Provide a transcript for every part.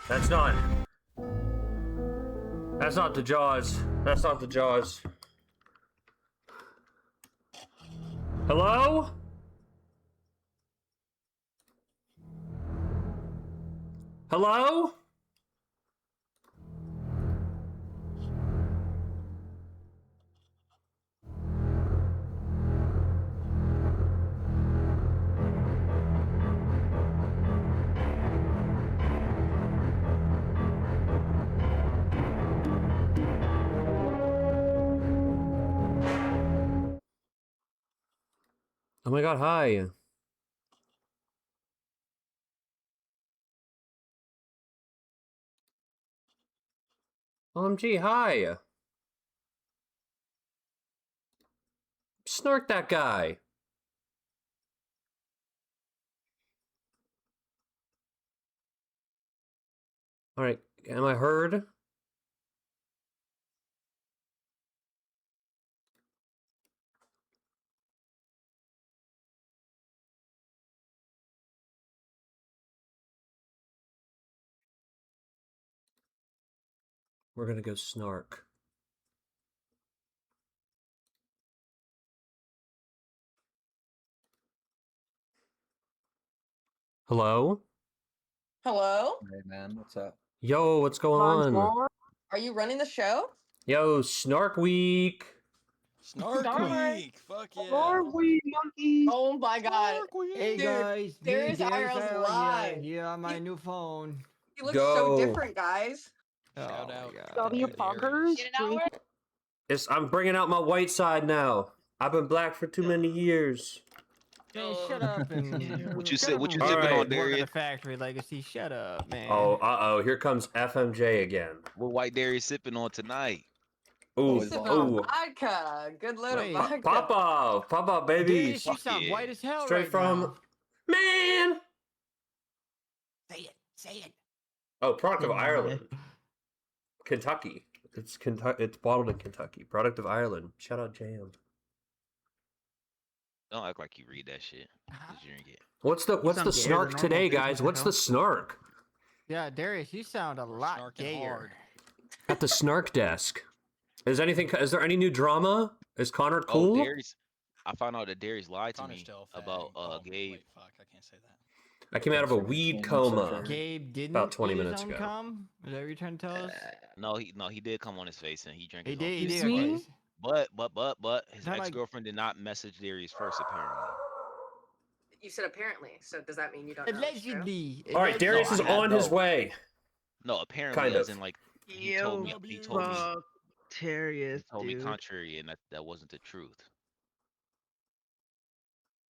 That's not. That's not the Jaws. That's not the Jaws. Hello? Hello? Oh my god, hi. OMG, hi. Snark that guy. Alright, am I heard? We're gonna go snark. Hello? Hello? Hey man, what's up? Yo, what's going on? Are you running the show? Yo, Snark Week. Snark Darn. Week! Fuck yeah! Snark Week, monkey! Oh my god. Snark Week! Hey Dude, guys, Darius me, IRL's Darius IRL live. here on my You- new phone. He looks Go. so different, guys. Shout Oh my out. God. W Darius. Punkers. I'm bringing out my white side now. I've been black for too many years. Man, shut up and What you shut say- up what you and sipping work on, at Darius? the factory legacy. Shut up, man. Oh, here comes FMJ again. What White Darius sipping on tonight? Ooh, He's sipping ooh. on vodka. Good little Wait. vodka. Papa, baby. Darius, you Fuck sound yeah. white as hell Straight right from now. man. Say it. Oh, product of Ireland, Kentucky. It's Kentucky. It's bottled in Kentucky. Product of Ireland. Shout out Jam. Don't act like you read that shit. 'Cause you didn't get. What's the sound gayer snark than today, normal, dude. guys? What What's the the snark Yeah, Darius, you sound a lot Snarking gayer. hard. at the snark desk? Is there any new drama? Is Connor Oh, cool? Darius. I found out that Darius lied to Connor's me still a fag. about Oh, Gabe. Wait, fuck, I can't say that. I came out of a Freaking weed king, coma. such a- Gabe didn't About 20 eat his minutes own ago. cum? Is that what you're trying to tell us? No, he did come on his face and he drank He his own did. He piss. did. Me? Okay. But his Not like- ex-girlfriend did not message Darius first, apparently. You said apparently, so does that mean you don't know? it's true? Allegedly. All right, Darius is I had on his no. way. No, apparently, Kind as of. in like he told me he told me Terrius, dude. contrary, and that wasn't the truth.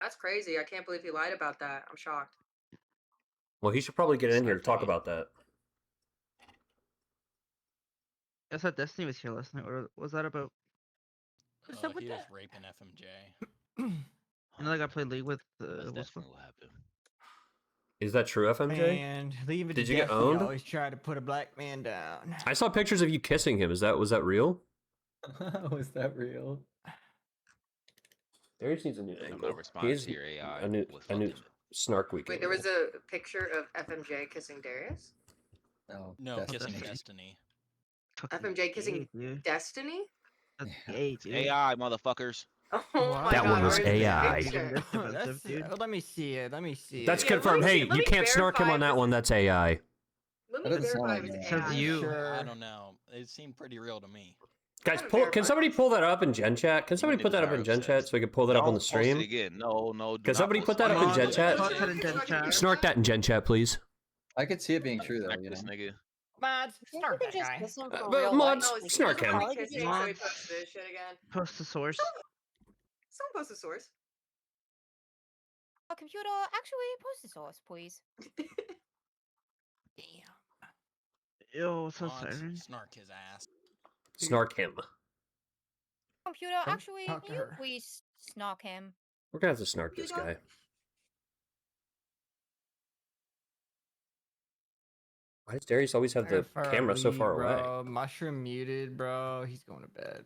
That's crazy. I can't believe he lied about that. I'm shocked. Well, he should probably get in here to talk Snarky. about that. I thought Destiny was here last night. What was that about? What's up with He was that? raping FMJ. You know, like I played League with That's what's definitely what happened. Is that true, FMJ? And leave it Did to you get Destiny, owned? always try to put a black man down. I saw pictures of you kissing him. Was that real? Was that real? Darius needs a new I'm angle. not responding He's to your AI. a new with a new fucking- snark week. Wait, there was a picture of FMJ kissing Darius? No. No, that's kissing me. Destiny. Fucking FMJ kissing gay, dude. Destiny? That's Yeah. gay, dude. AI, motherfuckers. Oh Wow. my That god, one was where's the AI. picture? That's defensive, That's, dude. let me see it. Let me see That's it. Yeah, confirmed. let me Hey, see- let you me can't snark him verify on that if one. That's AI. Let me That doesn't sound verify like if it's me. Says AI. you. Sure. I don't know. It seemed pretty real to me. Guys, Gotta can verify somebody this. pull that up in Gen Chat? Can somebody Even put that if up in Naruto Gen Chat says- so we can pull that up on the Don't post it stream? again. No. do Can not somebody post put that it up in again. Gen Chat? Post it in Gen Chat. Snark that in Gen Chat, please. I could see it being true though. Smack You this know. nigga. Mods, snark that guy. But mods, No, he snark doesn't him. want me kissing, so he Mods. posts this shit again. Post the source. Someone post the source. Computer, actually post the source, please. Damn. Yo, what's up, Mods, Siren? snark his ass. Snark him. Computer, Don't actually, talk to can you her. please snark him? We're gonna have to snark this You don't- guy. Why does Darius always have the camera so far away? Bro. Mushroom muted, bro. He's going to bed,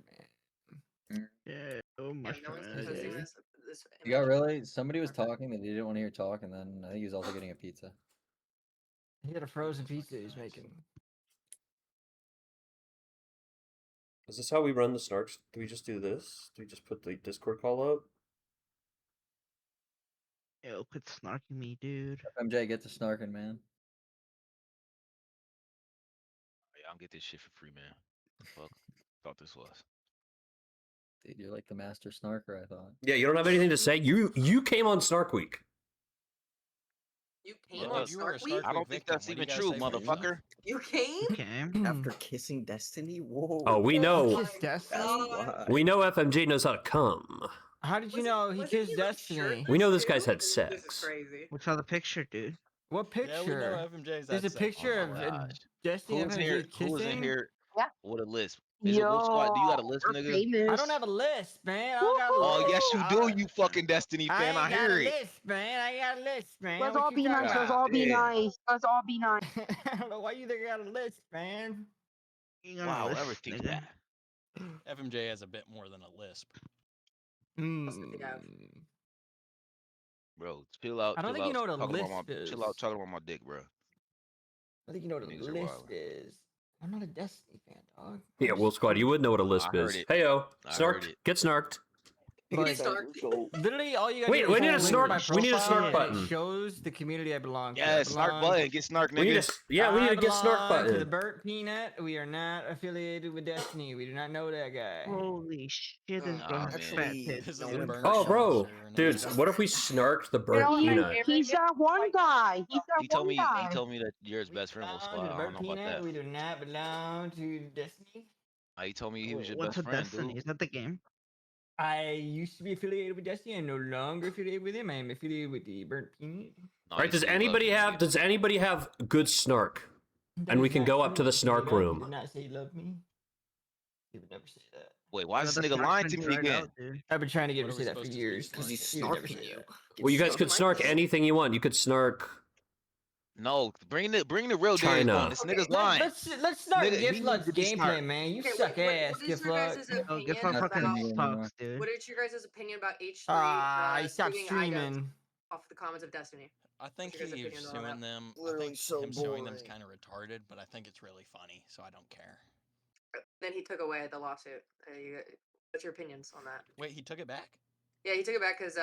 man. Yeah, oh, Yeah, mushroom no one's ass, posting dude. this You got image. really? Somebody was talking that he didn't want to hear talk, and then I think he was also getting a pizza. He had a frozen pizza he's making. Is this how we run the snarks? Do we just do this? Do we just put the Discord call up? Yo, quit snarking me, dude. MJ, get to snarking, man. Yeah, I'll get this shit for free, man. The fuck? Thought this was. Dude, you're like the master snarker, I thought. Yeah, you don't have anything to say. You came on Snark Week. You Yeah, came no, on you were a Snark Week? I don't think that's even true, motherfucker. You came? Okay. After kissing Destiny? Whoa. Oh, we Oh know. my Kissed Destiny? God. We know FMJ knows how to come. How did you Was know he wasn't kissed like, Destiny? shirtless We know this guy's too? had This is sex. crazy. What's on the picture, dude? What Yeah, we know picture? FMJ's There's had a sex. picture Oh of my gosh. Destiny Who's and here? FMJ kissing. Who's in here Yeah. with a list? Is it Wolf Squad? Do you got a list, we're nigga? famous. I don't have a list, man. I don't got a Oh list. yes, you do. You fucking Destiny I fan. I ain't got hear a it. list, man. I got a list, man. Let's What all you be talking nice. Let's about? all be damn. nice. Let's all be nice. I don't know why you think I got a list, man. You got a Wow, list, ever think nigga. that? FMJ has a bit more than a lisp. else did he have? Bro, chill out. I don't chill think you out, know what a talking about lisp my, is. Chill out talking about my dick, bro. I think you know what a Niggas are list wildin'. is. I'm not a Destiny fan, dog. Yeah, Wolf Squad, you would know what a lisp I heard is. it. Heyo, I heard snarked. it. Get snarked. Like, literally, all you gotta Wait, do we is need a link snark- my we need a profile snark and button. It shows the community I belong to. I Yeah, snark belong- button. Get snark, We need nigga. we need to get snark belong to the button. Burnt Peanut. We are not affiliated with Destiny. We do not know that guy. Holy shit, this Nah, girl man. has fat Actually, tits. This is no a one burnt Oh, peanut bro, server dude, now. what if we snarked the You burnt know, peanut? he's that one guy. He's that He told one me. guy. He told me that you're his best friend, Wolf Belong to Squad. the I don't Burnt know about Peanut. that. We do not belong to Destiny. He told me he was your What's best a friend, Destiny? dude. Is that the game? I used to be affiliated with Destiny. I'm no longer affiliated with him. I am affiliated with the Burnt Peanut. No, All right, he does said he loved anybody you, have nigga. does anybody have good snark? That And we is can not go up to true, the snark Peanut. He room. did not say he loved me. He would never say that. Wait, why is Yo, this the nigga snark's lying been to me dried again? out, dude. I've been trying to get him What to are say we that for supposed to do, years. Because he's he would never snarking say you. that. Well, you guys So could much. snark anything you want. You could snark. No, bring the real China. Darius on. This Okay, nigga's lying. Let's start Nigga, he Gift needs Luck's to be gameplay, snarked. man. You Okay, suck ass, what is Gift your Luck. guys' Yo, opinion Gift Luck Not fucking gonna about? be sucks, anymore. dude. What is your guys' opinion about H3 He stopped suing iDubbbz streaming. off the comments of Destiny? I think your guys' he's opinion on suing that? them. I Literally think so him suing them is boring. kind of retarded, but I think it's really funny, so I don't care. Then he took away the lawsuit. What's your opinions on that? Wait, he took it back? Yeah, he took it back because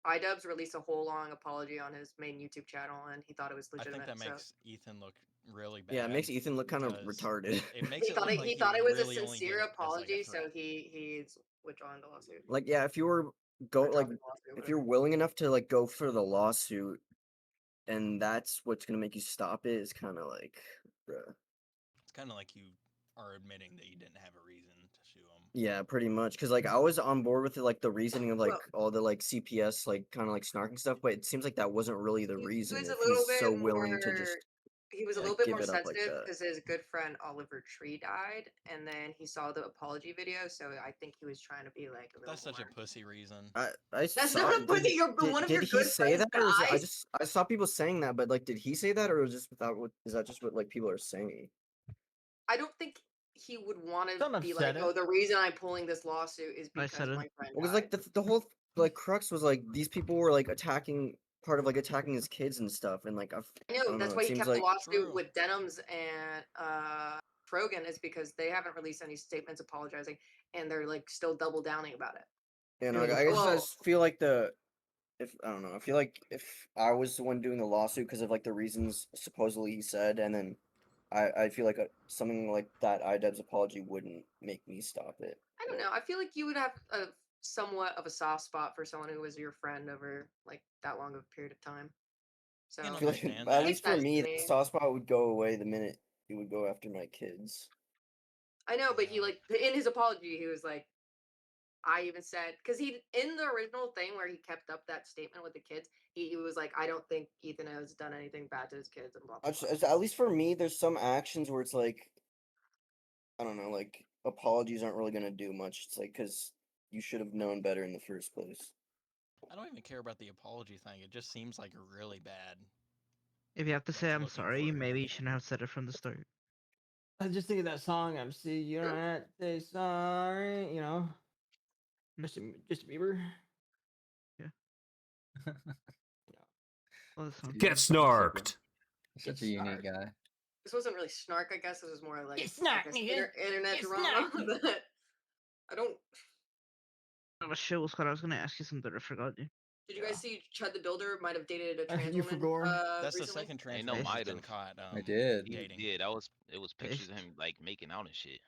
iDubbbz released a whole long apology on his main YouTube channel, and he thought it was I legitimate. think that so makes Ethan look really bad. Yeah, it makes Ethan look kind of because retarded. It makes he it thought look it, like he thought it was really a only did sincere it as, like, a apology, so threat. he's withdrawing the lawsuit. Like, yeah, if you were Or like, dropping the lawsuit, if whatever. you're willing enough to like go for the lawsuit, and that's what's gonna make you stop it, is kind of like, bruh. It's kind of like you are admitting that you didn't have a reason to sue him. Yeah, pretty much. Cause like I was on board with it, like the reasoning of like Well- all the like CPS, like kind of like snarking stuff, but it seems like that wasn't really the He reason. was If a little he's so bit willing to just more- He was a yeah, little bit give more it up like sensitive that. because his good friend Oliver Tree died, and then he saw the apology video, so I think he was trying to be like a little That's such a more- pussy reason. I That's saw, not a pussy. You're did, one of did your he good say friends that, or is it, dies. I saw people saying that, but like, did he say that, or was just without? Is that just what like people are saying? I don't think he would want to Some be have like, said oh, it. the reason I'm pulling this lawsuit is I because said it. my friend Because died. like the whole like crux was like these people were like attacking part of like attacking his kids and stuff, and like I know, don't that's know, why it he seems kept like the lawsuit True. with Denims and Frogan, is because they haven't released any statements apologizing, and they're like still double downing about it. you It know, was I guess I well- just feel like if I don't know, I feel like if I was the one doing the lawsuit because of like the reasons supposedly he said, and then I feel like something like that iDubbbz apology wouldn't make me stop it. I don't know. I feel like you would have a somewhat of a soft spot for someone who was your friend over like that long of a period of time. So You I know, feel like understand at that. least for That's me, me. the soft spot would go away the minute he would go after my kids. I know, but he Yeah. like in his apology, he was like, I even said, because he in the original thing where he kept up that statement with the kids, he was like, I don't think Ethan has done anything bad to his kids and blah blah. blah. At least for me, there's some actions where it's like, I don't know, like apologies aren't really gonna do much. It's like because you should have known better in the first place. I don't even care about the apology thing. It just seems like really bad. If you have to say I'm looking sorry, for- maybe you shouldn't have said it from the start. I just think of that song, MC. You don't have to say sorry, you know. Justin Bieber. Well, that's not- Get snarked. Such It's a unique snark. guy. This wasn't really snark, I guess. This was more like It's snark, I guess, nigga. internet It's drama. snark. That I don't. Oh shit, Scott, I was gonna ask you something, I forgot you. Did you guys see Chud the Builder might have dated a That's trans you woman? forgot. That's the Recently? second trans Ain't no woman might who's been have. caught. I did. He Dating. did. It was pictures of him like making out and shit.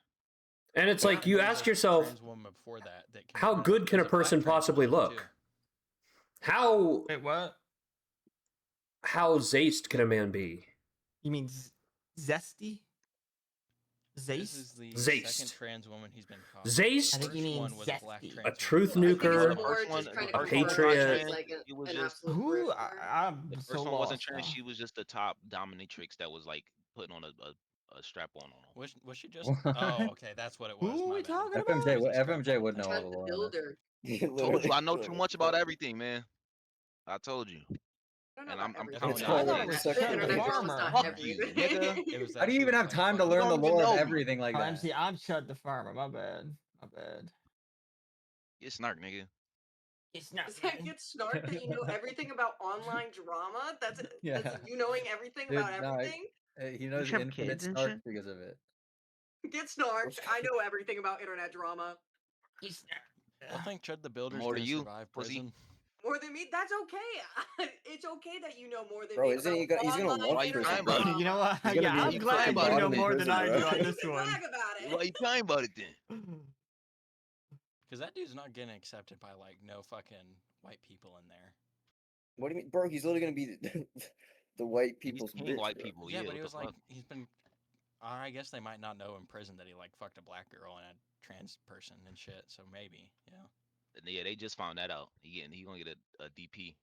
And it's like, And you there was ask a yourself, trans woman before that how confirmed good it can a was black person trans possibly woman, look? too. How Wait, what? zest can a man be? You mean zesty? This Zace? is the Zest. second trans woman he's been caught. Zest? I think The you first mean one was a black zesty. trans A woman. truth Well, I think nuker, it's more first just one- trying the to a first one confirm patriot. that she's like It was an just- absolute Who? grifter. I'm The so first one wasn't lost trans. now. She was just the top dominatrix that was like putting on a strap on him. Was she just? What? Oh, okay, that's what it was. Who are my we bad. talking It about? was a strap FMJ on would thing. know all Chud the the lore on this. Builder. Told you I know too much about everything, man. I told you. I don't know And about I'm everything. telling It's you, called I thought it was that Chud shit the was Farmer. fuck Not you, everything. nigga. It was that How do you she even was have like time to fucking- learn the don't even lore of know me. everything like that? I'm Chud the Farmer. My bad. My bad. Get snark, nigga. It's not. Does that get snark that you know everything about online drama? That's Yeah. you knowing everything Dude, about no, everything? He knows should have infinite kids and snark shit? because of it. Get snarked. I know everything about internet drama. It's I think Chud the Builder's More to gonna you, survive pussy. prison. More than me? That's okay. It's okay that you know more than Bro, me. isn't he about he's gonna online love Why you prison, internet crying about it? drama. You know what? He's gonna Yeah, be I'm crying glad you about know it in more than prison, I bro. do on You this can one. brag about it. Why you crying about it then? Because that dude's not getting accepted by like no fucking white people in there. What do you mean, bro? He's literally gonna be the white people's He's bitch, white bro. people. Yeah, Yeah, but he what was the like, fuck? he's been. I guess they might not know in prison that he like fucked a black girl and a trans person and shit. So maybe, Yeah, they just found that out. He gonna get a DP.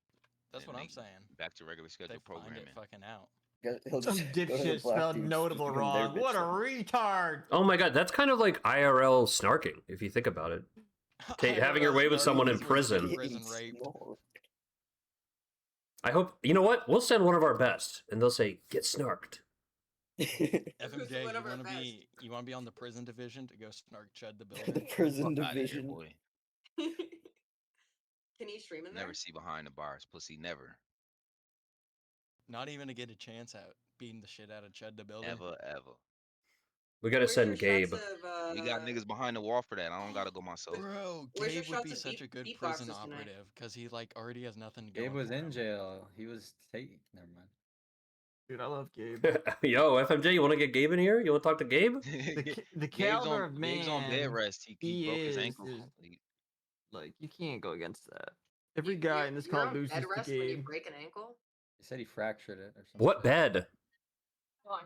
that's and what I'm they saying. Back to regular They scheduled find programming. it fucking out. He'll Some just go to the dipshit black spelled dudes, notable just become their wrong. What a bitch retard! Oh my god, that's kind of like IRL snarking, if you think about it. Having your way with someone in prison. then. Prison rape. I hope, you know what? We'll send one of our best, and they'll say, get snarked. FMJ, one of our you wanna be on the prison division to go snark Chud the Builder? The prison Fuck outta here, division. boy. Can he stream in there? Never see behind the bars, pussy. Never, Not even to get a chance at beating the shit out of Chud the Builder. ever. We gotta Where's your send Gabe. shots of, We got niggas behind the wall for that. I don't gotta go myself. Bro, Where's your Gabe would shots be of such a good beatboxes prison tonight? operative because he like already has nothing going. Gabe was for in him. jail. He was taken. Never mind. Dude, I love Gabe. Yo, FMJ, you want to get Gabe in here? You want to talk to Gabe? The caliber of man Gabe's on bed rest. He broke his ankle. Like, you can't go against that. Every You- guy you're- in this you're Call on of Duty bed is the rest when you Gabe. break an ankle. He said he fractured it or something. What bed?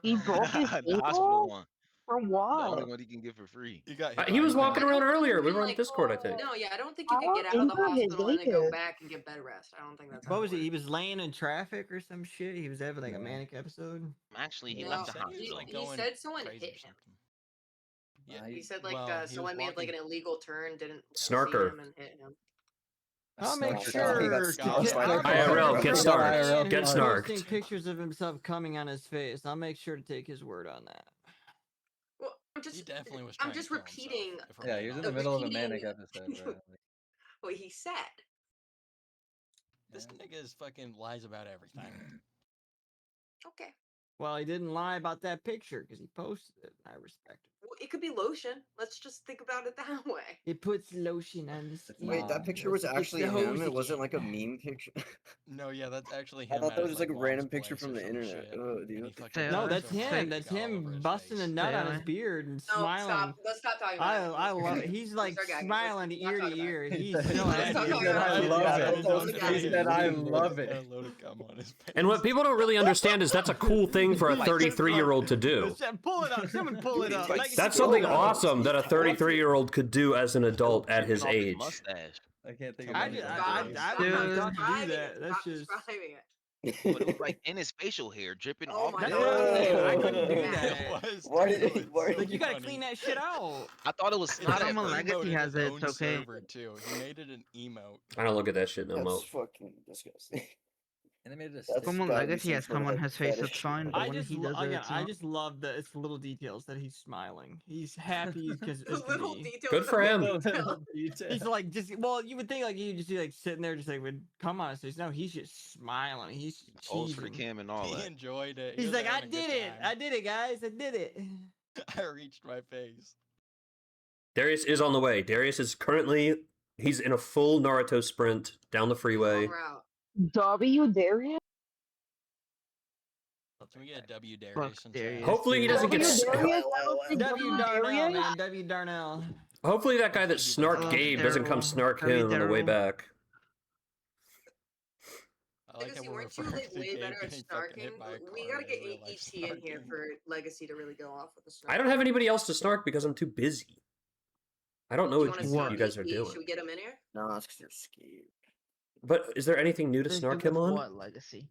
He broke his The hospital ankle? one. For The what? only one he can get for free. You got hit He by was a walking car. around I don't earlier. think We you were on can, Discord, I think. No, yeah, I don't think you How can get out of the injured his hospital and then go ankle? back and get bed rest. I don't think that's how What it was he? works. He was laying in traffic or some shit? He was having like a Yeah. manic episode? Actually, he No, left the said he was, hospital. like, he going said someone crazy or hit him. something. He said like well, he was someone made like walking- an illegal turn, didn't see Snarker. him and hit him. I'll make Snark. sure. He got to snarked get- by I'll the make car. sure IRL, to get trust snarked. the man Get who's snarked. posting pictures of himself coming on his face. I'll make sure to take his word on that. Well, I'm just, He definitely was. I'm trying to just kill himself, repeating if we're Yeah, being he was in the honest. middle of a manic repeating- episode, bro. Like, what he said. This nigga is fucking lies about everything. Okay. Well, he didn't lie about that picture because he posted it. I respect it. Well, it could be lotion. Let's just think about it that way. It puts lotion on the skin. Wait, that picture was It's actually the him. hose It wasn't again. like a meme picture. No, yeah, that's actually I him. thought at that was his, just like a mom's random picture place from or the some internet. shit, Oh, and dude, he what the fucking fuck? No, Yeah, that's put some him. fucking That's all over him his busting a face. nut on Yeah. his beard and No, smiling. stop. Let's stop talking about it. I love it. He's like start gagging. smiling Let's ear not to talk about ear. it. He's He so Let's happy. talk He's about so it. happy. I love Yeah, it. those He guys. said, I love Got a it. load of cum on his face. And what people don't really understand is that's a cool thing for a 33-year-old to do. Pull it up. Someone pull it up. Like, Legacy, That's pull something it up. awesome that a 33-year-old could do as an adult at his Ripping off age. mustache. I can't think of I anything. just, Stop, I Dude. stop, would stop not got to do describing that. it. That's Stop just. describing it. But it was like in his facial hair dripping Oh off. my That's his what I'm nose. saying. I couldn't do Yeah. that. It was, Why too. did- It's why so did- Like you gotta funny. clean that shit out. I thought it was It's snot an at Normal first. Legacy emote in has his it, own it's okay. server too. He made it an emote. I don't look at that shit no more. That's fucking disgusting. Animated a That's stick. Common gotta be legacy some has sort of, come on like, his face, fetish it's fine, shit. but I when just, he does it, again, it's I not. just love that it's the little details that he's smiling. He's happy because The it's little me. details. Good of for the him. detail. He's like just well, you would think like he'd just be like sitting there, just like would come on his face. No, he's just smiling. He's Pose for the cheesing. cam and all He that. enjoyed it. He He's was like, I having a good did it. time. I did it, guys. I did it. I reached my face. Darius is on the way. Darius is currently he's in a full Naruto sprint down the freeway. En route. W Darius? Can we get a W Fuck Darius in Darius, chat? Hopefully he dude. doesn't get W s- Darius? I don't think W W Darnell, Darius? man. W Darnell. Hopefully that guy that Hopefully he snarked doesn't. Gabe doesn't come Daryl. snark W him on the way Daryl. back. I like how Legacy, we're weren't you referring like to way Gabe better at getting fucking hit snarking? by a We car gotta get in real life AET in here snarking. for Legacy to really go off with the snark. I don't have anybody else to snark because I'm too busy. I don't know Do you what want to you, snark you guys are AET? doing. Should we get him in here? No, that's because you're scared. But is there anything new to This snark dude him with on? what legacy?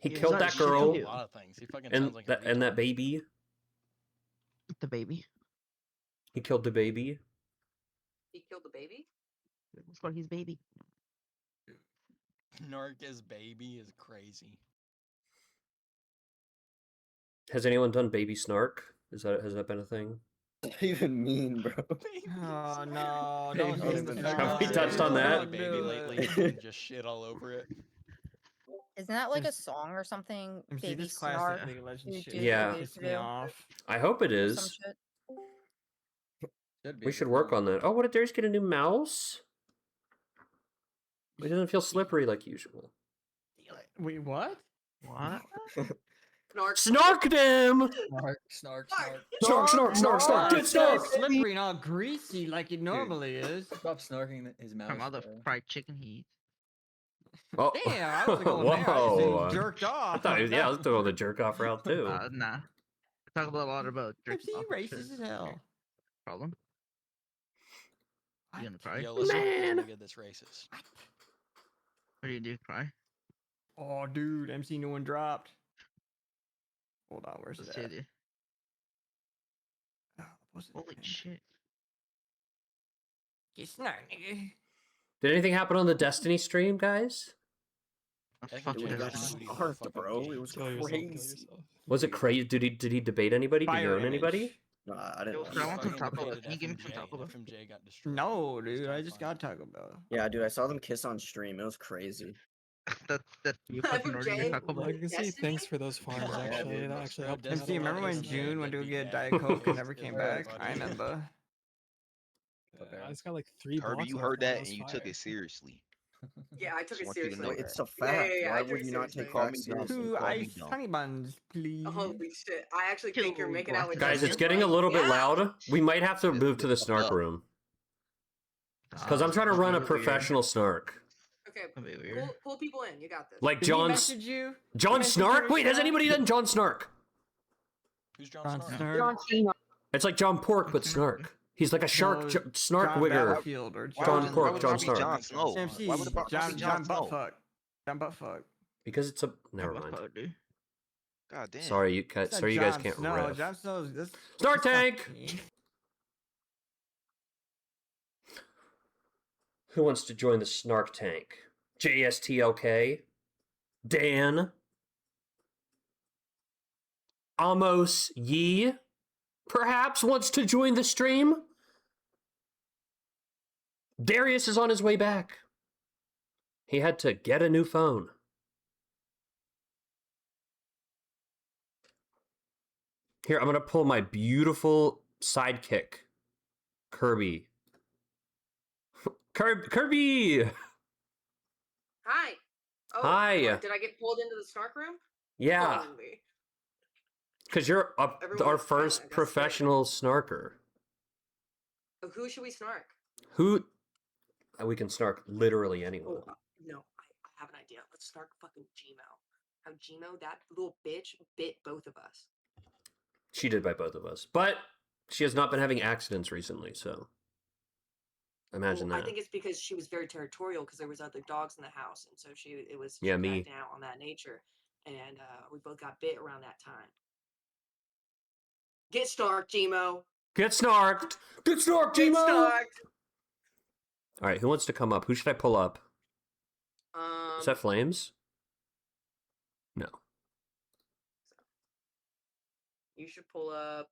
He He's killed not that shit to girl do. A lot of things. He fucking and sounds like a and that retard. baby. The baby. He killed the baby. He killed the baby? That's what he's baby. Narc's baby is crazy. Has anyone done baby snark? Has that been a thing? What does that even mean, bro? Oh no! Baby Don't sing the snark. song. Have we touched on Don't that? Baby do lately it. and just shit all over it. Isn't that like a There's- song or something? MC, Baby this classic snark League of Legends do shit do Yeah. pisses do me do off. I hope it or some is. shit. Should be We if should it's work not. on that. Oh, what did Darius get a new mouse? It doesn't feel slippery like usual. Wait, what? What? Snark. Snarked him! Snark, snark, Snark. snark. Snark, snark, snark, snark, get It's not snarked! slippery and all greasy like it normally is. Stop snarking his mouth. From all the bro. fried chicken he eats. Damn, I wasn't going there. I just Whoa. been jerked I off. thought, yeah, I was doing the jerk off route too. Nah. We talk about a lot about MC, jerking you off and racist shit. as hell. Problem? You gonna cry? Yo, listen, Man. look at this racist. What do you do? Cry? Oh, dude, MC, no one dropped. Hold on, where's Let's it see, at? dude. Oh, what's it Holy at? shit. Get snark, nigga. Did anything happen on the Destiny stream, guys? Oh, I think fuck It Jay yeah. was got booty the hard, fucking bro. game. It was Kill yourself, kill crazy. yourself. Was it crazy? Did he debate anybody? Did you Fire own anybody? image. No, I didn't. Yo, watch Fred, I it. want some Fucking Taco Bell. debated Can you give me some FMJ, Taco Bell? and FMJ got destroyed. No, It's dude, kinda I just funny. got Taco Bell. Yeah, dude, I saw them kiss on stream. It was crazy. that you fucking ordered your FMJ? Taco Bell. I can see Destiny? thanks for those farms, Yeah, actually. dude. That actually Bro, helped. Destiny MC, remember when Destiny June went to go deadbeat get dad. Diet Coke and never It's came very back? funny. I remember. I just got like 3 Kirby, blocks you left heard and I that was and you took fired. it seriously. Yeah, I took Just it want you to seriously. know Wait, it's a Yeah, fact. yeah, I Why took would it you not seriously. take Call me facts dumb. seriously? Two call me ice dumb. honey buns, please. Holy shit. I actually think you're Two making out with black Guys, it's Destiny. getting a little bit Yeah. loud. We might have to It's move to the fucked snark up. room. Because I'm trying to run a professional snark. Okay, That'd be weird. pull people in. You got this. Like Did he John message you? John message Snark? you, Wait, has Snark? anybody done John Snark? Who's John John Snark? Snark? John Cena. It's like John Pork, but snark. He's like a shark No, snark John wigger. Battlefield or Why John would it- Pork, why would it John not be Snark. Jon Snow? MC, Why would it not be John Jon Snow? Buttfuck. John Buttfuck. Because it's a never mind. God damn. Sorry, you It's not sorry you guys Jon can't Snow. riff. Jon Snow's this. Snark this tank! fucking- Who wants to join the snark tank? JSTLK? Dan? Amos Yee? Perhaps wants to join the stream? Darius is on his way back. He had to get a new phone. Here, I'm going to pull my beautiful sidekick, Kirby. Kirby! Hi. Oh, Hi. what, did I get pulled into the snark room? Yeah, Holy. because you're Everyone our was silent, first I got scared. professional snarker. Oh, who should we snark? Who... We can snark literally anyone. Oh, no, I have an idea. Let's snark fucking Gmo. How Gmo, that little bitch, bit both of us. She did by both of us. But she has not been having accidents recently, so... Imagine Well, that. I think it's because she was very territorial because there was other dogs in the house, and so she Yeah, she me. acted out on that nature, and we both got bit around that time. Get snarked, Gmo. Get snarked! Get snarked, Get Gmo! snarked. Alright, who wants to come up? Who should I pull up? Is that Flames? No. You should pull up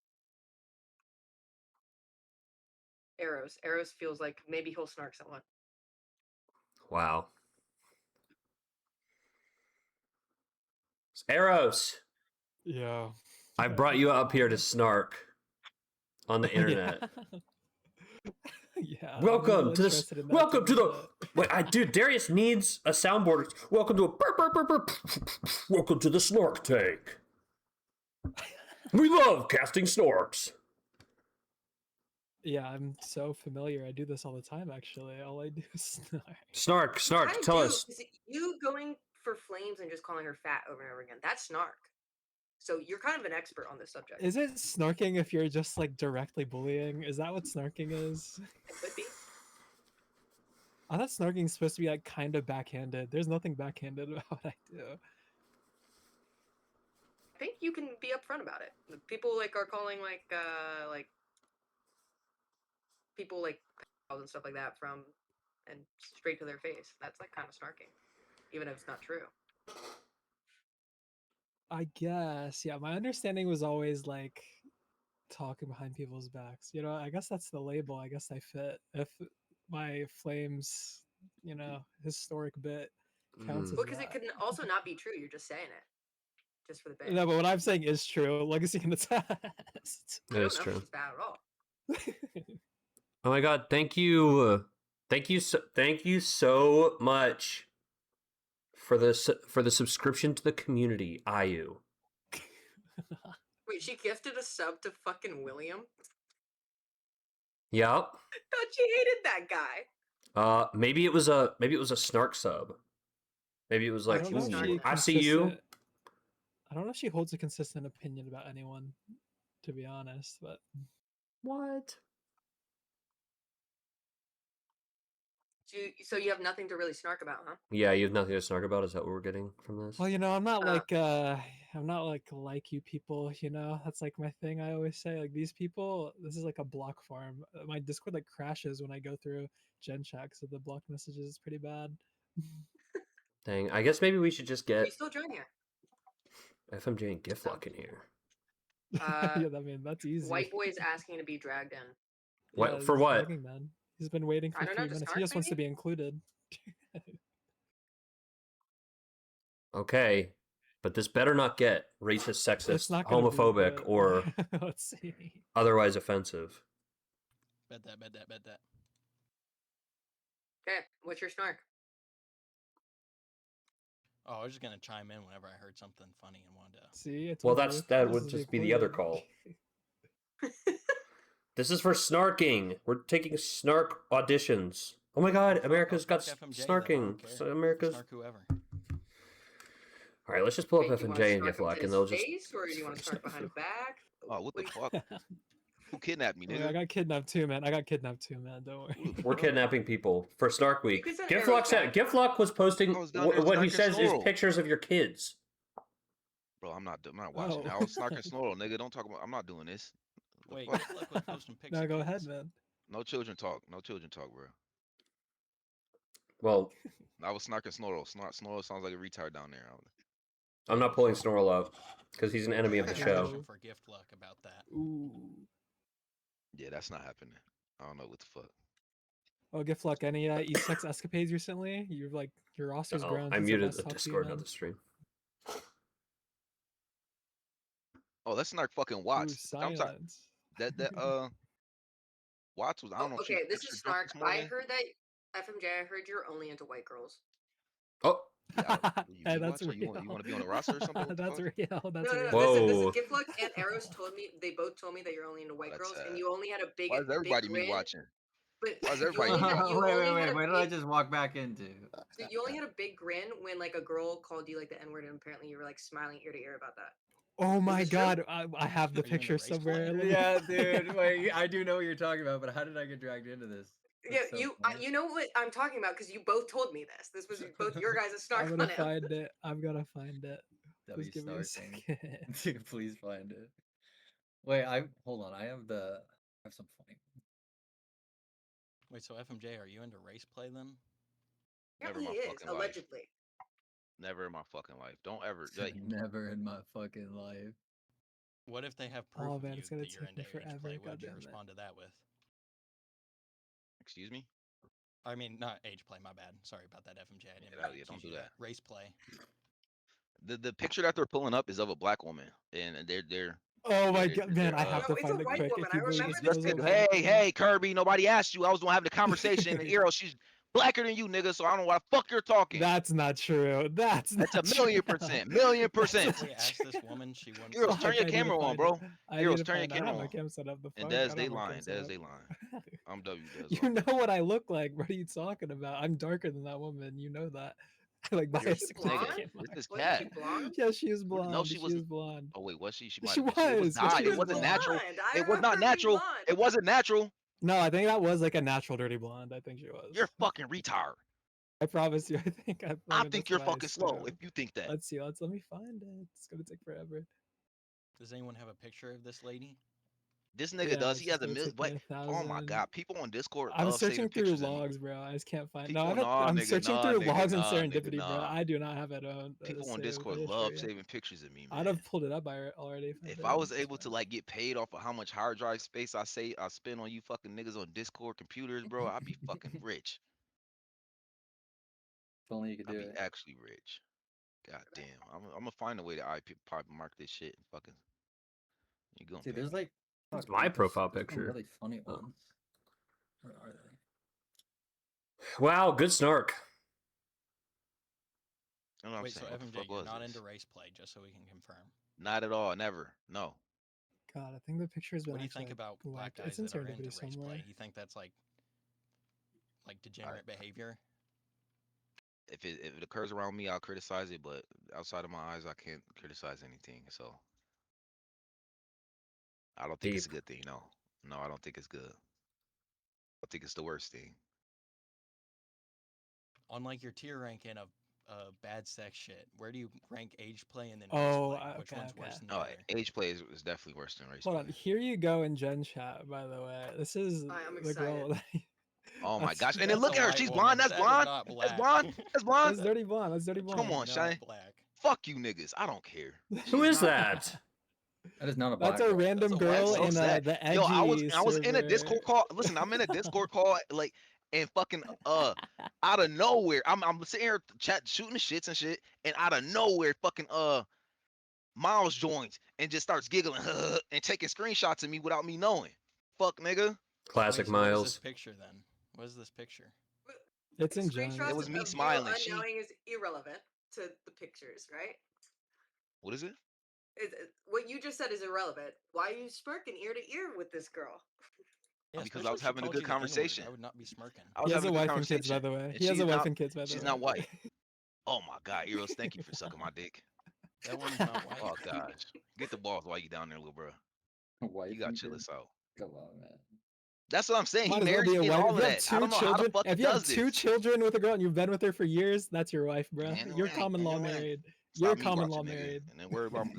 Arrows. Arrows feels like maybe he'll snark someone. Wow. Arrows. Yeah. I brought you up here to snark on the internet. Yeah. I'm a Welcome little to this. interested in that Welcome to type the. of shit. Wait, dude, Darius needs a soundboard. Welcome to a. Welcome to the snark tank. We love casting snorks. Yeah, I'm so familiar. I do this all the time, actually. All I do is Snark, I tell do, us. 'cause you going for Flames and just calling her fat over and over again. That's snark. So you're kind of an expert on this subject. Is it snarking if you're just like directly bullying? Is that what snarking is? It could be. I thought snarking is supposed to be like kind of backhanded. There's nothing backhanded about what I do. I think you can be upfront about it. People like are calling like people like and stuff like that from and straight to their face. That's like kind of snarking, even if it's not true. I guess, yeah. My understanding was always like talking behind people's backs. You know, I guess that's the label. I guess I fit. If my Flames, you know, historic bit counts as Because it that. could also not be true. You're just saying it, just for the bit. No, but what I'm saying is true. Legacy can attest. That is I don't know true. if it's bad at all. Oh my god, thank you. Thank you so much for the subscription to the community, IU. Wait, she gifted a sub to fucking William? Yep. Thought she hated that guy. Maybe it was a snark sub. Maybe it was like, don't know if ooh, she I see you. consistent- I don't know if she holds a consistent opinion about anyone, to be honest, but What? So you have nothing to really snark about, huh? Yeah, you have nothing to snark about. Is that what we're getting from this? well, you know, I'm not like you people, you know. That's like my thing. I always say, like, these people, this is like a block farm. My Discord like crashes when I go through gen check, so the block messages is pretty bad. Dang, I guess maybe we should just You get still join here. FMJ and Giftlock in here. Yeah, I mean that's easy. White boy is asking to be dragged in. What Yeah, for? he's What? begging, man. He's been waiting for I don't know, 3 just minutes. He start, just wants to maybe? be included. Okay, but this better not get racist, It's sexist, not gonna be homophobic, good. or Let's see. otherwise offensive. Bet that. Okay, what's your snark? Oh, I was just gonna chime in whenever I heard something funny and wanted to. See, I Well, told you, that this would is just be the other included. call. This is for snarking. We're taking snark auditions. Oh my god, America's got Fuck FMJ, though, I snarking. don't care. So America's. Snark whoever. All right, let's just pull up Wait, do you wanna FMJ and snark him Giftlock, to and they'll his just. face, or do you want to snark behind his back? Oh, what the What- fuck? Who kidnapped me, Oh, yeah, nigga? I got kidnapped too, man. Don't worry. We're kidnapping people for Snark Week. could send Giftlock arrows said back. Giftlock was posting I was down there what he snarking says is Snorl. pictures of your kids. Bro, I'm not watching. Oh. I was snarking Snorl, nigga. Don't talk about. I'm not doing this. The Wait, fuck? Giftlock was posting pics No, of go kids. ahead, man. No children talk. No children talk, bro. Well, I was snarking Snorl. Snorl sounds like a retard down there. I'm not pulling Snorl up because he's an enemy of the Got a show. question for Giftlock about that. Ooh. Yeah, that's not happening. I don't know what the fuck. Oh, Giftlock, any E6 escapades recently? You're like your roster's Oh, grown. I since muted last the talked to you, Discord, man. not the stream. Oh, let's snark fucking Ooh, Watts. I'm sorry. silence. That Watts was. I don't know. If she Okay, was this extra is drunk snark. this I morning. heard that FMJ. I heard you're only into white girls. Oh, Yeah, you Hey, be that's watching? real. You want to be on the roster or something? What the That's fuck? real. That's No, real. listen, Whoa. Giftlook and Arrows told me they both told me that you're only into white That's girls, and sad. you only had a big, Why is everybody big me grin. watching? But Why is you everybody only me had, watching? you wait, only wait, had wait. a What did I big, just walk back into? so you only had a big grin when like a girl called you like the N word, and apparently you were like smiling ear to ear about that. Oh my this true? god, I have the Are you into picture race somewhere. play? Let me- Yeah, dude. Wait, I do know what you're talking about, but how did I get dragged into this? Yeah, That's so you funny. you know what I'm talking about because you both told me this. This was both your guys' snark I'm on gonna him. find it. I'm gonna find it. W Just give me a snarking. second. Dude, please find it. Wait, hold on. I have some funny. Wait, so FMJ, are you into race play then? Never Apparently my he is fucking life. allegedly. Never in my fucking life. Don't ever. Like, Never in my fucking life. What if they have proof Oh of man, you it's gonna that you're take into me age forever. play? What God would you damn it. respond to that with? excuse me. I mean, not age play. My bad. Sorry about that, FMJ. I didn't Yeah, mean to yeah, don't accuse do you. that. Race play. The picture that they're pulling up is of a black woman, and they're Oh my they're, god, man, I they're, have No, to it's a find it white quick. woman. If I you believe remember this this was a picture. white Hey, woman. hey, Kirby, nobody asked you. I was gonna have the conversation. And Eero, she's blacker than you, nigga. So I don't know why the fuck you're talking. That's not true. That's That's not a million true. percent, million That's percent. not We asked this true. woman. She wouldn't Eero, say turn your I need to camera on, find it. bro. I Eero, need to turn your find it. I camera have my on. cam set up. The And fuck? I Des, don't they have my cam lying. set Des, up. they lying. I'm W, Des. You lying. know what I look like. What are you talking about? I'm darker than that woman. You know that. Like by Wasn't a she significant blonde? Nigga, this is Wasn't she cat. blonde? Yeah, she is No, blonde. she She was. is blonde. Oh wait, was she? She might She have been. It was was. Yeah, not. she She It was was wasn't blonde. natural. blonde. I It was not remember her being natural. blonde. It wasn't natural. No, I think that was like a natural dirty blonde. I think she was. You're fucking retard. I promise you. I think I. I Fucking, think that's you're what I fucking slow if assume. you think that. Let's see. Let me find it. It's gonna take forever. Does anyone have a picture of this lady? This nigga Yeah, does. it's He just has a gonna million. take me What? Oh my 1,000. god, people on Discord I'm love saving searching through pictures of me. logs, bro. I just can't find. No, People, I've had, nah, I'm nigga, searching nah, through nigga, logs in nah, nigga, serendipity, bro. nah. I do not have it on. People on saved Discord page love for you. saving pictures of me, man. I'd have pulled it up already. I If I was did. able to like get paid off of how much hard drive space I spend on you fucking niggas on Discord computers, bro, I'd be fucking rich. If only you could I'd do be it. actually rich. God damn, I'm gonna find a way to IP pop mark this shit and fucking. You gonna Dude, pay there's me. like. It's fuck, my dude, profile there's some picture. really funny Oh. ones. Where are they? Wow, good snark. You know what I'm Wait, so saying? What the FMJ, fuck you're was not this? into race play, just so we can confirm. Not at all. Never. No. God, I think the picture's been What do you actually think about black blacked. guys It's in that are into serendipity race somewhere. play? You think that's like degenerate behavior? If it occurs around me, I'll criticize it, but outside of my eyes, I can't criticize anything. So I don't think it's a Deep. good thing. No, no, I don't think it's good. I think it's the worst thing. On like your tier ranking of bad sex shit, where do you rank age play and then Oh, race play? Which okay, one's worse okay. than the No, other? age play is definitely worse than race Hold play. on. Here you go in Gen chat, by the way. This is I'm the girl. Oh my That's- gosh! And then That's look a at her. white She's woman. blonde. That's That is blonde. not That's black. blonde. That's blonde. That's dirty blonde. That's dirty That's blonde. Come on, not Shane. black. Fuck you niggas. I don't care. Who is not that? That is not a That's black a girl. random That's a white girl So in sad. the edgy Yo, I was in a server. Discord call. Listen, I'm in a Discord call like and fucking out of nowhere. I'm sitting here chat shooting the shits and shit, and out of nowhere fucking Miles joins and just starts giggling and taking screenshots of me without me knowing. Fuck nigga. Classic Wait, so what is Miles. this picture then? What is this picture? It's in Gen. Screenshots It was me of smiling. you She unknowing is irrelevant to the pictures, right? what is it? What you just said is irrelevant. Why are you smirking ear to ear with this girl? Yeah, Because especially I was if she having a told good you the N-word, conversation. I would not be smirking. I was He has having a a good wife and kids, by conversation. the way. And He has she's a wife not and kids, by the she's way. not white. Oh my god, Eros, thank you for sucking my dick. That woman's not white. Oh gosh. Get the balls while you down there, little bro. Wife You got and chill kids? us out. Come on, man. That's what I'm saying. He Might as well marries be a me and wife. all If of you have that. I two don't know how the children, fuck he if you have does two this. children with a girl and you've been with her for years, that's your wife, bro. Man, You're common law man. married. It's You're not me common law watching, nigga. married. And then worry about my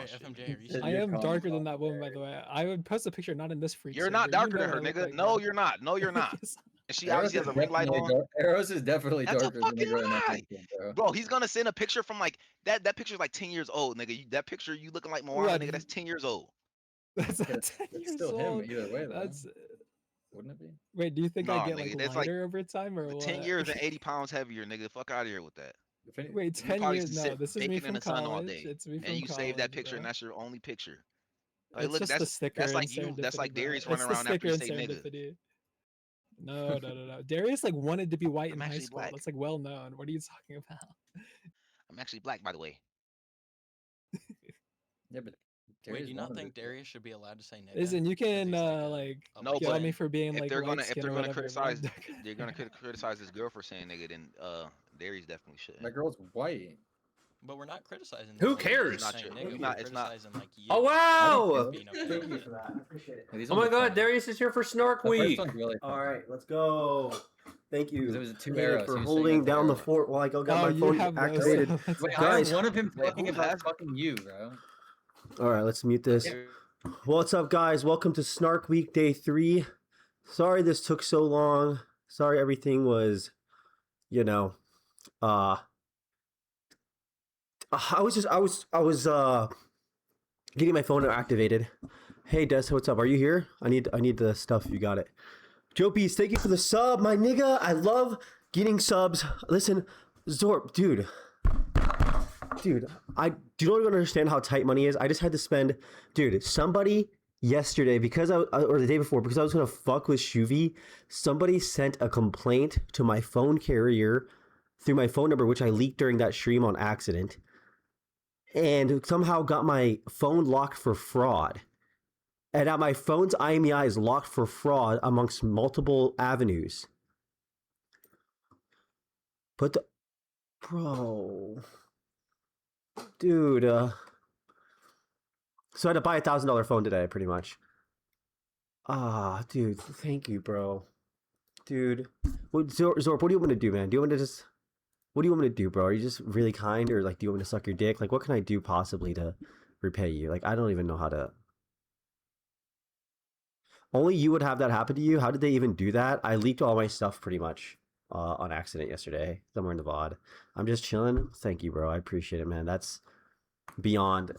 Wait, shit. FMJ, Nigga. are you Said I you're am common darker law than that woman, by married. the way. I would post a picture not in this freak You're server. not You darker know than what her, I look nigga. like, No, bro. you're not. No, you're not. Yes. And she Eros obviously is has a ring light definitely on. Eros is definitely That's a darker than the fucking girl in that lie. picture, bro. Bro, he's gonna send a picture from like that picture's like 10 years old, nigga. That picture you looking like Moana, What? nigga, that's 10 years old. That's Yeah, not 10 it's years still him old. either way, though. That's Wouldn't it be? wait. Do you think I Nah, get like nigga, that's like lighter over time or 10 what? years and 80 pounds heavier, nigga. Fuck out of here with that. If any, Wait, You 10 probably years? No, sit this is me baking in from the sun all college. day. It's me And from you save that college, picture and bro. that's your only picture. Like, It's look, just the sticker that's in like you. That's serendipity, like bro. Darius It's running the around after sticker you in say nigga. serendipity. No, no, no, no. Darius like wanted to be white I'm in high actually school. black. That's like well known. What are you talking about? I'm actually black, by the way. yeah, but Wait, Darius do you not wanted think it, though. Darius should be allowed to say nigga? Listen, you 'Cause can he's like like No, get but on me for being if like they're light gonna if skin they're or gonna whatever, but I'm criticize if they're gonna criticize this girl for saying nigga, then Darius definitely shouldn't. That girl's white. But we're not criticizing. Who the lady cares? for Not saying your- nigga, it's we're not- it's not- criticizing like you. Oh wow! Being okay Thank with you it. for that. I appreciate it. Yeah, these Oh ones my are god, funny. Darius is here for Snark The first Week. one's really All funny. right, let's go. Thank you, Because it was two Nick, arrows. for He was saying holding that's down the arrow. fort while I go get oh, my you phone have those. activated. So that's Wait, awesome. I have Guys, one of him Wait, talking who about has- fucking you, bro. all right, let's mute this. What's up, guys? Welcome to Snark Week Day 3. Sorry this took so long. Sorry everything was, I was getting my phone activated. Hey Des, what's up? Are you here? I need the stuff if you got it. Joe Bees, thank you for the sub, my nigga. I love getting subs. Listen, Zorp, dude, I do not even understand how tight money is. I just had to spend, dude, somebody yesterday, because or the day before, because I was gonna fuck with Shuvie, somebody sent a complaint to my phone carrier through my phone number, which I leaked during that stream on accident, and somehow got my phone locked for fraud. And now my phone's IMEI is locked for fraud amongst multiple avenues. But bro, dude, so I had to buy $1,000 phone today, pretty much. Dude, thank you, bro. Dude, Zorp, what do you want me to do, man? Do you want me to just, what do you want me to do, bro? Are you just really kind, or like, do you want me to suck your dick? Like, what can I do possibly to repay you? Like, I don't even know how to. Only you would have that happen to you. How did they even do that? I leaked all my stuff pretty much on accident yesterday, somewhere in the VOD. I'm just chilling. Thank you, bro. I appreciate it, man. That's beyond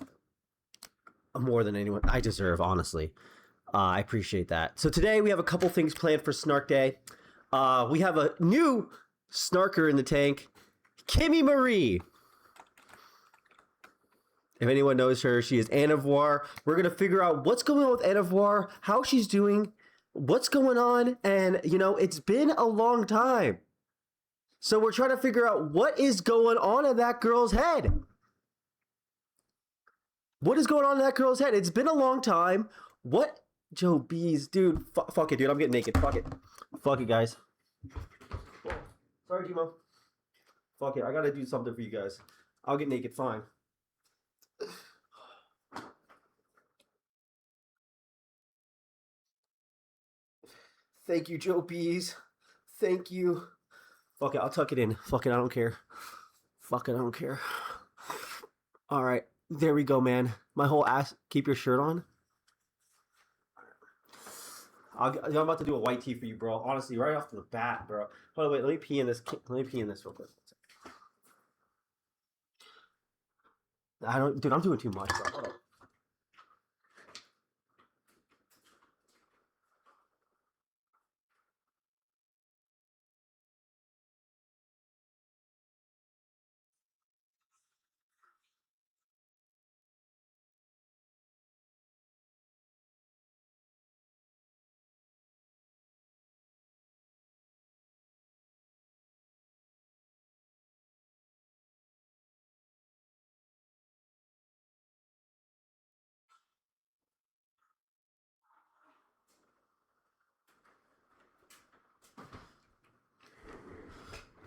more than anyone I deserve, honestly. I appreciate that. So today we have a couple things planned for Snark Day. We have a new snarker in the tank, Kimmy Marie. If anyone knows her, she is Anavoir. We're going to figure out what's going on with Anavoir, how she's doing, what's going on, and, you know, it's been a long time. So we're trying to figure out what is going on in that girl's head. What is going on in that girl's head? It's been a long time. What? Joe Bees, dude. Fuck it, dude. I'm getting naked. Fuck it. Fuck it, guys. Sorry, Timo. Fuck it. I got to do something for you guys. I'll get naked. Fine. Thank you, Joe Bees. Thank you. Fuck it, I'll tuck it in. Fuck it, I don't care. Fuck it, I don't care. All right, there we go, man. My whole ass. Keep your shirt on. I'm about to do a white tee for you, bro. Honestly, right off the bat, bro. Hold on, wait. Let me pee in this. Let me pee in this real quick. I don't, dude. I'm doing too much, bro. Hold on.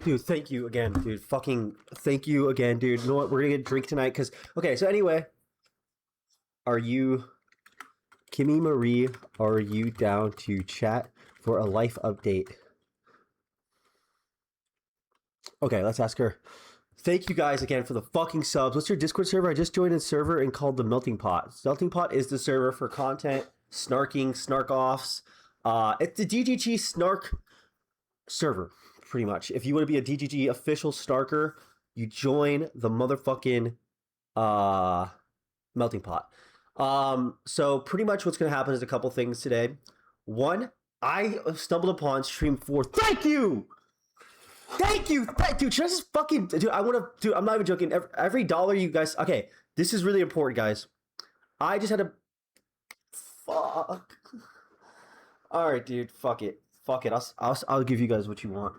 Dude, thank you again, dude. Fucking thank you again, dude. You know what? We're gonna get a drink tonight, cause okay. So anyway, are you, Kimmy Marie? Are you down to chat for a life update? Okay, let's ask her. Thank you guys again for the fucking subs. What's your Discord server? I just joined a server and called the Melting Pot. Melting Pot is the server for content, snarking, snark offs. It's the DGG snark server, pretty much. If you want to be a DGG official snarker, you join the motherfucking Melting Pot. So pretty much what's gonna happen is a couple things today. One, I stumbled upon stream 4. Thank you! Thank you! Dude, should I just fucking... Dude, I want to... Dude, I'm not even joking. Every dollar you guys... Okay, this is really important, guys. I just had to... Fuck. Alright, dude. Fuck it. Fuck it. I'll give you guys what you want.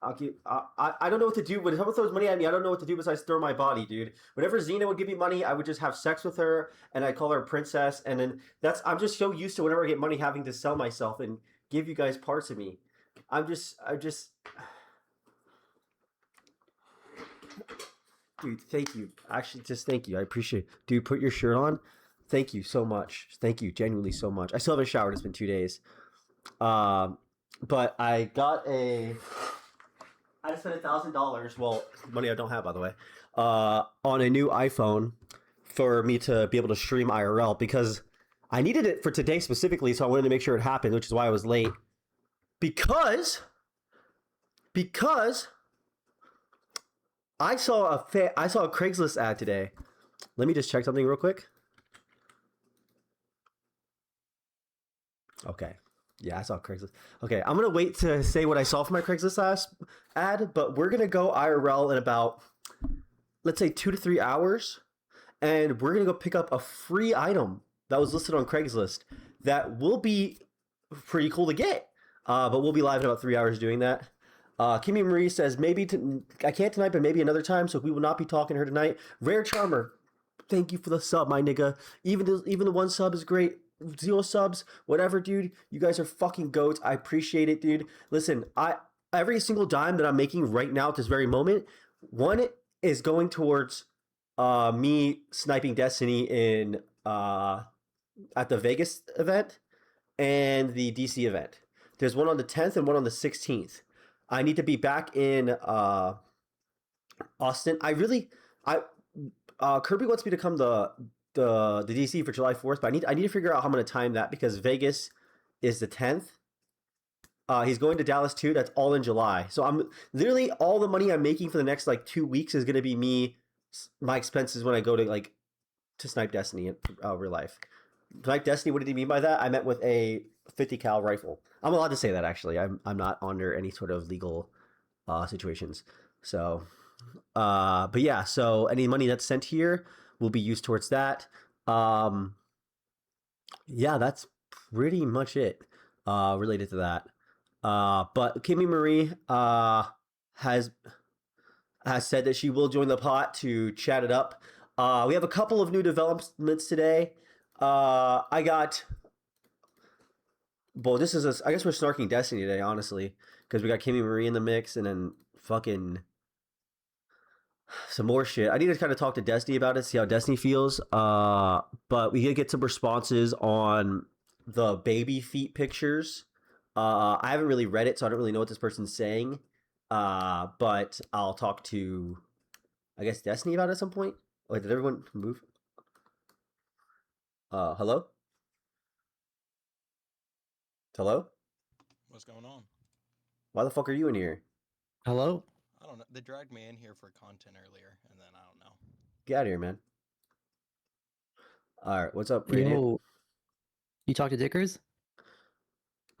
I'll give... I don't know what to do. When someone throws money at me, I don't know what to do besides throw my body, dude. Whenever Xena would give me money, I would just have sex with her, and I'd call her a princess, and then that's... I'm just so used to whenever I get money having to sell myself and give you guys parts of me. I just... Dude, thank you. Actually, just thank you. I appreciate it. Dude, put your shirt on. Thank you so much. Thank you genuinely so much. I still haven't showered. It's been 2 days. But I got a... I just spent $1,000. Well, money I don't have, by the way. On a new iPhone for me to be able to stream IRL because I needed it for today specifically, so I wanted to make sure it happened, which is why I was late. Because I saw a Craigslist ad today. Let me just check something real quick. Okay. Yeah, I saw Craigslist. Okay, I'm gonna wait to say what I saw for my Craigslist ad, but we're gonna go IRL in about, let's say, 2 to 3 hours, and we're gonna go pick up a free item that was listed on Craigslist that will be pretty cool to get. But we'll be live in about 3 hours doing that. Kimmy Marie says, I can't tonight, but maybe another time, so we will not be talking to her tonight. Rare Charmer, thank you for the sub, my nigga. Even the 1 sub is great. 0 subs, whatever, dude. You guys are fucking goats. I appreciate it, dude. Listen, every single dime that I'm making right now at this very moment, one is going towards me sniping Destiny in at the Vegas event and the DC event. There's one on the 10th and one on the 16th. I need to be back in Austin. Kirby wants me to come the DC for July 4th, but I need to figure out how I'm going to time that because Vegas is the 10th. He's going to Dallas too. That's all in July. So I'm literally all the money I'm making for the next like 2 weeks is going to be my expenses when I go to snipe Destiny in real life. Snipe Destiny, what did he mean by that? I meant with a 50 cal rifle. I'm allowed to say that actually. I'm not under any sort of legal situations. So, but yeah. So any money that's sent here will be used towards that. Yeah, that's pretty much it related to that. But Kimmy Marie has said that she will join the pot to chat it up. We have a couple of new developments today. Well, I guess we're snarking Destiny today, honestly, because we got Kimmy Marie in the mix and then fucking some more shit. I need to kind of talk to Destiny about it, see how Destiny feels. But we did get some responses on the baby feet pictures. I haven't really read it, so I don't really know what this person's saying. But I'll talk to, I guess, Destiny about it at some point. Wait, did everyone move? Hello? Hello? What's going on? Why the fuck are you in here? Hello? I don't know. They dragged me in here for content earlier, and then I don't know. Get out of here, man. Alright, what's up, Radiant? Yo, you talk to Dickers?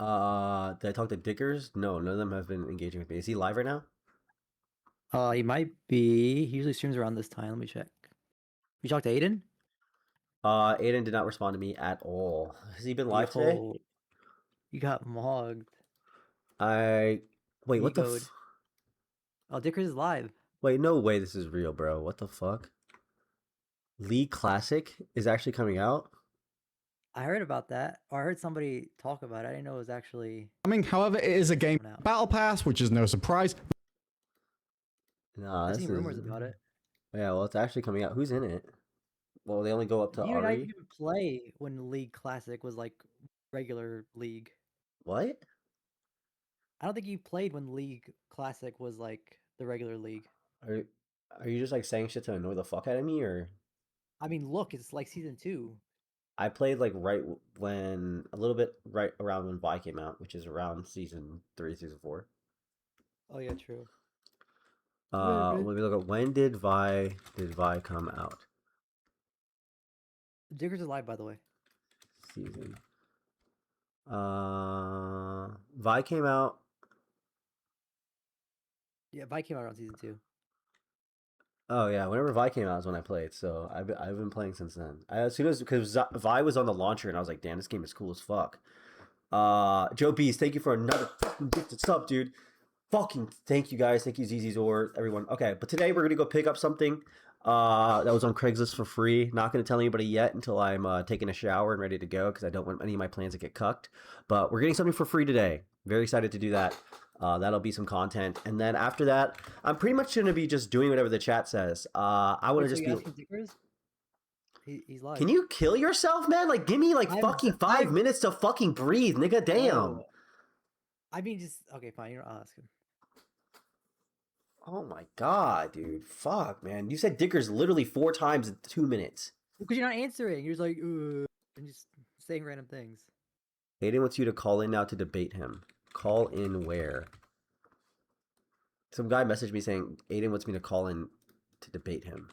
Did I talk to Dickers? No, none of them have been engaging with me. Is he live right now? He might be. He usually streams around this time. Let me check. You talked to Aiden? Aiden did not respond to me at all. Has he been live today? Yo, you got mogged. Wait, what the Egoed. Oh, Dickers is live. Wait, no way this is real, bro. What the fuck? League Classic is actually coming out? I heard about that, or I heard somebody talk about it. I didn't know it was actually coming. However, it is a game battle pass, which is no surprise. Nah, I've this seen is... rumors about it. Yeah, well, it's actually coming out. Who's in it? Well, they only go up to You and I Ari. didn't even play when League Classic was like regular League. What? I don't think you played when League Classic was like the regular League. Are you just like saying shit to annoy the fuck out of me, or? I mean, look, it's like season 2. I played like a little bit right around when Vi came out, which is around season 3, season 4. Oh yeah, true. Let me look at when did Vi come out? Diggers is live, by the way. Season. Vi came out. Yeah, Vi came out on season 2. Oh yeah, whenever Vi came out is when I played. So I've been playing since then. Because Vi was on the launcher and I was like, damn, this game is cool as fuck. Joe Beast, thank you for another fucking gifted sub, dude. Fucking thank you guys. Thank you ZZ's or everyone. Okay, but today we're gonna go pick up something that was on Craigslist for free. Not gonna tell anybody yet until I'm taking a shower and ready to go because I don't want any of my plans to get cucked. But we're getting something for free today. Very excited to do that. That'll be some content, and then after that, I'm pretty much gonna be just doing whatever the chat says. I want to just be. He's live. Can you kill yourself, man? Like, give me like fucking 5 minutes to fucking breathe, nigga. Damn. No. I mean, just okay, fine. I'll ask him. Oh my god, dude. Fuck, man. You said Dickers literally 4 times in 2 minutes. Because you're not answering. You're just like, and just saying random things. Aiden wants you to call in now to debate him. Call in where? Some guy messaged me saying Aiden wants me to call in to debate him.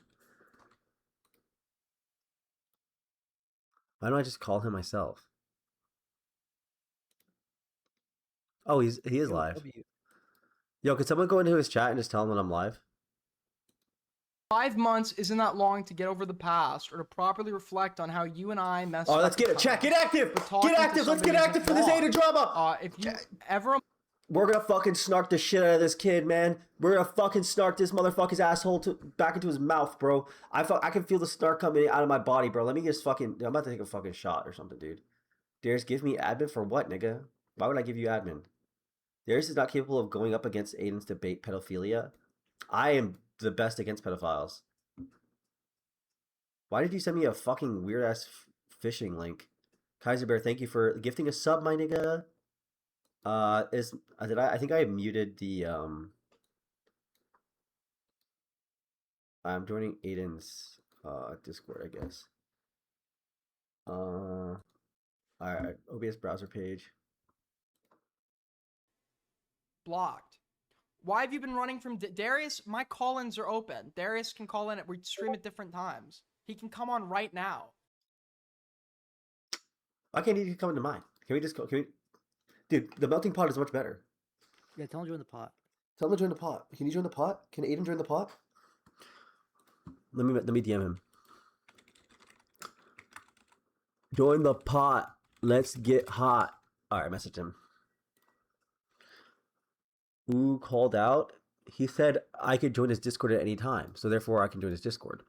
Why don't I just call him myself? Oh, he is live. Yo, could someone go into his chat and just tell him that I'm live? 5 months isn't that long to get over the past or to properly reflect on how you and I messed up. Oh, let's get it. Chat, get active. Get active. Let's get active for this Aiden drama. If you ever... We're gonna fucking snark the shit out of this kid, man. We're gonna fucking snark this motherfucker's asshole back into his mouth, bro. I can feel the snark coming out of my body, bro. Let me just fucking... I'm about to take a fucking shot or something, dude. Darius, give me admin for what, nigga? Why would I give you admin? Darius is not capable of going up against Aiden's debate pedophilia. I am the best against pedophiles. Why did you send me a fucking weird ass phishing link? Kaiser Bear, thank you for gifting a sub, my nigga. I think I muted the I'm joining Aiden's Discord, I guess. Alright, OBS browser page. Blocked. Why have you been running from Darius? My call-ins are open. Darius can call in we stream at different times. He can come on right now. Why can't he come into mine? Can we just go? Dude, the melting pot is much better. Yeah, tell him to join the pot. Tell him to join the pot. Can you join the pot? Can Aiden join the pot? Let me DM him. Join the pot. Let's get hot. All right, message him. Ooh, called out. He said I could join his Discord at any time, so therefore I can join his Discord.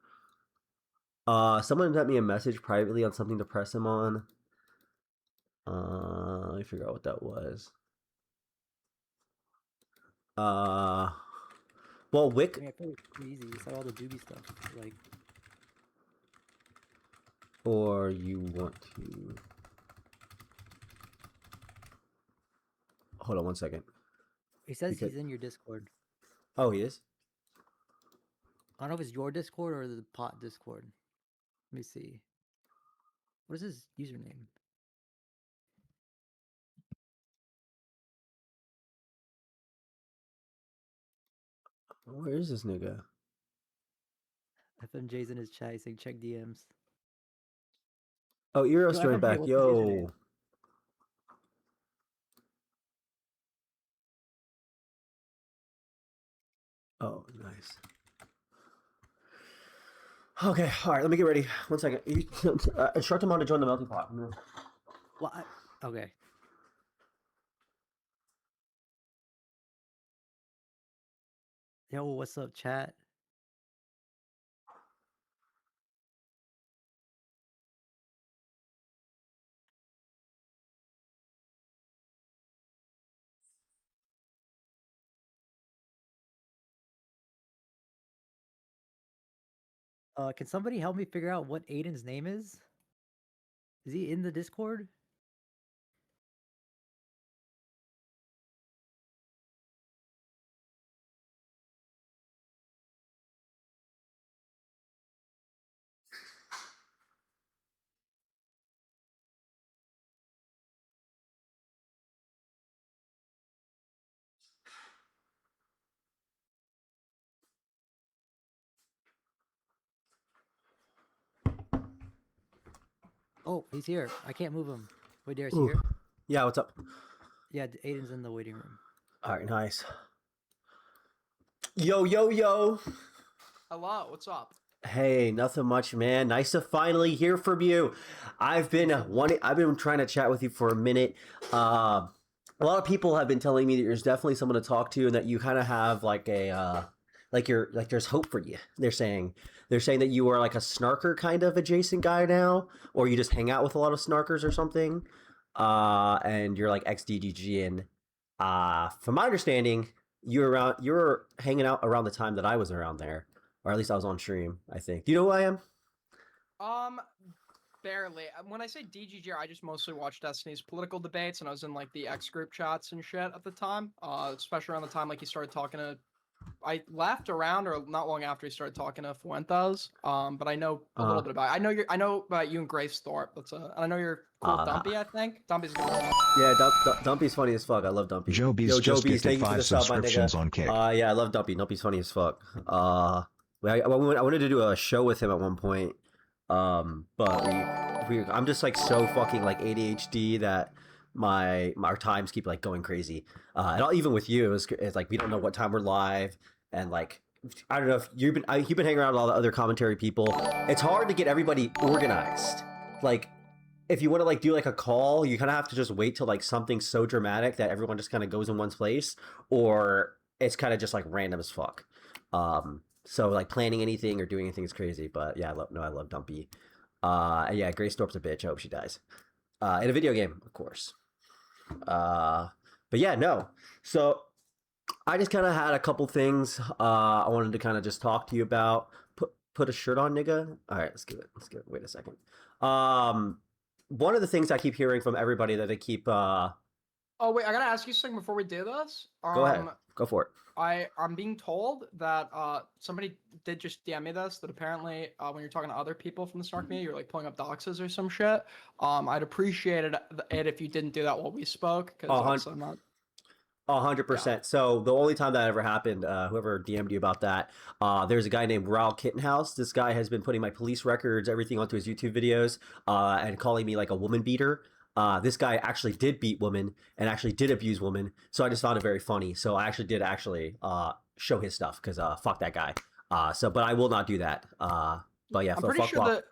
Someone sent me a message privately on something to press him on. Let me figure out what that was. Well, Wick. I mean, I feel it's pretty easy. It's like all the doobie stuff. Like, or you want to? Hold on one second. he says he's in your Discord. Oh, he is? I don't know if it's your Discord or the pot Discord. Let me see. What is his username? Where is this nigga? FMJ's in his chat. He's saying check DMs. Oh, Eros Yo, joined FMJ, back. what's his username? Yo. Oh, nice. Okay, all right. Let me get ready. One second. Instruct him on to join the melting pot. Well, okay. Yo, what's up, chat? Can somebody help me figure out what Aiden's name is? Is he in the Discord? Oh, he's here. I can't move him. Wait, Darius, you Ooh. here? Yeah, what's up? Yeah, Aiden's in the waiting room. All right, nice. Yo, yo, yo. Hello, what's up? Hey, nothing much, man. Nice to finally hear from you. I've been trying to chat with you for a minute. A lot of people have been telling me that there's definitely someone to talk to, and that you kind of have like a there's hope for you. They're saying that you are like a snarker kind of adjacent guy now, or you just hang out with a lot of snarkers or something. And you're like ex-DGG, and from my understanding, you were hanging out around the time that I was around there. Or at least I was on stream, I think. Do you know who I am? Barely. When I say DGG, I just mostly watched Destiny's political debates, and I was in like the X group chats and shit at the time. Especially around the time like he started talking to I left around or not long after he started talking to Fuentes. But I know a little Uh-huh. bit about. I know about you and Grace Thorpe. And I know you're cool with Dumpy. I think Dumpy's a good one. Yeah, Dumpy's funny as fuck. I love Dumpy. Joe B's Yo, Joe just B's, gifted thank you for 5 the sub, my nigga. subscriptions on Kick. Yeah, I love Dumpy. Dumpy's funny as fuck. I wanted to do a show with him at one point, but I'm just like so fucking like ADHD that our times keep like going crazy. Even with you, it's like we don't know what time we're live, and like I don't know if you've been hanging around with all the other commentary people. It's hard to get everybody organized. Like, if you want to like do like a call, you kind of have to just wait till like something so dramatic that everyone just kind of goes in one place, or it's kind of just like random as fuck. So like planning anything or doing anything is crazy. But yeah, I love Dumpy. And yeah, Grace Thorpe's a bitch. I hope she dies. In a video game, of course. But yeah, no. So I just kind of had a couple things I wanted to kind of just talk to you about. Put a shirt on, nigga. All right, let's give it. Wait a second. One of the things I keep hearing from everybody that they keep. Oh wait, I gotta ask you something before we do this. Go ahead. Go for it. I'm being told that somebody did just DM me this, that apparently when you're talking to other people from the Snark media, you're like pulling up doxes or some shit. I'd appreciate it if you didn't do that while we spoke, because I'm not. 100%. So the only time that ever happened, whoever DM'd you about that, there's a guy named Raul Kittenhouse. This guy has been putting my police records, everything onto his YouTube videos, and calling me like a woman beater. This guy actually did beat women and actually did abuse women. So I just found it very funny. So I actually did show his stuff because fuck that guy. But I will not do that. But yeah, I'm pretty sure that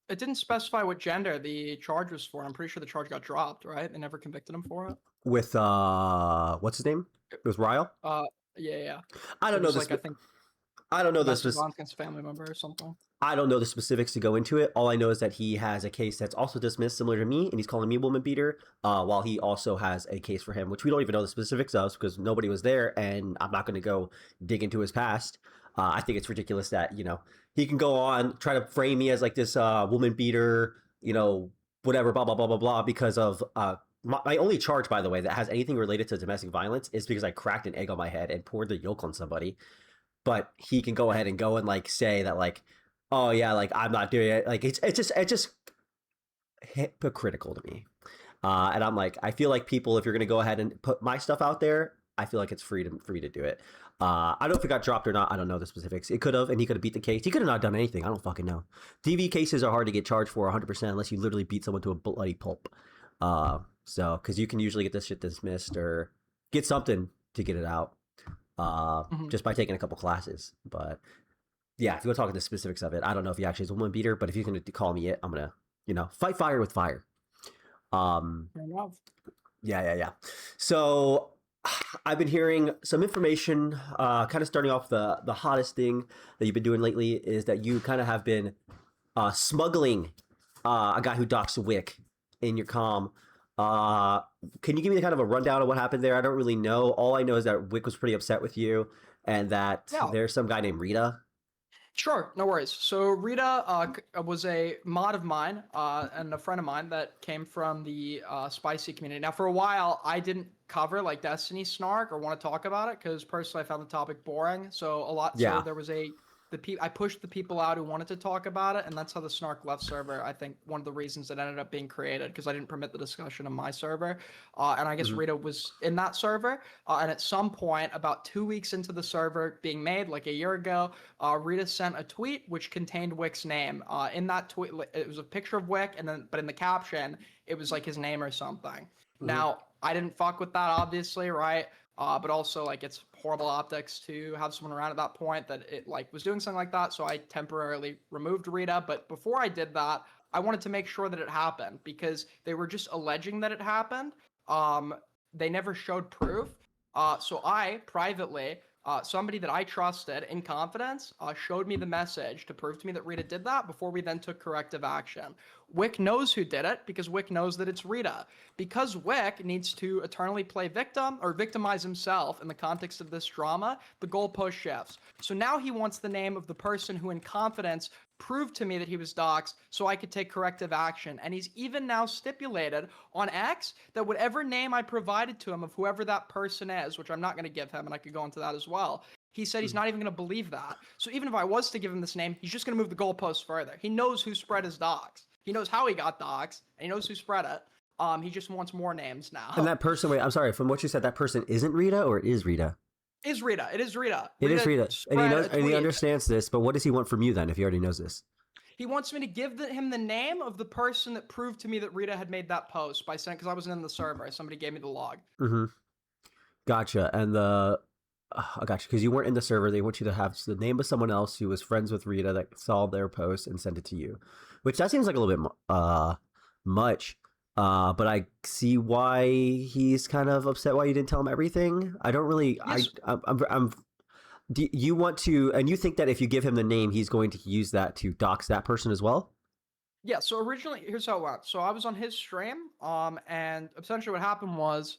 it didn't specify what gender the charge was for. I'm pretty sure the charge got dropped, right? They never convicted him for it. With what's his name? It was Ryle? Yeah. I don't know this. Like, I think I don't know this. against a family member or something. I don't know the specifics to go into it. All I know is that he has a case that's also dismissed, similar to me, and he's calling me a woman beater. While he also has a case for him, which we don't even know the specifics of because nobody was there, and I'm not going to go dig into his past. I think it's ridiculous that he can go on try to frame me as like this woman beater, whatever, blah blah blah blah blah, because of my only charge, by the way, that has anything related to domestic violence is because I cracked an egg on my head and poured the yolk on somebody. But he can go ahead and go and like say that like, oh yeah, like I'm not doing it. Like it's just hypocritical to me. And I'm like, I feel like people, if you're gonna go ahead and put my stuff out there, I feel like it's free to do it. I don't know if it got dropped or not. I don't know the specifics. It could have, and he could have beat the case. He could have not done anything. I don't fucking know. DV cases are hard to get charged for 100% unless you literally beat someone to a bloody pulp. So because you can usually get this shit dismissed or get something to get it out. Just by taking a couple classes. But yeah, if you want to talk the specifics of it, I don't know if he actually is a woman beater, but if you're going to call me it, I'm going to, fight fire with fire. Yeah. So I've been hearing some information, kind of starting off the hottest thing that you've been doing lately is that you kind of have been smuggling a guy who doxed Wick in your comm. Can you give me kind of a rundown of what happened there? I don't really know. All I know is that Wick was pretty upset with you and that there's some guy named Rita. Sure, no worries. So Rita was a mod of mine and a friend of mine that came from the spicy community. Now, for a while, I didn't cover like Destiny Snark or want to talk about it because personally I found the topic boring. So so there was I pushed the people out who wanted to talk about it, and that's how the Snark left server. I think one of the reasons it ended up being created because I didn't permit the discussion on my server, and I guess Rita was in that server. And at some point, about 2 weeks into the server being made, like a year ago, Rita sent a tweet which contained Wick's name. In that tweet, it was a picture of Wick, but in the caption, it was like his name or something. Now, I didn't fuck with that, obviously, right? But also, like, it's horrible optics to have someone around at that point that it, like, was doing something like that, so I temporarily removed Rita. But before I did that, I wanted to make sure that it happened, because they were just alleging that it happened. They never showed proof. So I, privately, somebody that I trusted in confidence, showed me the message to prove to me that Rita did that before we then took corrective action. Wick knows who did it because Wick knows that it's Rita. Because Wick needs to eternally play victim or victimize himself in the context of this drama, the goalpost shifts. So now he wants the name of the person who in confidence proved to me that he was doxxed so I could take corrective action. And he's even now stipulated on X that whatever name I provided to him of whoever that person is, which I'm not going to give him, and I could go into that as well, He said he's not even going to believe that. So even if I was to give him this name, he's just going to move the goalposts further. He knows who spread his docs. He knows how he got docs, and he knows who spread it. He just wants more names now. And that person, wait, I'm sorry, from what you said, that person isn't Rita or is Rita? Is Rita. It is Rita. It is Rita. And he knows, spread a and he tweet. understands this, but what does he want from you then if he already knows this? He wants me to give him the name of the person that proved to me that Rita had made that post by saying, because I wasn't in the server. Somebody gave me the log. Mm-hmm. Gotcha. And I gotcha, because you weren't in the server. They want you to have the name of someone else who was friends with Rita that saw their post and sent it to you, which that seems like a little bit much. But I see why he's kind of upset why you didn't tell him everything. I don't really. Yes. Do you want to? And you think that if you give him the name, he's going to use that to dox that person as well? Yeah, so originally, here's how it went. So I was on his stream, and essentially what happened was,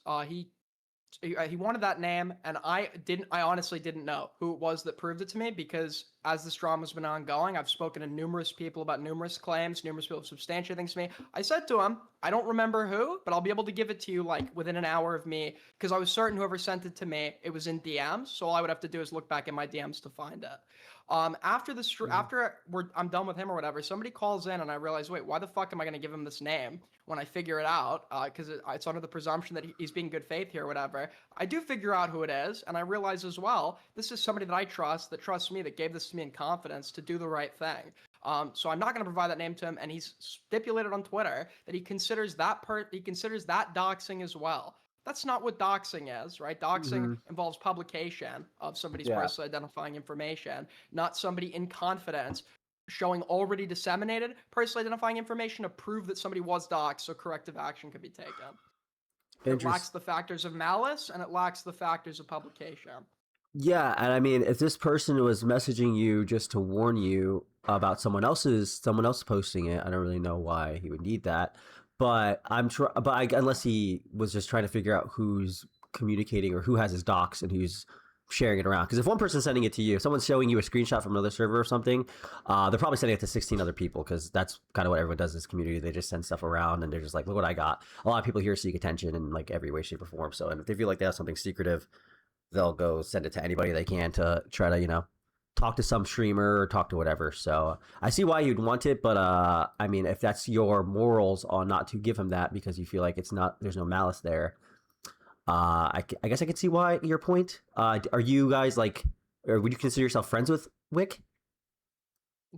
he wanted that name, and I honestly didn't know who it was that proved it to me, because as this drama's been ongoing, I've spoken to numerous people about numerous claims, numerous people have substantiated things to me. I said to him, I don't remember who, but I'll be able to give it to you like within an hour of me, because I was certain whoever sent it to me, it was in DMs, so all I would have to do is look back in my DMs to find it. After I'm done with him or whatever, somebody calls in and I realize, wait, why the fuck am I going to give him this name when I figure it out? Because it's under the presumption that he's being good faith here or whatever. I do figure out who it is, and I realize as well, this is somebody that I trust, that trusts me, that gave this to me in confidence to do the right thing. So I'm not going to provide that name to him, and he's stipulated on Twitter that he considers that doxing as well. That's not what doxing is, right? Doxing involves publication of somebody's personally identifying information, not somebody in confidence showing already disseminated personally identifying information to prove that somebody was doxed so corrective action could be taken. It lacks the factors of malice, and it lacks the factors of publication. Yeah, and I mean, if this person was messaging you just to warn you about someone else posting it, I don't really know why he would need that. But unless he was just trying to figure out who's communicating or who has his docs and who's sharing it around. Because if one person's sending it to you, if someone's showing you a screenshot from another server or something, they're probably sending it to 16 other people, because that's kind of what everyone does in this community. They just send stuff around and they're just like, look what I got. A lot of people here seek attention in like every way, shape, or form. So, and if they feel like they have something secretive, they'll go send it to anybody they can to try to, talk to some streamer or talk to whatever. So I see why you'd want it, but I mean, if that's your morals on not to give him that because you feel like there's no malice there, I guess I could see why your point. Are you guys or would you consider yourself friends with Wick?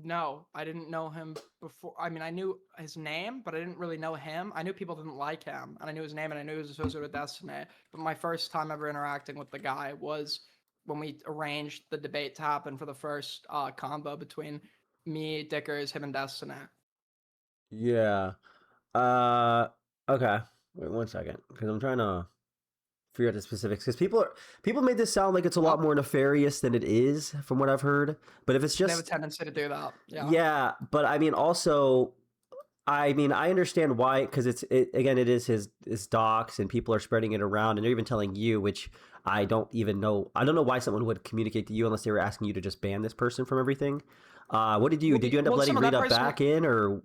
No, I didn't know him before. I mean, I knew his name, but I didn't really know him. I knew people didn't like him, and I knew his name, and I knew he was associated with Destiny. But my first time ever interacting with the guy was when we arranged the debate to happen for the first combo between me, Dickers, him, and Destiny. Yeah. Okay. Wait 1 second, because I'm trying to figure out the specifics. Because people made this sound like it's a lot more nefarious than it is, from what I've heard. But if it's just, They have a tendency to do that. Yeah. yeah. But I mean, also, I understand why, because it is his docs, and people are spreading it around, and they're even telling you, which I don't even know. I don't know why someone would communicate to you unless they were asking you to just ban this person from everything. What did you end up letting Rita back in, or?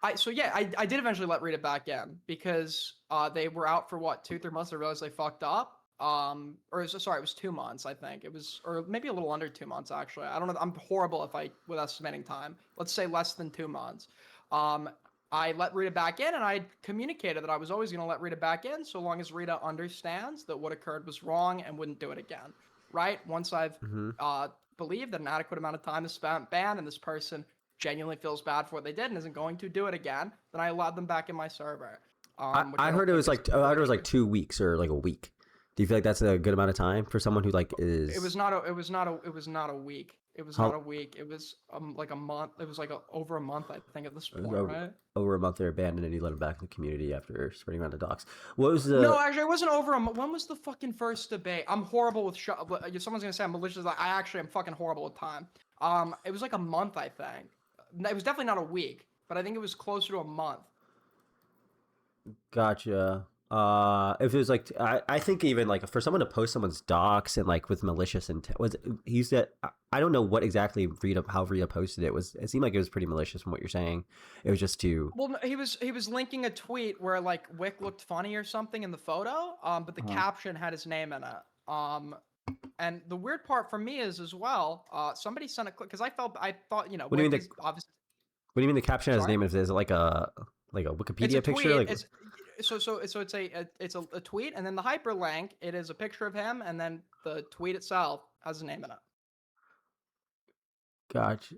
I did eventually let Rita back in because they were out for 2-3 months. I realized they fucked up. It was 2 months, I think. It was, or maybe a little under 2 months, actually. I don't know. I'm horrible with estimating time. Let's say less than 2 months. I let Rita back in, and I communicated that I was always going to let Rita back in so long as Rita understands that what occurred was wrong and wouldn't do it again. Right? Once I've believed that an adequate amount of time is spent banned and this person genuinely feels bad for what they did and isn't going to do it again, then I allowed them back in my server. I heard it was like 2 weeks or like a week. Do you feel like that's a good amount of time for someone who is? It was not a week. It was not a week. It was like a month. It was like over a month, I think, at this point, right? Over a month they're abandoned, and you let them back in the community after spreading around the docs. What was the? No, actually, it wasn't over a month. When was the fucking first debate? I'm horrible with someone's gonna say I'm malicious. I actually am fucking horrible with time. It was like a month, I think. It was definitely not a week, but I think it was closer to a month. Gotcha. If it was like, I think even like for someone to post someone's docs and like with malicious intent, he said, I don't know what exactly how Rita posted it. It seemed like it was pretty malicious from what you're saying. It was just too. Well, he was linking a tweet where like Wick looked funny or something in the photo, but the caption had his name in it. And the weird part for me is as well, somebody sent a clip because I thought, you know, What do you mean Wikis obviously. What do you mean the caption has his Sorry? name? Is it like a It's Wikipedia a picture? tweet. Like It's a tweet, and then the hyperlink. It is a picture of him, and then the tweet itself has a name in it. gotcha.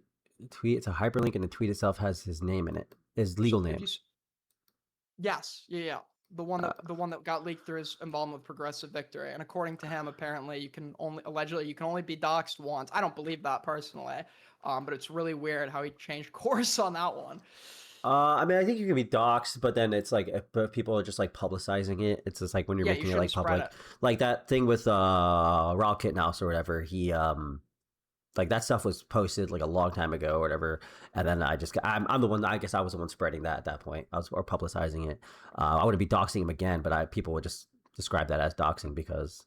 Tweet. It's a hyperlink, and the tweet itself has his name in it. His legal If name. you Yes, yeah. The one that got leaked through his involvement with Progressive Victory, and according to him, apparently you can only be doxxed once. I don't believe that personally, but it's really weird how he changed course on that one. I mean, I think you can be doxxed, but then it's like if people are just like publicizing it. It's just like when you're Yeah, you making it like shouldn't spread public, it. like that thing with Raw Kittenhouse or whatever. He like that stuff was posted like a long time ago or whatever, and then I'm the one. I guess I was the one spreading that at that point. I was or publicizing it. I wouldn't be doxing him again, but people would just describe that as doxing because,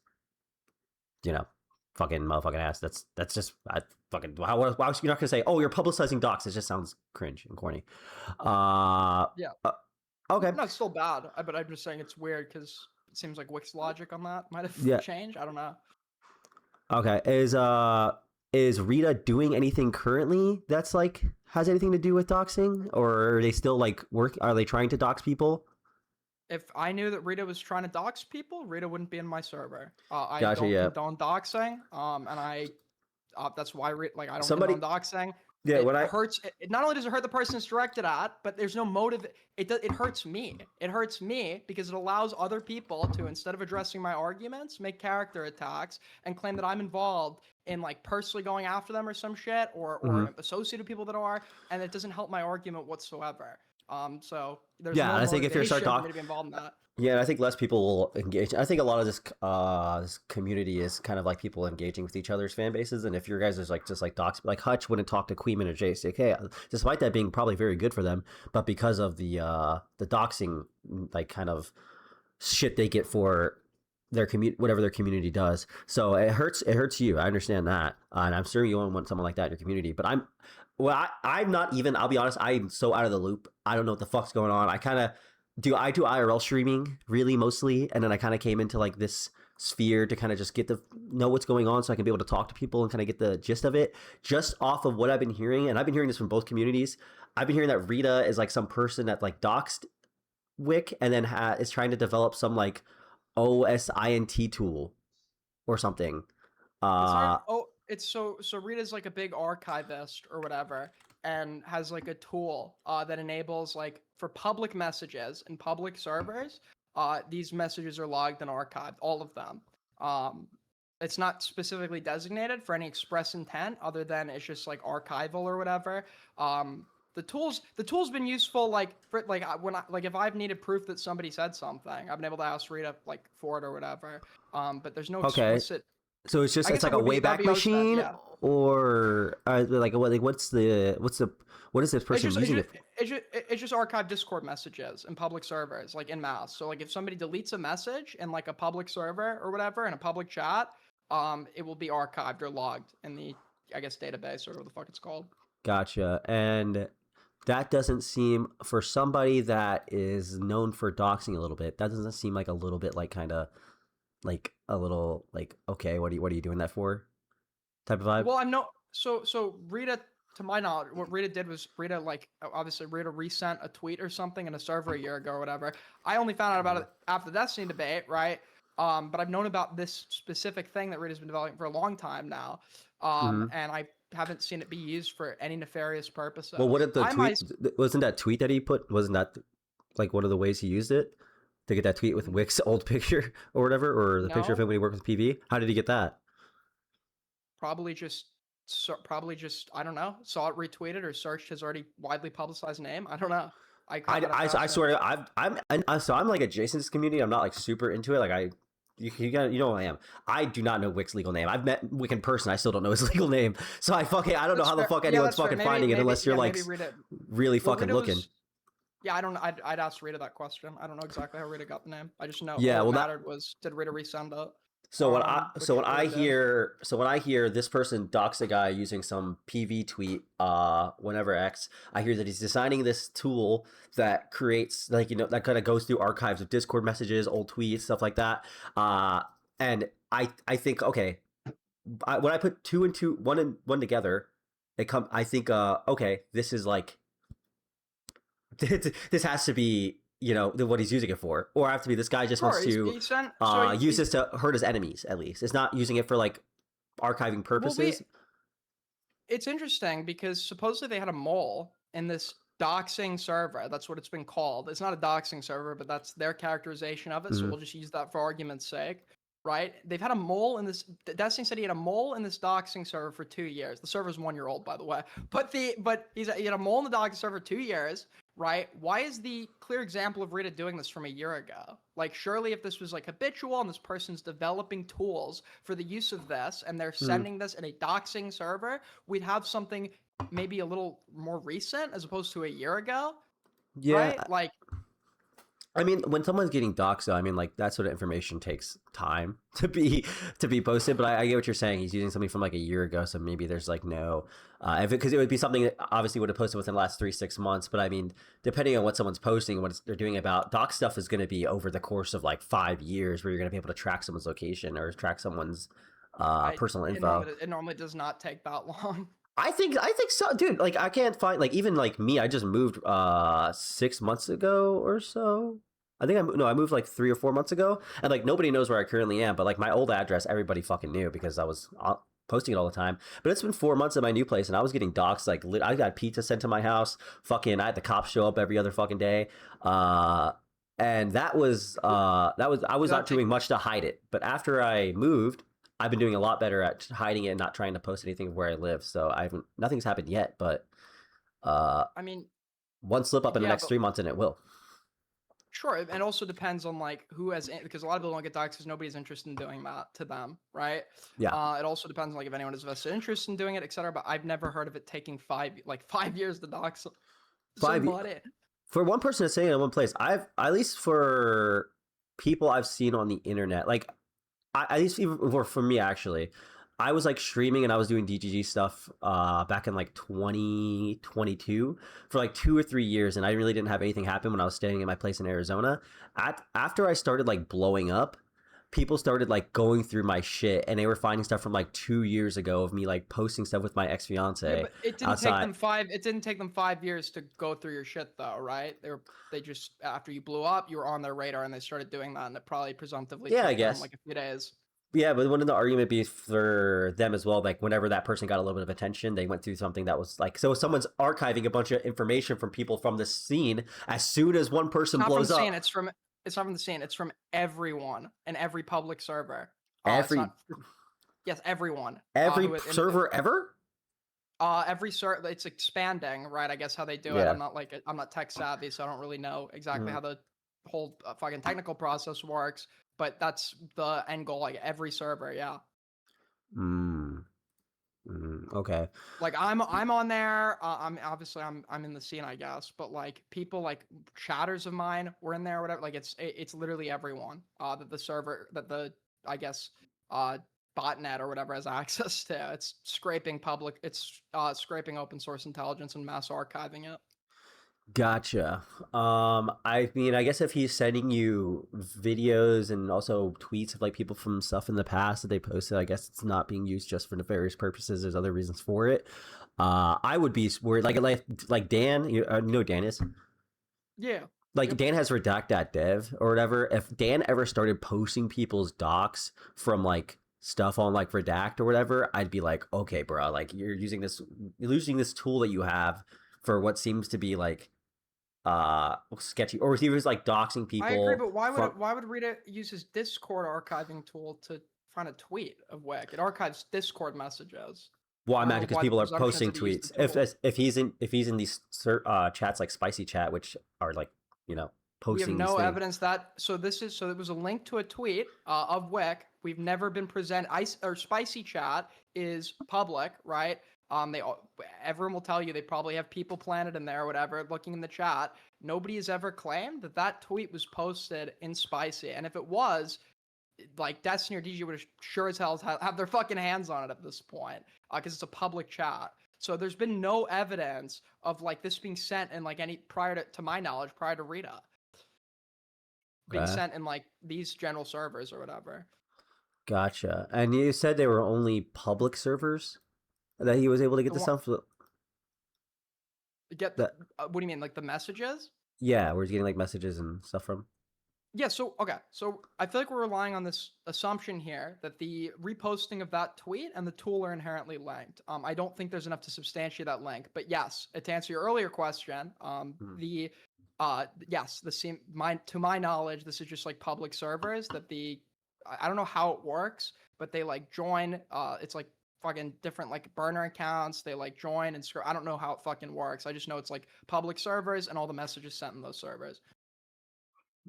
you know, fucking motherfucking ass. That's just fucking. Why else you're not gonna say, oh, you're publicizing dox? It just sounds cringe and corny. Yeah. Okay. No, it's still bad, but I'm just saying it's weird because it seems like Wix logic on that might have Yeah. changed. I don't know. Okay. Is Rita doing anything currently that's like has anything to do with doxing, or are they still like are they trying to dox people? If I knew that Rita was trying to dox people, Rita wouldn't be in my server. I Gotcha, don't yeah. condone doxing, and that's why I don't Somebody- condone doxing. Yeah, it when I- hurts. It not only does it hurt the person it's directed at, but there's no motive. It hurts me. It hurts me because it allows other people to, instead of addressing my arguments, make character attacks and claim that I'm involved in like personally going after them or some shit, or Mhm. associated with people that are, and it doesn't help my argument whatsoever. So there's Yeah, no and I think if you're motivation start for me to be involved in that. Yeah, and I think less people will engage. I think a lot of this community is kind of like people engaging with each other's fan bases. And if your guys is like just like docs, like Hutch wouldn't talk to Queeman or JCK, despite that being probably very good for them, but because of the doxing like kind of shit they get for their whatever their community does. So it hurts you. I understand that, and I'm sure you don't want someone like that in your community. But I'm not even. I'll be honest. I'm so out of the loop. I don't know what the fuck's going on. I do IRL streaming really mostly, and then I kind of came into like this sphere to kind of just know what's going on so I can be able to talk to people and kind of get the gist of it just off of what I've been hearing. And I've been hearing this from both communities. I've been hearing that Rita is like some person that like doxed Wick and then is trying to develop some like OSINT tool or something. It's so Rita's like a big archivist or whatever, and has like a tool that enables like for public messages and public servers, these messages are logged and archived, all of them. It's not specifically designated for any express intent other than it's just like archival or whatever. The tool's been useful like for like if I've needed proof that somebody said something, I've been able to ask Rita like for it or whatever. But there's no explicit. So it's just I it's guess like it a would be- that'd Wayback be OSPED, Machine, yeah. or what is this person using it? It's just archive Discord messages and public servers, like in mass. So like if somebody deletes a message in like a public server or whatever in a public chat, it will be archived or logged in the database or whatever the fuck it's called. Gotcha. And that doesn't seem, for somebody that is known for doxing a little bit, that doesn't seem like a little bit like kind of like a little like, okay, what are you doing that for type of vibe? Well, so Rita, to my knowledge, what Rita did was Rita resent a tweet or something in a server a year ago or whatever. I only found out about it after the Destiny debate, right? But I've known about this specific thing that Rita's been developing for a long time now. And I haven't seen it be used for any nefarious purposes. Well, what did the tweet, wasn't that tweet that he put, wasn't that like one of the ways he used it to get that tweet with Wick's old picture or whatever, or the picture of No. him when he worked with PV? How did he get that? Probably just I don't know, saw it retweeted or searched his already widely publicized name. I don't know. I swear to I'm like adjacent to this community. I'm not like super into it. Like you know who I am. I do not know Wick's legal name. I've met Wick in person. I still don't know his legal name. So I don't know how the fuck anyone's fucking finding it unless you're like really fucking looking. Yeah, I don't know. I'd ask Rita that question. I don't know exactly how Rita got the name. I just know Yeah, all well, that mattered was did Rita resend it? So when I which hear this person dox a guy using some PV tweet, whenever X, I hear that he's designing this tool that creates like, you know, that kind of goes through archives of Discord messages, old tweets, stuff like that. And I think, okay, when I put two and two, one and one together, I think, okay, this is like, this has to be, what he's using it for, or I have to be this guy just wants to use this to hurt his enemies. At least it's not using it for like archiving purposes. It's interesting because supposedly they had a mole in this doxing server. That's what it's been called. It's not a doxing server, but that's their characterization of it. So we'll just use that for argument's sake, right? They've had a mole in this. Destiny said he had a mole in this doxing server for 2 years. The server's 1 year old, by the way. But he had a mole in the doxing server 2 years, right? Why is the clear example of Rita doing this from a year ago? Like, surely if this was like habitual and this person's developing tools for the use of this and they're sending this in a doxing server, we'd have something maybe a little more recent as opposed to a year ago. Yeah. Right? Like, I mean, when someone's getting doxed, though, I mean, like, that sort of information takes time to be posted. But I get what you're saying. He's using something from like a year ago, so maybe there's like no, because it would be something that obviously would have posted within the last 3-6 months. But I mean, depending on what someone's posting and what they're doing about dox stuff is going to be over the course of like 5 years, where you're going to be able to track someone's location or track someo's personal info. It normally does not take that long. I think so, dude. Like, I can't find, like, even like me. I just moved 6 months ago or so. I think I moved like 3 or 4 months ago, and like nobody knows where I currently am. But like my old address, everybody fucking knew because I was posting it all the time. But it's been 4 months at my new place, and I was getting doxxed. Like, I got pizza sent to my house. Fucking, I had the cops show up every other fucking day. And that was I was not doing much to hide it. But after I moved, I've been doing a lot better at hiding it and not trying to post anything of where I live. So nothing's happened yet, but I mean, one slip up in the next 3 months and it will. Sure, and it also depends on like who has, because a lot of people don't get doxxed because nobody's interested in doing that to them, right? Yeah. It also depends on like if anyone has vested interest in doing it, etc. But I've never heard of it taking 5 years to dox somebody. For one person to say it in one place, at least for people I've seen on the internet, like at least even for me actually, I was like streaming and I was doing DGG stuff back in like 2022 for like 2 or 3 years, and I really didn't have anything happen when I was staying in my place in Arizona. After I started like blowing up, people started like going through my shit, and they were finding stuff from like 2 years ago of me like posting stuff with my ex-fiance. Yeah, but it didn't take them 5 years to go through your shit though, right? They just, after you blew up, you were on their radar and they started doing that, and it probably presumptively took them like a few days. Yeah, but wouldn't the argument be for them as well? Like, whenever that person got a little bit of attention, they went through something that was like, so someone's archiving a bunch of information from people from the scene. As soon as one person blows up, it's not from the scene. It's from everyone and every public server. Yes, everyone. Every server ever. Every server, it's expanding, right? I guess how they do it. I'm not tech savvy, so I don't really know exactly how the whole fucking technical process works. But that's the end goal, like every server, yeah. Okay. Like I'm on there. I'm obviously I'm in the scene, I guess. But like people, like chatters of mine were in there, or whatever. Like it's literally everyone that the server, that the, I guess, botnet or whatever has access to. It's scraping scraping open source intelligence and mass archiving it. Gotcha. I mean, I guess if he's sending you videos and also tweets of like people from stuff in the past that they posted, I guess it's not being used just for nefarious purposes. There's other reasons for it. I would be worried, like Dan. You know who Dan is? Yeah. Like Dan has redact.dev or whatever. If Dan ever started posting people's docs from like stuff on like Redact or whatever, I'd be like, okay, bro, like you're using this tool that you have for what seems to be like sketchy, or he was like doxing people. I agree, but why would Rita use his Discord archiving tool to find a tweet of Wick? It archives Discord messages. Well, I imagine because people are posting tweets. If he's in these chats like Spicy Chat, which are like, posting. We have no evidence that. So it was a link to a tweet of Wick. We've never been presented. Spicy Chat is public, right? Everyone will tell you they probably have people planted in there or whatever looking in the chat. Nobody has ever claimed that tweet was posted in Spicy. And if it was, like Destiny or DG would sure as hell have their fucking hands on it at this point, because it's a public chat. So there's been no evidence of like this being sent in like any prior to my knowledge, prior to Rita being sent in like these general servers or whatever. Gotcha. And you said they were only public servers that he was able to get The the one- stuff. Get the, what do you mean, like the messages? Yeah, where he's getting like messages and stuff from. Yeah, so okay, so I feel like we're relying on this assumption here that the reposting of that tweet and the tool are inherently linked. I don't think there's enough to substantiate that link, but yes, to answer your earlier question, yes, to my knowledge, this is just like public servers that I don't know how it works, but they like join. It's like fucking different like burner accounts. They like join and I don't know how it fucking works. I just know it's like public servers and all the messages sent in those servers.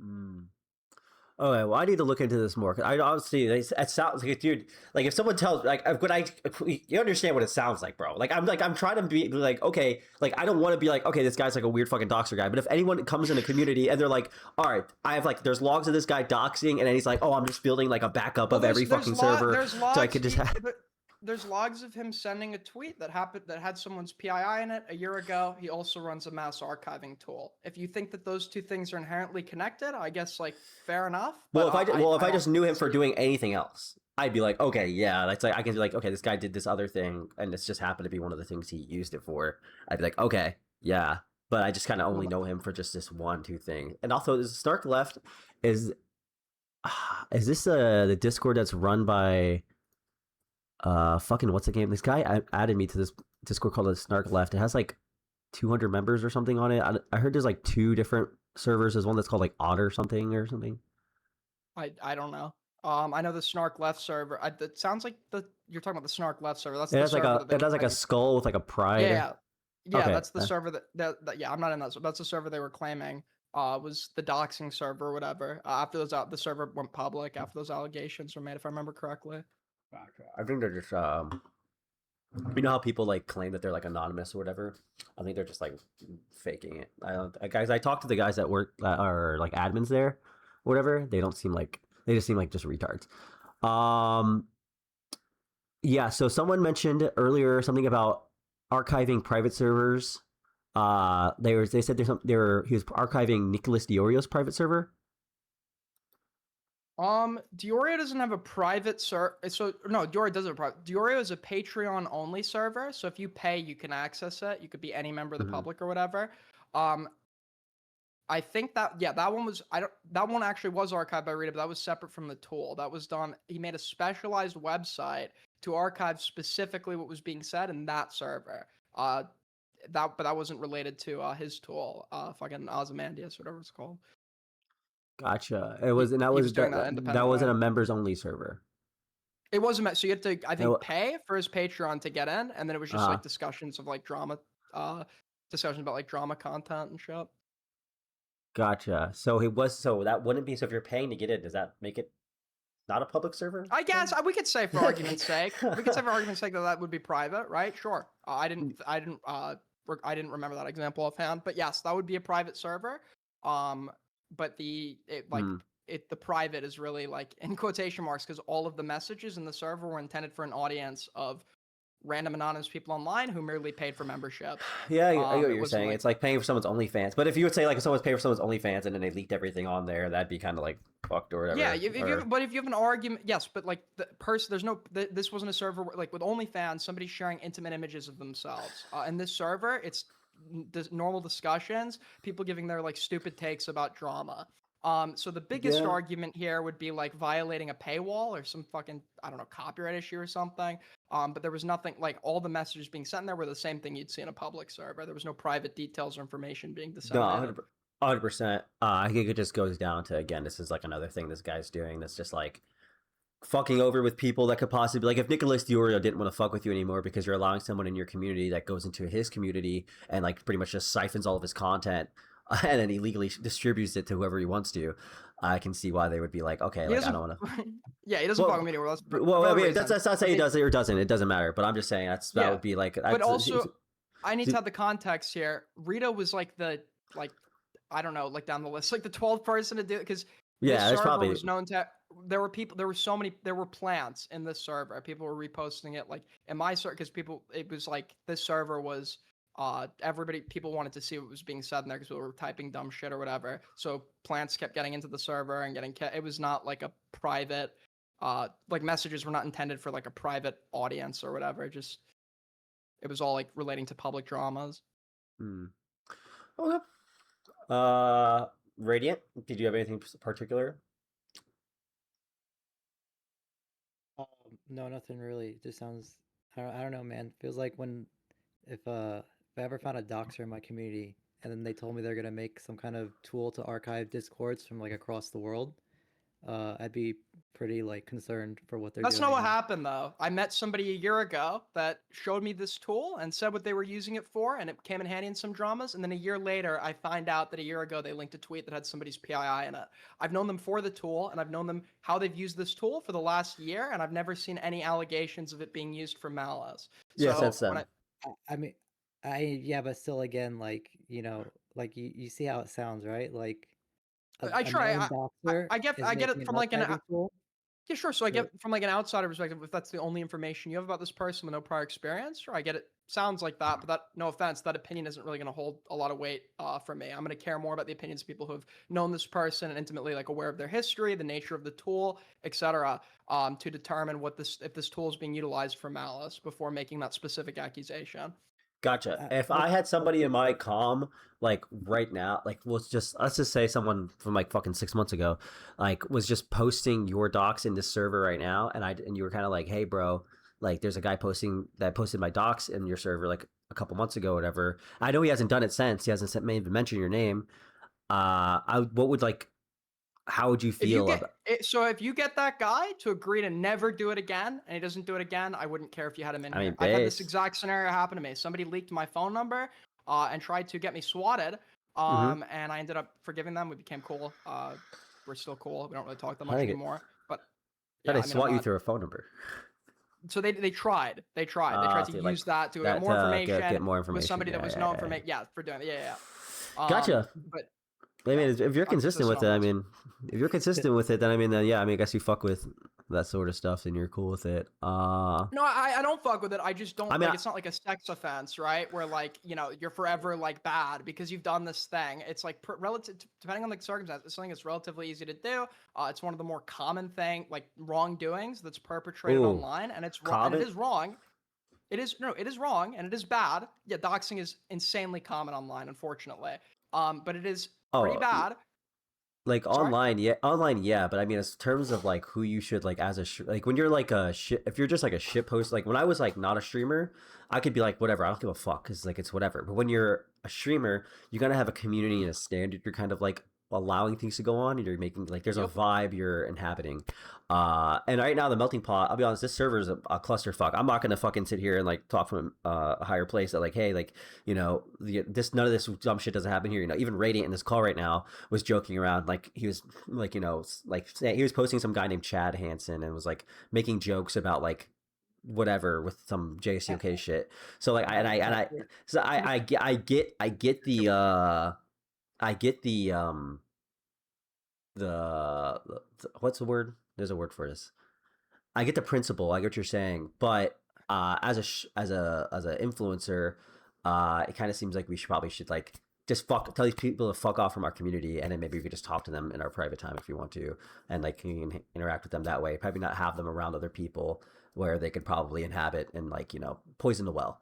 Okay, well, I need to look into this more. 'Cause I honestly, it sounds like, dude, like if someone tells, like, you understand what it sounds like, bro. Like, I'm trying to be like, okay, like, I don't want to be like, okay, this guy's like a weird fucking doxer guy. But if anyone comes in a community and they're like, all right, I have like, there's logs of this guy doxing, and then he's like, oh, I'm just building like a backup of every fucking server, so I could just have. There's logs of him sending a tweet that had someone's PII in it a year ago. He also runs a mass archiving tool. If you think that those two things are inherently connected, I guess like fair enough. Well, but if I just knew him for doing anything else, I'd be like, okay, yeah, that's like I can be like, okay, this guy did this other thing, and this just happened to be one of the things he used it for. I'd be like, okay, yeah, but I just kind of only know him for just this 1-2 thing. And also, is Snark left? Is this the Discord that's run by? Fucking what's the game? This guy added me to this Discord called the Snark Left. It has like 200 members or something on it. I heard there's like 2 different servers. There's one that's called like Otter something or something. I don't know. I know the Snark Left server. It sounds like you're talking about the Snark Left server. That's It has like a skull with like a pride. Yeah. Okay. That's the server that yeah, I'm not in that. So that's the server they were claiming was the doxing server or whatever. After the server went public after those allegations were made, if I remember correctly. I think they're just you know how people like claim that they're like anonymous or whatever. I think they're just like faking it. I talked to the guys that are like admins there, or whatever. They just seem like just retards. Yeah. So someone mentioned earlier something about archiving private servers. They said he was archiving Nicholas Diorio's private server. Diorio doesn't have a private server. So no, Diorio doesn't have a private. Diorio is a Patreon only server. So if you pay, you can access it. You could be any member of the public or whatever. I think that that one was that one actually was archived by Rita, but that was separate from the tool. That was done. He made a specialized website to archive specifically what was being said in that server. But that wasn't related to his tool. Fucking Ozymandias, whatever it's called. Gotcha. It was, and that wasn't a members only server. It wasn't. So you had to, I think, pay for his Patreon to get in, and then it was just like discussions of like drama, discussions about like drama content and shit. Gotcha. So that wouldn't be. So if you're paying to get in, does that make it not a public server? I guess we could say for argument's sake, that would be private, right? Sure. I didn't remember that example offhand, but yes, that would be a private server. But the private is really like in quotation marks because all of the messages in the server were intended for an audience of random anonymous people online who merely paid for membership. Yeah, I get what you're saying. It's like paying for someone's OnlyFans. But if you would say like if someone's paying for someone's OnlyFans and then they leaked everything on there, that'd be kind of like fucked or whatever. Yeah, but if you have an argument, yes, but like the person, this wasn't a server where, like with OnlyFans, somebody's sharing intimate images of themselves. In this server, it's normal discussions, people giving their like stupid takes about drama. So the biggest argument here would be like violating a paywall or some fucking, I don't know, copyright issue or something. But there was nothing, like all the messages being sent there were the same thing you'd see in a public server. There was no private details or information being disseminated. No, 100%. I think it just goes down to, again, this is like another thing this guy's doing that's just like fucking over with people that could possibly, like if Nicholas Diorio didn't want to fuck with you anymore because you're allowing someone in your community that goes into his community and like pretty much just siphons all of his content and then illegally distributes it to whoever he wants to, I can see why they would be like, okay, like I don't want to. Yeah, he doesn't fuck with me anymore. I mean, that's not saying he does it or doesn't. It doesn't matter. But I'm just saying that would be like. But also, I need to have the context here. Rita was like I don't know, like down the list, like the 12th person to do it because there's probably was known to. There were plants in this server. People were reposting it like in my server because it was like this server was people wanted to see what was being said in there because people were typing dumb shit or whatever. So plants kept getting into the server and it was not like a private like messages were not intended for like a private audience or whatever. It was all like relating to public dramas. Okay. Radiant, did you have anything particular? No, nothing really. Just sounds. I don't know, man. Feels like if I ever found a doxer in my community and then they told me they're gonna make some kind of tool to archive discords from like across the world, I'd be pretty like concerned for what they're That's doing. not what happened though. I met somebody a year ago that showed me this tool and said what they were using it for, and it came in handy in some dramas. And then a year later, I find out that a year ago they linked a tweet that had somebody's PII in it. I've known them for the tool, and I've known them how they've used this tool for the last year, and I've never seen any allegations of it being used for malice. Yes, So that's when them. I mean, yeah, but still, again, like like you see how it sounds, right? Like I try. known doxer I get is I get making it from like an archiving tool. yeah, sure. So I So get from like an outsider perspective, if that's the only information you have about this person with no prior experience, sure, I get it. Sounds like that, but that, no offense, that opinion isn't really going to hold a lot of weight for me. I'm going to care more about the opinions of people who have known this person and intimately like aware of their history, the nature of the tool, etc., to determine if this tool is being utilized for malice before making that specific accusation. Gotcha. If I had somebody in my comm, like right now, like let's just say someone from like fucking 6 months ago, like was just posting your docs in this server right now, and you were kind of like, hey, bro, like there's a guy posted my docs in your server like a couple months ago, or whatever. I know he hasn't done it since. He hasn't even mentioned your name. How would you feel about? So if you get that guy to agree to never do it again, and he doesn't do it again, I wouldn't care if you had him in here. I've had this exact scenario happen to me. Somebody leaked my phone number and tried to get me swatted, and I ended up forgiving them. We became cool. We're still cool. We don't really talk that much anymore. But How did they swat you through a phone number? So they tried. They tried to use that to get more information. Get more information With somebody that was known for for doing it. Yeah. Gotcha. But I mean, if you're consistent with it, then I guess you fuck with that sort of stuff, and you're cool with it. No, I don't fuck with it. I just don't. It's not like a sex offense, right? Where like you're forever like bad because you've done this thing. It's like relative, depending on the circumstance, it's something that's relatively easy to do. It's one of the more common wrongdoings that's perpetrated online, and it's wrong. And it is wrong. It is wrong, and it is bad. Yeah, doxing is insanely common online, unfortunately. But it is pretty bad. Like online, yeah, but I mean, in terms of like who you should like as like when you're like if you're just like a shit post, like when I was like not a streamer, I could be like whatever, I don't give a fuck, because like it's whatever. But when you're a streamer, you gotta have a community and a standard. You're kind of like allowing things to go on, and you're making like there's a vibe you're inhabiting. And right now the melting pot, I'll be honest, this server is a clusterfuck. I'm not gonna fucking sit here and like talk from a higher place that like, hey, like none of this dumb shit doesn't happen here. Even Radiant in this call right now was joking around, like he was like he was posting some guy named Chad Hansen and was like making jokes about like whatever with some JCOK shit. So like I get the what's the word? There's a word for this. I get the principle. I get what you're saying, but as an influencer, it kind of seems like we should like just tell these people to fuck off from our community, and then maybe we could just talk to them in our private time if you want to, and like you can interact with them that way. Probably not have them around other people where they could probably inhabit and like poison the well.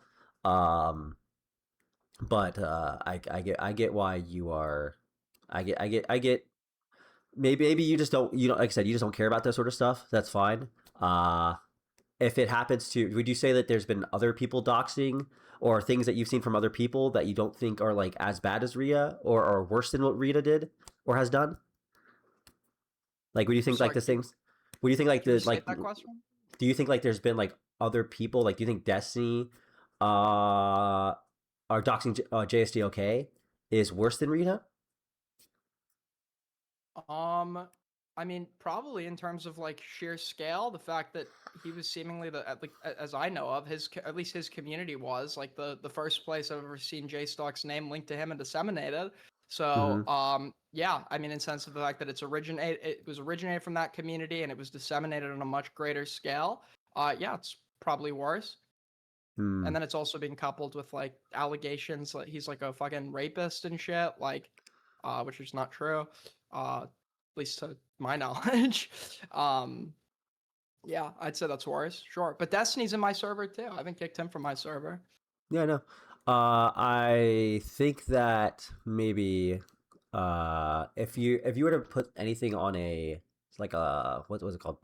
But I get why you are. I get. Maybe you just don't. Like I said, you just don't care about that sort of stuff. That's fine. If it happens to, would you say that there's been other people doxing or things that you've seen from other people that you don't think are like as bad as Rhea or worse than what Rita did or has done? Like, would you think like the things? Would you think like the like? That question? Do you think like there's been like other people? Like, do you think Destiny, are doxing JSDOK is worse than Rita? I mean, probably in terms of like sheer scale, the fact that he was seemingly as I know of, at least his community was like the first place I've ever seen JStock's name linked to him and disseminated. So, yeah, I mean, in sense of the fact that it was originated from that community and it was disseminated on a much greater scale. Yeah, it's probably worse. And then it's also being coupled with like allegations that he's like a fucking rapist and shit, like, which is not true. At least to my knowledge. Yeah, I'd say that's worse. Sure, but Destiny's in my server too. I haven't kicked him from my server. Yeah, no. I think that maybe if you were to put anything on a like a what was it called?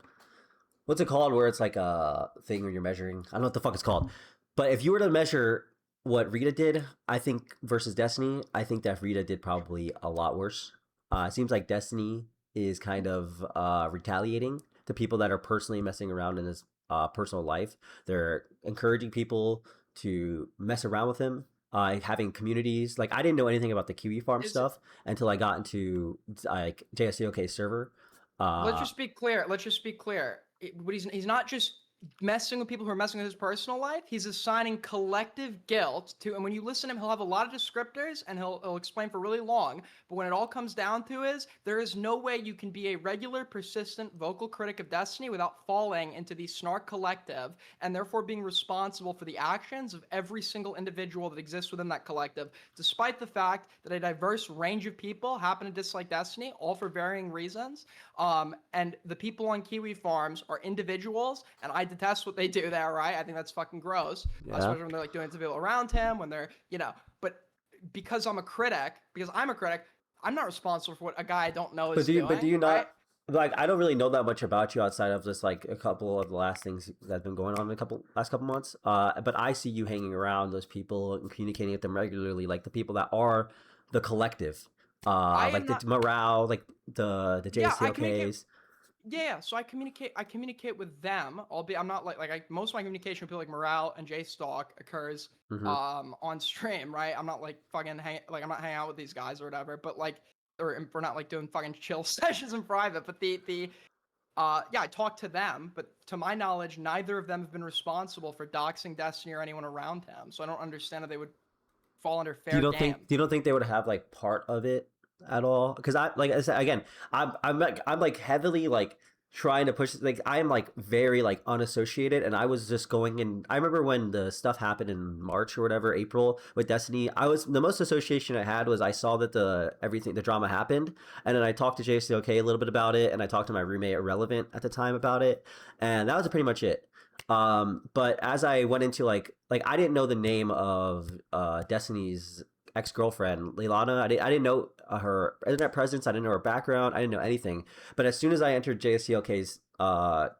What's it called where it's like a thing when you're measuring? I don't know what the fuck it's called. But if you were to measure what Rita did, I think versus Destiny, I think that Rita did probably a lot worse. It seems like Destiny is kind of retaliating to people that are personally messing around in his personal life. They're encouraging people to mess around with him. Having communities like I didn't know anything about the Kiwi Farm stuff until I got into like JSCOK server. Let's just be clear. He's not just messing with people who are messing with his personal life. He's assigning collective guilt to, and when you listen to him, he'll have a lot of descriptors and he'll explain for really long. But when it all comes down to is, there is no way you can be a regular, persistent vocal critic of Destiny without falling into the Snark collective and therefore being responsible for the actions of every single individual that exists within that collective, despite the fact that a diverse range of people happen to dislike Destiny, all for varying reasons. And the people on Kiwi Farms are individuals, and I detest what they do there, right? I think that's fucking gross. Yeah. Especially when they're like doing it to people around him, when they're, but because I'm a critic, I'm not responsible for what a guy I don't know is doing. But do you not right? like? I don't really know that much about you outside of just like a couple of the last things that've been going on in last couple months. But I see you hanging around those people and communicating with them regularly, like the people that are the collective, like the morale, like the JSCOKs. Yeah, so I communicate with them. Albeit I'm not most of my communication with people like Morale and JStalk occurs on stream, right? I'm not like fucking I'm not hanging out with these guys or whatever, but we're not like doing fucking chill sessions in private. But I talk to them, but to my knowledge, neither of them have been responsible for doxing Destiny or anyone around him. So I don't understand how they would fall under fair game. Do you don't think they would have like part of it at all? Because I said again, I'm like heavily like trying to push, like I am like very like unassociated, and I was just going in. I remember when the stuff happened in March or whatever, April with Destiny. I was the most association I had was I saw that the drama happened, and then I talked to JCOK a little bit about it, and I talked to my roommate Irrelevant at the time about it, and that was pretty much it. But as I went into like I didn't know the name of Destiny's ex-girlfriend Leilana. I didn't know her internet presence. I didn't know her background. I didn't know anything. But as soon as I entered JSCOK's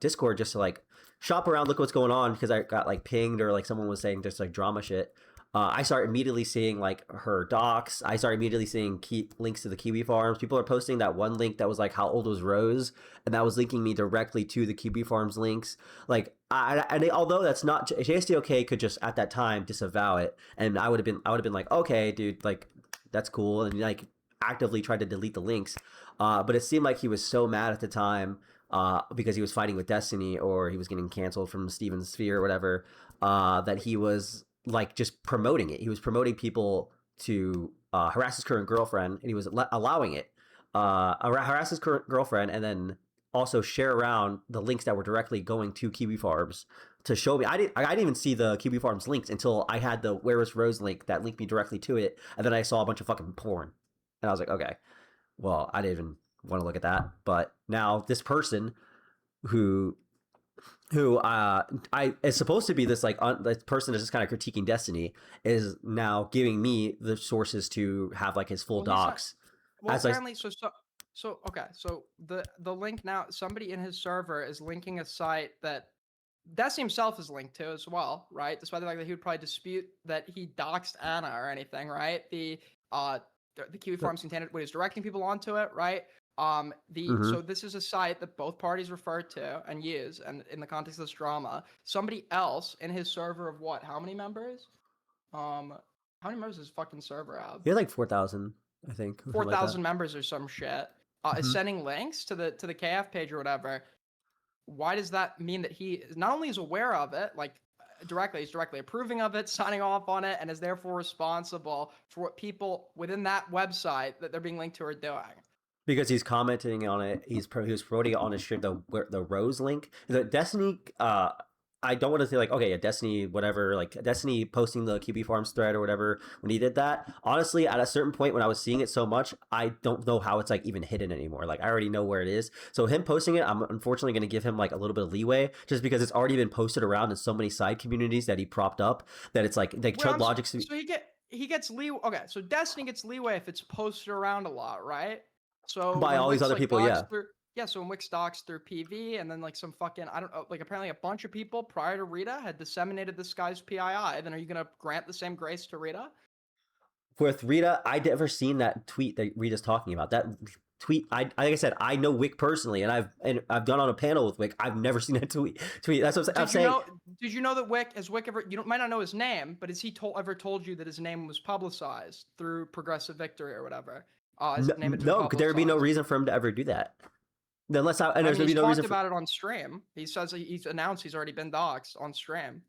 Discord just to like shop around, look what's going on, because I got like pinged or like someone was saying just like drama shit, I started immediately seeing like her docs. I started immediately seeing links to the Kiwi Farms. People are posting that one link that was like how old was Rose, and that was linking me directly to the Kiwi Farms links. Like although that's not JSDOK could just at that time disavow it, and I would have been like, okay, dude, like that's cool, and like actively tried to delete the links. But it seemed like he was so mad at the time because he was fighting with Destiny or he was getting canceled from Steven's Sphere or whatever, that he was like just promoting it. He was promoting people to harass his current girlfriend, and he was allowing it. Harass his current girlfriend, and then also share around the links that were directly going to Kiwi Farms to show me. I didn't even see the Kiwi Farms links until I had the Where is Rose link that linked me directly to it, and then I saw a bunch of fucking porn, and I was like, okay, well, I didn't even want to look at that. But now this person who I is supposed to be this like this person is just kind of critiquing Destiny is now giving me the sources to have like his full docs. Apparently, so the link now, somebody in his server is linking a site that Destiny himself is linked to as well, right? Despite the fact that he would probably dispute that he doxed Anna or anything, right? The Kiwi Farms container when he's directing people onto it, right? So this is a site that both parties refer to and use, and in the context of this drama, somebody else in his server of what? How many members? How many members does fucking server have? He had like 4,000, I think. 4,000 members or some shit. Is sending links to the KF page or whatever. Why does that mean that he not only is aware of it, like directly, he's directly approving of it, signing off on it, and is therefore responsible for what people within that website that they're being linked to are doing? Because he's commenting on it, he was promoting it on his stream, the Rose link. The Destiny, I I don't want to say like, okay, yeah, Destiny, whatever, like Destiny posting the QB Farms thread or whatever when he did that. Honestly, at a certain point when I was seeing it so much, I don't know how it's like even hidden anymore. Like I already know where it is. So him posting it, I'm unfortunately going to give him like a little bit of leeway just because it's already been posted around in so many side communities that he propped up that it's like Chud Logic's. So he gets leeway. Okay, so Destiny gets leeway if it's posted around a lot, right? So By when all these Wix, other like, people, docs yeah. through, so when Wix docs through PV, and then like some fucking, I don't know, like apparently a bunch of people prior to Rita had disseminated this guy's PII. Then are you gonna grant the same grace to Rita? With Rita, I'd never seen that tweet that Rita's talking about. That tweet, like I said, I know Wick personally, and I've done on a panel with Wick. I've never seen that tweet. That's what I'm saying. Did you know that Wick ever? You might not know his name, but has he ever told you that his name was publicized through Progressive Victory or whatever? His name had been No, there would be no publicized. reason for him to ever do that. Unless and there's I mean, gonna be he's no talked reason about it on stream. He says he's announced he's already been doxxed on stream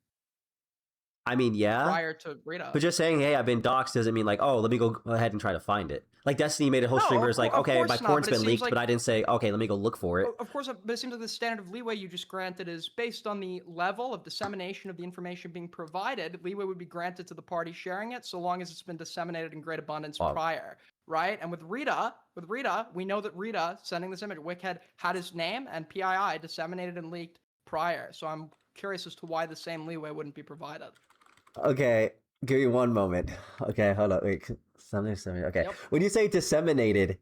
I mean, yeah. prior to Rita. But just saying, hey, I've been doxxed doesn't mean like, oh, let me go ahead and try to find it. Like Destiny made a whole stream where it's like, of okay, course my not, porn's but it been seems leaked, like- but I didn't say, okay, let me go look for it. Of course, but it seems like the standard of leeway you just granted is based on the level of dissemination of the information being provided. Leeway would be granted to the party sharing it, so long as it's been disseminated in great abundance prior, right? And with Rita, we know that Rita sending this image, Wick had his name and PII disseminated and leaked prior. So I'm curious as to why the same leeway wouldn't be provided. Okay, give me one moment. Okay, hold on. Wait, something. Okay, Yep. when you say disseminated,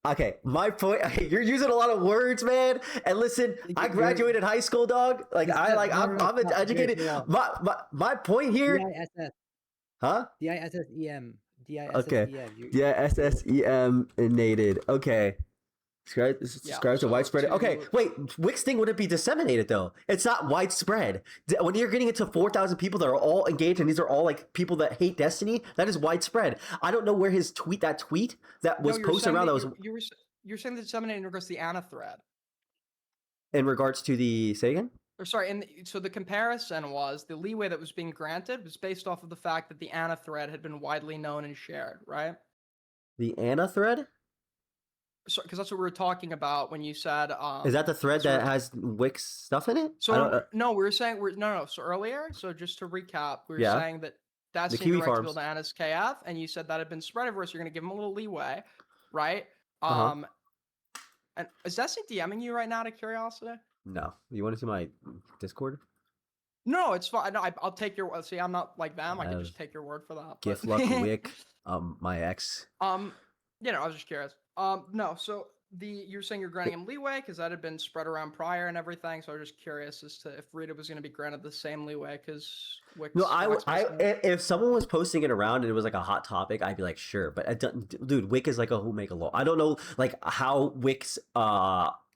okay, my point. You're using a lot of words, man. And listen, I graduated high school, dog. Like I'm an educated. My point here. DISS. Huh? DISSEM. Okay. DISSEM nated. Okay. Subscribe to widespread. Okay, wait. Wix thing wouldn't be disseminated though. It's not widespread. When you're getting into 4,000 people that are all engaged, and these are all like people that hate Destiny, that is widespread. I don't know where his tweet that was posted around. That was You're saying the disseminated in regards to the Anna thread. in regards to the say again. Or sorry, so the comparison was the leeway that was being granted was based off of the fact that the Anna thread had been widely known and shared, right? The Anna thread. So, because that's what we were talking about when you said. Is that the thread that has Wix stuff in it? So no, we were saying no. So earlier, so just to recap, we were saying that Destiny Kiwi directed Farms. to Anna's KF, and you said that had been spread everywhere, so you're gonna give him a little leeway, right? Uh-huh. And is Destiny DMing you right now, out of curiosity? No. You want to see my Discord? No, it's fine. No, I'll take your. See, I'm not like them. I can just take your word for that. Gift but- luck Wick. My ex. You know, I was just curious. No, so you're saying you're granting him leeway because that had been spread around prior and everything. So I was just curious as to if Rita was going to be granted the same leeway because No, if someone was posting it around and it was like a hot topic, I'd be like, sure. But dude, Wick is like a who make a law. I don't know like how Wick's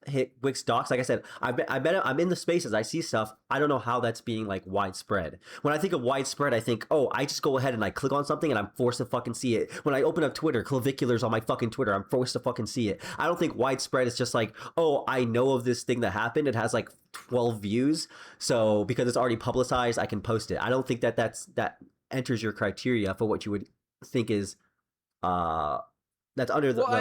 hit Wix docs. Like I said, I'm in the spaces. I see stuff. I don't know how that's being like widespread. When I think of widespread, I think, oh, I just go ahead and I click on something and I'm forced to fucking see it. When I open up Twitter, claviculars on my fucking Twitter, I'm forced to fucking see it. I don't think widespread is just like, oh, I know of this thing that happened. It has like 12 views. So because it's already publicized, I can post it. I don't think that enters your criteria for what you would think is that's under the. Well,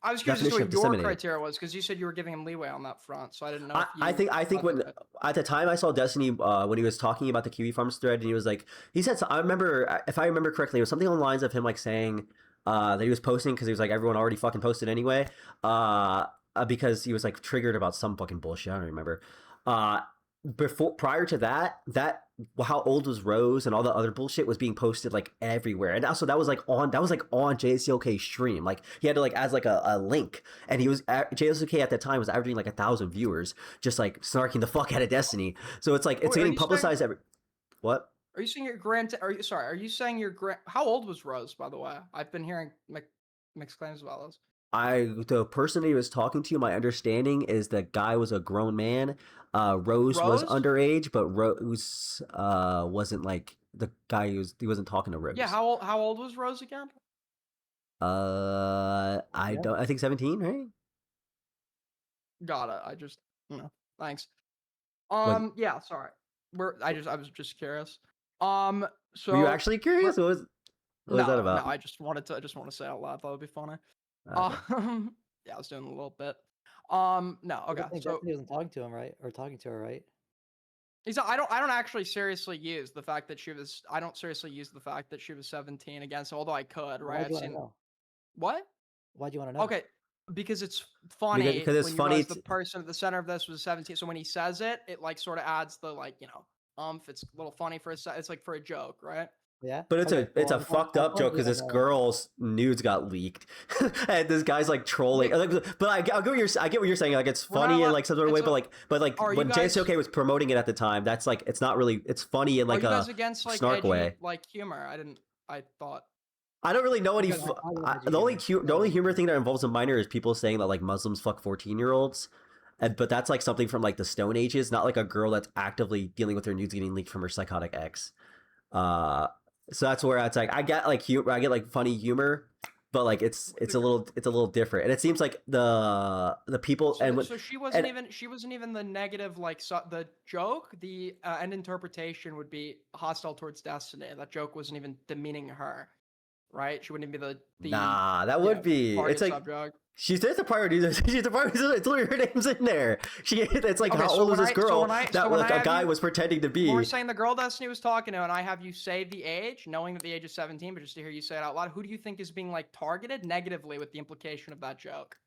I was curious as to what your disseminated. criteria was because you said you were giving him leeway on that front, so I didn't know. I think when at the time I saw Destiny when he was talking about the Kiwi Farms thread, and he was like, he said, I remember, if I remember correctly, it was something along the lines of him like saying that he was posting because he was like, everyone already fucking posted anyway, because he was like triggered about some fucking bullshit. I don't remember. Prior to that how old was Rose and all the other bullshit was being posted like everywhere, and also that was like on JSOK stream. Like he had to like as like a link, and he was JSOK at that time was averaging like 1,000 viewers, just like snarking the fuck out of Destiny. So it's like it's getting publicized every. What? Are you saying your Are you saying your How old was Rose, by the way? I've been hearing mixed claims about this. The person he was talking to, my understanding is the guy was a grown man. Rose was underage, but Rose wasn't like the guy he wasn't talking to Rose. Yeah, how old was Rose again? I think 17, right? Got it. I just thanks. Yeah, sorry. I was just curious. So were you actually curious? What was that about? No, I just want to say out loud. That would be funny. Yeah, I was doing a little bit. No, okay. I think So Destiny wasn't talking to him, right? Or talking to her, right? I don't actually seriously use the fact that she was. I don't seriously use the fact that she was 17 against. Although I could, right? Why'd you want to know? What? Why'd you want to know? Okay, because it's funny because it's when you funny. realize the person at the center of this was 17. So when he says it, it like sort of adds the like it's a little funny for a it's like for a joke, right? Yeah. But it's Okay, it's well, a fucked up joke because this know. girl's nudes got leaked, and this guy's like trolling. Like, but I get what you're saying. Like it's We're not funny in allowed- like some sort of way. it's But like Are you when guys- JSOK was promoting it at the time, that's like it's not really. It's funny in like Are you a guys against like snark edgy, way. like humor? I thought. I don't really know any. Because I love edgy The only humor thing that involves a minor is people saying that like Muslims fuck 14-year-olds, but that's like something from like the Stone Ages, not like a girl that's actively dealing with her nudes getting leaked from her psychotic ex. So that's where it's like I get like humor, I get like funny humor, but like it's a little different, and it seems like the people So, and so she wasn't even the negative like the joke. The end interpretation would be hostile towards Destiny. That joke wasn't even demeaning her, right? She wouldn't even be the nah, that would be. target It's like subject. she's the priorities. She's the priorities. It's literally her name's in there. It's like Okay, how so old was when this I- so girl when I- that so when like I a have guy you- was pretending to be? When we're saying the girl Destiny was talking to, and I have you say the age, knowing that the age is 17, but just to hear you say it out loud, who do you think is being like targeted negatively with the implication of that joke?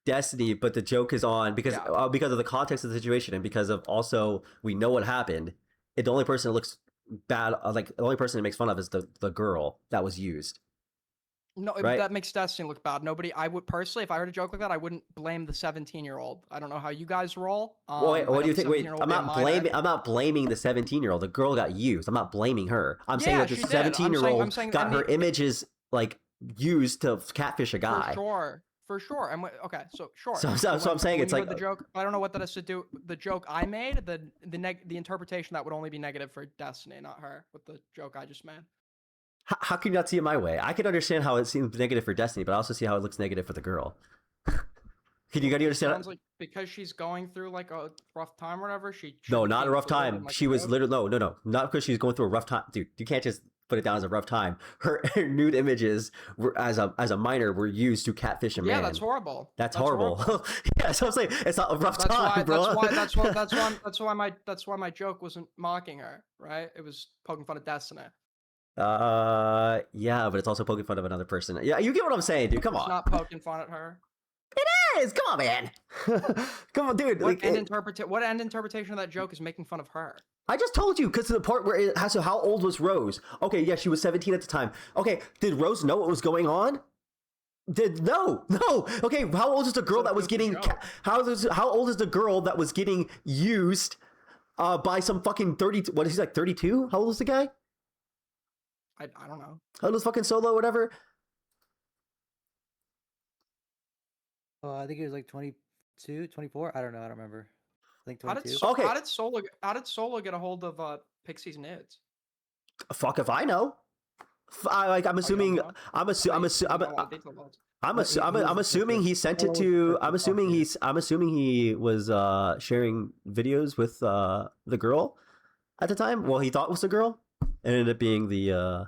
Destiny, but the joke is on because Yeah. because of the context of the situation and because of also we know what happened. The only person that looks bad, like the only person that makes fun of is the girl that was used. No, Right. that makes Destiny look bad. I would personally, if I heard a joke like that, I wouldn't blame the 17-year-old. I don't know how you guys roll. Wait, I what know do you the think? Wait, 17-year-old I'm would be a not minor. blaming. I'm not blaming the 17-year-old. The girl got used. I'm not blaming her. I'm saying Yeah, that the she did. I'm saying- 17-year-old I'm saying- got and her the- images like used to catfish a guy. For sure. And okay, so sure. So I'm saying when it's you like heard the joke. I don't know what that has to do. The joke I made, the interpretation that would only be negative for Destiny, not her, with the joke I just made. how can you not see it my way? I can understand how it seems negative for Destiny, but I also see how it looks negative for the girl. Can you understand? Sounds like because she's going through like a rough time or whatever. She No, should not be a rough included time. in, like, She a was joke. literally no, not because she's going through a rough time, dude. You can't just put it down as a rough time. Her nude images were as a minor were used to catfish a man. Yeah, that's horrible. That's horrible. Yeah, so I'm saying it's not a rough That's time, why. bro. That's why my joke wasn't mocking her. Right? It was poking fun at Destiny. Yeah, but it's also poking fun of another person. Yeah, you get what I'm saying, dude. Come It's on. not poking fun at her. It is. Come on, man. Come on, dude. What Like, end interpretation of that joke is making fun of her? I just told you because the part where it has to how old was Rose? Okay, yeah, she was 17 at the time. Okay, did Rose know what was going on? No. Okay, how old is the girl that was getting? How old is the girl that was getting used by some fucking 30? What is he like 32? How old is the guy? I don't know. How old is fucking Solo? Whatever. I think he was like 22, 24. I don't know. I don't remember. I think How did 22. How did Solo get a hold of Pixie's nudes? Fuck if I know. I'm assuming. I'm assuming he sent it to. I'm assuming he was sharing videos with the girl at the time. Well, he thought it was the girl. It ended up being the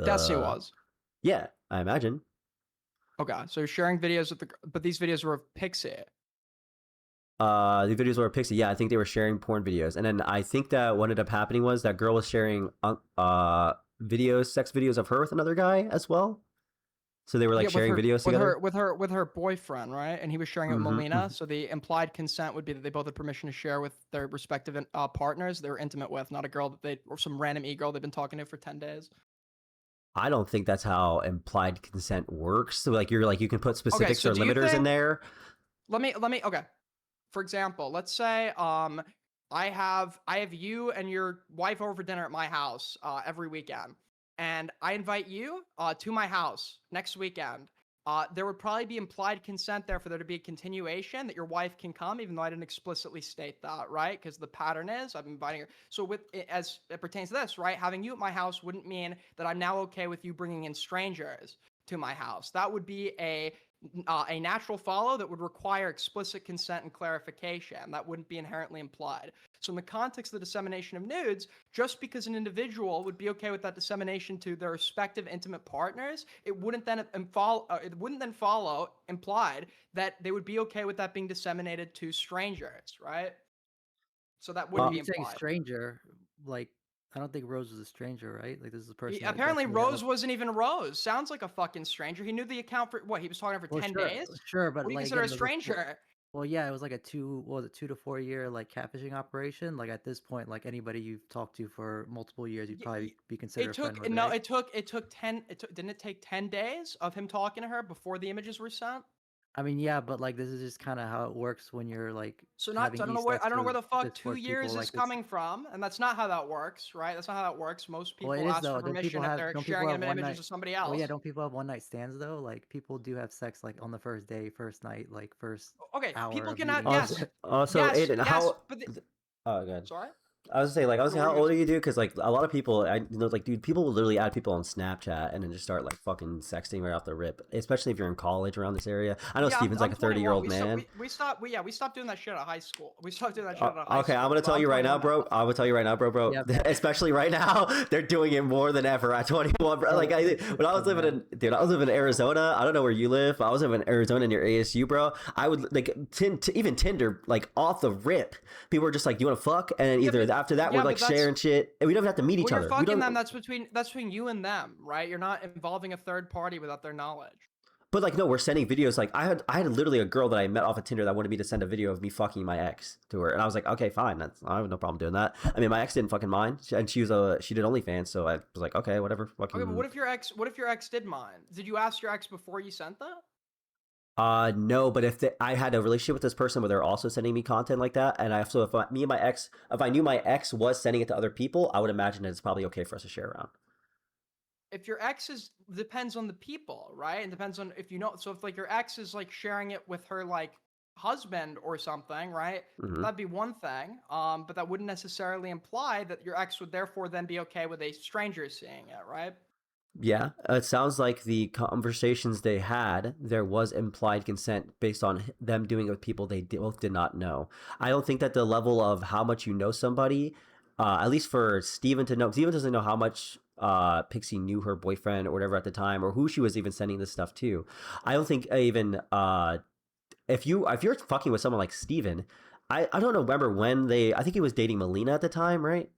Destiny was. Yeah, I imagine. Okay, so you're sharing videos with but these videos were of Pixie. The videos were a Pixie. Yeah, I think they were sharing porn videos, and then I think that what ended up happening was that girl was sharing sex videos of her with another guy as well. So they were like sharing videos together with her boyfriend, right? And he was sharing it with Mhm, Melina. mhm. So the implied consent would be that they both had permission to share with their respective partners they were intimate with, not a girl or some random e-girl they've been talking to for 10 days. I don't think that's how implied consent works. So like you can put specifics so or do you limiters in think- there. Let me okay. For example, let's say I have you and your wife over for dinner at my house every weekend, and I invite you to my house next weekend. There would probably be implied consent there for there to be a continuation that your wife can come, even though I didn't explicitly state that, right? Because the pattern is I'm inviting her. So as it pertains to this, right? Having you at my house wouldn't mean that I'm now okay with you bringing in strangers to my house. That would be a natural follow that would require explicit consent and clarification. That wouldn't be inherently implied. So in the context of the dissemination of nudes, just because an individual would be okay with that dissemination to their respective intimate partners, it wouldn't then follow implied that they would be okay with that being disseminated to strangers, right? So that wouldn't be You're saying implied. stranger, like I don't think Rose was a stranger, right? Like this is a person. that Apparently, definitely had, Rose wasn't even Rose. Sounds like a fucking stranger. He knew the account for what? He was talking to her for Well, 10 sure, days. sure, but What do you like consider again, a it was stranger? well, yeah, it was like a 2 to 4 year like catfishing operation. Like at this point, like anybody you've talked to for multiple years, you'd probably be considered It a friend took with, no. right? It took 10. Didn't it take 10 days of him talking to her before the images were sent? I mean, yeah, but like this is just kind of how it works when you're like So not having I don't know e-sex where with the fuck 2 Discord people. years is Like it's coming from, and that's not how that works, right? That's not how that works. Most well, it people is ask though. for permission if they're Don't people sharing have one images night? of somebody Well, else. yeah, don't people have one night stands though? Like people do have sex like on the first day, first night, like first Okay, hour people of cannot. meeting. Yes, Also, yes, Aiden, yes. how? But Oh, good. sorry. I was gonna say, like, I was No, saying, what how are you old gonna are you, dude? Because like a lot of people, like, dude, people will literally add people on Snapchat and then just start like fucking sexting right off the rip. Especially if you're in college around this area. I know Yeah, Steven's like I'm a 21. 30-year-old man. We stopped. We stopped doing that shit at high school. We stopped doing that shit at high Okay, school. I'm gonna but tell I'm you right now, 21 bro. I'm gonna tell you right now, bro. Yeah, but- Especially right now, they're doing it more than ever at 21, bro. Like, when I was living in, dude, I was living in Arizona. I don't know where you live, but I was living in Arizona near ASU, bro. I would like even Tinder, like off the rip, people were just like, "You want to fuck?" And then either after that, yeah, we're like but that's- sharing shit, and we don't even have to meet each When other. you're We fucking don't. them, that's between you and them, right? You're not involving a third party without their knowledge. But like, no, we're sending videos. Like, I had literally a girl that I met off of Tinder that wanted me to send a video of me fucking my ex to her, and I was like, okay, fine, I have no problem doing that. I mean, my ex didn't fucking mind, and she did OnlyFans, so I was like, okay, whatever, fucking. Okay, but what if your ex did mind? Did you ask your ex before you sent that? No, but if I had a relationship with this person where they're also sending me content like that, and if I knew my ex was sending it to other people, I would imagine that it's probably okay for us to share around. If your ex depends on the people, right? It depends on if you know. So if like your ex is like sharing it with her like husband or something, right? Mhm. That'd be one thing. But that wouldn't necessarily imply that your ex would therefore then be okay with a stranger seeing it, right? Yeah, it sounds like the conversations they had, there was implied consent based on them doing it with people they both did not know. I don't think that the level of how much you know somebody, at least for Steven to know, Steven doesn't know how much Pixie knew her boyfriend or whatever at the time, or who she was even sending this stuff to. I don't think even if you're fucking with someone like Steven, I don't remember when I think he was dating Melina at the time, right?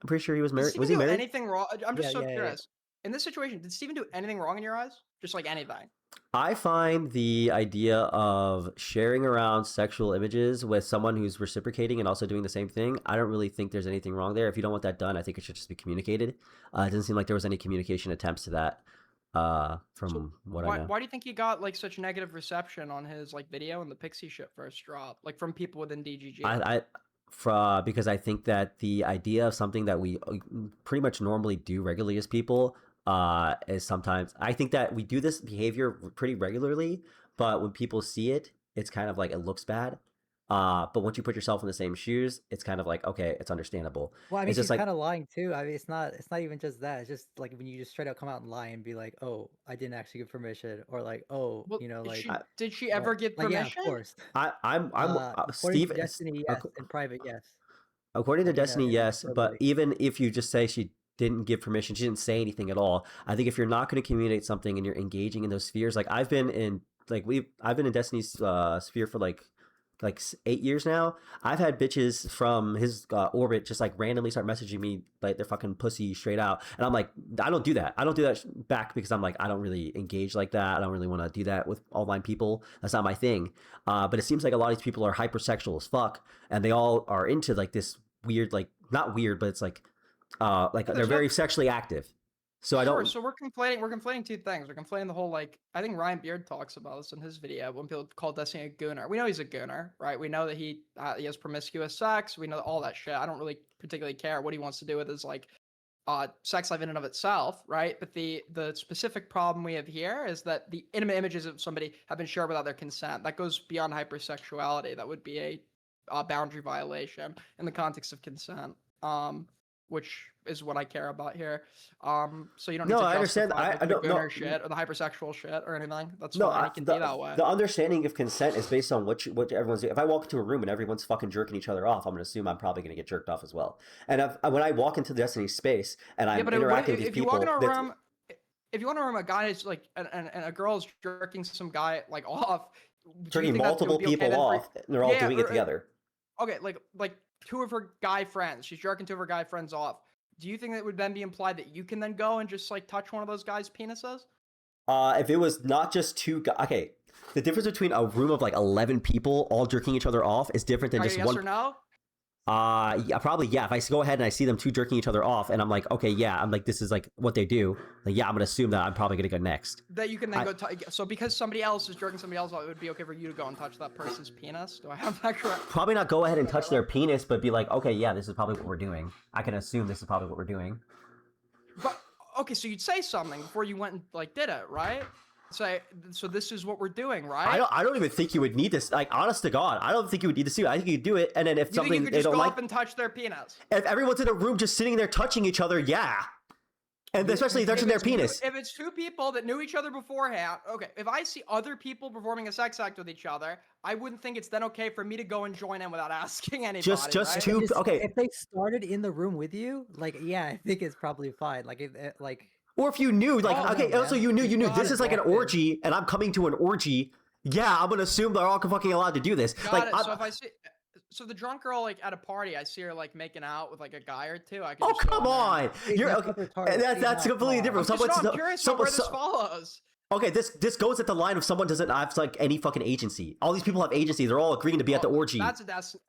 I'm pretty sure he was married. Did Was Steven he do married? anything wrong? I'm just Yeah, so yeah, yeah. curious. In this situation, did Steven do anything wrong in your eyes? Just like anything? I find the idea of sharing around sexual images with someone who's reciprocating and also doing the same thing, I don't really think there's anything wrong there. If you don't want that done, I think it should just be communicated. It doesn't seem like there was any communication attempts to that from what I know. Why do you think he got like such negative reception on his like video when the Pixie shit first dropped? Like from people within DGG? Because I think that the idea of something that we pretty much normally do regularly as people is sometimes, I think that we do this behavior pretty regularly, but when people see it, it's kind of like it looks bad. But once you put yourself in the same shoes, it's kind of like, okay, it's understandable. Well, I mean, it's just she's like, kind of lying too. I mean, it's not even just that. It's just like when you just straight out come out and lie and be like, "Oh, I didn't actually give permission," or like, "Oh, Well, you know, like." did she ever give Like, permission? yeah, of course. I'm According Steve. to Destiny, yes. In private, yes. According to Like, in a- Destiny, in a yes, public. but even if you just say she didn't give permission, she didn't say anything at all. I think if you're not going to communicate something and you're engaging in those spheres, like I've been in Destiny's sphere for like 8 years now. I've had bitches from his orbit just like randomly start messaging me like they're fucking pussy straight out, and I'm like, I don't do that. I don't do that back because I'm like, I don't really engage like that. I don't really want to do that with online people. That's not my thing. But it seems like a lot of these people are hypersexual as fuck, and they all are into like this weird, like not weird, but it's like they're very sexually active. So I don't. So we're conflating two things. We're conflating the whole like I think Ryan Beard talks about this in his video when people call Destiny a gooner. We know he's a gooner, right? We know that he has promiscuous sex. We know all that shit. I don't really particularly care what he wants to do with his like sex life in and of itself, right? But the specific problem we have here is that the intimate images of somebody have been shared without their consent. That goes beyond hypersexuality. That would be a boundary violation in the context of consent. Which is what I care about here. So you don't need to I understand. justify I the don't gooner know. shit or the hypersexual shit or anything. That's No, fine. It can be that way. the understanding of consent is based on what everyone's doing. If I walk into a room and everyone's fucking jerking each other off, I'm gonna assume I'm probably gonna get jerked off as well. And when I walk into the Destiny space and I'm interacting with these if you people, walk in a room, if you walk in a room, a guy is like, and a girl is jerking some guy like off, do you jerking think that it would multiple be okay people then for- off, and they're all Yeah, doing it together. Okay, like two of her guy friends. She's jerking two of her guy friends off. Do you think that would then be implied that you can then go and just like touch one of those guys' penises? If it was not just two guys, okay. The difference between a room of like 11 people all jerking each other off is different than Are just you yes one. or no? Yeah, probably yeah. If I go ahead and I see them two jerking each other off, and I'm like, okay, yeah, I'm like, this is like what they do. Like, yeah, I'm gonna assume that I'm probably gonna go next. That you can then so because somebody else is jerking somebody else off, it would be okay for you to go and touch that person's penis. Do I have that correct? Probably not go ahead and touch their penis, but be like, okay, yeah, this is probably what we're doing. I can assume this is probably what we're doing. But okay, so you'd say something before you went and like did it, right? Say, so this is what we're doing, right? I don't even think you would need this. Like, honest to God, I don't think you would need to see it. I think you could do it, and then if You something think you could they just don't go like, up and touch their penis? if everyone's in a room just sitting there touching each other, yeah. And especially touching their penis. If it's two people that knew each other beforehand, okay. If I see other people performing a sex act with each other, I wouldn't think it's then okay for me to go and join in without asking anybody. Just right? two. Okay. If they started in the room with you, like, yeah, I think it's probably fine. Like, like. Or if you knew, like, Oh, okay, no, also man. you knew You this gotta is like an walk in. orgy, and I'm coming to an orgy. Yeah, I'm gonna assume they're all fucking allowed to do this. Got Like, it. So if I see, so the drunk girl like at a party, I see her like making out with like a guy or two. I can oh just go come in there. on, you're okay. That's completely different. I'm Someone's curious about where this follows. Okay, this goes at the line of someone doesn't have like any fucking agency. All these people have agency. They're all agreeing to be at the orgy. That's a Destiny.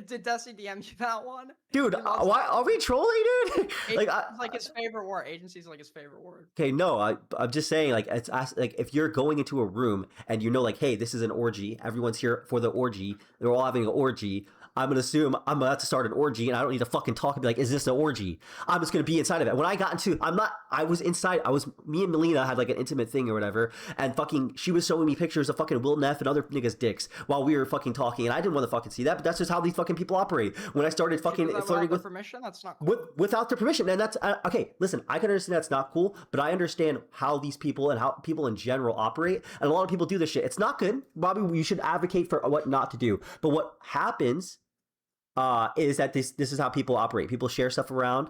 Did Destiny DM you that one? Dude, why are we trolling, dude? Like, like his favorite word. Agency's like his favorite word. Okay, no, I'm just saying, like, it's like if you're going into a room and you know, like, hey, this is an orgy. Everyone's here for the orgy. They're all having an orgy. I'm gonna assume I'm about to start an orgy, and I don't need to fucking talk and be like, "Is this an orgy?" I'm just gonna be inside of it. When I got into, I was inside. Me and Melina had like an intimate thing or whatever, and fucking, she was showing me pictures of fucking Will Neff and other niggas' dicks while we were fucking talking, and I didn't want to fucking see that. But that's just how these fucking people operate. When I started fucking flirting with permission, that's not cool. without their permission, and that's okay. Listen, I can understand that's not cool, but I understand how these people and how people in general operate, and a lot of people do this shit. It's not good, Bobby. You should advocate for what not to do. But what happens is that this is how people operate. People share stuff around.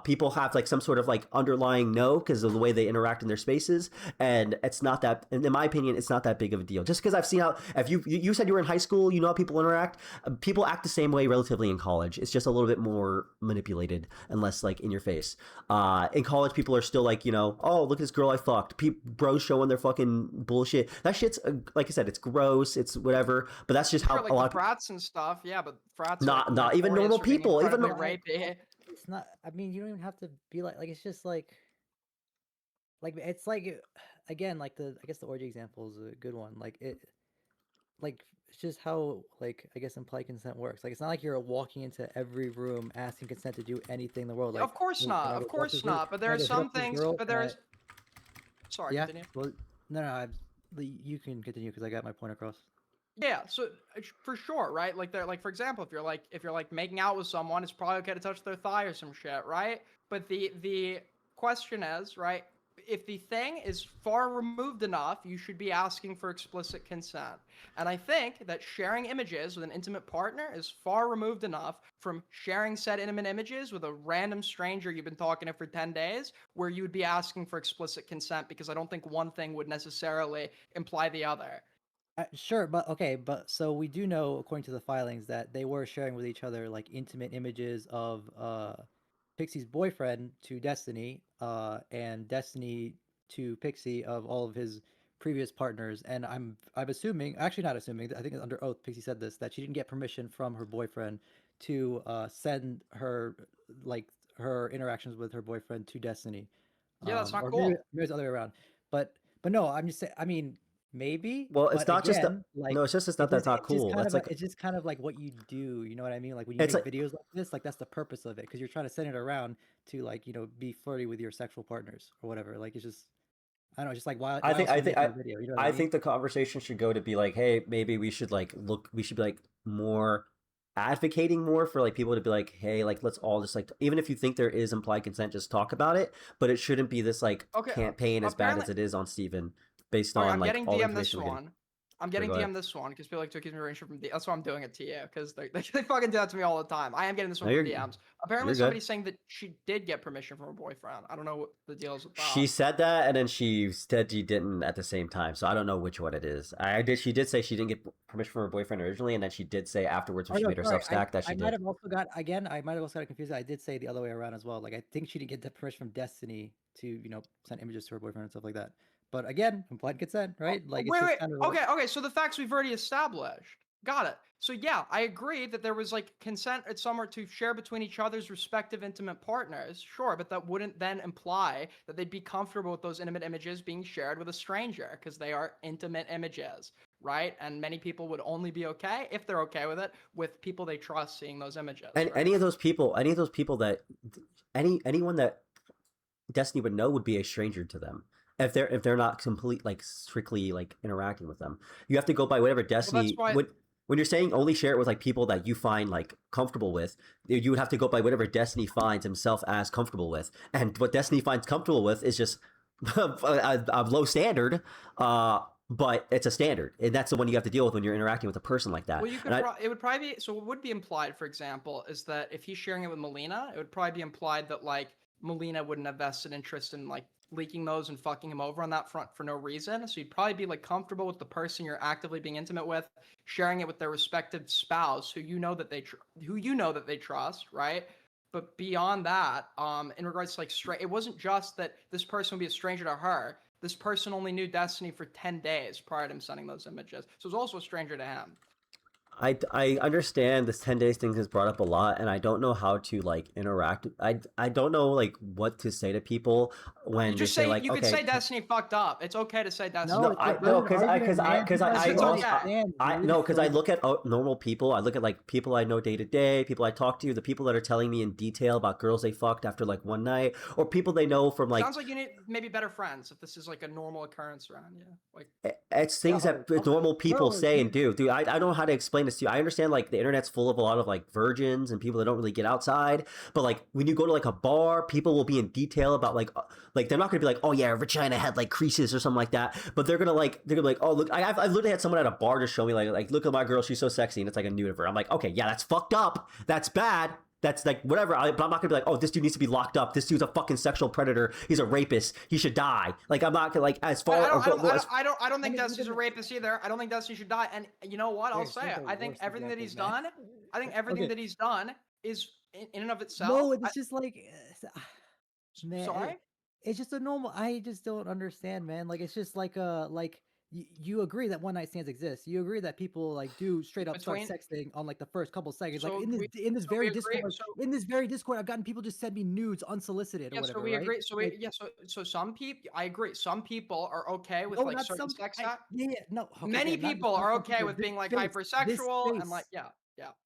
People have like some sort of like underlying no because of the way they interact in their spaces, and it's not that. In my opinion, it's not that big of a deal. Just because I've seen how, if you said you were in high school, you know how people interact. People act the same way relatively in college. It's just a little bit more manipulated and less like in your face. In college, people are still like, you know, oh, look at this girl I fucked. Bros showing their fucking bullshit. That shit's like I said, it's gross. It's whatever. But that's just how Sure, like a lot of frats and stuff. Yeah, but frats. not even normal people. Even rapey. It's not. I mean, you don't even have to be like. It's just like it's like again, like I guess the orgy example is a good one. Like it's just how like I guess implied consent works. Like it's not like you're walking into every room asking consent to do anything in the world. Like, Of course not. Of course not. But there are some things. But there's. Sorry. Yeah. Continue. Well, no. You can continue because I got my point across. Yeah, so for sure, right? Like they're like, for example, if you're like making out with someone, it's probably okay to touch their thigh or some shit, right? But the question is, right, if the thing is far removed enough, you should be asking for explicit consent. And I think that sharing images with an intimate partner is far removed enough from sharing said intimate images with a random stranger you've been talking to for 10 days, where you would be asking for explicit consent, because I don't think one thing would necessarily imply the other. Sure, but okay, but so we do know, according to the filings, that they were sharing with each other like intimate images of Pixie's boyfriend to Destiny, and Destiny to Pixie of all of his previous partners. And I'm assuming, actually not assuming, I think under oath, Pixie said this, that she didn't get permission from her boyfriend to send her like her interactions with her boyfriend to Destiny. Yeah, that's not or cool. Maybe it's the other way around. But no, I'm just saying. I mean. Maybe. Well, it's but not just again, that. No, it's just not that's not cool. That's like it's just kind of like what you do. You know what I mean? Like when you make videos like this, like that's the purpose of it, because you're trying to send it around to like be flirty with your sexual partners or whatever. Like it's just, I don't know, just like why. I think video, you know what I mean? think the conversation should go to be like, hey, maybe we should like we should be like more advocating more for like people to be like, hey, like let's all just like, even if you think there is implied consent, just talk about it. But it shouldn't be this like campaign as bad as it is on Steven, based on I'm like getting all the DM this information we're getting. one. I'm getting go ahead. DM this one because people like to accuse me of racial from D. That's why I'm doing it to you because they fucking do that to me all the time. I am getting this No, one from you're- DMs. Apparently, you're good. somebody's saying that she did get permission from her boyfriend. I don't know what the deal is with that. She said that, and then she said she didn't at the same time. So I don't know which one it is. She did say she didn't get permission from her boyfriend originally, and then she did say afterwards when she made her Substack that she I did. might have also got I might have also got confused. I did say the other way around as well. Like I think she didn't get the permission from Destiny to send images to her boyfriend and stuff like that. But again, implied consent, right? Like it's wait, just wait. kind of Okay. So the facts we've already established. Got it. So yeah, I agree that there was like consent at somewhere to share between each other's respective intimate partners. Sure, but that wouldn't then imply that they'd be comfortable with those intimate images being shared with a stranger because they are intimate images, right? And many people would only be okay if they're okay with it with people they trust seeing those images. And right? any of those people that anyone that Destiny would know would be a stranger to them if they're not complete like strictly like interacting with them. You have to go by whatever Destiny why- when you're saying only share it with like people that you find like comfortable with, you would have to go by whatever Destiny finds himself as comfortable with. And what Destiny finds comfortable with is just a low standard, but it's a standard, and that's the one you have to deal with when you're interacting with a person like that. Well, you could. It would probably be so. What would be implied, for example, is that if he's sharing it with Melina, it would probably be implied that like Melina wouldn't have vested interest in like leaking those and fucking him over on that front for no reason. So you'd probably be like comfortable with the person you're actively being intimate with, sharing it with their respective spouse, who you know that they trust, right? But beyond that, in regards to like it wasn't just that this person would be a stranger to her. This person only knew Destiny for 10 days prior to him sending those images. So it was also a stranger to him. I understand this 10 days thing has brought up a lot, and I don't know how to like interact. I don't know like what to say to people when You just they say like you could okay. say Destiny fucked up. It's okay to say Destiny. No, I look at normal people. I look at like people I know day to day, people I talk to, the people that are telling me in detail about girls they fucked after like one night, or people they know from like. Sounds like you need maybe better friends if this is like a normal occurrence around you. Like It's things that normal people say and do. Dude, I don't know how to explain this to you. I understand like the internet's full of a lot of like virgins and people that don't really get outside, but like when you go to like a bar, people will be in detail about like they're not gonna be like, oh yeah, Regina had like creases or something like that, but they're gonna be like, oh look, I've literally had someone at a bar just show me like look at my girl, she's so sexy, and it's like a nude of her. I'm like, okay, yeah, that's fucked up, that's bad. That's like whatever. But I'm not gonna be like, oh, this dude needs to be locked up. This dude's a fucking sexual predator. He's a rapist. He should die. Like I'm not gonna like as far. I don't think Destiny's a rapist either. I don't think Destiny should die. And you know what? I'll say it. I think everything that he's done. I think everything that he's done is in and of itself. No, it's just like, man. Sorry. It's just a normal. I just don't understand, man. Like it's just like you agree that one night stands exist. You agree that people like do straight up start sexting on like the first couple seconds. Like in this very Discord, I've gotten people just send me nudes unsolicited or whatever. So we right? agree. So like, so some people, I agree. Some people are okay with no, like not certain some, sex. No. Okay, Many not people are some okay people. with This being like space, hypersexual and like yeah.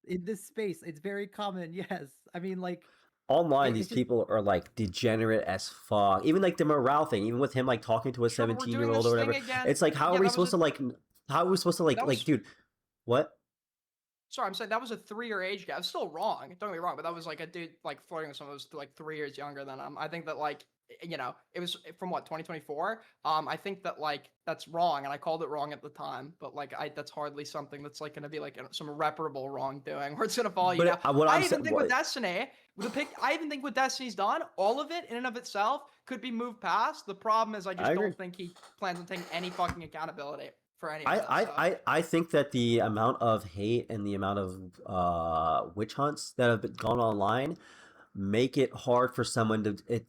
In this space, it's very common. Yes, I mean like. Online, these people are like degenerate as fuck. Even like the morale thing, even with him like talking to a 17-year-old or whatever. It's like, how are we supposed to like? How are we supposed to like? Like, dude, what? Sorry, I'm saying that was a 3-year age gap. It's still wrong. Don't get me wrong, but that was like a dude like flirting with someone who was like 3 years younger than him. I think that like it was from what 2024. I think that like that's wrong, and I called it wrong at the time. But like that's hardly something that's like going to be like some irreparable wrongdoing where it's going to follow you. I even think with Destiny, I even think what Destiny's done, all of it in and of itself could be moved past. The problem is I just don't think he plans on taking any fucking accountability. I think that the amount of hate and the amount of witch hunts that have gone online make it hard for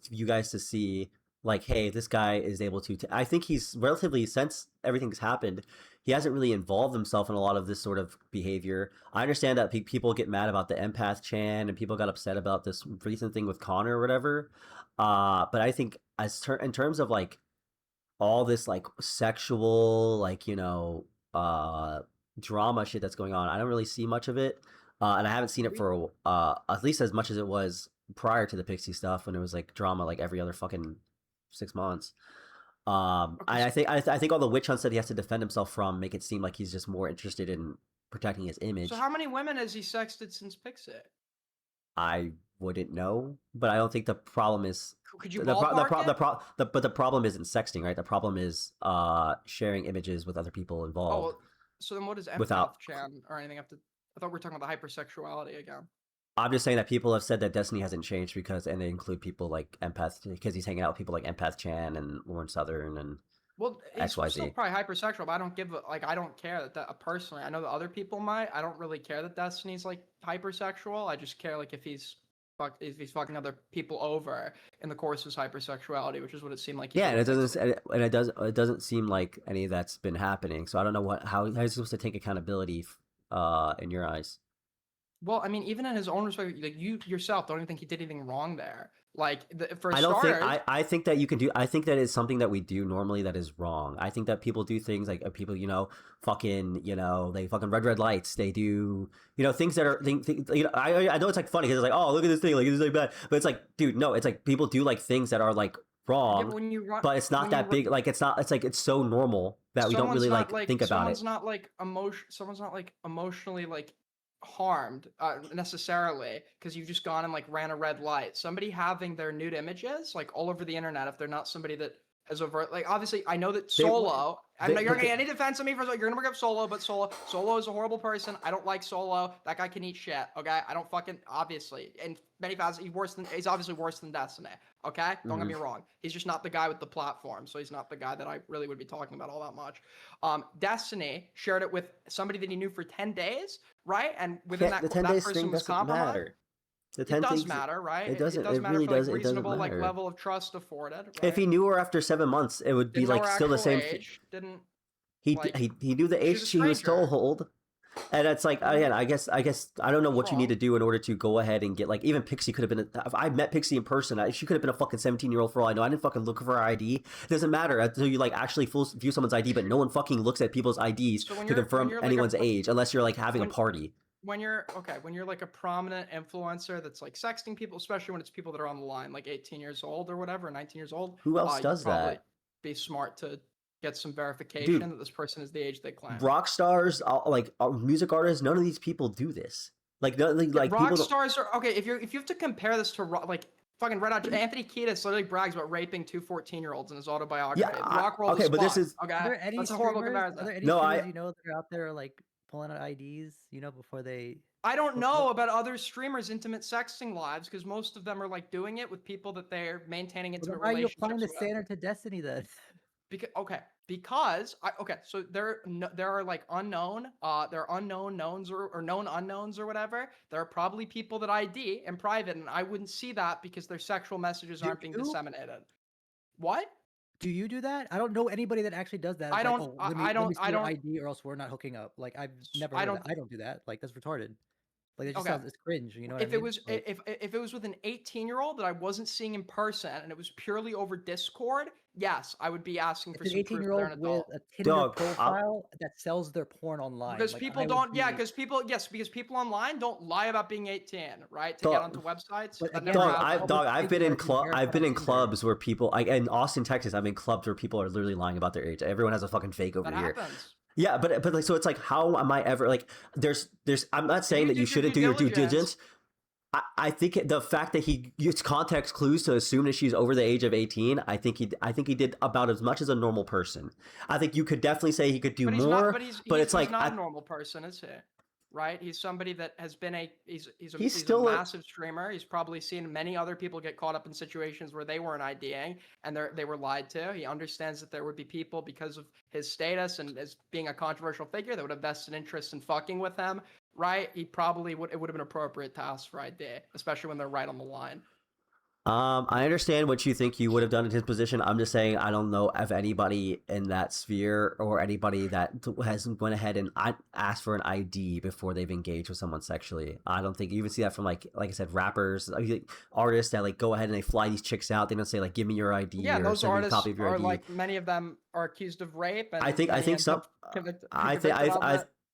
you guys to see like, hey, this guy is able to. I think he's relatively, since everything's happened, he hasn't really involved himself in a lot of this sort of behavior. I understand that people get mad about the empath Chan and people got upset about this recent thing with Connor or whatever. But I think in terms of like all this like sexual like drama shit that's going on, I don't really see much of it, and I haven't seen it for at least as much as it was prior to the Pixie stuff when it was like drama like every other fucking 6 months. I think all the witch hunts that he has to defend himself from make it seem like he's just more interested in protecting his image. So how many women has he sexted since Pixie? I wouldn't know, but I don't think the problem is. Could you but the problem isn't sexting, right? The problem is sharing images with other people involved. So then, what does empath Without- Chan or anything have to? I thought we were talking about the hypersexuality again. I'm just saying that people have said that Destiny hasn't changed because, and they include people like Empath because he's hanging out with people like Empath Chan and Lauren Southern and Well, he's still XYZ. probably hypersexual, but I don't give a, like I don't care that personally. I know that other people might. I don't really care that Destiny's like hypersexual. I just care like if he's fucking other people over in the course of his hypersexuality, which is what it seemed like. Yeah, and it doesn't seem like any of that's been happening. So I don't know how he's supposed to take accountability in your eyes. Well, I mean, even in his own respect, like you yourself don't even think he did anything wrong there. Like for I don't starters, think I think that you can do. I think that is something that we do normally that is wrong. I think that people do things like people, fucking, they fucking red lights. They do, things that are I know it's like funny because it's like, oh, look at this thing, like it's like bad, but it's like, dude, no, it's like people do like things that are like wrong, when you run, but it's not that big. Like it's not. It's like it's so normal that we don't really not, think about it. Someone's not like emotionally like harmed necessarily because you've just gone and like ran a red light. Somebody having their nude images like all over the internet, if they're not somebody that has overt, like obviously I know that Solo. You're gonna get any defense of me for you're gonna bring up Solo, but Solo is a horrible person. I don't like Solo. That guy can eat shit. Okay, I don't fucking obviously in many facets he's obviously worse than Destiny. Okay, don't get me wrong. He's just not the guy with the platform, so he's not the guy that I really would be talking about all that much. Destiny shared it with somebody that he knew for 10 days, right? And within that person was compromised. Matter. It does matter, right? It doesn't. It Really matter does. for like It doesn't reasonable like matter. level of trust afforded. Right? If he knew her after 7 months, it would be Didn't know like her still the actual same. Age, didn't He like, he knew the age she's a she was stranger. told, and it's like again, I guess I don't know what you need to do in order to go ahead and get like even Pixie could have been. If I met Pixie in person, she could have been a fucking 17-year-old for all I know. I didn't fucking look for her ID. It doesn't matter until you like actually view someone's ID, but no one fucking looks at people's IDs to confirm like anyone's age unless you're like having a party. When you're like a prominent influencer that's like sexting people, especially when it's people that are on the line, like 18 years old or whatever, 19 years old. Who else does that? Be smart to get some verification Dude, that this person is the age they claim. Rock stars, music artists, none of these people do this. Like rock people stars are okay. If you have to compare this to like fucking Red Hot, Anthony Kiedis literally brags about raping 2 14-year-olds in his autobiography. Yeah, Rock world okay, is but this is okay. Are there any That's a horrible streamers? comparison. Are there any No, streamers that are out there like pulling out IDs, before they? I don't know about other streamers' intimate sexting lives because most of them are like doing it with people that they're maintaining intimate Why are you relationships applying the with. standard to Destiny then? So there are like unknown, there are unknown knowns or known unknowns or whatever. There are probably people that ID in private, and I wouldn't see that because their sexual messages aren't being disseminated. What? Do you do that? I don't know anybody that actually does that. I It's don't- Like, oh, let me, I let don't- me see I your don't- ID or else we're not hooking up. Like I've never. I Heard of don't- that. I don't do that. Like that's retarded. Like it just Okay. sounds it's cringe. You know what If I mean? it was Like, if it was with an 18-year-old that I wasn't seeing in person and it was purely over Discord, yes, I would be asking for it's an some proof that they're an 18-year-old with adult. a Tinder Dog, profile that sells their porn online. Because Like, people I would don't, be- because people online don't lie about being 18, right? To Dog. get onto websites. But That again, never Dog, happens. I've been in verified I've been in Tinder. clubs where people in Austin, Texas. I'm in clubs where people are literally lying about their age. Everyone has a fucking fake over That here. happens. Yeah, but like so it's like how am I ever like there's I'm not saying you that did you your shouldn't due do your due diligence- diligence. I think the fact that he used context clues to assume that she's over the age of 18, I think he did about as much as a normal person. I think you could definitely say he could do But he's more, not, but he's it's like not a normal person, is he? Right? He's somebody that has been he's still a a- massive streamer. He's probably seen many other people get caught up in situations where they weren't IDing and they were lied to. He understands that there would be people because of his status and as being a controversial figure that would have vested interest in fucking with him. Right? It would have been appropriate to ask for ID, especially when they're right on the line. I understand what you think you would have done in his position. I'm just saying I don't know if anybody in that sphere or anybody that has went ahead and asked for an ID before they've engaged with someone sexually. I don't think you even see that from like I said, rappers, artists that like go ahead and they fly these chicks out. They don't say like, "Give me your ID." Yeah, or those send me a artists copy of your are ID. like many of them are accused of rape. And I think some.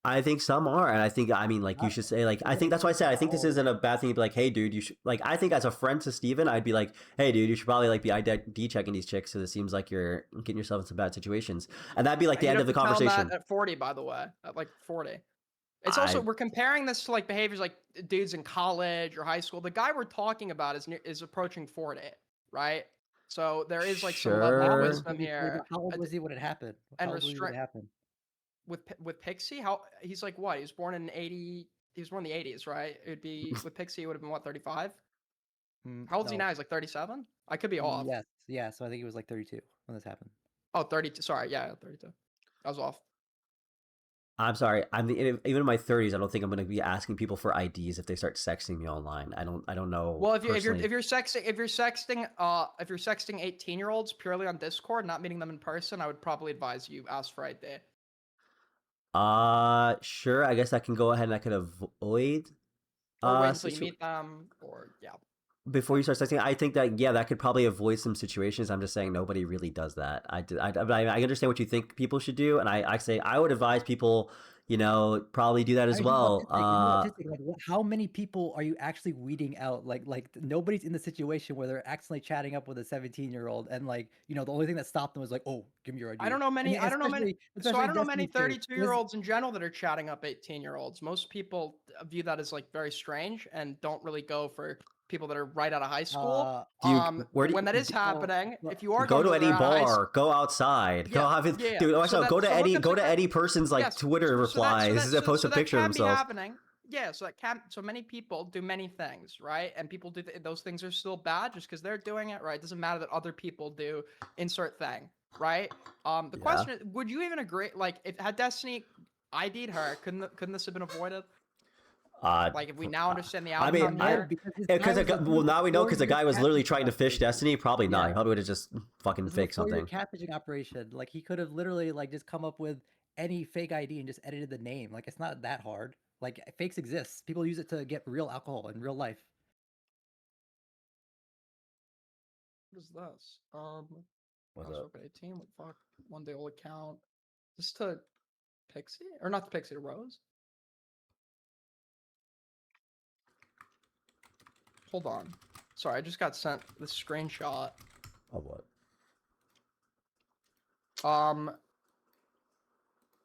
I think some are, and I mean, like, you should say, like, I think that's why I said, I think this isn't a bad thing to be like, hey, dude, you should, like, I think as a friend to Steven, I'd be like, hey, dude, you should probably, like, be ID checking these chicks, because it seems like you're getting yourself into some bad situations. And that'd be, like, the end of the conversation. At 40, by the way, at, like, 40. It's also, we're comparing this to, like, behaviors like dudes in college or high school. The guy we're talking about is approaching 40, right? So there is, like, some level of wisdom here. How old was he when it happened? And How old was he when it happened? with Pixie? How he's like what? He was born in 80. He was born in the 80s, right? It'd be with Pixie. It would have been what 35. How old is he No. now? He's like 37. I could be off. Yes, yeah. So I think he was like 32 when this happened. Oh, 32. Sorry, yeah, 32. I was off. I'm sorry. Even in my 30s, I don't think I'm going to be asking people for IDs if they start sexting me online. I don't know. Well, if you're personally. if you're sexting 18-year-olds purely on Discord, not meeting them in person, I would probably advise you ask for ID. Sure. I guess I can go ahead and I could avoid. Or wait until you meet them, or yeah. Before you start sexting, I think that that could probably avoid some situations. I'm just saying nobody really does that. I understand what you think people should do, and I say I would advise people, probably do that as well. How many people are you actually weeding out? Like nobody's in the situation where they're accidentally chatting up with a 17-year-old, and the only thing that stopped them was like, oh, give me your ID. I don't know many. I don't know many. So I don't know many Destiny 2. 32-year-olds in general that are chatting up 18-year-olds. Most people view that as like very strange and don't really go for people that are right out of high school. When that is happening, if you are go going to any high bar, go outside, Yeah, go have it, yeah, dude. so Go to so any look at any person's like yes, Twitter replies as opposed to a picture of can be themselves. happening. Yeah, so that can. So many people do many things, right? And people do those things are still bad just because they're doing it, right? It doesn't matter that other people do insert thing, right? The question is, would you even agree? Like, if had Destiny ID'd her, couldn't this have been avoided? Like, if we now understand the outcome here, well, now we know because the guy was literally trying to fish Destiny. Probably not. He probably would have just fucking faked something. Catfishing operation. Like he could have literally just come up with any fake ID and just edited the name. Like it's not that hard. Like fakes exist. People use it to get real alcohol in real life. what is this? What's I was up? open 18. What the fuck? One day old account. This to Pixie or not to Pixie to Rose? Hold on. Sorry, I just got sent this screenshot. Of what?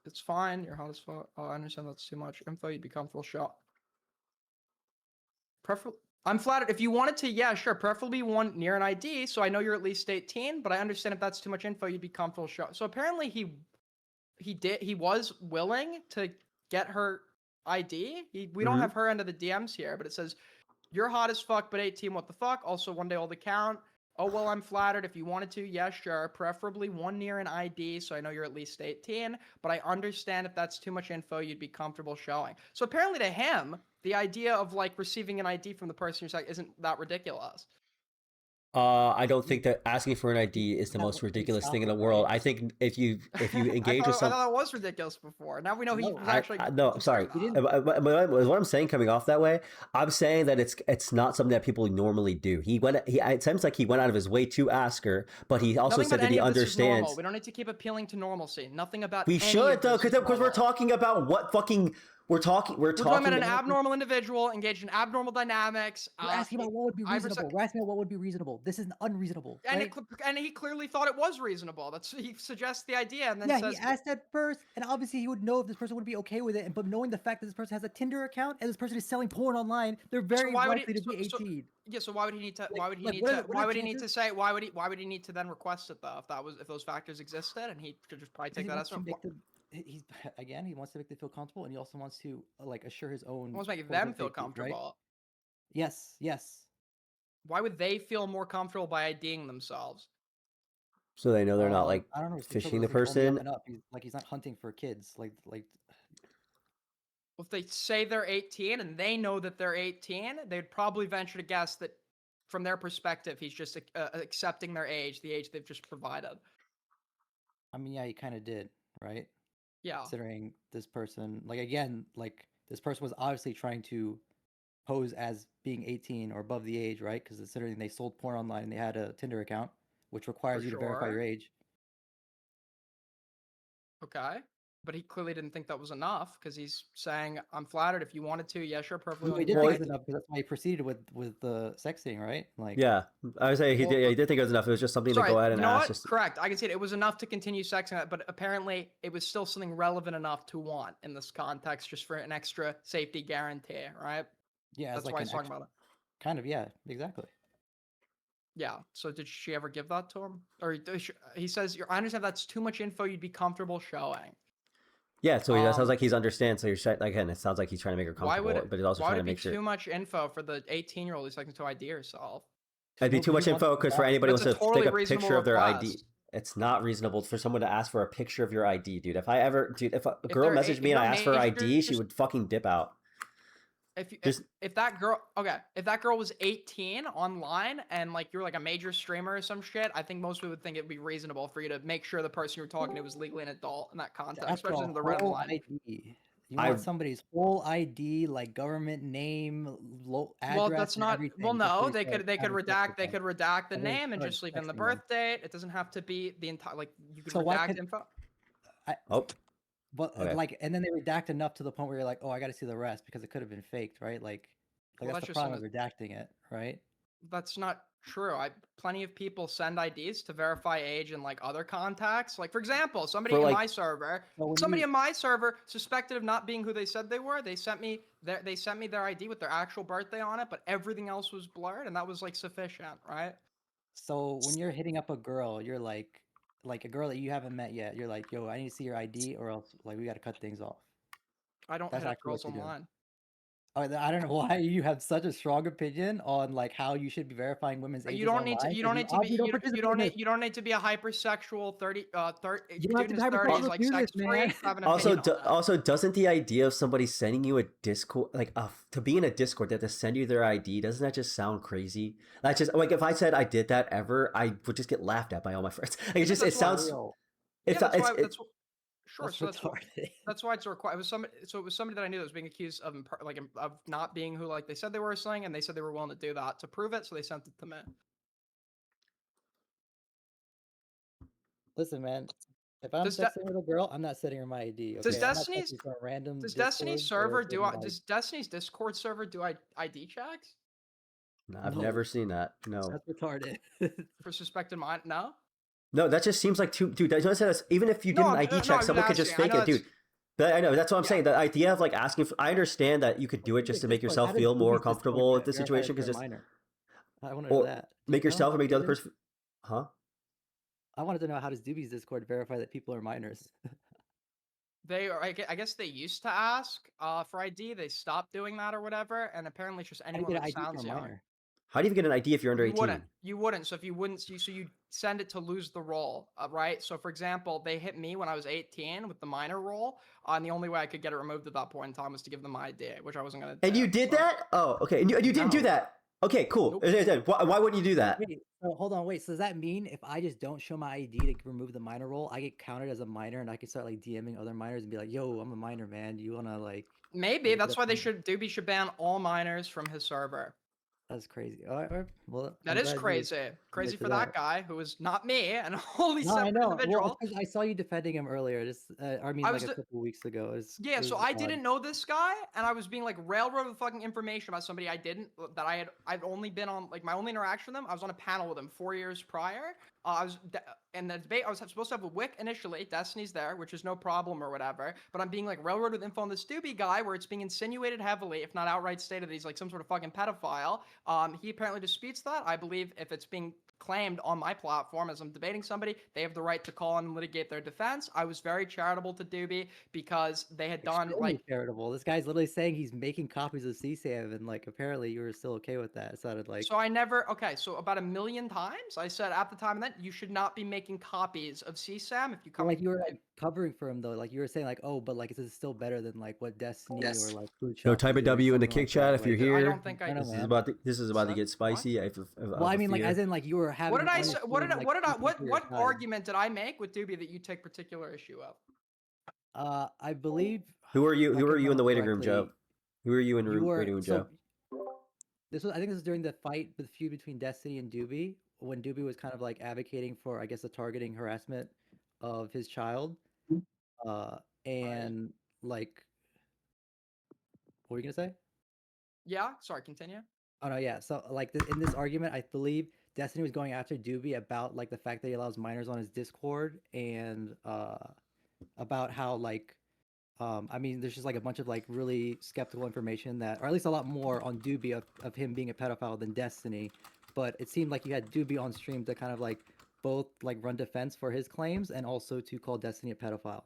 It's fine. You're hot as fuck. Oh, I understand that's too much info. You'd be comfortable. Shot. I'm flattered. If you wanted to, yeah, sure. Preferably one near an ID, so I know you're at least 18. But I understand if that's too much info, you'd be comfortable. Shot. So apparently he was willing to get her ID. We don't have her end of the DMs here, but it says you're hot as fuck, but 18. What the fuck? Also, one day old account. Oh, well, I'm flattered. If you wanted to, yeah, sure. Preferably one near an ID, so I know you're at least 18. But I understand if that's too much info, you'd be comfortable showing. So apparently to him, the idea of receiving an ID from the person you're saying isn't that ridiculous. I don't think that asking for an ID is the most ridiculous thing in the world. I think if you engage with I thought that was ridiculous before. Now we know he was actually. No, I'm sorry. What I'm saying coming off that way, I'm saying that it's not something that people normally do. It seems like he went out of his way to ask her, but he also said that he understands. We don't need to keep appealing to normalcy. Nothing about. We should though, because we're talking about what fucking. We're talking about an abnormal individual engaged in abnormal dynamics. We're asking about what would be reasonable. We're asking about what would be reasonable. This is unreasonable. And, and he clearly thought it was reasonable. He suggests the idea and then says. He asked that first, and obviously he would know if this person would be okay with it. But knowing the fact that this person has a Tinder account and this person is selling porn online, they're very likely to be 18. So why would he need to? Why would he need to? Why would he need to say? Why would he need to then request it though? If those factors existed, and he could just probably take that as he wants to make them feel comfortable, and he also wants to assure his own. He wants to make them feel comfortable. Right? Yes. Why would they feel more comfortable by IDing themselves? So they know they're not I don't know, fishing the person. He's not hunting for kids. If they say they're 18 and they know that they're 18, they'd probably venture to guess that from their perspective, he's just accepting their age, the age they've just provided. I mean, yeah, he kind of did, right? Yeah. Considering this person, this person was obviously trying to pose as being 18 or above the age, right? Because considering they sold porn online and they had a Tinder account, which requires you to verify your age. Okay. But he clearly didn't think that was enough because he's saying, I'm flattered. If you wanted to, yeah, sure, perfectly. He did think it was enough because that's why he proceeded with the sexting, right? Yeah, I would say he did think it was enough. It was just something to go ahead and ask. Correct. I can see it. It was enough to continue sexting it, but apparently it was still something relevant enough to want in this context, just for an extra safety guarantee, right? Yeah, that's why he's talking about it. Kind of, yeah, exactly. Yeah. So did she ever give that to him? Or he says, I understand that's too much info you'd be comfortable showing. Yeah, so it sounds like he's understands. So you're again, it sounds like he's trying to make her Why comfortable, would it? but he's also Why would trying it to be make sure too much info for the 18-year-old who's looking to ID herself? it'd be No, too but much he wants info to because for know. anybody who That's wants a to totally take a reasonable picture of their ID, request. it's not reasonable for someone to ask for a picture of your ID, dude. If a If girl they're messaged me and if I you're asked for her ID, she majors- would fucking dip out. If that girl was 18 online and like you're like a major streamer or some shit, I think most people would think it'd be reasonable for you to make sure the person you're talking to was legally an adult in that context, That's especially in the red whole line. ID. You want somebody's whole ID, like government name, address, Well, that's and not. everything. Well, just so no, you they start could having sex redact with they them. could redact the And then name and start just leave in the texting birth them. date. It doesn't have to be the entire like you could So why redact could- info. But Okay. like, and then they redact enough to the point where you're like, oh, I got to see the rest because it could have been faked, right? Like Well, that's that's the just problem with redacting it, right? That's not true. Plenty of people send IDs to verify age in like other contacts. Like for example, somebody For, in like- my server, in my server suspected of not being who they said they were. They sent me their ID with their actual birthday on it, but everything else was blurred, and that was like sufficient, right? So when you're hitting up a girl, you're like a girl that you haven't met yet, you're like, yo, I need to see your ID or else like we got to cut things off. I don't That's hit up actually what girls you're doing. online. I don't know why you have such a strong opinion on like how you should be verifying women's ages You don't need online, to. You 'cause don't need to be. obviously You participate don't in need. this. You don't need to be a hypersexual 30. You don't have Dude to in be his hypersexual 30s, to like do sex this, free. man. To have an Also, opinion on that. also, doesn't the idea of somebody sending you a Discord, like to be in a Discord, they have to send you their ID? Doesn't that just sound crazy? That's just like if I said I did that ever, I would just get laughed at by all my friends. Like, it just That's it why- sounds. Yeah, It's that's why. it's Sure. That's So that's retarded. that's why it's required. It was somebody. So it was somebody that I knew that was being accused of of not being who like they said they were or something, and they said they were willing to do that to prove it. So they sent it to me. Listen, man. If I'm Does texting with a girl, I'm not setting her my ID. Okay? Does I'm not Destiny's texting some random does Destiny's Discord or server do some, like- does Destiny's Discord server do ID checks No, I've No. never seen that. No, That's retarded. for suspected mind? No. no, that just seems like too, dude. That just says even if you did No, an I'm- ID no, check, I'm someone could just just asking. I fake know it, dude. But I know that's what I'm saying. The idea of like asking, I understand that you could do it just to make Discord, yourself how does feel more Discord comfortable with the verify if situation, they're because a just minor? I want to know or that. make No? yourself or make the other Either? person, huh? I wanted to know how does Doobie's Discord verify that people are minors? They are. I guess they used to ask for ID. They stopped doing that or whatever. And apparently, it's just How do you anyone get an that ID from sounds a young. minor? How do you even get an ID if you're under You 18? wouldn't. You wouldn't. So if you wouldn't, so you send it to lose the role, right? So for example, they hit me when I was 18 with the minor role, and the only way I could get it removed at that point in time was to give them my ID, which I wasn't gonna do. And you did that? Oh, okay. And you didn't do No. that. Okay, cool. Nope. Why wouldn't you do that? Wait, so hold on, wait. So does that mean if I just don't show my ID to remove the minor role, I get counted as a minor and I can start like DMing other minors and be like, "Yo, I'm a minor, man. You wanna like?" Maybe like, that's get why up they on-" should Doobie should ban all minors from his server. That's crazy. All right, well, That I'm is glad you crazy. Crazy admit for to that guy who is not me and a wholly No, I separate know. individual. Well, it's 'cause I saw you defending him earlier. Just, I mean, I like was a d- couple weeks ago. Yeah, it so was I odd. didn't know this guy, and I was being like railroaded with fucking information about somebody I didn't that I've only been on like my only interaction with him. I was on a panel with him 4 years prior. And the debate I was supposed to have a Wick initially. Destiny's there, which is no problem or whatever. But I'm being like railroaded with info on this Doobie guy, where it's being insinuated heavily, if not outright stated, that he's like some sort of fucking pedophile. He apparently disputes that. I believe if it's being claimed on my platform as I'm debating somebody, they have the right to call and litigate their defense. I was very charitable to Doobie because they had done Extremely like charitable. This guy's literally saying he's making copies of CSAM, and like apparently you were still okay with that. It sounded like. So I never so about 1 million times I said at the time that you should not be making copies of CSAM if you come Like you were like covering for him though, like you were saying like, oh, but like this is still better than like what Destiny or like Food Yo, Shop type a is doing, W in the something kick like chat that. if you're Like, here. I don't think I know, This is man. about to get spicy. Well, I mean, like as in like you were having. What did I on say? your What stream, did I, like, what did I, speaking what for your what side. argument did I make with Doobie that you take particular issue of? I believe. Who are you? if I Who are you in remember the waiting room, Joe? correctly, Who are you in the you were waiting room, Joe? This was, I think this was during the fight, the feud between Destiny and Doobie, when Doobie was kind of like advocating for, I guess, the targeting harassment of his child. And like, what were you gonna say? Yeah, sorry, continue. Oh no, yeah. So like in this argument, I believe Destiny was going after Doobie about like the fact that he allows minors on his Discord and about how like I mean there's just like a bunch of like really skeptical information that, or at least a lot more on Doobie of him being a pedophile than Destiny. But it seemed like you had Doobie on stream to kind of like both like run defense for his claims and also to call Destiny a pedophile,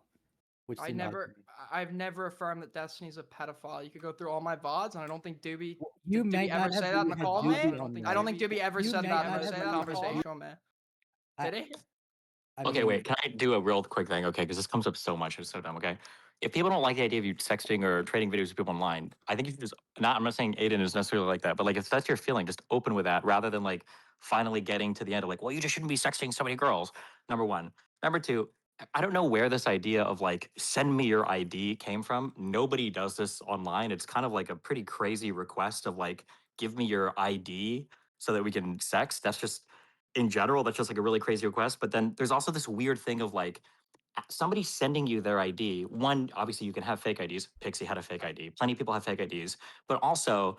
which I seemed odd to never, me. I've never affirmed that Destiny's a pedophile. You could go through all my VODs, and I don't think Doobie. You Did may Doobie ever not have say that in the had call, Doobie man? on I don't think there. Doobie ever You said may that in not the have conversation, man. I- Did he? I Okay, mean, wait. Can I do a real quick thing? Okay, because this comes up so much. It's so dumb. Okay, if people don't like the idea of you sexting or trading videos with people online, I think you should just not. I'm not saying Aiden is necessarily like that, but like if that's your feeling, just open with that rather than like finally getting to the end of like, well, you just shouldn't be sexting so many girls. Number one. Number two. I don't know where this idea of like send me your ID came from. Nobody does this online. It's kind of like a pretty crazy request of like give me your ID so that we can sex. That's just in general, that's just like a really crazy request. But then there's also this weird thing of like somebody sending you their ID. One, obviously, you can have fake IDs. Pixie had a fake ID. Plenty of people have fake IDs. But also,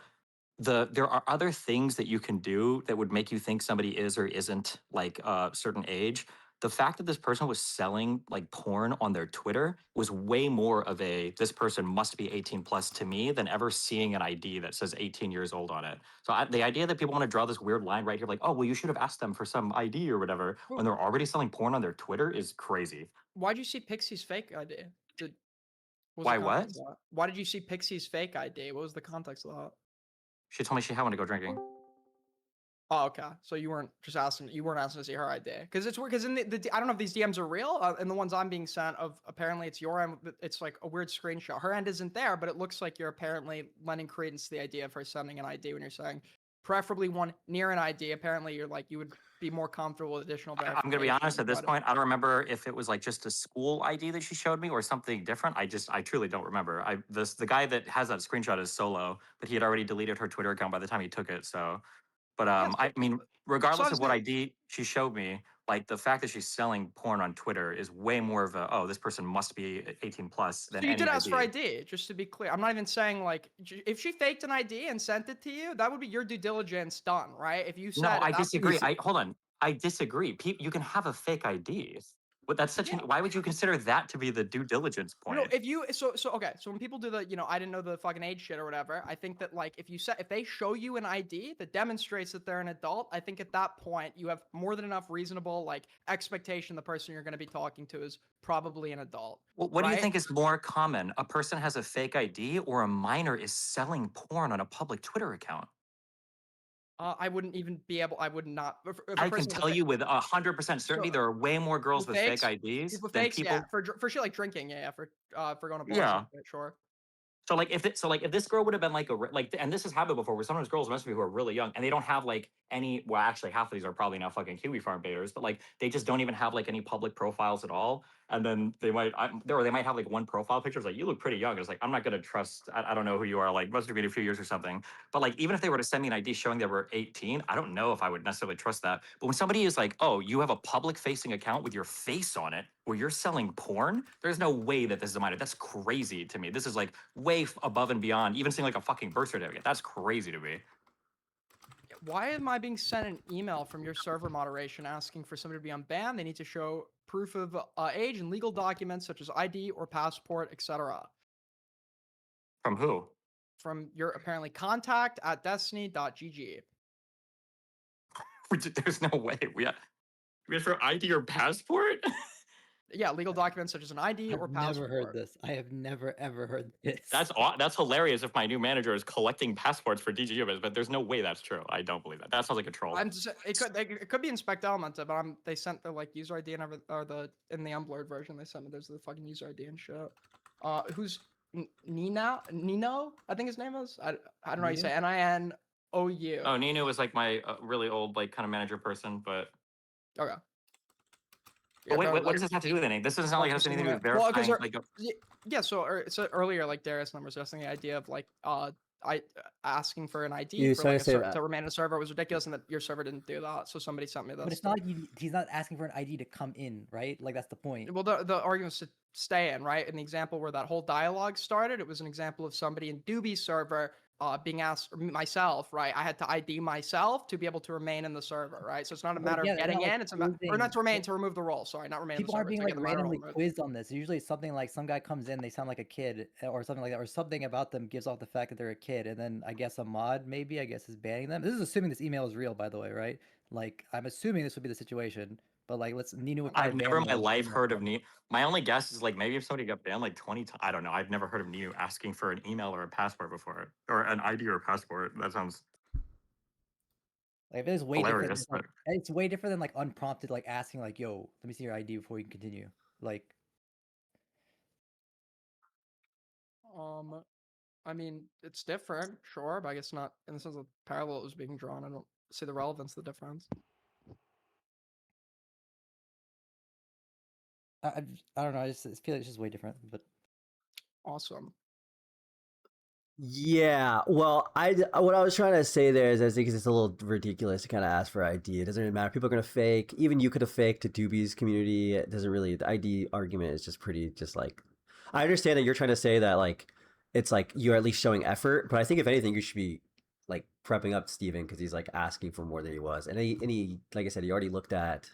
there are other things that you can do that would make you think somebody is or isn't like a certain age. The fact that this person was selling like porn on their Twitter was way more of a this person must be 18 plus to me than ever seeing an ID that says 18 years old on it. So the idea that people want to draw this weird line right here, like, oh, well, you should have asked them for some ID or whatever, when they're already selling porn on their Twitter is crazy. Why'd you see Pixie's fake ID? Did what was Why the what? context of that? Why did you see Pixie's fake ID? What was the context of that? She told me she had one to go drinking. Oh, okay. So you weren't just asking. You weren't asking to see her ID because it's weird. Because in the I don't know if these DMs are real. And the ones I'm being sent of apparently it's your end. But it's like a weird screenshot. Her end isn't there, but it looks like you're apparently lending credence to the idea of her sending an ID when you're saying preferably one near an ID. Apparently, you're like you would be more comfortable with additional verification. I'm gonna be honest. At this but- point, I don't remember if it was like just a school ID that she showed me or something different. I truly don't remember. The guy that has that screenshot is Solo, but he had already deleted her Twitter account by the time he took it. So, but I mean, regardless of what ID she showed me, like the fact that she's selling porn on Twitter is way more of a oh, this person must be 18 plus than So you any did ask for ID. ID, just to be clear. I'm not even saying like if she faked an ID and sent it to you, that would be your due diligence done, right? If you said No, at I that disagree. point- Hold on. I disagree. You can have a fake ID. But that's such an. Why would you consider that to be the due diligence point? No, if you so okay, so when people do the I didn't know the fucking age shit or whatever, I think that like if they show you an ID that demonstrates that they're an adult, I think at that point you have more than enough reasonable like expectation the person you're going to be talking to is probably an adult. Well, what do you right? think is more common? A person has a fake ID or a minor is selling porn on a public Twitter account? I wouldn't even be able. I would not. If a I can person with a tell fa- you with 100% certainty So, there are way more girls with fake fakes, IDs people than fakes, people. yeah, for shit like drinking, yeah, for going to bars, Yeah. and shit, sure. So like if this girl would have been like and this has happened before where sometimes girls must be who are really young and they don't have like any actually half of these are probably now fucking Kiwi farm baiters, but like they just don't even have like any public profiles at all. And then they might they might have like one profile picture. It's like you look pretty young. It's like I'm not gonna trust. I don't know who you are. Like must have been a few years or something. But like even if they were to send me an ID showing they were 18, I don't know if I would necessarily trust that. But when somebody is like, oh, you have a public facing account with your face on it where you're selling porn, there's no way that this is a minor. That's crazy to me. This is like way above and beyond even seeing like a fucking birth certificate. That's crazy to me. Why am I being sent an email from your server moderation asking for somebody to be unbanned? They need to show proof of age and legal documents such as ID or passport, etc. From who? From your apparently contact at destiny.gg. There's no way. We have for ID or passport? Yeah, legal documents such as an ID or I've passport. never heard this. I have never ever heard this. That's hilarious if my new manager is collecting passports for DG units, but there's no way that's true. I don't believe that. That sounds like a troll. I'm just, it could be Inspect Elemented, but they sent the like user ID and or in the unblurred version they sent me there's the fucking user ID and shit. Who's Nino? I think his name is. I don't know how you say NINOU. Oh, Nino was like my really old like kind of manager person, but okay. But wait, what does this have to do with anything? This doesn't sound like it has anything to do with Well, verifying. yeah, so earlier, like Darius was suggesting the idea of like asking for an ID You for sorry like to say that. to remain in a server was ridiculous, and that your server didn't do that. So somebody sent me this. But it's not like he's not asking for an ID to come in, right? Like that's the point. Well, the argument was to stay in, right? In the example where that whole dialogue started, it was an example of somebody in Doobie's server being asked, or myself, right? I had to ID myself to be able to remain in the server, right? So it's not a matter of getting in, it's a matter, or not to remain, to remove the role. Sorry, not remain in the People server. aren't being to like get the minor role randomly removed. quizzed on this. Usually it's something like some guy comes in, they sound like a kid or something like that, or something about them gives off the fact that they're a kid, and then I guess a mod maybe is banning them. This is assuming this email is real, by the way, right? Like I'm assuming this would be the situation But like, Nino would I've probably ban never in him my on life email, heard but- of Neo. My only guess is like maybe if somebody got banned like 20 times. I don't know. I've never heard of Neo asking for an email or a passport before, or an ID or a passport. That sounds Like, it is way different. hilarious. Like, it's way different than like unprompted, like asking like, "Yo, let me see your ID before you can continue." Like, I mean, it's different, sure, but I guess not in the sense of parallel was being drawn. I don't see the relevance of the difference. I don't know. I just feel like it's just way different. But Awesome. Yeah, well, what I was trying to say there is I think it's a little ridiculous to kind of ask for ID. It doesn't really matter. People are gonna fake. Even you could have faked to Doobie's community. It doesn't really. The ID argument is just pretty. Just like, I understand that you're trying to say that like it's like you're at least showing effort, but I think if anything, you should be like prepping up Steven because he's like asking for more than he was, and he like I said, he already looked at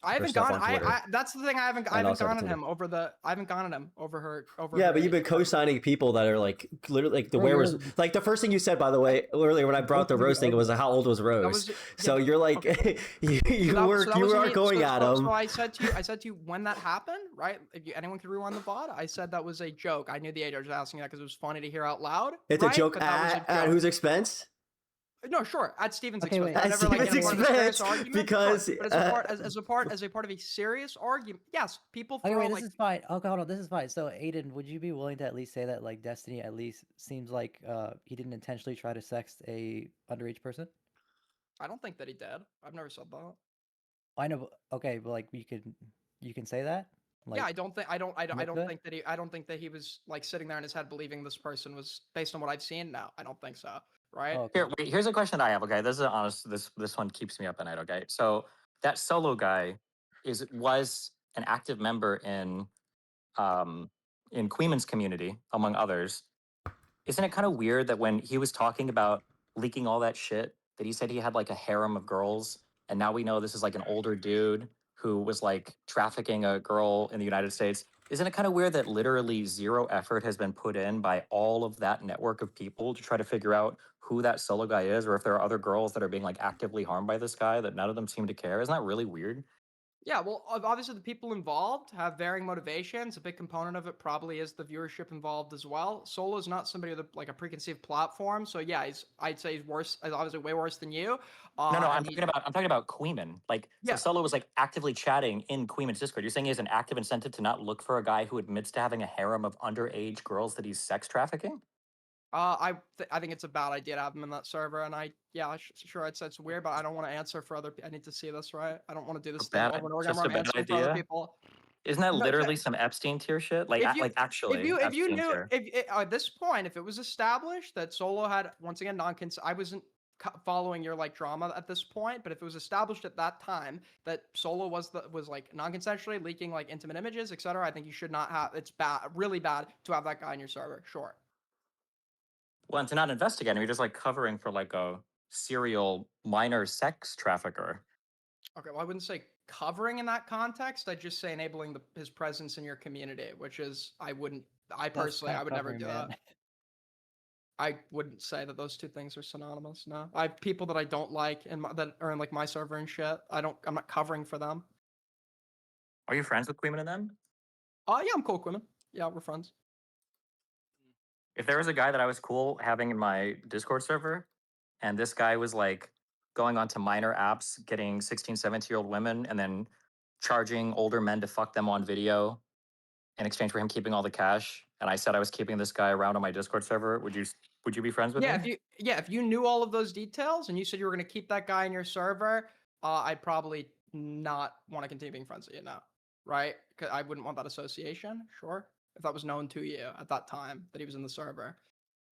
I haven't stuff gone. on Twitter. That's the thing. I haven't And also gone at Tinder. him over the. I haven't gone at him over her. Over. Yeah, her but you've been age, like- co-signing people that are like literally like the Bro, where was you're- like the first thing you said, by the way, earlier when I brought up the Rose thing was how old was Rose. was- So yeah, you're like you are going at him. So I said to you when that happened, right? If anyone could rewind the VOD, I said that was a joke. I knew the age. I was asking that because it was funny to hear out loud. It's right? a joke But that was a at joke. whose expense? No, sure, at Steven's Okay, expense. wait. But At never like Steven's in part of a serious expense, argument. because, Sure. But as a part of a serious argument, yes, people okay, throw wait, like this is fine. Okay, hold on, this is fine. So, Aiden, would you be willing to at least say that like Destiny at least seems like he didn't intentionally try to sext a underage person? I don't think that he did. I've never said that. I know. Okay, but like you can say that. Like, Yeah, I don't think commit to that? I don't think that he was like sitting there in his head believing this person was based on what I've seen. No, I don't think so. Right? Oh, Here, wait, here's a question I have. Okay, this is honest. This one keeps me up at night. Okay, so that solo guy was an active member in Queeman's community, among others. Isn't it kind of weird that when he was talking about leaking all that shit, that he said he had like a harem of girls, and now we know this is like an older dude who was like trafficking a girl in the United States? Isn't it kind of weird that literally zero effort has been put in by all of that network of people to try to figure out who that solo guy is, or if there are other girls that are being like actively harmed by this guy that none of them seem to care? Isn't that really weird? Yeah, well, obviously the people involved have varying motivations. A big component of it probably is the viewership involved as well. Solo is not somebody with like a preconceived platform, so yeah, I'd say he's worse. He's obviously way worse than you. No, and I'm talking about Queeman. Like, Yeah. so Solo was like actively chatting in Queeman's Discord. You're saying he has an active incentive to not look for a guy who admits to having a harem of underage girls that he's sex trafficking? I think it's a bad idea to have him in that server, and sure I'd say it's weird, but I don't want to answer for other. I need to see this right. I don't want to do this thing Bad, over and over again. just Where a I'm bad answering for other idea. people. Isn't that No, literally some Epstein tier shit? Like, like actually, if you Epstein knew tier. at this point, if it was established that Solo had once again I wasn't following your like drama at this point, but if it was established at that time that Solo was like non-consensually leaking like intimate images, etc., I think you should not have. It's bad, really bad to have that guy in your server. Sure. Well, and to not investigate him, you're just like covering for like a serial minor sex trafficker. Okay, well, I wouldn't say covering in that context. I'd just say enabling his presence in your community, which is I would never do that. I wouldn't say that those two things are synonymous. No, I have people that I don't like that are in like my server and shit. I'm not covering for them. Are you friends with Queeman and them? Yeah, I'm cool with women. Yeah, we're friends. If there was a guy that I was cool having in my Discord server, and this guy was like going onto minor apps, getting 16, 17-year-old women, and then charging older men to fuck them on video in exchange for him keeping all the cash, and I said I was keeping this guy around on my Discord server, would you be friends with me? If you knew all of those details and you said you were going to keep that guy in your server, I'd probably not want to continue being friends with you now, right? Because I wouldn't want that association. Sure, if that was known to you at that time that he was in the server,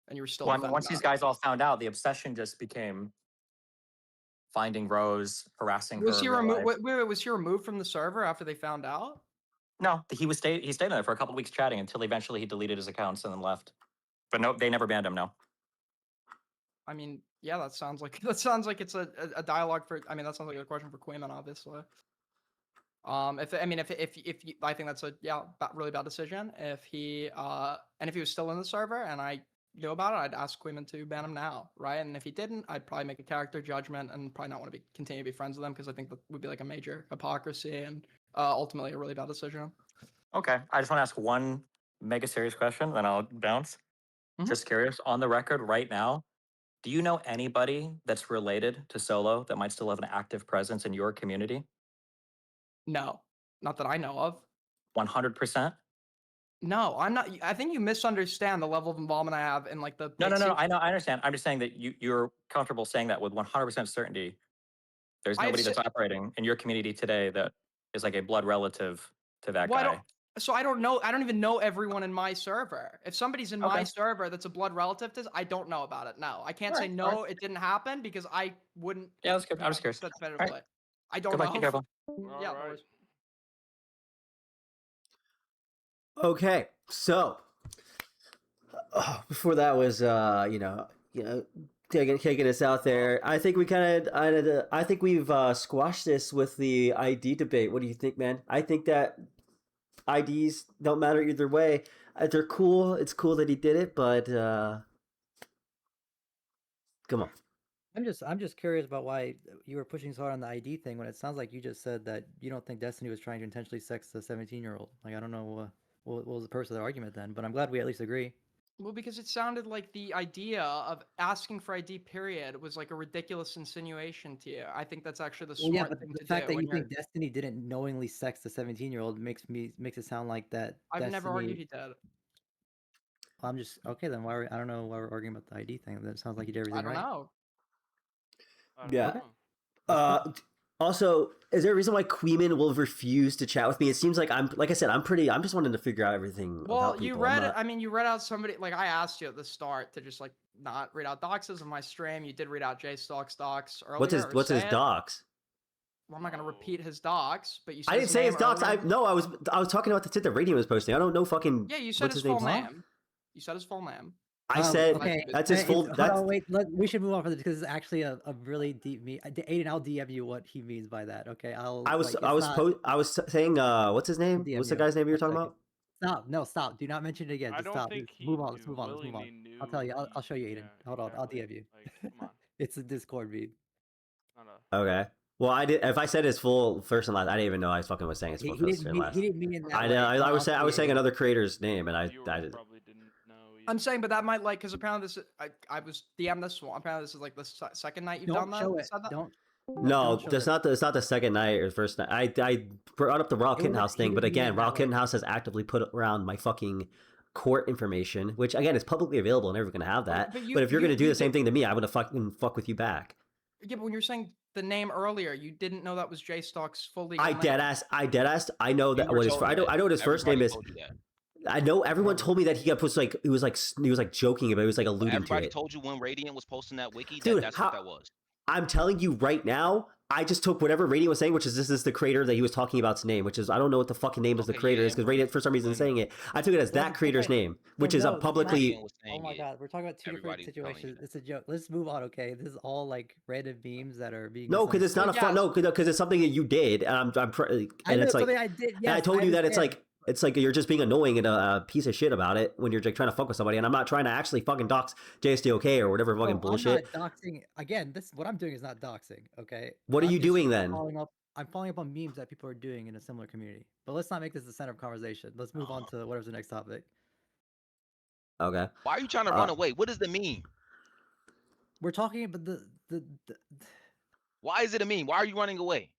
and you were still. Well, I mean, once these guys all found out, the obsession just became finding Rose, harassing Was her. he in real removed? life. Wait, was he removed from the server after they found out? No, he stayed there for a couple weeks chatting until eventually he deleted his accounts and then left. But no, they never banned him. No. I mean, yeah, that sounds like it's a dialogue for. I mean, that sounds like a question for Quayman, obviously. If you, I think that's a really bad decision. If he was still in the server and I knew about it, I'd ask Queeman to ban him now, right? And if he didn't, I'd probably make a character judgment and probably not want to continue to be friends with him because I think that would be like a major hypocrisy and ultimately a really bad decision. Okay, I just want to ask one mega serious question, then I'll bounce. Just curious, on the record right now, do you know anybody that's related to Solo that might still have an active presence in your community? No, not that I know of. 100%? No, I'm not. I think you misunderstand the level of involvement I have in like the. No, no, big no, city- I know, I understand. I'm just saying that you're comfortable saying that with 100% certainty. There's I have nobody that's si- operating in your community today that is like a blood relative to that Well, guy. I don't know. I don't even know everyone in my server. If somebody's in my Okay. server that's a blood relative to this, I don't know about it. No, I can't say Alright, no. alright. It didn't happen because I wouldn't. Yeah, that's good. I'm just curious. That's Alright. definitively. I don't Good luck, be know. careful. Yeah, no worries. Okay, so before that was taking us out there. I think we I think we've squashed this with the ID debate. What do you think, man? I think that IDs don't matter either way. They're cool. It's cool that he did it, but come on. I'm just curious about why you were pushing so hard on the ID thing when it sounds like you just said that you don't think Destiny was trying to intentionally sex the 17-year-old. Like I don't know what was the purpose of the argument then, but I'm glad we at least agree. Well, because it sounded like the idea of asking for ID period was like a ridiculous insinuation to you. I think that's actually the Well, yeah, smart but thing the to fact do. that when you you're- think Destiny didn't knowingly sex the 17-year-old makes it sound like that. I've never argued Destiny. he did. I'm just okay then. I don't know why we're arguing about the ID thing. That sounds like you did everything I don't right. know. Yeah. Also, is there a reason why Queeman will refuse to chat with me? It seems like I'm just wanting to figure out everything Well, about you people. read. I mean, you read out somebody like I asked you at the start to just like not read out doxes of my stream. You did read out J Stocks docs earlier. What's his or what's his say it. docs? Well, I'm not gonna repeat his docs, but you. Said I didn't say his name docs. earlier. I was talking about the shit that Radiant was posting. I don't know fucking. Yeah, you said what's his name? full name. You said his full name. I said okay. that's his full. Hold That's on, wait. We should move on from this because it's actually a really deep me. Aiden, I'll DM you what he means by that. Okay, I was saying what's his name? DM What's the you. guy's name you were 1 talking second. about? Stop! No, stop! Do not mention it again. I Just don't stop. think Just move on. he Let's move on. Let's move on. willingly I'll tell you. knew I'll show you, Aiden. yeah, Hold on. I'll exactly. DM you. Like, come on. It's a Discord feed. Okay. Well, I did. If I said his full first and last, I didn't even know I fucking was saying his full first and last. He didn't mean it that I way. know. I was I'll saying. I tell was you, saying Aiden. another creator's name, and I did. I'm saying, but that might like because apparently this I was DM this one. Apparently this is like the second night you've Don't done show that. it. said that? Don't. No, Don't show that's it. not the. It's not the second night or first night. I brought up the Raw He Kittenhouse thing, but didn't mean again, it Raw that way. Kittenhouse has actively put around my fucking court information, which again is publicly available and everyone's gonna have that. but But if you're you- gonna do you the same did- thing to me, I'm gonna fucking fuck with you back. Yeah, but when you're saying the name earlier, you didn't know that was J Stock's full legal I name. dead ass. I know that were what his. told I know. that. I know what his first name Everybody is. told you that. I know everyone told me that he got like he was like joking about it. He was like alluding to Everybody it. told you when Radiant was posting that wiki Dude, that's how- what that was. I'm telling you right now, I just took whatever Radiant was saying, which is this is the creator that he was talking about's name, which is I don't know what the fucking name of the creator is because Radiant for some reason is saying it. I took it as that creator's name, which is a publicly. Oh my god, we're talking about two different situations. It's a joke. Let's move on, okay? This is all like random memes that are being. No, because it's not a fun. No, because it's something that you did, and and it's like. something I did. And I Yes, told you that understand. it's like you're just being annoying and a piece of shit about it when you're like trying to fuck with somebody, and I'm not trying to actually fucking dox JSDOK or whatever fucking bullshit. I'm not doxing. Again, what I'm doing is not doxing. Okay. What are I'm you just doing then? I'm following up on memes that people are doing in a similar community. But let's not make this the center of conversation. Let's move on to whatever's the next topic. Okay. Why are you trying to run away? What does it mean? We're talking about the. Why is it a meme? Why are you running away?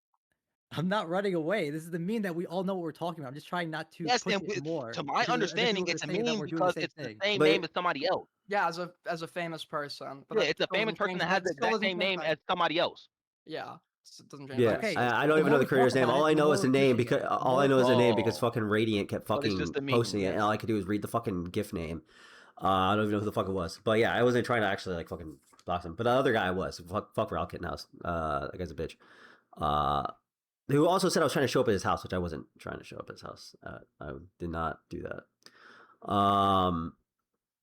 I'm not running away. This is the meme that we all know what we're talking about. I'm just trying not to Yes, push and it more. to my because other understanding, people it's a are saying that meme we're doing because same it's the thing. same name as somebody else. Yeah, as a famous person. But Yeah, that it's a still famous doesn't person change that my- has the still exact doesn't same change name my- as somebody else. Yeah, it doesn't change. Yeah, my- I don't even know the creator's name. All I know is the name because all I know is the name because fucking Radiant kept But it's fucking just a meme, posting it, yes. and all I could do was read the fucking GIF name. I don't even know who the fuck it was, but yeah, I wasn't trying to actually like fucking block him. But the other guy was fuck Raw Kittenhouse. That guy's a bitch. Who also said I was trying to show up at his house, which I wasn't trying to show up at his house. I did not do that.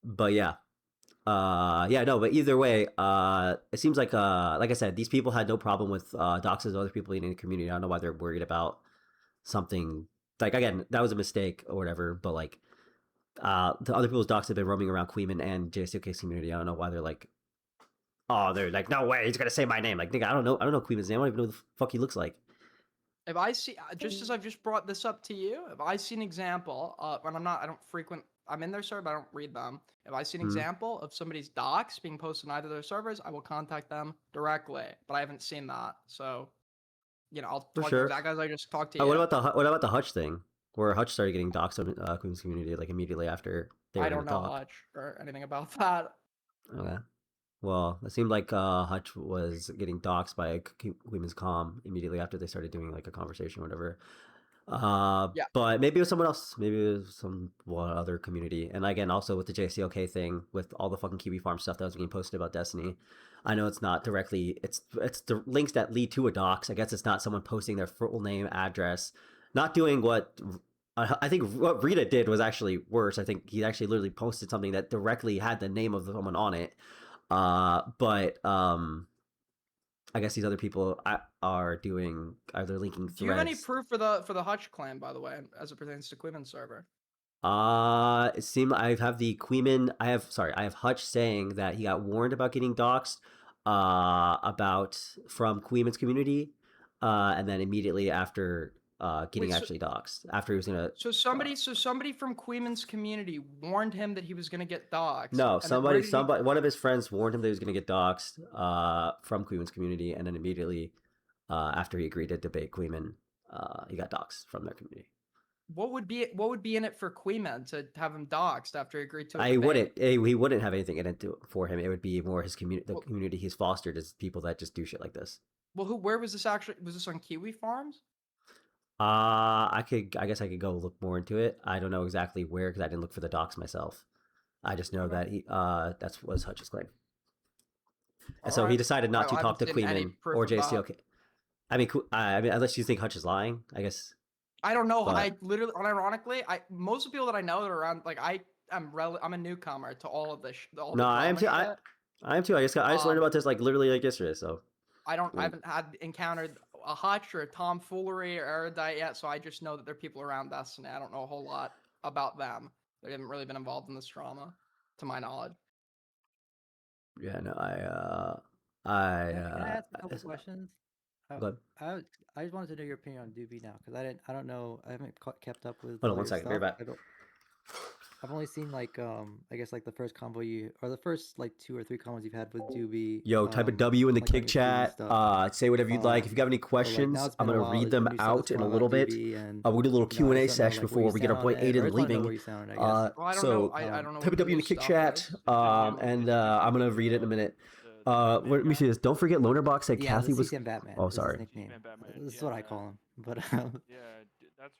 But yeah. No, but either way, it seems like I said, these people had no problem with doxes of other people in the community. I don't know why they're worried about something. Like, again, that was a mistake or whatever, but like, the other people's docs have been roaming around Queeman and JSOK's community. I don't know why they're like, oh, they're like, no way, he's gonna say my name. Like, nigga, I don't know Queeman's name. I don't even know what the fuck he looks like. If I see, just as I've just brought this up to you, if I see an example, and I'm in their server, but I don't read them. If I see an Mhm. example of somebody's docs being posted on either of their servers, I will contact them directly. But I haven't seen that, so I'll For talk sure. exactly as I just talked to you. What about the Hutch thing, where Hutch started getting doxxed on Queeman's community like immediately after they were I don't gonna know dock? much or anything about that. Okay. Well, it seemed like Hutch was getting doxxed by Queeman's comm immediately after they started doing like a conversation or whatever. Yeah. But maybe it was someone else. Maybe it was some other community. And again, also with the JCLK thing, with all the fucking Kiwi Farm stuff that was being posted about Destiny, I know it's not directly. It's the links that lead to a dox. I guess it's not someone posting their full name, address, not doing what. I think what Rita did was actually worse. I think he actually literally posted something that directly had the name of someone on it. But I guess these other people are they're linking threads. Do you have any proof for the Hutch claim, by the way, as it pertains to Queeman's server? It seemed I have the Queeman. I have Hutch saying that he got warned about getting doxxed, from Queeman's community, and then immediately after getting actually doxxed, after he was gonna. So somebody from Queeman's community warned him that he was gonna get doxxed. No, and then where somebody, did he- one of his friends warned him that he was gonna get doxxed, from Queeman's community, and then immediately, after he agreed to debate Queeman, he got doxxed from their community. What would be in it for Queeman to have him doxxed after he agreed to? He wouldn't have anything in it for him. It would be more his community, the community he's fostered is people that just do shit like this. Well, where was this actually? Was this on Kiwi Farms? I guess I could go look more into it. I don't know exactly where because I didn't look for the docs myself. I just know that that was Hutch's claim. And so he decided not to talk to Queeman or JCLK. I mean, unless you think Hutch is lying, I guess. I don't know. I literally, unironically, most of the people that I know that are around, like I'm a newcomer to all of this. No, I am too. I am too. I just learned about this like literally like yesterday. So I haven't encountered a Hutch or a tomfoolery or erudite yet. So I just know that there are people around Destiny. I don't know a whole lot about them. They haven't really been involved in this drama, to my knowledge. Yeah, no, Can I ask a couple questions? Go ahead. I just wanted to know your opinion on Doobie now because I don't know. I haven't kept up with. Hold on 1 second. Be right back. I've only seen like I guess like the first combo or the first like 2 or 3 combos you've had with Doobie. Yo, type a W in the kick chat. Say whatever you'd like. If you have any questions, I'm gonna read them out in a little bit. We'll do a little Q&A session before we get our boy Aiden leaving. So type a W in the kick chat, and I'm gonna read it in a minute. Let me see this. Don't forget Loner Box said Kathy was. Batman. Oh, sorry. This is what I call him. But that's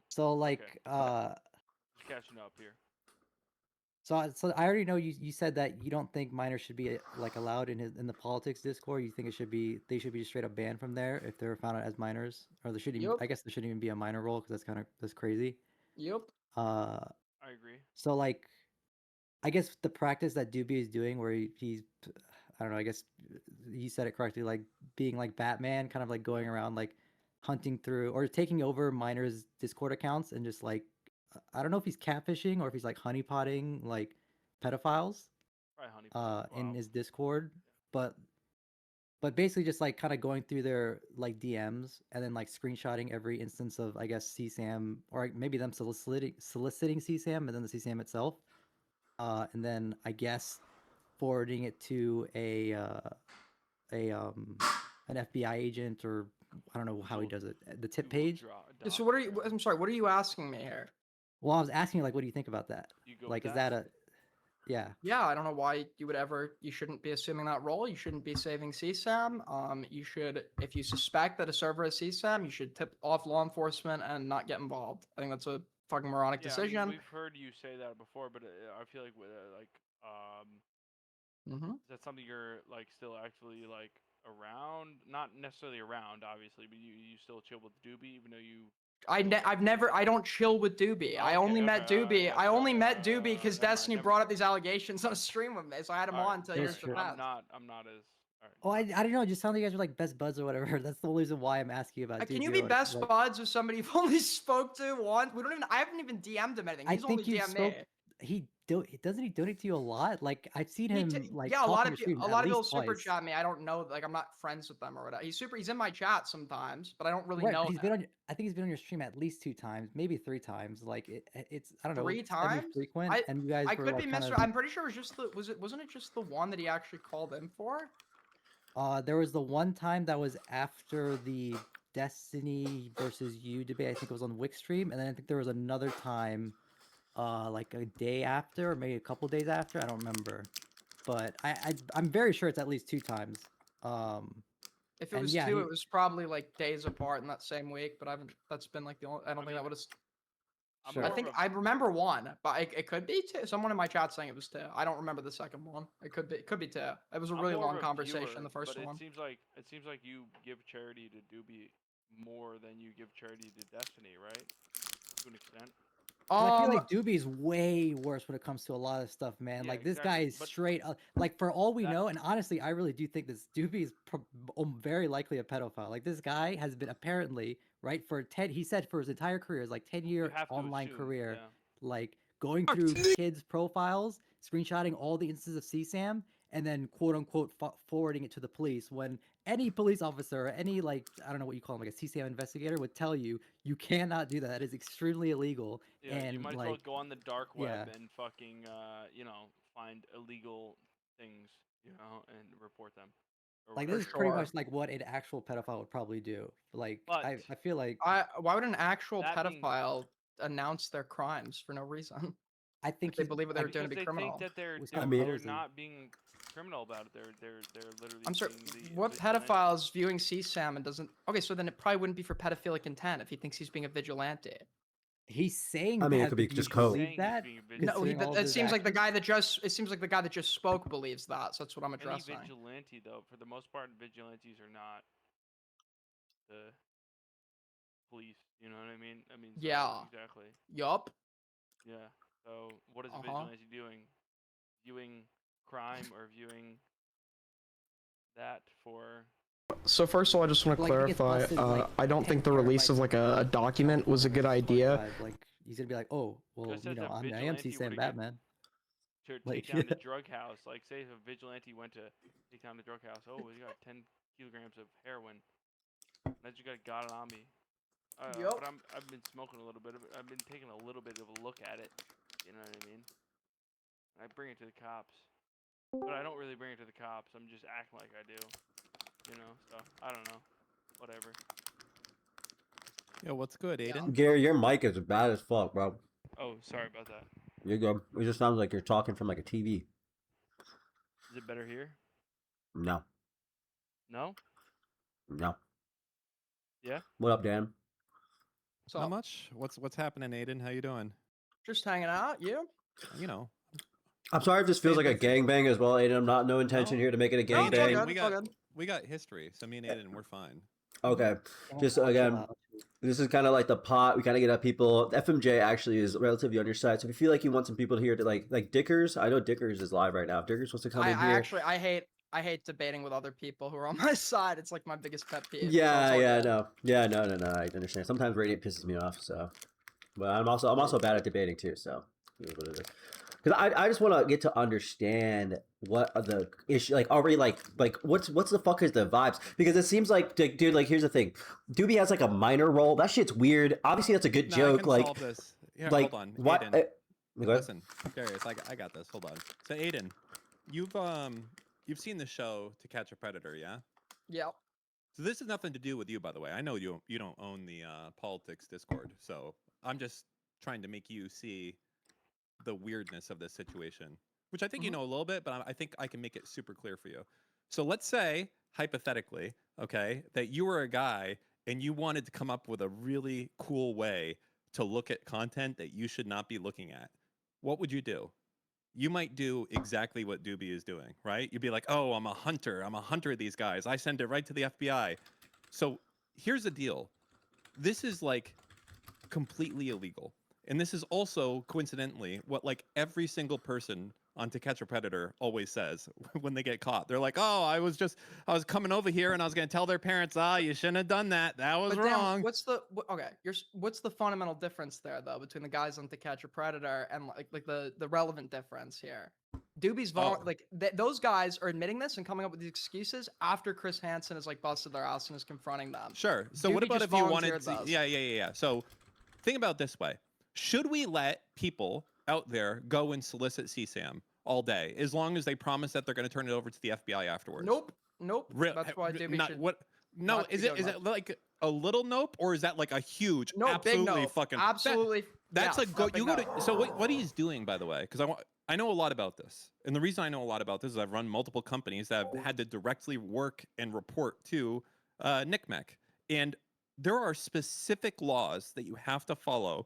so like just catching up here. So I already know you said that you don't think minors should be like allowed in the politics Discord. You think they should be straight up banned from there if they're found out as minors, or there shouldn't. I guess there shouldn't even be a minor role because that's crazy. Yep. I agree. So like, I guess the practice that Doobie is doing, where he's, I don't know. I guess you said it correctly, like being like Batman, kind of like going around like hunting through or taking over minors' Discord accounts and just like, I don't know if he's catfishing or if he's like honeypotting like pedophiles in his Discord, but basically just like kind of going through their like DMs and then like screenshotting every instance of, I guess, CSAM or maybe them soliciting CSAM and then the CSAM itself, and then I guess forwarding it to an FBI agent, or I don't know how he does it, the tip page. So what are you? I'm sorry. What are you asking me here? Well, I was asking, like, what do you think about that? Like, is that a... Yeah. Yeah, I don't know why you shouldn't be assuming that role. You shouldn't be saving CSAM. You should, if you suspect that a server is CSAM, you should tip off law enforcement and not get involved. I think that's a fucking moronic decision. I mean, we've heard you say that before, but I feel like is that something you're like still actually like around? Not necessarily around, obviously, but you still chill with Doobie, even though you. I don't chill with Doobie. I only met Doobie. I only met Doobie because Destiny brought up these allegations on a stream with me, so I had him on to hear the facts. I'm not as Oh, I don't know. It just sounded like you guys were like best buds or whatever. That's the only reason why I'm asking about. Can DB you or be whatever, best like, buds with somebody you've only spoke to once? We don't even. I haven't even DM'd him anything. I He's only think you DM'd spoke. me. Doesn't he donate to you a lot? Like I've seen him like Yeah, a talk lot on of your stream a at lot of least people super twice. chat me. I don't know, like I'm not friends with them or whatever. He's in my chat sometimes, but I don't really Right, know but he's him. been on. I think he's been on your stream at least 2 times, maybe 3 times. Like it's I don't know, Three semi times. frequent, and you guys I were could like be kind Mr. of. I'm pretty sure it was just the wasn't it just the one that he actually called in for? There was the one time that was after the Destiny versus you debate. I think it was on Wick stream, and then I think there was another time, like a day after, or maybe a couple days after. I don't remember, but I'm very sure it's at least 2 times. If it And was yeah, two, he- it was probably like days apart in that same week. But I haven't. That's been like the only. I don't think that would have. Sure. I think I remember one, but it could be two. Someone in my chat saying it was two. I don't remember the second one. It could be two. It was a I'm really more of long a conversation. viewer, The first but one. it seems like you give charity to Doobie more than you give charity to Destiny, right? To an extent. And I feel like Doobie's way worse when it comes to a lot of stuff, man. Yeah, Like this guy exactly, is but straight up. Like for all we know, and honestly, I really do think this Doobie is very likely a pedophile. Like this guy has been apparently right for 10. He said for his entire career, his like 10-year have to online assume, career, yeah. like going through kids' profiles, screenshotting all the instances of CSAM, and then quote unquote forwarding it to the police. When any police officer or any like I don't know what you call him, like a CSAM investigator would tell you you cannot do that. That is extremely illegal. Yeah, And you might as like, well go on the dark web yeah. and fucking find illegal things, and report them. Or Like this is whatever. pretty much like what an actual pedophile would probably do. Like But I feel like Why would an actual That being- pedophile announce their crimes for no reason? I think If they believe what they were doing because to be they criminal. think that they're Wisconsin. not being criminal about it. They're literally. I'm sorry. being the What vigilante. pedophile is viewing CSAM and doesn't? Okay, so then it probably wouldn't be for pedophilic intent if he thinks he's being a vigilante. he's saying I mean, it that, could be but do you just code. believe that? No, Considering all of it his seems like the actions? guy that just. It seems like the guy that just spoke believes that. So that's what I'm Any addressing. vigilante, though, for the most part, vigilantes are not the police. You know what I mean? So Yeah. exactly. Yup. Yeah. So what is a Uh-huh. vigilante doing? Viewing crime or viewing that for? So first of all, I just want to Like, if he gets clarify. busted, like, I don't 10 think the release of like a document was a good idea. Like he's gonna be like, oh well, Just you as know, a I am vigilante CSAM were to get- Batman. To Like, take down the drug house, like say if a vigilante went to take down the drug house, oh, we got 10 kilograms of heroin. I just got it on me. Yup. But I've been smoking a little bit of it. I've been taking a little bit of a look at it. You know what I mean? I bring it to the cops, but I don't really bring it to the cops. I'm just acting like I do. So I don't know. Whatever. Yo, what's good, Aiden? Gary, your mic is bad as fuck, bro. Oh, sorry about that. You're good. It just sounds like you're talking from like a TV. Is it better here? No. No? No. Yeah? What up, Dan? So Not much. What's happening, Aiden? How you doing? just hanging out. You? You know. I'm sorry if this feels like a gangbang as well, Aiden. I'm not no intention here to make it a No, it's all gangbang. good. We got history, so me and Aiden, we're fine. Okay. Just again, this is kind of like the pot. We kind of get at people. FMJ actually is relatively on your side. So if you feel like you want some people here to like Dickers, I know Dickers is live right now. If Dickers wants to come in here. I hate debating with other people who are on my side. It's like my biggest pet peeve. Yeah, no. I understand. Sometimes Radiant pisses me off, so. But I'm also bad at debating too, so it is what it is. Because I just want to get to understand what are the issue, like already like what's the fuck is the vibes? Because it seems like, dude, like here's the thing, Doobie has like a minor role. That shit's weird. Obviously that's a good joke. I can like, solve this. Here, like hold on, what? Aiden. Go ahead. Listen, Darius, I got this. Hold on. So Aiden, you've seen the show To Catch a Predator, yeah? Yep. So this has nothing to do with you, by the way. I know you don't own the politics Discord, so I'm just trying to make you see the weirdness of this situation, which I think you know a little bit, but I think I can make it super clear for you. So let's say, hypothetically, okay, that you were a guy and you wanted to come up with a really cool way to look at content that you should not be looking at. What would you do? You might do exactly what Doobie is doing, right? You'd be like, oh, I'm a hunter of these guys. I send it right to the FBI. So here's the deal. This is like completely illegal. And this is also coincidentally what like every single person on To Catch a Predator always says when they get caught. They're like, "Oh, I was coming over here and I was going to tell their parents, you shouldn't have done that. That was But Dan, wrong." what's the okay? What's the fundamental difference there though between the guys on To Catch a Predator and like the relevant difference here? Doobie's those guys are admitting this and coming up with these excuses after Chris Hansen has like busted their ass and is confronting them. Sure. So what Doobie about just if you wanted volunteered to? those. Yeah. So think about it this way: should we let people out there go and solicit CSAM all day as long as they promise that they're going to turn it over to the FBI afterwards? Nope. That's why Doobie Not should. what? No, not is be it doing is that. it like a little nope or is that like a huge, No, big absolutely nope. fucking Absolutely. That's yeah, a go. big You go nope. to. So what he's doing, by the way, because I know a lot about this, and the reason I know a lot about this is I've run multiple companies that have had to directly work and report to NCMEC, and there are specific laws that you have to follow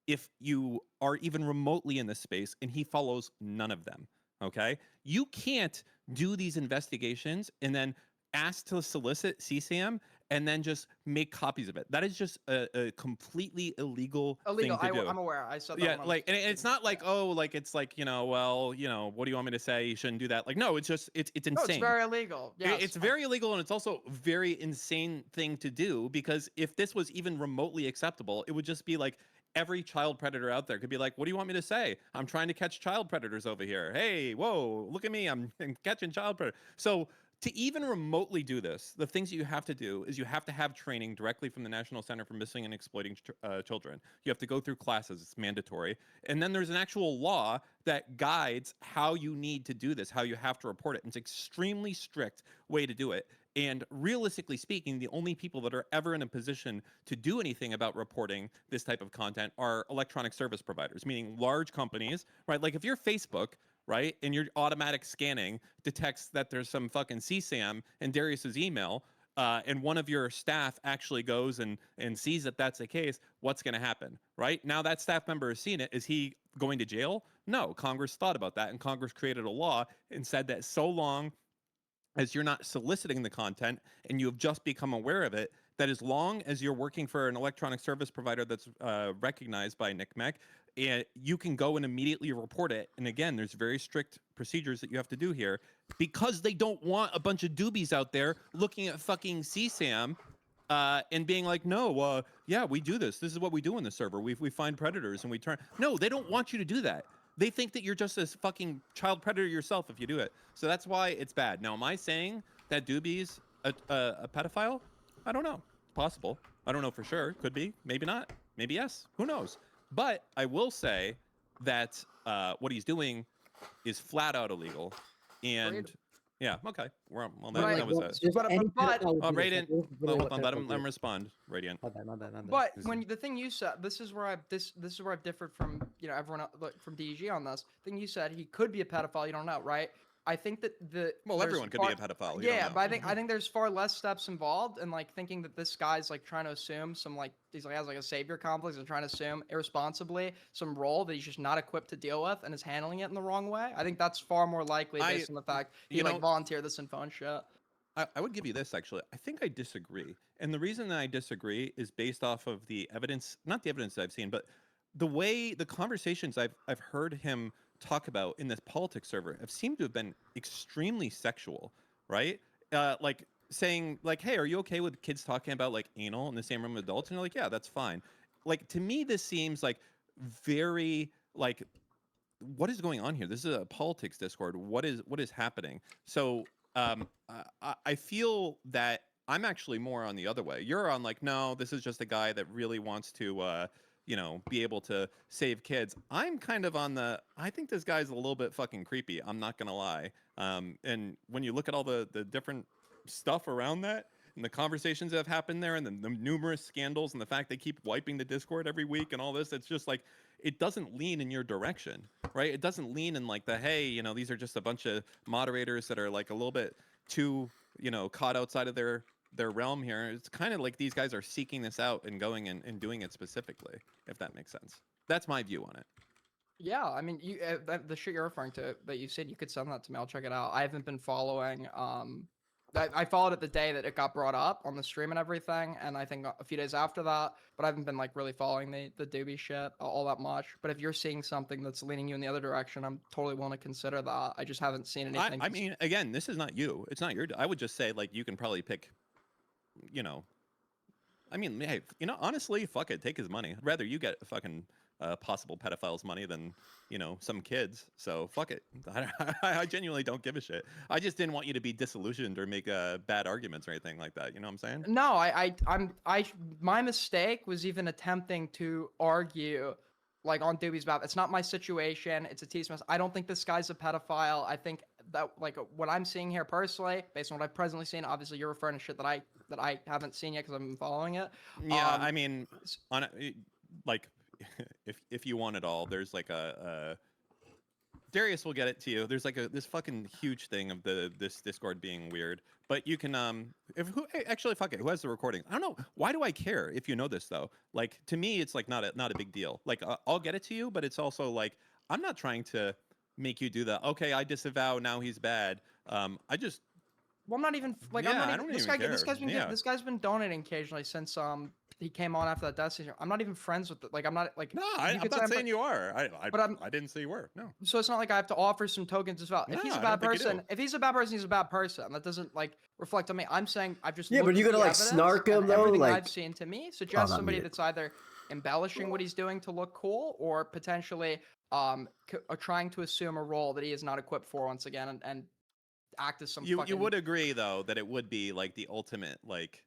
if you are even remotely in this space, and he follows none of them. Okay, you can't do these investigations and then ask to solicit CSAM and then just make copies of it. That is just a completely illegal thing to do. I'm aware. I said that. Yeah, when I was like, and it's not like, oh, like it's like, what do you want me to say? You shouldn't do that. Like, no, it's just it's insane. No, it's very illegal. Yeah, It's very illegal, and it's also a very insane thing to do because if this was even remotely acceptable, it would just be like every child predator out there could be like, what do you want me to say? I'm trying to catch child predators over here. Hey, whoa, look at me. I'm catching child predators. So to even remotely do this, the things that you have to do is you have to have training directly from the National Center for Missing and Exploiting Children. You have to go through classes. It's mandatory. And then there's an actual law that guides how you need to do this, how you have to report it. It's an extremely strict way to do it. And realistically speaking, the only people that are ever in a position to do anything about reporting this type of content are electronic service providers, meaning large companies, right? Like if you're Facebook, right, and your automatic scanning detects that there's some fucking CSAM in Darius's email, and one of your staff actually goes and sees that that's the case, what's going to happen, right? Now that staff member has seen it. Is he going to jail? No. Congress thought about that, and Congress created a law and said that so long as you're not soliciting the content and you have just become aware of it, that as long as you're working for an electronic service provider that's recognized by NCMEC, and you can go and immediately report it. And again, there's very strict procedures that you have to do here because they don't want a bunch of doobies out there looking at fucking CSAM and being like, no, yeah, we do this. This is what we do in the server. We find predators and we turn. No, they don't want you to do that. They think that you're just a fucking child predator yourself if you do it. So that's why it's bad. Now, am I saying that Doobie's a pedophile? I don't know. It's possible. I don't know for sure. Could be. Maybe not. Maybe yes. Who knows? But I will say that what he's doing is flat out illegal. And yeah, okay. Well, that was it. Oh, Radiant. Hold on. Let him respond. Radiant. My bad. But when the thing you said, this is where I've differed from everyone from DG on this. The thing you said, he could be a pedophile. You don't know, right? I think that everyone could be a pedophile. You don't know. But I think there's far less steps involved, and like thinking that this guy's like trying to assume some he's like has like a savior complex and trying to assume irresponsibly some role that he's just not equipped to deal with and is handling it in the wrong way. I think that's far more likely based on the fact he volunteered this info and shit. I would give you this actually. I think I disagree, and the reason that I disagree is based off of the evidence, not the evidence that I've seen, but the conversations I've heard him talk about in this politics server have seemed to have been extremely sexual, right? Like saying like, hey, are you okay with kids talking about like anal in the same room with adults? And you're like, yeah, that's fine. Like to me, this seems like very like, what is going on here? This is a politics Discord. What is happening? So I feel that I'm actually more on the other way. You're on like, no, this is just a guy that really wants to be able to save kids. I'm kind of on I think this guy's a little bit fucking creepy. I'm not gonna lie. And when you look at all the different stuff around that and the conversations that have happened there and the numerous scandals and the fact they keep wiping the Discord every week and all this, it's just like, it doesn't lean in your direction, right? It doesn't lean in like hey, these are just a bunch of moderators that are like a little bit too, caught outside of their realm here. It's kind of like these guys are seeking this out and going and doing it specifically, if that makes sense. That's my view on it. Yeah, I mean, the shit you're referring to that you said, you could send that to me. I'll check it out. I haven't been following I followed it the day that it got brought up on the stream and everything, and I think a few days after that. But I haven't been like really following the doobie shit all that much. But if you're seeing something that's leaning you in the other direction, I'm totally willing to consider that. I just haven't seen anything. I mean, again, this is not you. It's not your. I would just say like you can probably pick. You know, I mean, hey, you know, honestly, fuck it, take his money. I'd rather you get fucking possible pedophiles' money than some kids. So fuck it. I genuinely don't give a shit. I just didn't want you to be disillusioned or make bad arguments or anything like that. You know what I'm saying? No, my mistake was even attempting to argue like on Doobie's behalf. It's not my situation. It's a tease mess. I don't think this guy's a pedophile. I think that like what I'm seeing here personally, based on what I've presently seen, obviously you're referring to shit that I haven't seen yet because I've been following it. Yeah, I mean, like if you want it all, there's like a Darius will get it to you. There's like this fucking huge thing of this Discord being weird. But you can actually fuck it. Who has the recording? I don't know. Why do I care if you know this though? Like to me, it's like not a big deal. Like I'll get it to you, but it's also like I'm not trying to make you do that. Okay, I disavow. Now he's bad. I just. Well, I'm not even like Yeah, I'm not I even, don't this even guy. This care. guy's been Yeah. this guy's been donating occasionally since he came on after that Destiny. I'm not even friends with I'm not like. No, you I'm could not say saying you are. But I didn't say you were. No. So it's not like I have to offer some tokens as well. If No, he's a I bad don't think you person, do. if he's a bad person, he's a bad person. That doesn't like reflect on me. I'm saying I've just Yeah, but looked you're at gonna the like evidence, snark him and though, everything like. I've seen to me suggests not somebody me. that's either embellishing what he's doing to look cool or potentially trying to assume a role that he is not equipped for once again and act as some You fucking. would agree though that it would be like the ultimate like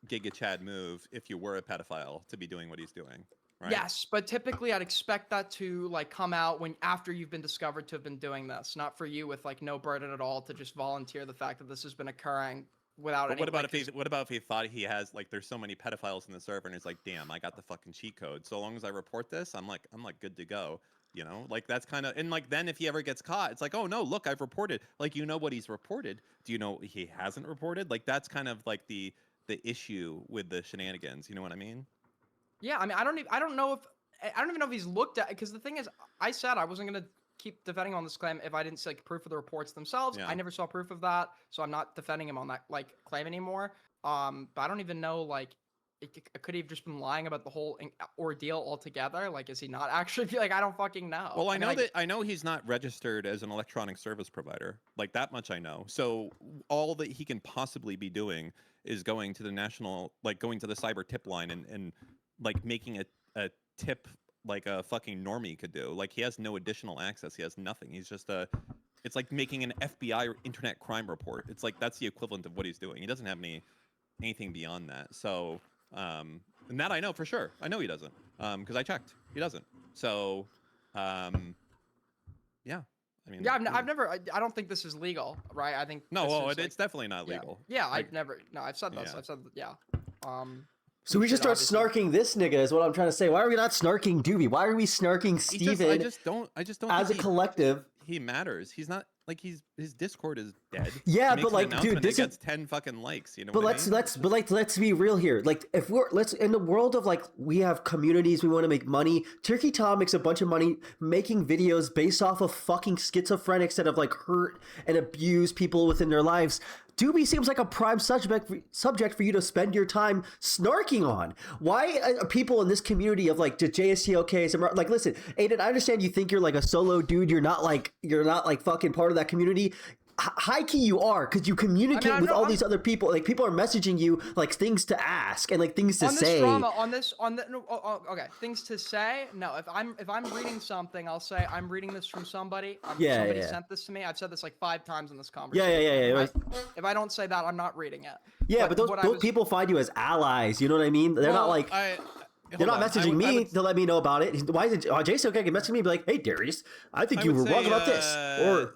Giga Chad move if you were a pedophile to be doing what he's doing, right? Yes, but typically I'd expect that to like come out when after you've been discovered to have been doing this, not for you with like no burden at all to just volunteer the fact that this has been occurring without But any. what about like, if he thought he has like there's so many pedophiles in the server and he's like, damn, I got the fucking cheat code. So long as I report this, I'm like good to go. You know, like that's kind of and like then if he ever gets caught, it's like, oh no, look, I've reported. Like you know what he's reported. Do you know he hasn't reported? Like that's kind of like the issue with the shenanigans. You know what I mean? Yeah, I mean, I don't even know if he's looked at because the thing is, I said I wasn't gonna keep defending on this claim if I didn't see like proof of the reports themselves. Yeah. I never saw proof of that, so I'm not defending him on that like claim anymore. But I don't even know like. Could he have just been lying about the whole ordeal altogether? Like, is he not actually like? I don't fucking know. Well, I mean, I know he's not registered as an electronic service provider. Like that much I know. So all that he can possibly be doing is going to the going to the cyber tip line and like making a tip like a fucking normie could do. Like he has no additional access. He has nothing. He's just it's like making an FBI internet crime report. It's like that's the equivalent of what he's doing. He doesn't have anything beyond that. So and that I know for sure. I know he doesn't. Because I checked. He doesn't. So yeah. I mean, yeah, I've never. I don't think this is legal, right? I think no. this Well, is, it's definitely not legal. Yeah, Like, I've never. No, I've said this. yeah. I've said yeah. So we should start obviously- snarking this nigga is what I'm trying to say. Why are we not snarking Doobie? Why are we snarking Steven I just don't as a think collective? he matters. He's not like his Discord is dead. Yeah, He but, makes an like, dude, announcement, this he is- gets 10 fucking likes. You know But what I mean? let's be real here. Like if let's in the world of like we have communities, we want to make money. Turkey Tom makes a bunch of money making videos based off of fucking schizophrenics that have like hurt and abused people within their lives. Doobie seems like a prime subject for you to spend your time snarking on. Why are people in this community of like the JSTLK? Like, listen, Aiden, I understand you think you're like a solo dude. You're not like fucking part of that community. High key you are because you communicate with all these other people. Like people are messaging you like things to ask and like things to on this say. drama, okay, things to say. No, if I'm reading something, I'll say I'm reading this from somebody. Somebody sent this to me. I've said this like 5 times in this conversation. Yeah. If I don't say that, I'm not reading it. Yeah, but those people find you as allies. You know what I mean? They're not like. They're not messaging me to let me know about it. Why did Jason can message me and be like, "Hey Darius, I think you were wrong about this," or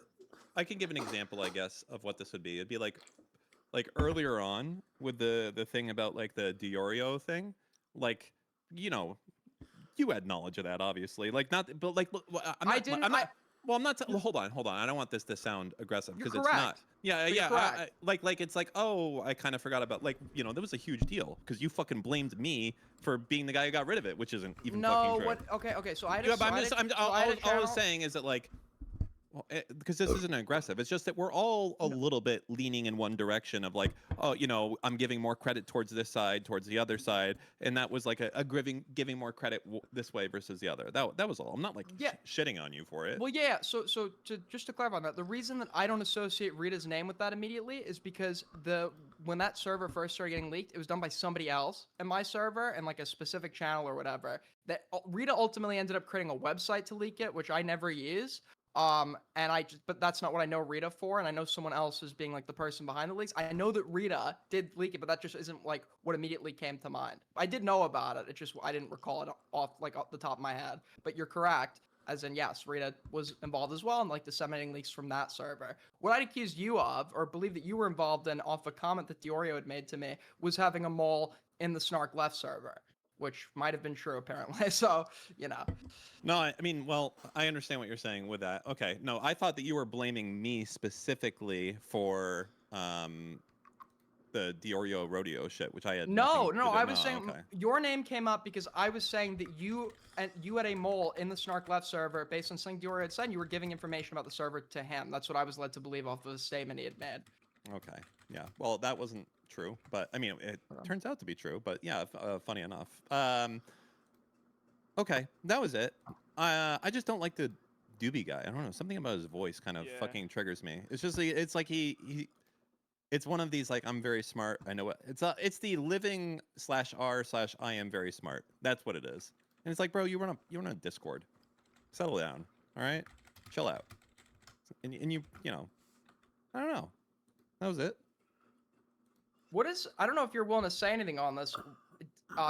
I can give an example, I guess, of what this would be. It'd be like earlier on with the thing about like the Diorio thing, like you know, you had knowledge of that, obviously. Like not, but like look, I'm not. Hold on. I don't want this to sound aggressive because it's not. Yeah. Like it's like, oh, I kind of forgot about like that was a huge deal because you fucking blamed me for being the guy who got rid of it, which isn't even fucking true. Okay. So I had Yeah, but all I was saying is that like. because this isn't aggressive. It's just that we're all a little bit leaning in one direction of like, oh, you know, I'm giving more credit towards this side, towards the other side, and that was like a giving more credit this way versus the other. That was all. I'm not like shitting on you for it. Well, yeah. So just to clarify on that, the reason that I don't associate Rita's name with that immediately is because when that server first started getting leaked, it was done by somebody else in my server and like a specific channel or whatever. That Rita ultimately ended up creating a website to leak it, which I never use. But that's not what I know Rita for, and I know someone else as being like the person behind the leaks. I know that Rita did leak it, but that just isn't like what immediately came to mind. I did know about it. It just I didn't recall it off the top of my head. But you're correct, as in yes, Rita was involved as well in like disseminating leaks from that server. What I'd accuse you of, or believe that you were involved in, off a comment that Diorio had made to me, was having a mole in the Snark Left server, which might have been true apparently. So you know. No, I mean, well, I understand what you're saying with that. Okay, no, I thought that you were blaming me specifically for the Diorio rodeo shit, which I had. No, I no, was saying okay. your name came up because I was saying that you had a mole in the Snark Left server based on something Diorio had said. And you were giving information about the server to him. That's what I was led to believe off of the statement he had made. Okay, yeah. Well, that wasn't true, but I mean, it turns out to be true. But yeah, funny enough. Okay, that was it. I just don't like the doobie guy. I don't know. Something about his voice kind of fucking triggers me. It's just it's like it's one of these like I'm very smart. I know what it's the living /r/I am very smart. That's what it is. And it's like, bro, you run a Discord. Settle down. All right, chill out. And you know, I don't know. That was it. I don't know if you're willing to say anything on this.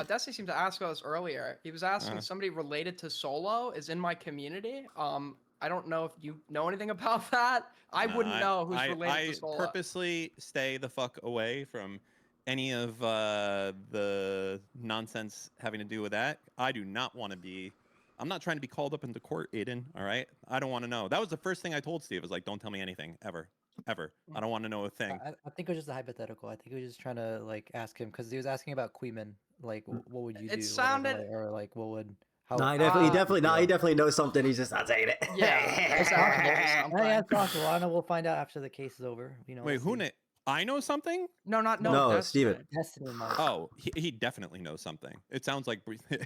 Destiny seemed to ask us earlier. He was asking somebody related to Solo is in my community. I don't know if you know anything about that. I wouldn't know who's related to Solo. I purposely stay the fuck away from any of the nonsense having to do with that. I do not want to be. I'm not trying to be called up into court, Aiden. All right. I don't want to know. That was the first thing I told Steve. Was like, don't tell me anything ever. I don't want to know a thing. I think it was just a hypothetical. I think he was just trying to like ask him because he was asking about Queeman. Like, what would you do? Sounded or like, what would? No, he definitely knows something. He's just not saying it. Yeah, yeah, it's possible. I know. We'll find out after the case is over. You know. Wait, who? I know something? No, Steven. Oh, he definitely knows something. It sounds like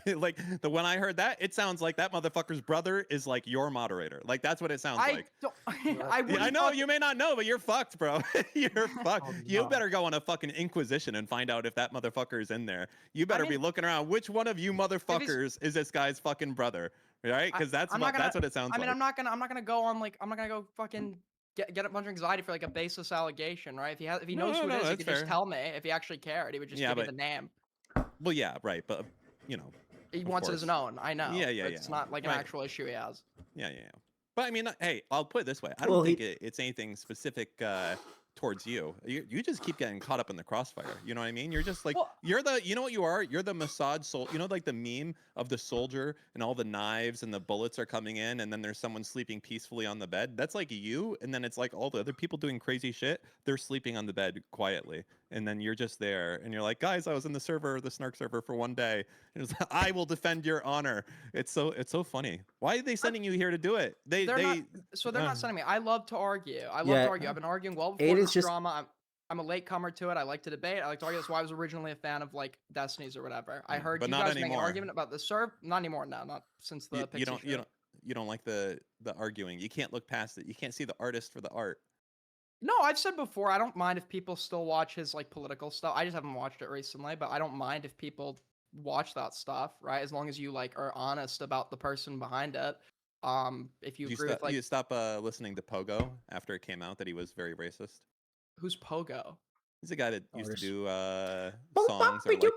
like when I heard that, it sounds like that motherfucker's brother is like your moderator. Like that's what it sounds like. I know you may not know, but you're fucked, bro. You're fucked. You better go on a fucking inquisition and find out if that motherfucker is in there. You better be looking around. Which one of you motherfuckers is this guy's fucking brother? Right? Because that's what it sounds like. I mean, I'm not gonna go on like I'm not gonna go fucking get a bunch of anxiety for like a baseless allegation, right? If he knows who it is, he could just tell me. If he actually cared, he would just give me the name. Well, yeah, right, but you know, he wants it as known. I know. Yeah. It's not like an actual issue he has. Yeah. But I mean, hey, I'll put it this way: I don't think it's anything specific towards you. You just keep getting caught up in the crossfire. You know what I mean? You're just like you know what you are? You're the Mossad soldier. You know, like the meme of the soldier and all the knives and the bullets are coming in, and then there's someone sleeping peacefully on the bed. That's like you, and then it's like all the other people doing crazy shit. They're sleeping on the bed quietly, and then you're just there, and you're like, guys, I was in the Snark server for one day. And it's like, I will defend your honor. It's so funny. Why are they sending you here to do it? They're not sending me. I love to argue. I love to argue. I've been arguing well before this drama. I'm a latecomer to it. I like to debate. I like to argue. That's why I was originally a fan of like Destinies or whatever. I heard you guys make an argument about the serve. Not anymore. No, not since the you don't like the arguing. You can't look past it. You can't see the artist for the art. No, I've said before, I don't mind if people still watch his like political stuff. I just haven't watched it recently, but I don't mind if people watch that stuff, right? As long as you like are honest about the person behind it. If you agree with like you stop listening to Pogo after it came out that he was very racist. Who's Pogo? He's a guy that used to do songs or like you're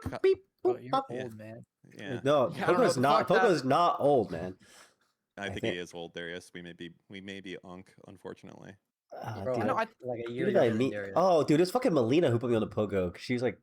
old, man. Yeah. No, Pogo's not old, man. I think he is old, Darius. We may be unk, unfortunately. Bro, dude, like a year. Who did I meet? Oh, dude, it's fucking Melina who put me on the Pogo. She's like,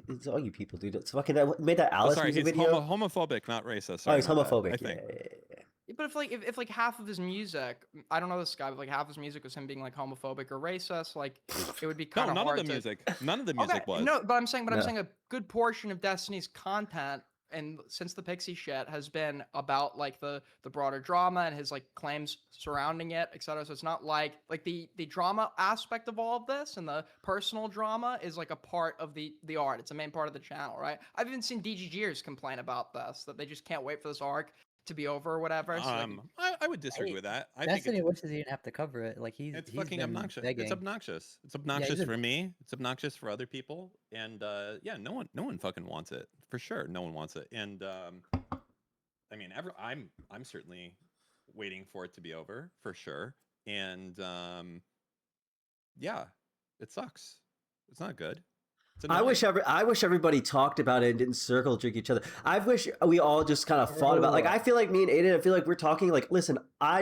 it's all you people, dude. It's fucking that made that Alice music video. Homophobic, not racist. Sorry, he's homophobic. I think. Yeah. But if like half of his music, I don't know this guy, but like half of his music was him being like homophobic or racist, like it would be kind of none of the music was. No, but I'm saying a good portion of Destiny's content and since the Pixie shit has been about like the broader drama and his like claims surrounding it, etc. So it's not like the drama aspect of all of this and the personal drama is like a part of the art. It's a main part of the channel, right? I've even seen DGGers complain about this, that they just can't wait for this arc to be over or whatever. So I would disagree with that. I think Destiny wishes he didn't have to cover it. Like it's he's fucking been obnoxious. begging. It's obnoxious. It's Yeah, obnoxious he's for me. It's obnoxious for other people. And yeah, no one fucking wants it. For sure, no one wants it. And I mean, I'm certainly waiting for it to be over for sure. And yeah, it sucks. It's not good. It's I wish everybody talked about it and didn't circle jerk each other. I wish we all just kind of fought about. Like, I feel like me and Aiden, I feel like we're talking. Like, listen, I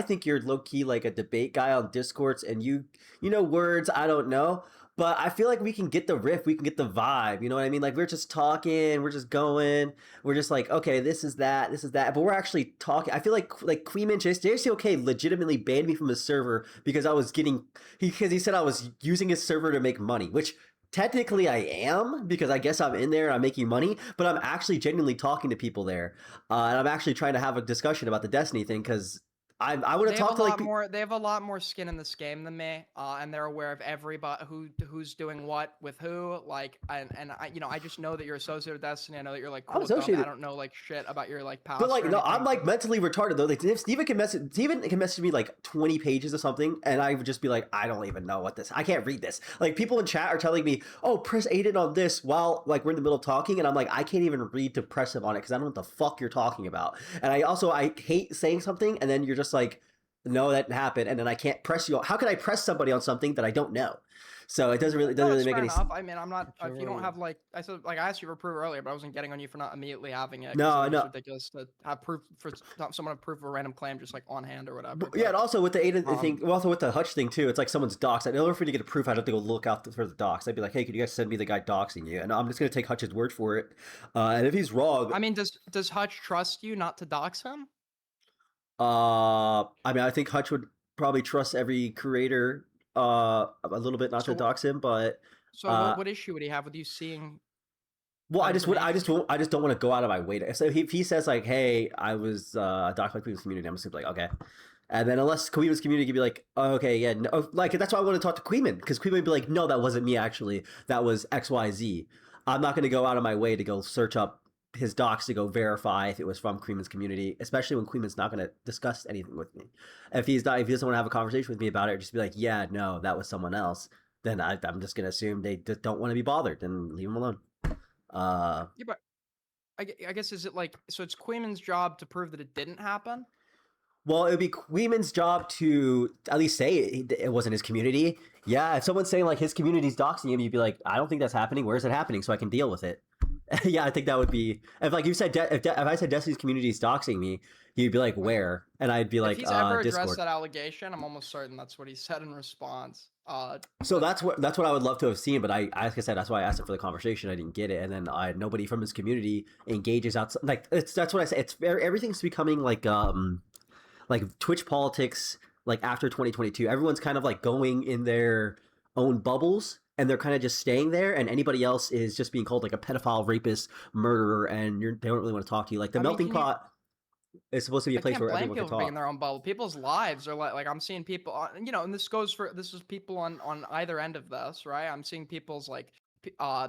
think you're low key like a debate guy on Discords, and you know words I don't know. But I feel like we can get the riff, we can get the vibe. You know what I mean? Like, we're just talking, we're just going, we're just like, okay, this is that, but we're actually talking. I feel like Queenman JCOK legitimately banned me from his server because I was because he said I was using his server to make money, which technically I am, because I guess I'm in there and I'm making money, but I'm actually genuinely talking to people there, and I'm actually trying to have a discussion about the Destiny thing, because I would have talked to they have a lot more skin in this game than me, and they're aware of everybody who's doing what with who. Like, and I, I just know that you're associated with Destiny. I know that you're like cool. I don't know like shit about your like past. But like, no, I'm like mentally retarded though. Like, Steven can message me like 20 pages of something, and I would just be like, I don't even know what this. I can't read this. Like, people in chat are telling me, oh, press Aiden on this while like we're in the middle of talking, and I'm like, I can't even read to press him on it because I don't know what the fuck you're talking about. And I hate saying something, and then you're just like, no, that didn't happen, and then I can't press you. How can I press somebody on something that I don't know? So it doesn't really make any sense. I mean, I'm not. If you don't have like, I said, like I asked you for proof earlier, but I wasn't getting on you for not immediately having it. No, it's no. ridiculous to have proof for someone to proof of a random claim just like on hand or whatever. But, yeah, and also with the Aiden thing, also with the Hutch thing too, it's like someone's doxed. In order for me to get a proof, I'd have to go look out for the docs. I'd be like, hey, could you guys send me the guy doxing you? And I'm just gonna take Hutch's word for it. And if he's wrong, I mean, does Hutch trust you not to dox him? I mean, I think Hutch would probably trust every creator a little bit not to dox him, but so what issue would he have with you seeing? Well, I just don't want to go out of my way to. So if he says like, "Hey, I was doxed by Queen's community," I'm just gonna be like, "Okay," and then unless Queen's community could be like, oh, "Okay, yeah," no, like that's why I want to talk to Queenman, because Queenman would be like, "No, that wasn't me. Actually, that was XYZ." I'm not gonna go out of my way to go search up his docs to go verify if it was from Queenman's community, especially when Queenman's not going to discuss anything with me. If he doesn't want to have a conversation with me about it, just be like, yeah, no, that was someone else. Then I'm just going to assume they just don't want to be bothered and leave them alone. Yeah, but I guess is it like, so it's Queenman's job to prove that it didn't happen? Well, it would be Queenman's job to at least say it wasn't his community. Yeah, if someone's saying like his community's doxing him, you'd be like, I don't think that's happening. Where is it happening? So I can deal with it. Yeah, I think that would be if like you said if I said Destiny's community is doxing me, he'd be like, where? And I'd be like, if he's ever addressed Discord. that allegation, I'm almost certain that's what he said in response. So that's what I would love to have seen, but like I said, that's why I asked him for the conversation. I didn't get it, and then nobody from his community engages outside. Like that's what I say. It's everything's becoming like Twitch politics. Like after 2022, everyone's kind of like going in their own bubbles. And they're kind of just staying there, and anybody else is just being called like a pedophile, rapist, murderer, and they don't really want to talk to you. Like the melting pot is supposed to be a place where everyone can talk. In their own bubble. People's lives are like I'm seeing people, and this is people on either end of this, right? I'm seeing people's like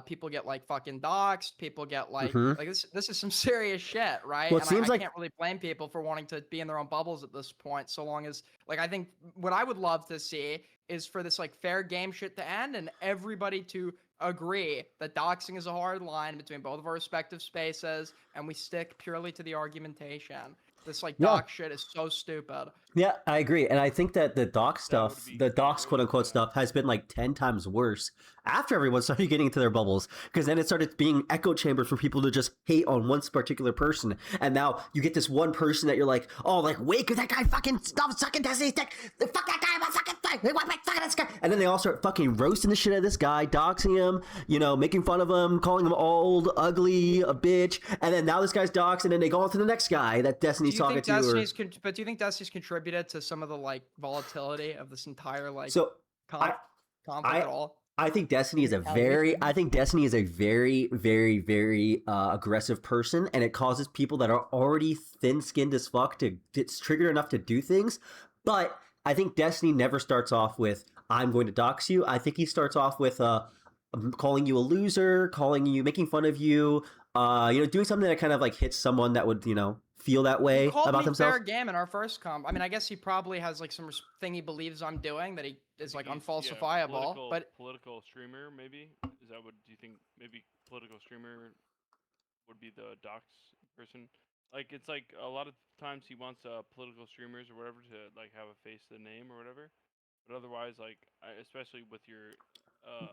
people get like fucking doxxed, people get like this is some serious shit, right? Well, and seems I can't really blame people for wanting to be in their own bubbles at this point, so long as like I think what I would love to see is for this like fair game shit to end and everybody to agree that doxing is a hard line between both of our respective spaces and we stick purely to the argumentation. This like dox shit is so stupid. Yeah, I agree. And I think that the dox stuff, the dox quote unquote stuff has been like 10 times worse after everyone started getting into their bubbles, because then it started being echo chambers for people to just hate on one particular person. And now you get this one person that you're like, oh, like, wait, could that guy fucking stop sucking Destiny's dick? Fuck that guy, I'm a fucking fuck this guy. And then they all start fucking roasting the shit out of this guy, doxing him, making fun of him, calling him old, ugly, a bitch. And then now this guy's doxed, and then they go on to the next guy that Destiny's talking to. But do you think Destiny's contributed to some of the like volatility of this entire like conflict at all? I think Destiny is a very, very, very aggressive person, and it causes people that are already thin-skinned as fuck to get triggered enough to do things. But I think Destiny never starts off with "I'm going to dox you." I think he starts off with calling you a loser, making fun of you, doing something that kind of like hits someone that would feel that He way called about me themselves. fair game in our first comp. I mean, I guess he probably has like some thing he believes I'm doing that he is like unfalsifiable. But political streamer, maybe is that what do you think? Maybe political streamer would be the docs person. Like it's like a lot of times he wants political streamers or whatever to like have a face to the name or whatever. But otherwise, like especially with your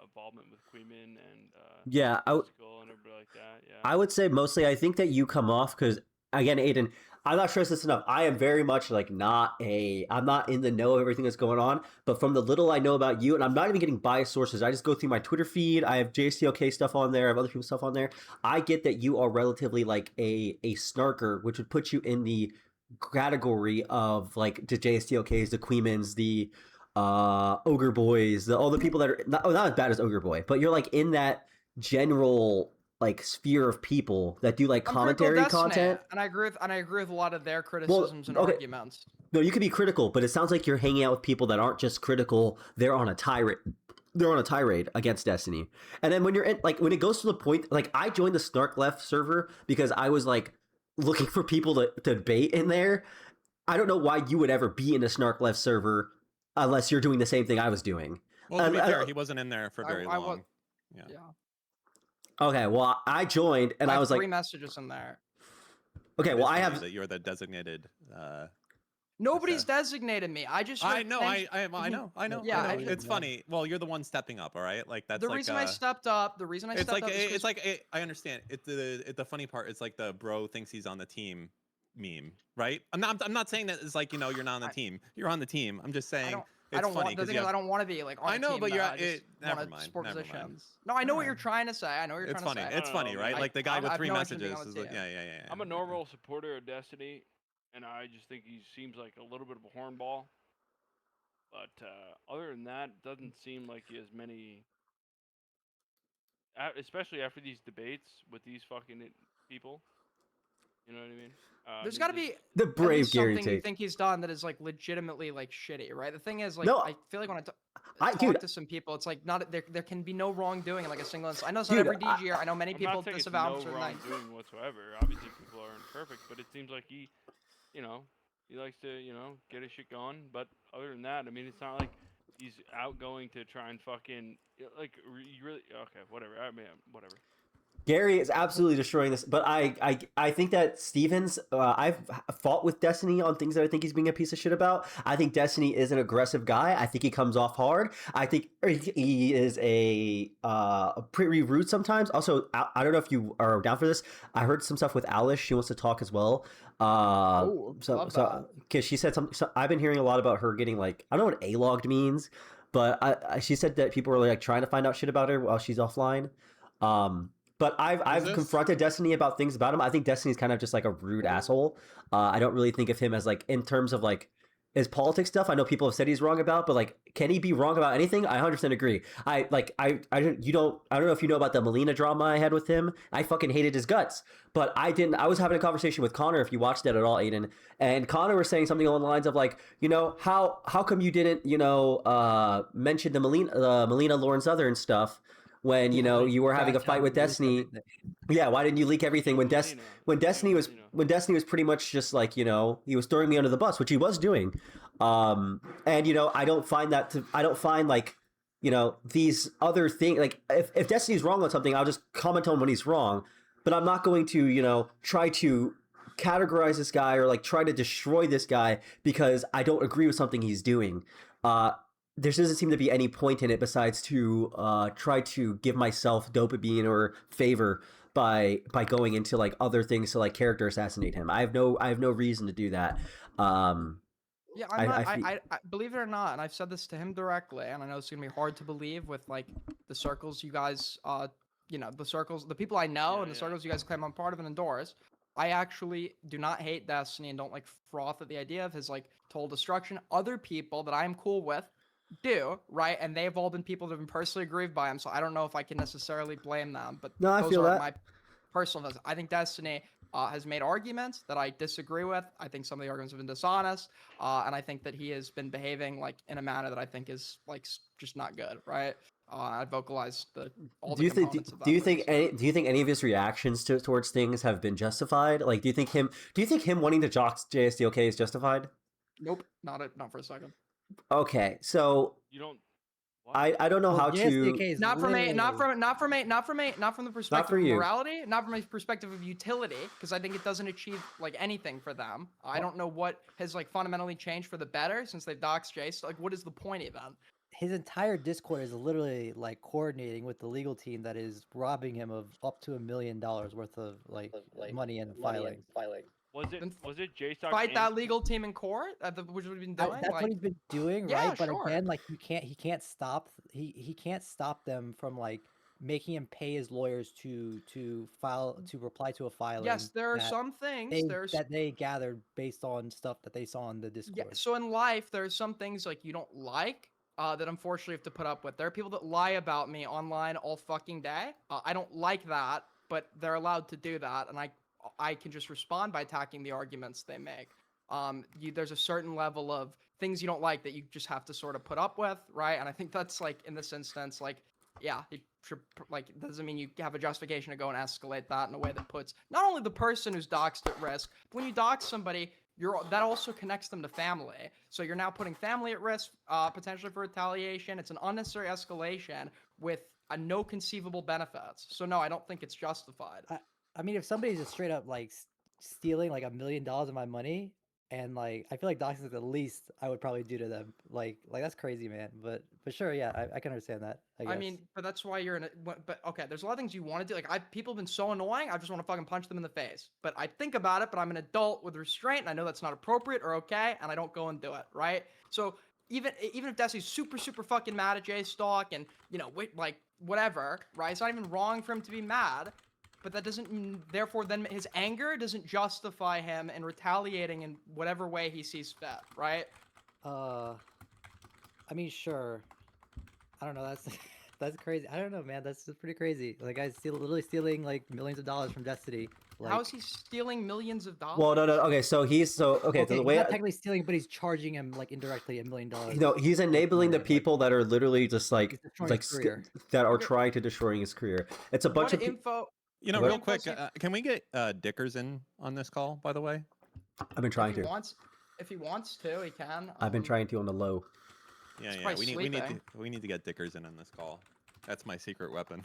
involvement with Queeman and Yeah, Mystical and everybody like that. Yeah. I would say mostly I think that you come off because again, Aiden, I'm not stressing this enough. I am very much like I'm not in the know of everything that's going on, but from the little I know about you, and I'm not even getting biased sources. I just go through my Twitter feed. I have JSTLK stuff on there. I have other people's stuff on there. I get that you are relatively like a snarker, which would put you in the category of like the JSTLKs, the Queemans, the Ogre Boys, all the people that are not as bad as Ogre Boy, but you're like in that general like sphere of people that do like I'm critical of commentary Destiny, content. and I agree with a lot of their criticisms and arguments. No, you could be critical, but it sounds like you're hanging out with people that aren't just critical. They're on a tirade. They're on a tirade against Destiny. And then when you're in, like, when it goes to the point, like, I joined the Snark Left server because I was like looking for people to debate in there. I don't know why you would ever be in a Snark Left server unless you're doing the same thing I was doing. Well, to be fair, he wasn't in there for very long. Yeah. Okay, well, I joined and I was 3 like, messages in there. okay, well, I have that you're the designated. Nobody's designated me. I just. I know. I know. Yeah, I know. It's funny. Well, you're the one stepping up. All right, like that's the like, reason I stepped up. The reason I it's stepped like up. Is it's like I understand. It's the funny part. It's like the bro thinks he's on the team meme, right? I'm not saying that it's like you're not on the team. You're on the team. I'm just saying. I don't want. The thing is, I don't want to be like. On I know, team, but you're. Never Never mind. Support Never positions. mind. No, I know what you're trying to say. I know what you're It's trying funny. to say. It's funny, right? Like the guy with 3 messages. Is like, yeah. I'm a normal supporter of Destiny, and I just think he seems like a little bit of a hornball. But other than that, it doesn't seem like he has many. Especially after these debates with these fucking people. You know what I mean? There's got to be the brave Gary something you take. think he's done that is like legitimately like shitty, right? The thing is, like, No, I feel like when I talk dude, to some people, it's like not there can be no wrongdoing in like a single instance. I know it's not Dude, every DGR. I know many I'm people not saying it's disavow no certain things. wrongdoing whatsoever. Obviously, people are imperfect, but it seems like he likes to, get his shit going. But other than that, I mean, it's not like he's outgoing to try and fucking like you really okay, whatever. I mean, whatever. Gary is absolutely destroying this, but I think that Stevens, I've fought with Destiny on things that I think he's being a piece of shit about. I think Destiny is an aggressive guy. I think he comes off hard. I think he is pretty rude sometimes. Also, I don't know if you are down for this. I heard some stuff with Alice. She wants to talk as well. Because she said something. So I've been hearing a lot about her getting like, I don't know what A-logged means, but she said that people were like trying to find out shit about her while she's offline. But I've confronted Destiny about things about him. I think Destiny's kind of just like a rude asshole. I don't really think of him as like in terms of like his politics stuff. I know people have said he's wrong about, but like, can he be wrong about anything? I 100% agree. I don't know if you know about the Melina drama I had with him. I fucking hated his guts, but I didn't. I was having a conversation with Connor, if you watched that at all, Aiden, and Connor was saying something along the lines of like, how come you didn't mention the Melina Lauren Southern stuff when you were having a fight with Destiny? Yeah, why didn't you leak everything when Destiny was pretty much just like, he was throwing me under the bus, which he was doing. And I don't find like, these other things, like if Destiny's wrong on something, I'll just comment on when he's wrong, but I'm not going to, try to categorize this guy or like try to destroy this guy because I don't agree with something he's doing. There doesn't seem to be any point in it besides to try to give myself dopamine or favor by going into like other things to like character assassinate him. I have no reason to do that. Yeah, I believe it or not, and I've said this to him directly, and I know it's gonna be hard to believe with like the circles you guys, the people I know and the circles you guys claim I'm part of and endorse. I actually do not hate Destiny and don't like froth at the idea of his like total destruction. Other people that I am cool with do, right? And they've all been people that have been personally aggrieved by him, so I don't know if I can necessarily blame them. But No, I those feel are that. my personal. I think Destiny has made arguments that I disagree with. I think some of the arguments have been dishonest, and I think that he has been behaving like in a manner that I think is like just not good, right? I vocalized all Do the you think? components of that. Do you think previously. any? Do you think any of his reactions towards things have been justified? Like, do you think him? Do you think him wanting to jock JSDOK is justified? Nope, not for a second. Okay, so You don't. I don't know how to. Not from the perspective of you. morality, not from a perspective of utility, because I think it doesn't achieve like anything for them. I don't know what has like fundamentally changed for the better since they've doxed Jace. Like, what is the point even? His entire Discord is literally like coordinating with the legal team that is robbing him of up to $1 million worth of like money and filing. Was it JSOC? Fight that legal team in court, which we've been doing. That's what he's been doing, yeah, right? But sure. again, like he can't stop them from like making him pay his lawyers to reply to a filing. Yes, there are that some things that they gathered based on stuff that they saw on the Discord. Yeah, so in life, there are some things like you don't like that unfortunately you have to put up with. There are people that lie about me online all fucking day. I don't like that, but they're allowed to do that, and I can just respond by attacking the arguments they make. There's a certain level of things you don't like that you just have to sort of put up with, right? And I think that's like in this instance, like, yeah, it should, like, doesn't mean you have a justification to go and escalate that in a way that puts not only the person who's doxxed at risk, but when you dox somebody, that also connects them to family. So you're now putting family at risk, potentially for retaliation. It's an unnecessary escalation with no conceivable benefits. So no, I don't think it's justified. I mean, if somebody's just straight up like stealing like $1 million of my money, and like I feel like doxing is the least I would probably do to them. Like that's crazy, man. But sure, yeah, I can understand that. I guess. I mean, but that's why you're in a. But okay, there's a lot of things you want to do. Like people have been so annoying. I just want to fucking punch them in the face. But I think about it. But I'm an adult with restraint, and I know that's not appropriate or okay, and I don't go and do it. Right. So even if Desi's super fucking mad at Jay Stalk, and like whatever, right? It's not even wrong for him to be mad. But that doesn't, therefore, then his anger doesn't justify him in retaliating in whatever way he sees fit, right? I mean, sure. I don't know. That's crazy. I don't know, man. That's just pretty crazy. Like, guy's literally stealing like millions of dollars from Destiny. Like, how is he stealing millions of dollars? Well, no. Okay, so okay. The way he's not technically stealing, but he's charging him like indirectly $1 million. he's enabling the people that are literally just like that are trying to destroy his career. It's a bunch of info. You know, real quick, can we get Dickers in on this call, by the way? I've been trying to. If he wants to, he can. I've been trying to on the low. Yeah. We need to get Dickers in on this call. That's my secret weapon.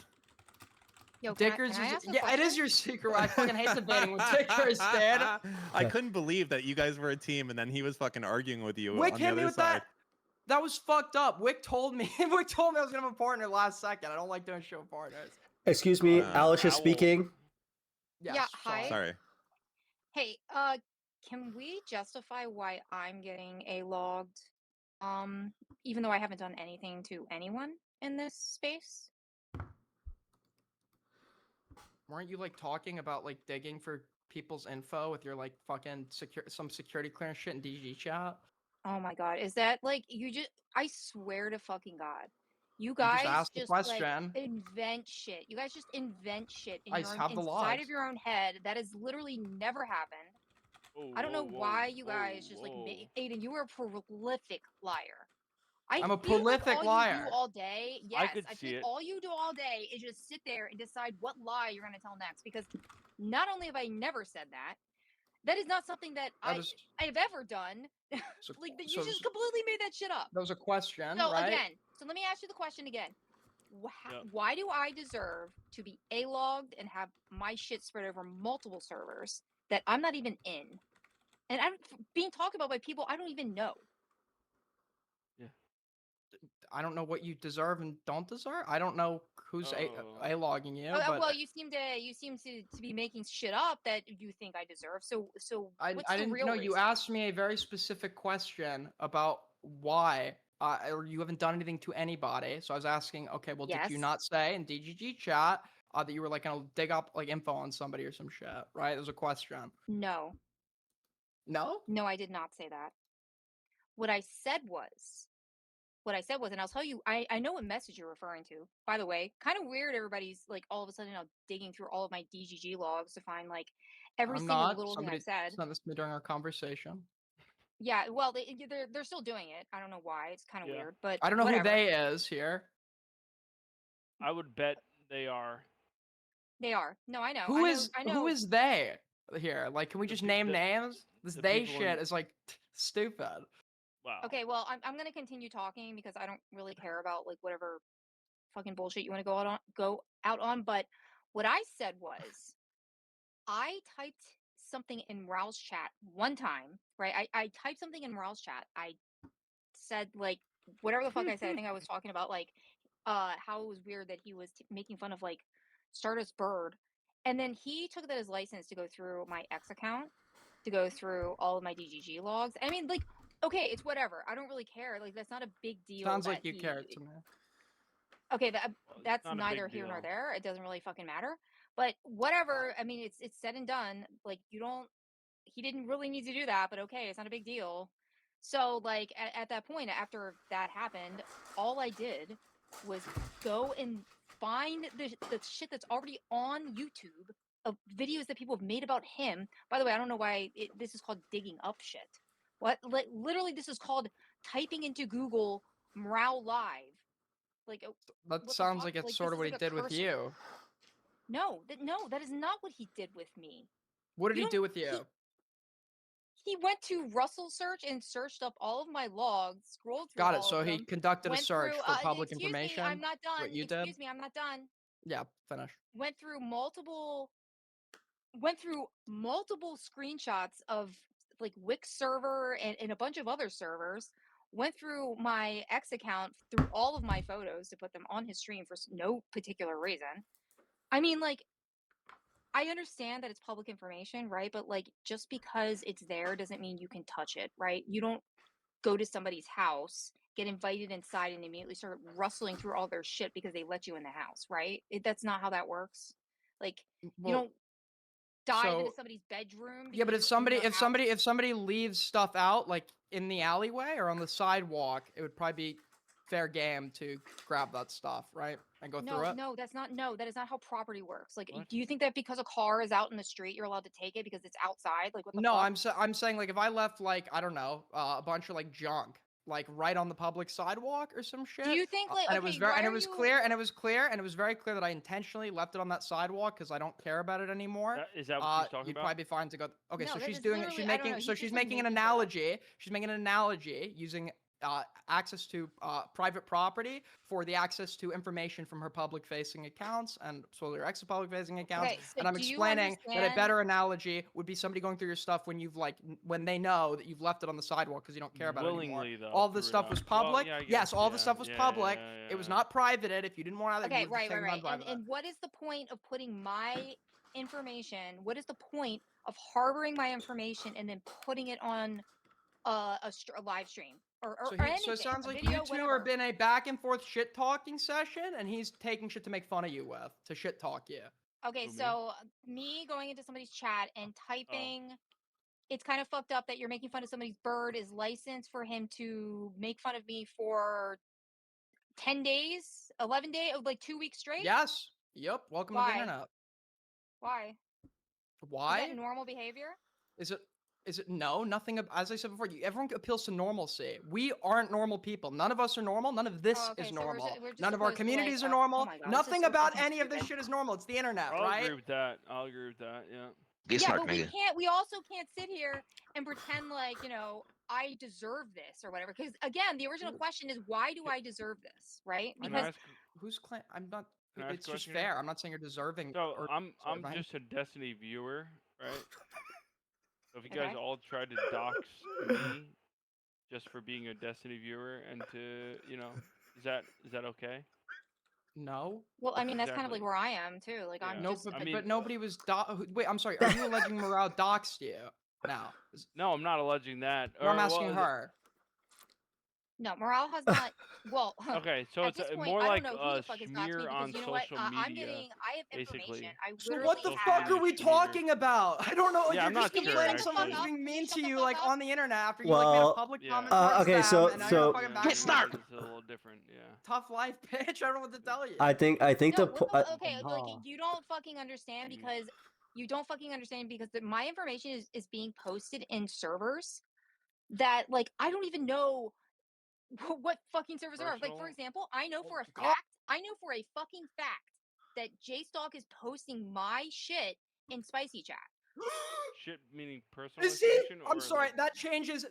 Yo, Dickers it is your secret. I fucking hate debating with Dickers, Dad. I couldn't believe that you guys were a team, and then he was fucking arguing with you Wick on the hit me other with side. that. That was fucked up. Wick told me. Wick told me I was gonna have a partner last second. I don't like doing show partners. Excuse me, Alicia speaking. Yeah, hi. Sorry. Hey, can we justify why I'm getting A-logged, even though I haven't done anything to anyone in this space? Weren't you like talking about like digging for people's info with your like fucking some security clearance shit in DG chat? Oh my god, is that like I swear to fucking god. You guys asked the just question. like invent shit. You guys just invent shit in I your have the inside logs. of your own head that has literally never happened. I don't know why you guys just like Aiden, you are a prolific liar. I'm a feel like prolific all liar. You do all day, yes, could see think it. all you do all day is just sit there and decide what lie you're gonna tell next. Because not only have I never said that, that is not something that I have ever done. Like you just completely made that shit up. That was a question, So right? again, let me ask you the question again. Why do I deserve to be A-logged and have my shit spread over multiple servers that I'm not even in? And I'm being talked about by people I don't even know. I don't know what you deserve and don't deserve. I don't know who's A-logging you. Oh, but well, you seem to be making shit up that you think I deserve. So I what's the didn't real know. reason? You asked me a very specific question about why, or you haven't done anything to anybody. So I was asking, okay, well, did you Yes. not say in DGG chat that you were like gonna dig up like info on somebody or some shit? Right? There's a question. No. No? No, I did not say that. What I said was what I said was, and I'll tell you, I know what message you're referring to. By the way, kind of weird. Everybody's like all of a sudden now digging through all of my DGG logs to find like every I'm single not. little thing Somebody I've said. sent this to me during our conversation. Yeah, well, they're still doing it. I don't know why. It's kind of Yeah. weird, but I don't know whatever. who they is here. I would bet they are. They are. No, I know. Who I is know. who is they here? Like, can we just name the- names? This the they people shit in- is like stupid. Wow. Okay, well, I'm gonna continue talking because I don't really care about like whatever fucking bullshit you want to go out on. But what I said was, I typed something in Raul's chat one time, right? I typed something in Raul's chat. I said like whatever the fuck I said. I think I was talking about like how it was weird that he was making fun of like Stardust Bird, and then he took that as license to go through my X account, to go through all of my DGG logs. I mean, like, okay, it's whatever. I don't really care. Like, that's not a big deal. Sounds that like you he, care to me. Okay, that's not a neither big here nor deal. there. It doesn't really fucking matter. But whatever. I mean, it's said and done. Like, you don't. He didn't really need to do that, but okay, it's not a big deal. So, like, at that point, after that happened, all I did was go and find the shit that's already on YouTube of videos that people have made about him. By the way, I don't know why this is called digging up shit. What? Like, literally, this is called typing into Google Mrau Live. Like, That sounds like it's sort of what he did with you. No, that is not what he did with me. What did he do with you? He went to Russell Search and searched up all of my logs, scrolled through Got it. all So of he them, conducted a went search through, for public excuse information. me, I'm not done. What you Excuse did? me, I'm not done. Yeah, finish. Went through multiple screenshots of like Wix server and a bunch of other servers. Went through my X account through all of my photos to put them on his stream for no particular reason. I mean, like, I understand that it's public information, right? But like, just because it's there doesn't mean you can touch it, right? You don't go to somebody's house, get invited inside, and immediately start rustling through all their shit because they let you in the house, right? That's not how that works. Like, you don't dive into somebody's bedroom. Yeah, but if because you're in somebody their house. if somebody leaves stuff out like in the alleyway or on the sidewalk, it would probably be fair game to grab that stuff, right? And go through it. No, that is not how property works. Like, do you think that because a car is out in the street, you're allowed to take it because it's outside? Like, what the No, fuck? I'm saying like if I left like I don't know a bunch of like junk like right on the public sidewalk or some shit. Do you think like and okay, it was very why and it are was you... clear and it was clear and it was very clear that I intentionally left it on that sidewalk because I don't care about it anymore. Is that what she's talking you'd about? probably be fine to go. Okay, No, so that she's is doing it. literally- She's I don't know, making. So he's she's just, like, making an making shit up. analogy. She's making an analogy using access to private property for the access to information from her public-facing accounts and so her ex-public-facing accounts. Okay, so and I'm do you explaining that a understand- better analogy would be somebody going through your stuff when you've like when they know that you've left it on the sidewalk because you don't care about it anymore. Willingly, though, All the threw it stuff out. was Well, public. yeah, I yes, guess, all the yeah, stuff was yeah, public. yeah, It was yeah. not privated. If you didn't want to, Okay, right. And what is the point of putting my information? What is the point of harboring my information and then putting it on a live stream or So, anything? so it sounds a like video, you two whatever. are been a back and forth shit talking session, and he's taking shit to make fun of you with, to shit talk you. Okay, so me going into somebody's chat and typing, it's kind of fucked up that you're making fun of somebody's bird is licensed for him to make fun of me for 10 days, 11 days, like 2 weeks straight? Yes. Yep. Welcome to Why? the internet. Why? Why? Is that normal behavior? Is it? Is it? No, nothing. As I said before, everyone appeals to normalcy. We aren't normal people. None of us are normal. None of this okay, is so we're normal. we're just None of our supposed to, like, communities are oh normal. my God, this is Nothing so about fucking any of this stupid. shit is normal. It's the internet, I'll right? agree with that. I'll agree with that. Yeah. Yeah, but we also can't sit here and pretend like, you know, I deserve this or whatever. Because again, the original question is, why do I deserve this? Right? Can I Because ask- Who's claim? I'm not. Can I ask It's a just question here? fair. I'm not saying you're deserving. So or I'm deserving. just a Destiny viewer, right? So if you guys Okay. all tried to dox me just for being a Destiny viewer and to, you know, is that okay? No. well, I mean, that's kind of Exactly. like where I am too. Like I'm No, just but nobody was. Wait, I'm sorry. Are you alleging Morale doxed you now? No, I'm not alleging that. No, I'm Or, asking well, her. No, morale has not. Well, Okay, so at it's this point, more I like don't know who a the fuck has got to me smear because on you know what? social I'm media, getting. I have information. basically. I So literally what the social fuck have. are we media smear. talking about? I don't know. Like, Yeah, you're I'm just not sure, complaining someone's actually. being mean Shut to the you, fuck like up. on the internet after you like made a Well, public Yeah. comment towards okay, them, so- and now you're so- fucking Yeah, back. Get snark! It's a little different, yeah. Tough life, bitch. I don't know what to tell you. I think No, the what po- the, okay, like you don't fucking understand because my information is being posted in servers that like I don't even know what fucking servers are. Like for Personal? example, I know for a fucking fact that JStalk is posting my shit in Spicy Chat. Shit meaning personal See, information or I'm sorry. like,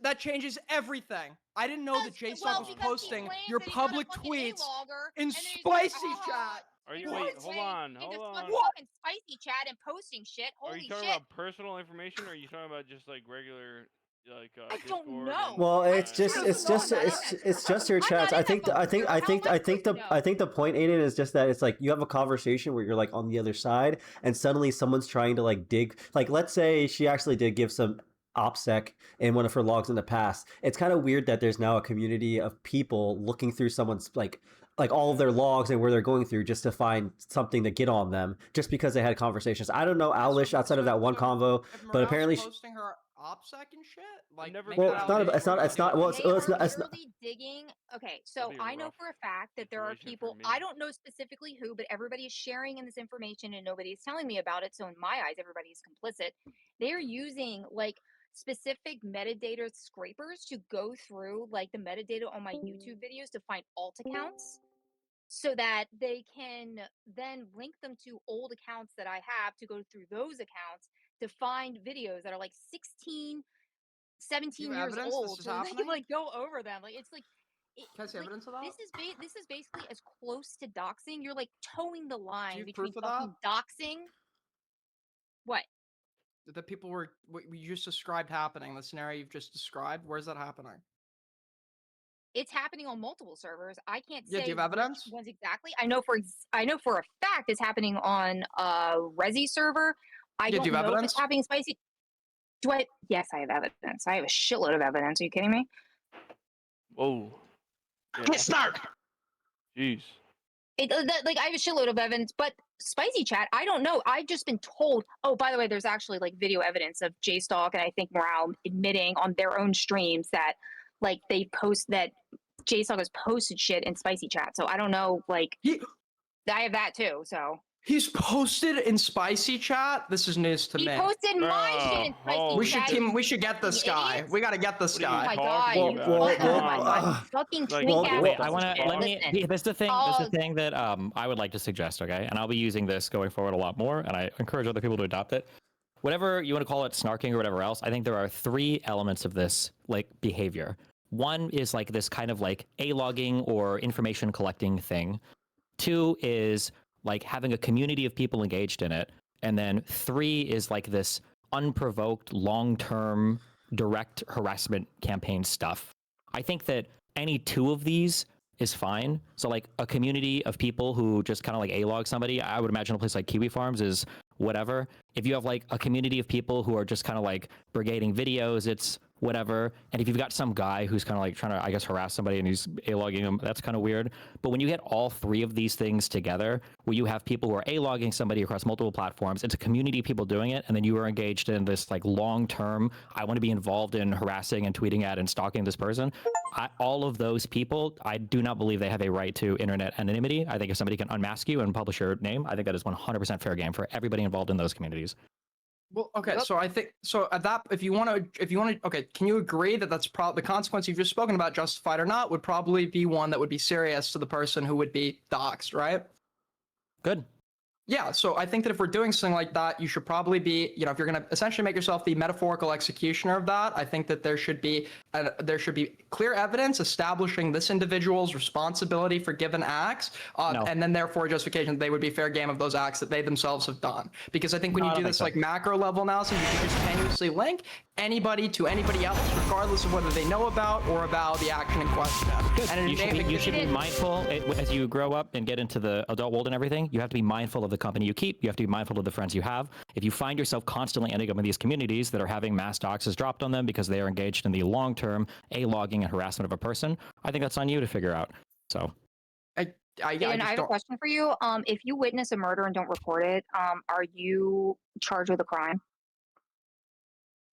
that changes everything. I didn't know that Well, JStalk was because he posting claims your that he's not a public fucking tweets A-logger, in and then he's like, spicy chat. Are you What? wait, hold on, into hold on. fucking Spicy Chat and posting shit. Are Holy you talking shit! about personal information or are you talking about just like regular like I Discord don't know. and- Well, it's I just don't it's know. just I'm not in it's that it's just server. your I'm chats. not I in think that I fucking think server. I How think am I I think supposed to the I know? think the point, Aiden, is just that it's like you have a conversation where you're like on the other side, and suddenly someone's trying to like dig. Like, let's say she actually did give some OPSEC in one of her logs in the past. It's kind of weird that there's now a community of people looking through someone's like all of their logs and where they're going through just to find something to get on them just because they had conversations. I don't know Owlish outside of that one convo, If but Morale's apparently posting her OPSEC and shit, like never make well, that it's not allegation it's not real. it's not well it's, They well, are it's not it's not literally digging. Okay, so be a I know rough for a fact that there are situation for people. me. I don't know specifically who, but everybody is sharing in this information and nobody is telling me about it. So in my eyes, everybody is complicit. They are using like specific metadata scrapers to go through like the metadata on my YouTube videos to find alt accounts so that they can then link them to old accounts that I have to go through those accounts to find videos that are like 16, 17 have years evidence old this is so they can happening? like go over them. Like it's like Can I see like, evidence of that? this is basically as close to doxing. You're like towing the Do line you have between proof of fucking doxing. What? That people were what you just described happening, the scenario you've just described. Where's that happening? It's happening on multiple servers. I can't Yeah, say do you have evidence? which ones exactly. I know for a fact it's happening on Resi server. I Yeah, do don't you have know if evidence? it's happening in Spicy. Do I? Yes, I have evidence. I have a shitload of evidence. Are you kidding me? Whoa. Get snark! Jeez. Like I have a shitload of evidence, but Spicy Chat, I don't know. I've just been told. Oh, by the way, there's actually like video evidence of JStalk and I think Morale admitting on their own streams that like they post that JStalk has posted shit in Spicy Chat. So I don't know. Like I have that too. So He's posted in Spicy Chat. This is news to he me. posted my shit in Spicy We Chat. should you we should get this fucking guy. idiots. We gotta get this What are you guy. Oh my talking god! about? Oh Come my on. god! Fucking Like, twink what ass. Wait, the I want to let me. Listen. That's the thing. Oh. That's the thing that I would like to suggest. Okay, and I'll be using this going forward a lot more, and I encourage other people to adopt it. Whatever you want to call it, snarking or whatever else. I think there are three elements of this like behavior. One is like this kind of like A-logging or information collecting thing. Two is like having a community of people engaged in it. And then three is like this unprovoked, long-term, direct harassment campaign stuff. I think that any two of these is fine. So like a community of people who just kind of like A-log somebody, I would imagine a place like Kiwi Farms is whatever. If you have like a community of people who are just kind of like brigading videos, it's whatever. And if you've got some guy who's kind of like trying to, I guess, harass somebody and he's A-logging them, that's kind of weird. But when you get all three of these things together, where you have people who are A-logging somebody across multiple platforms, it's a community of people doing it, and then you are engaged in this like long-term, I want to be involved in harassing and tweeting at and stalking this person. All of those people, I do not believe they have a right to internet anonymity. I think if somebody can unmask you and publish your name, I think that is 100% fair game for everybody involved in those communities. Well, okay, so I think so at that if you want to okay, can you agree that that's probably the consequence you've just spoken about, justified or not, would probably be one that would be serious to the person who would be doxxed, right? Good. Yeah, so I think that if we're doing something like that, you should probably be, you know, if you're going to essentially make yourself the metaphorical executioner of that, I think that there should be clear evidence establishing this individual's responsibility for given acts, and then therefore justification that they would be fair game of those acts that they themselves have done. Because I think when you do this like macro level analysis, you can just tenuously link anybody to anybody else, regardless of whether they know about or about the action in question. And you should be mindful as you grow up and get into the adult world and everything. You have to be mindful of the the company you keep. You have to be mindful of the friends you have. If you find yourself constantly ending up in these communities that are having mass doxes dropped on them because they are engaged in the long-term logging and harassment of a person, I think that's on you to figure out. So. And I have a question for you. If you witness a murder and don't report it, are you charged with a crime?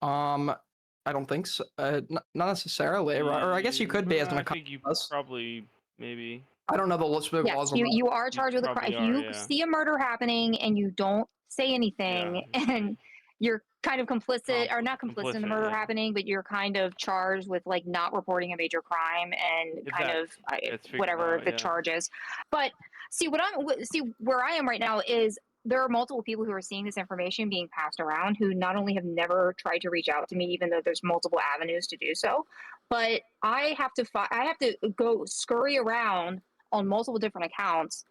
I don't think so. Not necessarily, right? Or I guess you could be as an I think you probably maybe. I don't know the specific Yes, laws on you are charged with a crime. probably If are, you yeah. see a murder happening and you don't say anything, and you're kind of complicit, or not complicit in the complicit, murder yeah. happening, but you're kind of charged with like not reporting a major crime and If kind that of gets figured whatever out, the yeah. charge is. But see, where I am right now is there are multiple people who are seeing this information being passed around who not only have never tried to reach out to me, even though there's multiple avenues to do so, but I have to go scurry around on multiple different accounts,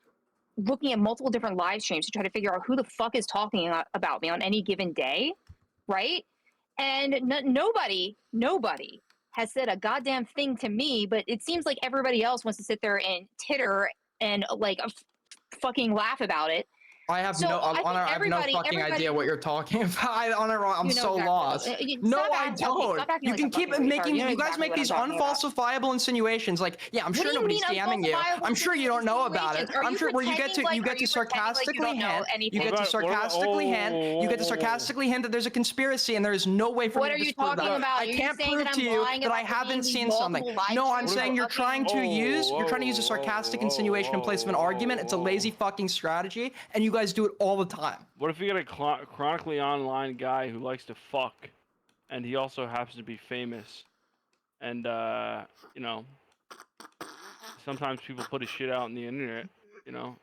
looking at multiple different live streams to try to figure out who the fuck is talking about me on any given day, right? And nobody has said a goddamn thing to me, but it seems like everybody else wants to sit there and titter and like fucking laugh about it. I have So no, I think Honor, I have no fucking idea everybody- what you're talking about. Honor, I'm You know so exactly. lost. No, Stop I acting- okay, don't. stop acting You like can a keep fucking retard. making. You know You guys exactly make what these I'm talking about. unfalsifiable insinuations. Like, yeah, I'm What sure do you nobody's mean DMing you. unfalsifiable I'm sure you don't know about it. insinuations? Are I'm you sure where you get to pretending you like- get are to you pretending like you sarcastically don't know hint. You anything? get to sarcastically hint. You get to sarcastically hint that there's a conspiracy, and there is no way for What me are to you disprove talking that. about? I Are you can't saying prove that to I'm you lying that I about there haven't being these seen something. multiple live No, I'm streams saying you're of me? trying to you're trying to use a sarcastic insinuation in place of an argument. It's a lazy fucking strategy, and you guys do it all the time. What if you get a chronically online guy who likes to fuck, and he also happens to be famous, and you know, sometimes people put his shit out on the internet, you know,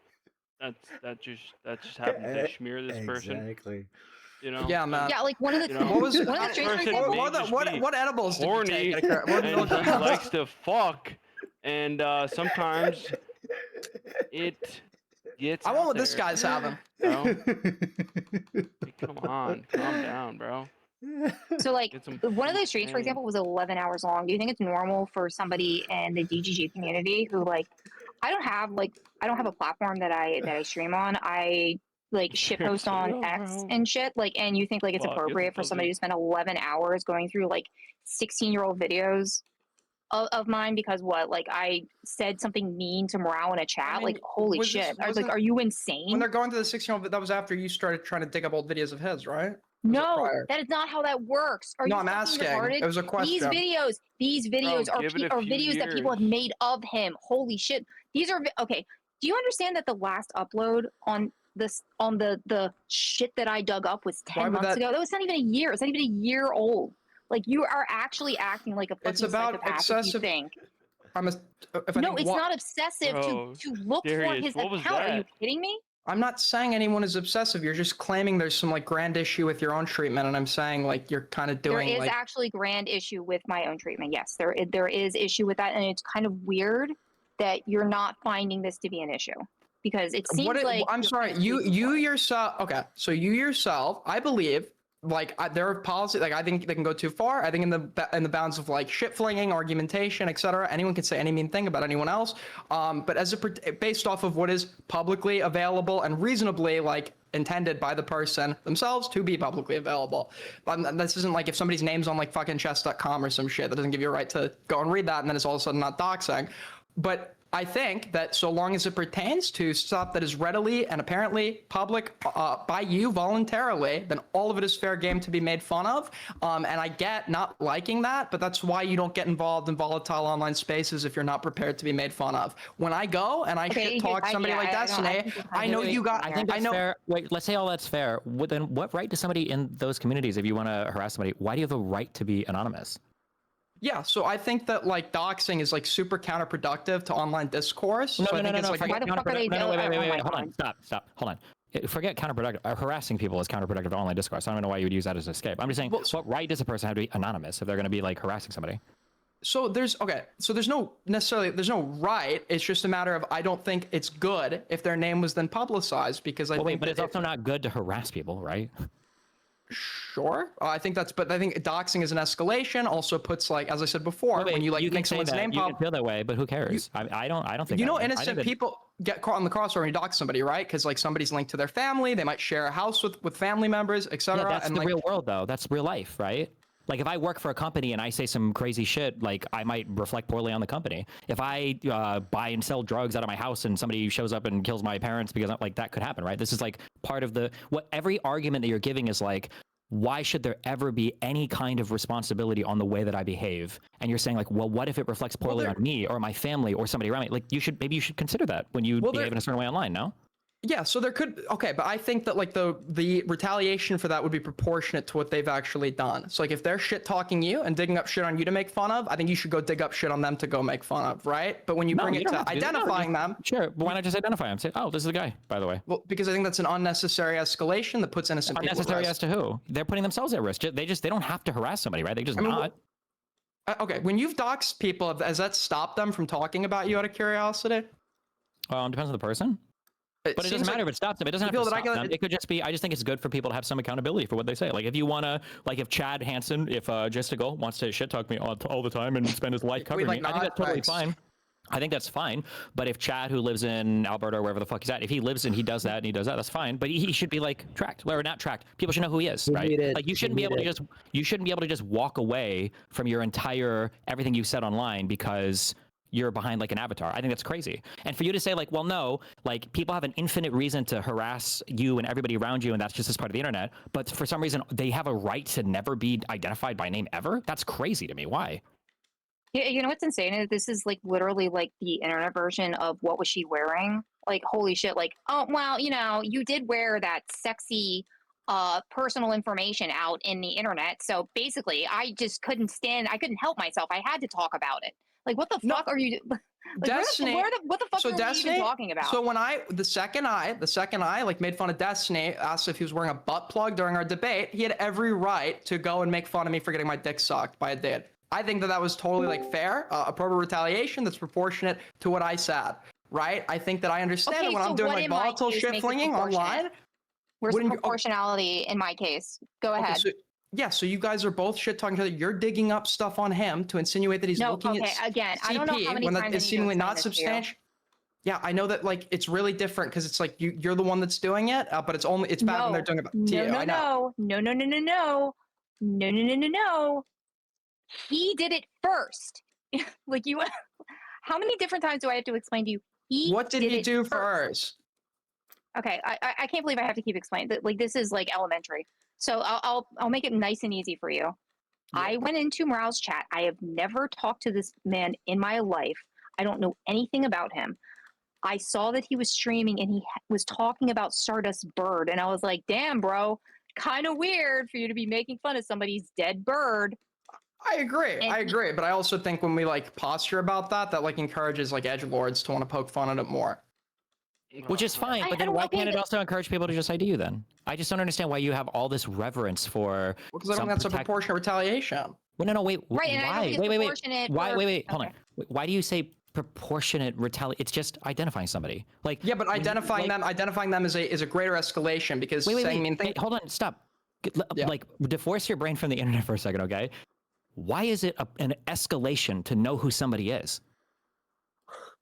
that just happens to smear this person. Exactly. You know. Yeah, man. Yeah, like one of the You know, What was it? one of the streams, for person example, may just be What edibles did you horny, take? What and he likes to fuck, and sometimes it gets. I want out what this there, guy's having. bro. Hey, come on, calm down, bro. So like Get some one of those streams, for insane- example, was 11 hours long. Do you think it's normal for somebody in the DGG community who like, I don't have a platform that I stream on. I like shitpost on X and shit. Like, and you think like it's Fuck, it's appropriate for somebody to spend 11 hours going through like 16-year-old videos of mine because what? Like I said something mean to morale in a chat. mean, like holy was this- shit! I was like, wasn't- are you insane? When they're going to the 16-year-old, that was after you started trying to dig up old videos of his, right? No, prior? that is not how that works. Are No, you I'm fucking asking. retarded? It was a question. These videos Bro, give it a are few videos that people have years. made of him. Holy shit. These are okay. Do you understand that the last upload on the shit that I dug up was Why 10 would months that- ago? That was not even a year. It's not even a year old. Like you are actually acting like a fucking It's about psychopath if excessive. you think. If I No, think it's wa- not obsessive Bro, to look for Darius, his what was account. Are you that? kidding me? I'm not saying anyone is obsessive. You're just claiming there's some like grand issue with your own treatment, and I'm saying like you're kind of doing There is like. actually grand issue with my own treatment. Yes, there is issue with that, and it's kind of weird that you're not finding this to be an issue because it seems like I'm you're sorry, kind of you losing points. yourself. Okay, so you yourself, I believe, like there are policy. Like I think they can go too far. I think in the bounds of like shit flinging, argumentation, etc. Anyone can say any mean thing about anyone else. But based off of what is publicly available and reasonably like intended by the person themselves to be publicly available. This isn't like if somebody's name's on like fucking chess.com or some shit that doesn't give you a right to go and read that, and then it's all of a sudden not doxing. But I think that so long as it pertains to stuff that is readily and apparently public by you voluntarily, then all of it is fair game to be made fun of. And I get not liking that, but that's why you don't get involved in volatile online spaces if you're not prepared to be made fun of. When I go and I shit talk somebody like Destiny, I know you got. I think that's fair. Wait, let's say all that's fair. Then what right does somebody in those communities, if you want to harass somebody, why do you have the right to be anonymous? Yeah, so I think that like doxing is like super counterproductive to online discourse. So I think it's like Why the fuck are they? Wait, hold on, stop, hold on. Forget counterproductive. Harassing people is counterproductive to online discourse. I don't even know why you would use that as an escape. I'm just saying, what right does a person have to be anonymous if they're going to be like harassing somebody? So there's no right. It's just a matter of I don't think it's good if their name was then publicized because I think. But it's also not good to harass people, right? Sure. I think but I think doxing is an escalation. Also puts like, as I said before, Wait, when you like can make say someone's that, name you pop. can feel that way, but who cares? I don't think You that know, way. I think innocent that- people get caught on the crossroad when you dox somebody, right? Because like somebody's linked to their family, they might share a house with family members, etc. Yeah, that's and the like, real world, though. That's real life, right? Like, if I work for a company and I say some crazy shit, like, I might reflect poorly on the company. If I buy and sell drugs out of my house and somebody shows up and kills my parents because, like, that could happen, right? This is, like, part of every argument that you're giving is, like, why should there ever be any kind of responsibility on the way that I behave? And you're saying, like, well, what if it reflects poorly on me or my family or somebody around me? Like, maybe you should consider that when you behave in a certain way online, no? yeah, so there could, okay, but I think that like the retaliation for that would be proportionate to what they've actually done. So like if they're shit talking you and digging up shit on you to make fun of, I think you should go dig up shit on them to go make fun of, right? But when you bring it to identifying them, sure, but why not just identify them? Say, oh, this is the guy, by the way. Well, because I think that's an unnecessary escalation that puts innocent people at Unnecessary risk. as to who? They're putting themselves at risk. They don't have to harass somebody, right? They just not. Okay, when you've doxed people, has that stopped them from talking about you out of curiosity? Depends on the person. But it doesn't matter if it stops them. It doesn't have to stop them. It could just be, I just think it's good for people to have some accountability for what they say. Like if you want to, like if Chad Hansen, if Justigal wants to shit talk me all the time and spend his life covering me, I think that's totally fine. I think that's fine. But if Chad, who lives in Alberta or wherever the fuck he's at, if he lives and he does that and he does that, that's fine. But he should be like tracked, or not tracked. People should know who he is, right? Like you shouldn't be able to just walk away from your entire everything you said online because you're behind like an avatar. I think that's crazy. And for you to say like, well, no, like people have an infinite reason to harass you and everybody around you, and that's just as part of the internet. But for some reason, they have a right to never be identified by name ever. That's crazy to me. Why? Yeah, you know what's insane is this is like literally like the internet version of what was she wearing? Like holy shit! Like oh well, you know you did wear that sexy personal information out in the internet. So basically, I just couldn't help myself. I had to talk about it. Like what the fuck are you? Like, Destiny. what the fuck So are Destiny, we even talking about? So when the second I like made fun of Destiny, asked if he was wearing a butt plug during our debate, he had every right to go and make fun of me for getting my dick sucked by a dude. I think that was totally like fair, appropriate retaliation that's proportionate to what I said, right? I think that I understand it when I'm doing like volatile shit flinging online. Where's the proportionality in my case? Go ahead. So you guys are both shit talking each other. You're digging up stuff on him to insinuate that he's looking at again, CP I don't know how many when times that is seemingly not substantial. Yeah, I know that like it's really different because it's like you're the one that's doing it, but it's bad when they're doing it to you. No. He did it first. Like you. How many different times do I have to explain to you? What did he do first? Okay, I can't believe I have to keep explaining. Like this is like elementary. So I'll make it nice and easy for you. Yeah. I went into Morale's chat. I have never talked to this man in my life. I don't know anything about him. I saw that he was streaming and he was talking about Stardust Bird, and I was like, "Damn, bro, kind of weird for you to be making fun of somebody's dead bird." I agree, but I also think when we like posture about that like encourages like edgelords to want to poke fun at it more. Which is fine, but then why can't it also encourage people to just ID you then? I just don't understand why you have all this reverence for. Because I don't think that's a proportionate retaliation. Well, no, wait. Right, and I don't think it's proportionate. Wait, hold on. Why do you say proportionate retaliation? It's just identifying somebody. Like yeah, but identifying them is a greater escalation because wait, hold on, stop. Like divorce your brain from the internet for a second, okay? Why is it an escalation to know who somebody is?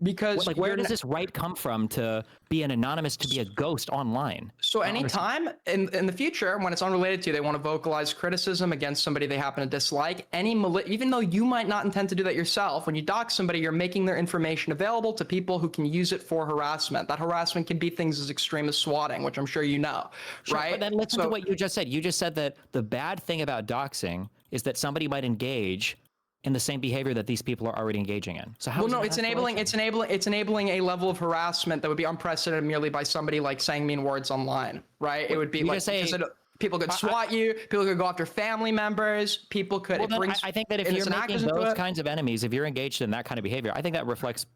Because like, where does this right come from to be an anonymous, to be a ghost online? So anytime in the future, when it's unrelated to you, they want to vocalize criticism against somebody they happen to dislike, even though you might not intend to do that yourself, when you dox somebody, you're making their information available to people who can use it for harassment. That harassment can be things as extreme as swatting, which I'm sure you know, right? But then listen to what you just said. You just said that the bad thing about doxing is that somebody might engage in the same behavior that these people are already engaging in. So how? Well, no, it's enabling a level of harassment that would be unprecedented merely by somebody like saying mean words online, right? It would be like people could swat you, people could go after family members, people could. Well, I think that if you're making those kinds of enemies, if you're engaged in that kind of behavior, I think that reflects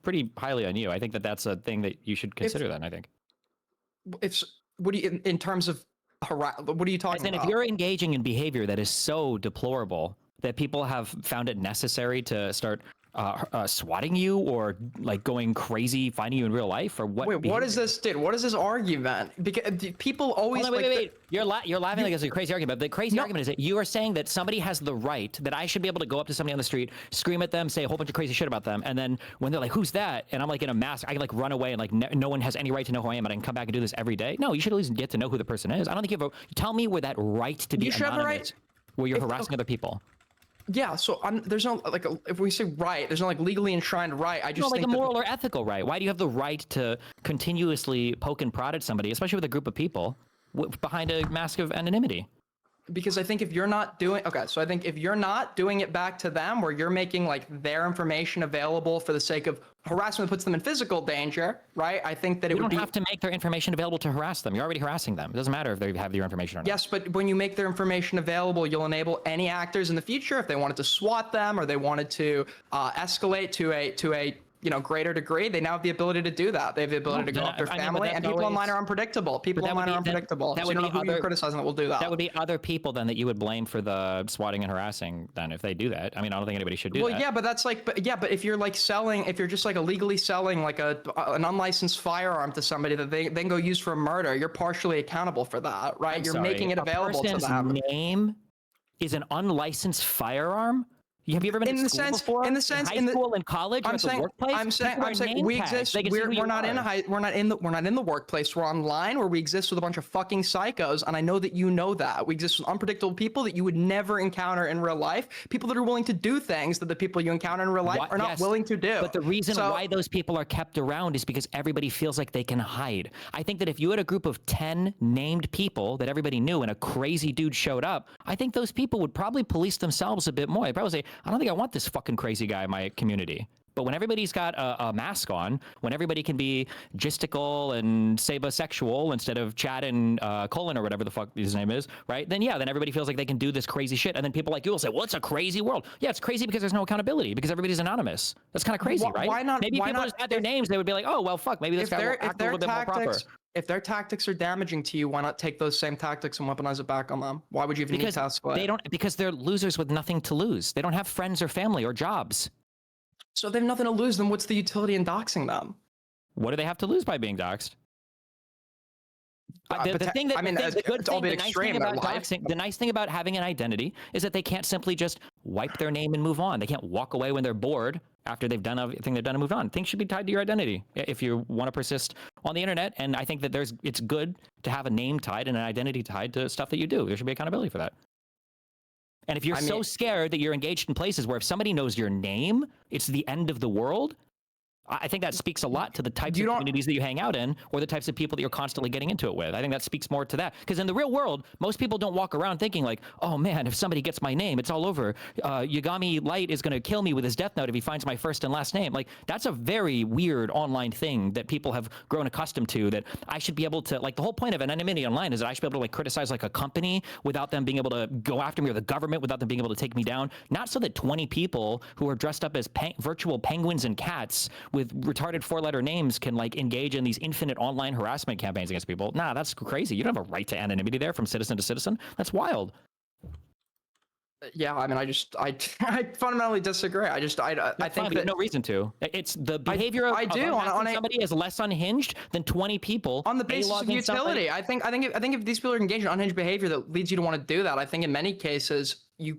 pretty highly on you. I think that that's a thing that you should consider. Then I think it's what do you in terms of what are you talking about? If you're engaging in behavior that is so deplorable that people have found it necessary to start swatting you or like going crazy finding you in real life, or what? Wait, what is this, dude? What is this argument? Because people always Hold on, like wait. You're laughing like it's a crazy argument. The crazy argument is that you are saying that somebody has the right, that I should be able to go up to somebody on the street, scream at them, say a whole bunch of crazy shit about them, and then when they're like, "Who's that?" and I'm like in a mask, I like run away and like no one has any right to know who I am, and I can come back and do this every day. No, you should at least get to know who the person is. I don't think you have a. Tell me where that right to be You should have a right- anonymous, where you're harassing other people. Yeah, so there's no like if we say right, there's no like legally enshrined right. I just like think a moral or ethical right. Why do you have the right to continuously poke and prod at somebody, especially with a group of people, behind a mask of anonymity? Because I think if you're not doing so I think if you're not doing it back to them, where you're making like their information available for the sake of harassment that puts them in physical danger, right? I think that You don't have to make their information available to harass them. You're already harassing them. It doesn't matter if they have your information or not. Yes, but when you make their information available, you'll enable any actors in the future, if they wanted to SWAT them or they wanted to escalate to a greater degree, they now have the ability to do that. They have the ability to go after family, and people online are unpredictable. People online are unpredictable. So you don't know who you're criticizing that will do that. That would be other people then that you would blame for the swatting and harassing then if they do that. I mean, I don't think anybody should do that. Well, yeah, but that's like, but if you're like selling, if you're just like illegally selling like an unlicensed firearm to somebody that they then go use for a murder, you're partially accountable for that, right? I'm you're sorry, making it available to them. Name is an unlicensed firearm? Have you ever been in to the school sense, before? in the sense, in high school, in college, or I'm at saying, the workplace? I'm saying, we exist. We're not in we're not in the workplace. We're online, where we exist with a bunch of fucking psychos, and I know that you know that we exist with unpredictable people that you would never encounter in real life. People that are willing to do things that the people you encounter in real life are not willing to do. But the reason why those people are kept around is because everybody feels like they can hide. I think that if you had a group of 10 named people that everybody knew and a crazy dude showed up, I think those people would probably police themselves a bit more. They'd probably say, I don't think I want this fucking crazy guy in my community. But when everybody's got a mask on, when everybody can be gistical and sabosexual instead of Chad and Colin or whatever the fuck his name is, right? Then yeah, then everybody feels like they can do this crazy shit. And then people like you will say, well, it's a crazy world. Yeah, it's crazy because there's no accountability, because everybody's anonymous. That's kind of crazy, right? Why not? Maybe people just had their names, they would be like, oh, well, fuck, maybe this guy will act a little bit more proper. If their tactics are damaging to you, why not take those same tactics and weaponize it back on them? Why would you even need to escalate? Because they're losers with nothing to lose. They don't have friends or family or jobs. So they have nothing to lose. Then what's the utility in doxing them? What do they have to lose by being doxed? The nice thing about having an identity is that they can't simply just wipe their name and move on. They can't walk away when they're bored after they've done everything they've done and moved on. Things should be tied to your identity if you want to persist on the internet. And I think that it's good to have a name tied and an identity tied to stuff that you do. There should be accountability for that. And if you're so scared that you're engaged in places where if somebody knows your name, it's the end of the world, I think that speaks a lot to the types of communities that you hang out in, or the types of people that you're constantly getting into it with. I think that speaks more to that. Because in the real world, most people don't walk around thinking like, oh man, if somebody gets my name, it's all over. Yagami Light is going to kill me with his death note if he finds my first and last name. Like, that's a very weird online thing that people have grown accustomed to, that I should be able to, like, the whole point of anonymity online is that I should be able to like criticize like a company without them being able to go after me, or the government without them being able to take me down. Not so that 20 people who are dressed up as virtual penguins and cats with retarded 4-letter names can like engage in these infinite online harassment campaigns against people. Nah, that's crazy. You don't have a right to anonymity there from citizen to citizen. That's wild. Yeah, I mean, I fundamentally disagree. I think that no reason to. It's the behavior of somebody is less unhinged than 20 people on the basis of utility. I think if these people are engaged in unhinged behavior that leads you to want to do that, I think in many cases you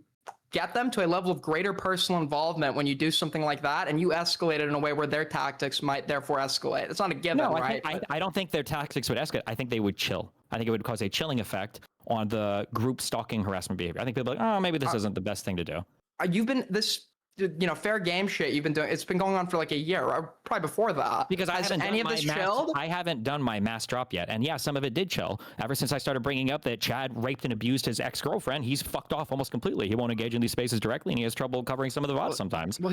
get them to a level of greater personal involvement when you do something like that, and you escalate it in a way where their tactics might therefore escalate. It's not a given, right? I don't think their tactics would escalate. I think they would chill. I think it would cause a chilling effect on the group stalking harassment behavior. I think people are like, oh, maybe this isn't the best thing to do. You've been fair game shit you've been doing, it's been going on for like a year, or probably before that. Because I haven't done my mass drop yet. And yeah, some of it did chill. Ever since I started bringing up that Chad raped and abused his ex-girlfriend, he's fucked off almost completely. He won't engage in these spaces directly, and he has trouble covering some of the VODs sometimes. Well,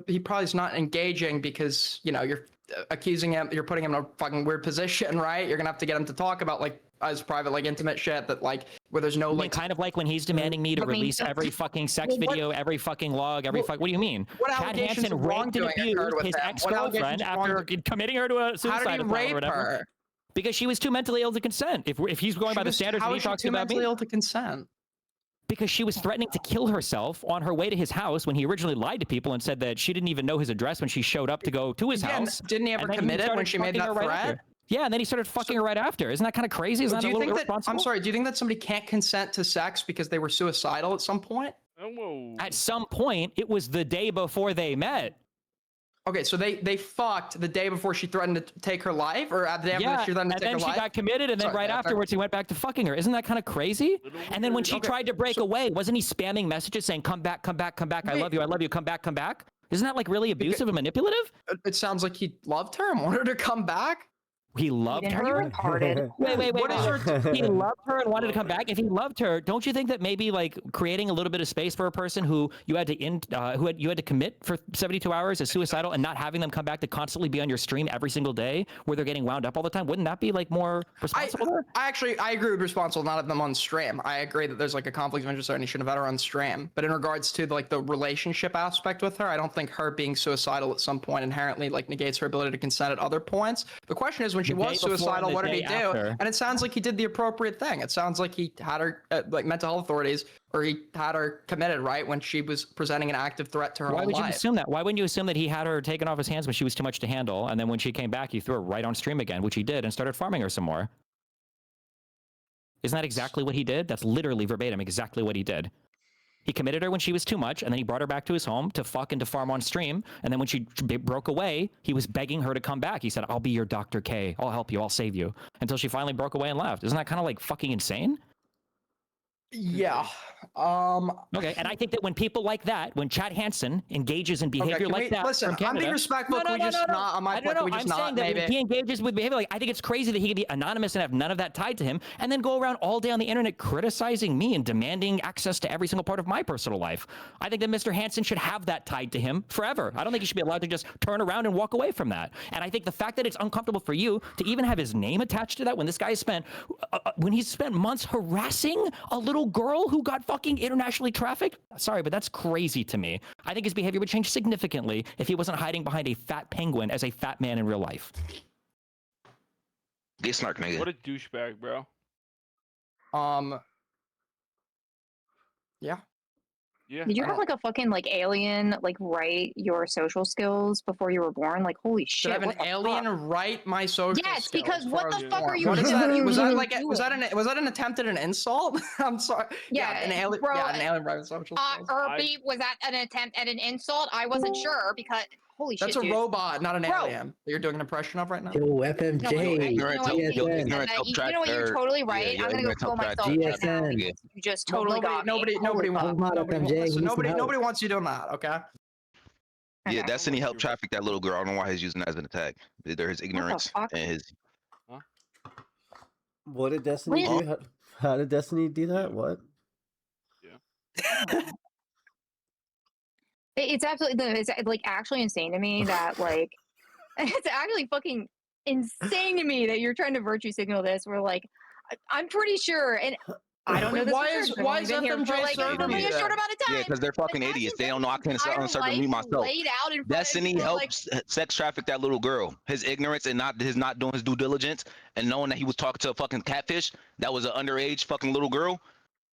he probably is not engaging because, you're accusing him, you're putting him in a fucking weird position, right? You're gonna have to get him to talk about like as private, like intimate shit that like where there's no like kind of like when he's demanding me to release every fucking sex video, every fucking log, what do you mean? What Chad Hansen raped and abused his ex-girlfriend after committing her to a suicide attempt or whatever. Because she was too mentally ill to consent. If he's going by the standards that he talks about me, mentally ill to consent. because she was threatening to kill herself on her way to his house when he originally lied to people and said that she didn't even know his address when she showed up to go to his Yeah, and house. didn't he ever And then commit it when started she made fucking that her right threat? after. Yeah, and then he started fucking her right after. Isn't that kind of crazy? Isn't that Do a you little think that? irresponsible? I'm sorry. Do you think that somebody can't consent to sex because they were suicidal at some point? Whoa. At some point, it was the day before they met. Okay, so they fucked the day before she threatened to take her life, or the day after Yeah, she threatened to and take her then she life? got committed, and then Sorry, right afterwards he went back to fucking her. Isn't that kind of crazy? And then when she tried to break away, wasn't he spamming messages saying, come back, come back, come back, I love you, come back, come back? Isn't that like really abusive and manipulative? It sounds like he loved her and wanted her to come back. He loved Are you her? retarded? Wait. What is He loved her and wanted to come back. If he loved her, don't you think that maybe like creating a little bit of space for a person who you had to you had to commit for 72 hours is suicidal, and not having them come back to constantly be on your stream every single day where they're getting wound up all the time? Wouldn't that be like more responsible? I agree with responsible, not of them on stream. I agree that there's like a conflict of interest there and he shouldn't have had her on stream. But in regards to like the relationship aspect with her, I don't think her being suicidal at some point inherently like negates her ability to consent at other points. The question is, when she The day was before suicidal, and the what did he day do? after. And it sounds like he did the appropriate thing. It sounds like he had her like mental health authorities, or he had her committed right when she was presenting an active threat to her Why own would you life. assume that? Why wouldn't you assume that he had her taken off his hands when she was too much to handle, and then when she came back, he threw her right on stream again, which he did, and started farming her some more? Isn't that exactly what he did? That's literally verbatim exactly what he did. He committed her when she was too much, and then he brought her back to his home to fuck and to farm on stream. And then when she broke away, he was begging her to come back. He said, I'll be your Dr. K. I'll help you. I'll save you. Until she finally broke away and left. Isn't that kind of like fucking insane? Yeah. Okay, and I think that when people like that, when Chad Hansen engages in behavior can like we- that listen, from Canada, I'm being respectful. Can we just not on my I point, don't know. can we I'm just saying not that when maybe? he engages with behavior, like I think it's crazy that he can be anonymous and have none of that tied to him, and then go around all day on the internet criticizing me and demanding access to every single part of my personal life. I think that Mr. Hansen should have that tied to him forever. I don't think he should be allowed to just turn around and walk away from that. And I think the fact that it's uncomfortable for you to even have his name attached to that when this guy spent months harassing a little girl who got fucking internationally trafficked. Sorry, but that's crazy to me. I think his behavior would change significantly if he wasn't hiding behind a fat penguin as a fat man in real life. Get snark, nigga. What a douchebag, bro. Yeah. Yeah. Did you have like a fucking like alien like write your social skills before you were born? Like holy Did shit! I have an what the alien fuck? wite my social Yes, skills because before what I the was fuck born? are you What is that? Was that like doing? was that an attempt at an insult? I'm sorry. Yeah, an alien. bro, Yeah, an alien writing social skills. Irby, was that an attempt at an insult? I wasn't sure because holy That's shit, a dude. robot, not an Bro. alien. That you're doing an impression of right now. Yo, No, FMJ. you know what? You GSN. know what? You're totally right. I'm gonna go kill myself right now GSN. because you just Well, totally got me. nobody Hold on, wants. Nobody, FMJ, listen, we need some help. nobody wants you doing that. Okay. Yeah, Destiny helped traffic that little girl. I don't know why he's using that as an attack. Either his ignorance fuck? and his. What did Destiny Wait. do? How did Destiny do that? What? It's absolutely it's like actually insane to me that like it's actually fucking insane to me that you're trying to virtue signal this. We're like, I'm pretty sure, and I don't know Wait, this. why for is- sure, 'cause I've why only is been here for FMJ like serving only you a short that? amount of time. Yeah, because they're fucking idiots. They don't know I can Entire uncircumvent me life myself. laid out in front of Destiny you, helped like, sex traffic that little girl. His ignorance and his not doing his due diligence and knowing that he was talking to a fucking catfish that was an underage fucking little girl,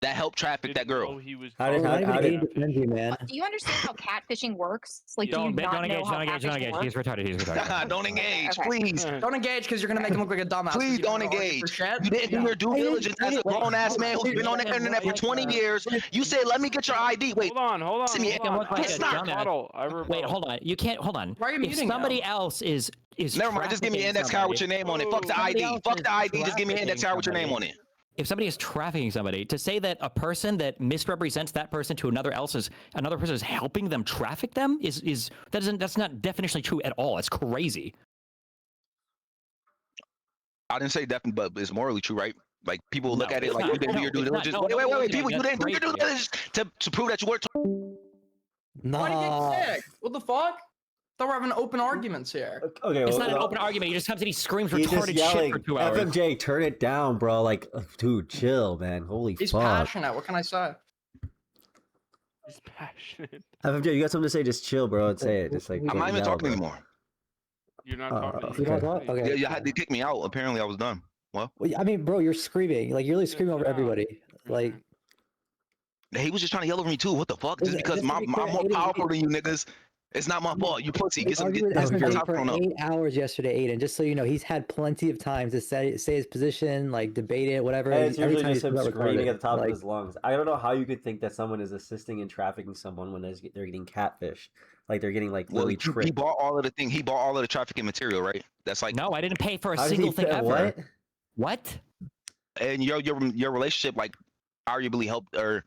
that helped traffic that girl. How did defend you, man? do you understand how catfishing works? Like, do you Don't not know engage, how don't engage, don't catfishing engage. works? He's retarded, he's retarded. Don't engage, Okay. please. Don't engage because you're gonna make him look like a dumbass. Please don't engage. You didn't do your due diligence as a grown ass man who's been on the internet for 20 years. You say, let me get your ID. Wait, hold on. listen to me. It's not. Wait, hold on. You can't. Hold on. Why are you If muting somebody now? else is Never mind. Just give me an index card with your name on it. Fuck the Somebody ID. else Fuck is the ID. Just give me an index card with your name on somebody. it. If somebody is trafficking somebody, to say that a person that misrepresents that person to another person is helping them traffic them that's not definitionally true at all. It's crazy. I didn't say definitely, but it's morally true, right? Like people look at it it's like not. you didn't do No, your due it's not. diligence. No, Wait. no, People, you that's didn't do your due crazy. diligence to prove that you weren't. Why did you get kicked? What the fuck? Thought we're having open arguments here. Okay, It's well, not an well, open argument. He just comes and he screams he's just retarded yelling. shit for 2 hours. FMJ, turn it down, bro. Like, dude, chill, man. Holy He's fuck. passionate. What can I say? He's passionate. FMJ, you got something to say? Just chill, bro, and say it. Just like I'm not even yell, talking bro. anymore. You're not talking. okay. You don't talk? Yeah, Okay. you had to kick me out. Apparently, I was done. Well, Well, I mean, bro, you're screaming. Like, you're really screaming over everybody. Like, He was just trying to yell over me too. What the fuck? Just because Just to be clear, I'm more Aiden, powerful than you niggas. It's not my fault. You pussy. We Get some. argued with That's SMJ how for grown up. 8 hours yesterday, Aiden. Just so you know, he's had plenty of time to say his position, like debate it, whatever. And it's Every usually time just he's him screaming at the top like, of his lungs. I don't know how you could think that someone is assisting in trafficking someone when they're getting catfished. Like they're getting like Well, literally he tricked. bought all of the thing. He bought all of the trafficking material, right? That's like No, I didn't pay for a How did he single thing pay- ever. what? What? and your relationship like arguably helped or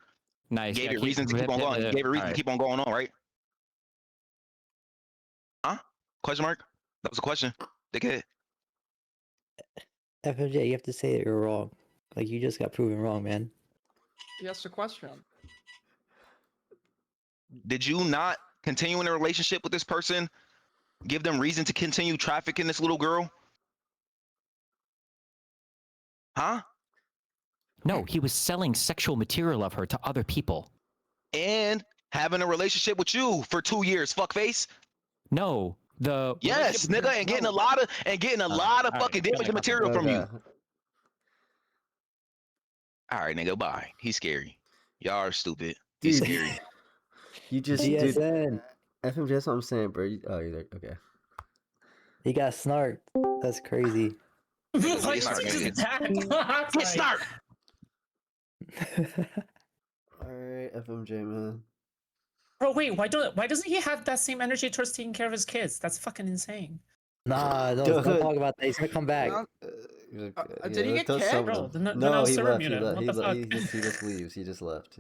Nice. gave yeah, it reason to keep on going. Gave it reason to keep on going on, right? Huh? Question mark? That was a question. Dickhead. FMJ, you have to say that you're wrong. Like you just got proven wrong, man. Yes, the question. Did you not continue in a relationship with this person? Give them reason to continue trafficking this little girl? Huh? No, he was selling sexual material of her to other people. And having a relationship with you for 2 years, fuckface? No, the Yes, nigga, and getting a lot of fucking damaging material from you. All right, nigga, bye. He's scary. Y'all are stupid. He's Dude. scary. You just GSN. FMJ, that's what I'm saying, bro. Oh, you're there. Okay. He got snarked. That's crazy. Why did you just attack? Get snark. All right, FMJ, man. Bro, wait, why doesn't he have that same energy towards taking care of his kids? That's fucking insane. Nah, don't talk about that. He's gonna come back. Did he get kicked? Bro, then No, I'll he server left. mute He him. left. What He, the le- he fuck? just he just leaves. He just left.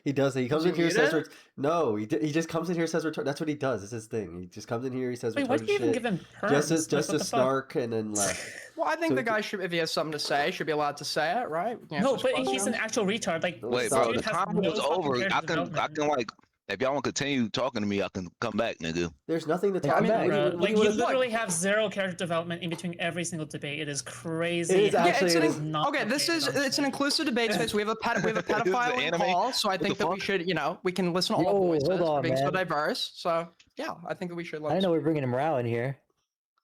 He does it. He comes Was in he here, says muted? no. He just comes in here, says retard. That's what he does. It's his thing. He just comes in here. He says Wait, why retarded did you even shit. give him Just perms? just What to the fuck? snark and then left. Well, I think So the he- guy should, if he has something to say, should be allowed to say it, right? We can No, answer but he's an questions. actual retard. Like, Wait, this bro, dude the has comment no was fucking over. character I can development. like, if y'all want to continue talking to me, I can come back, nigga. There's nothing to I talk mean, about. bro, like you wanna- literally have zero character development in between every single debate. It is crazy. It is how actually- much it is is- not Okay, this is debated on it's an inclusive debate space. We have a pedophile on anime? call, so I What think the that we fuck? should, we can listen to all Yo, voices. hold on, We're being so man. diverse. So yeah, I think that we should. I didn't know we were bringing Morale in here.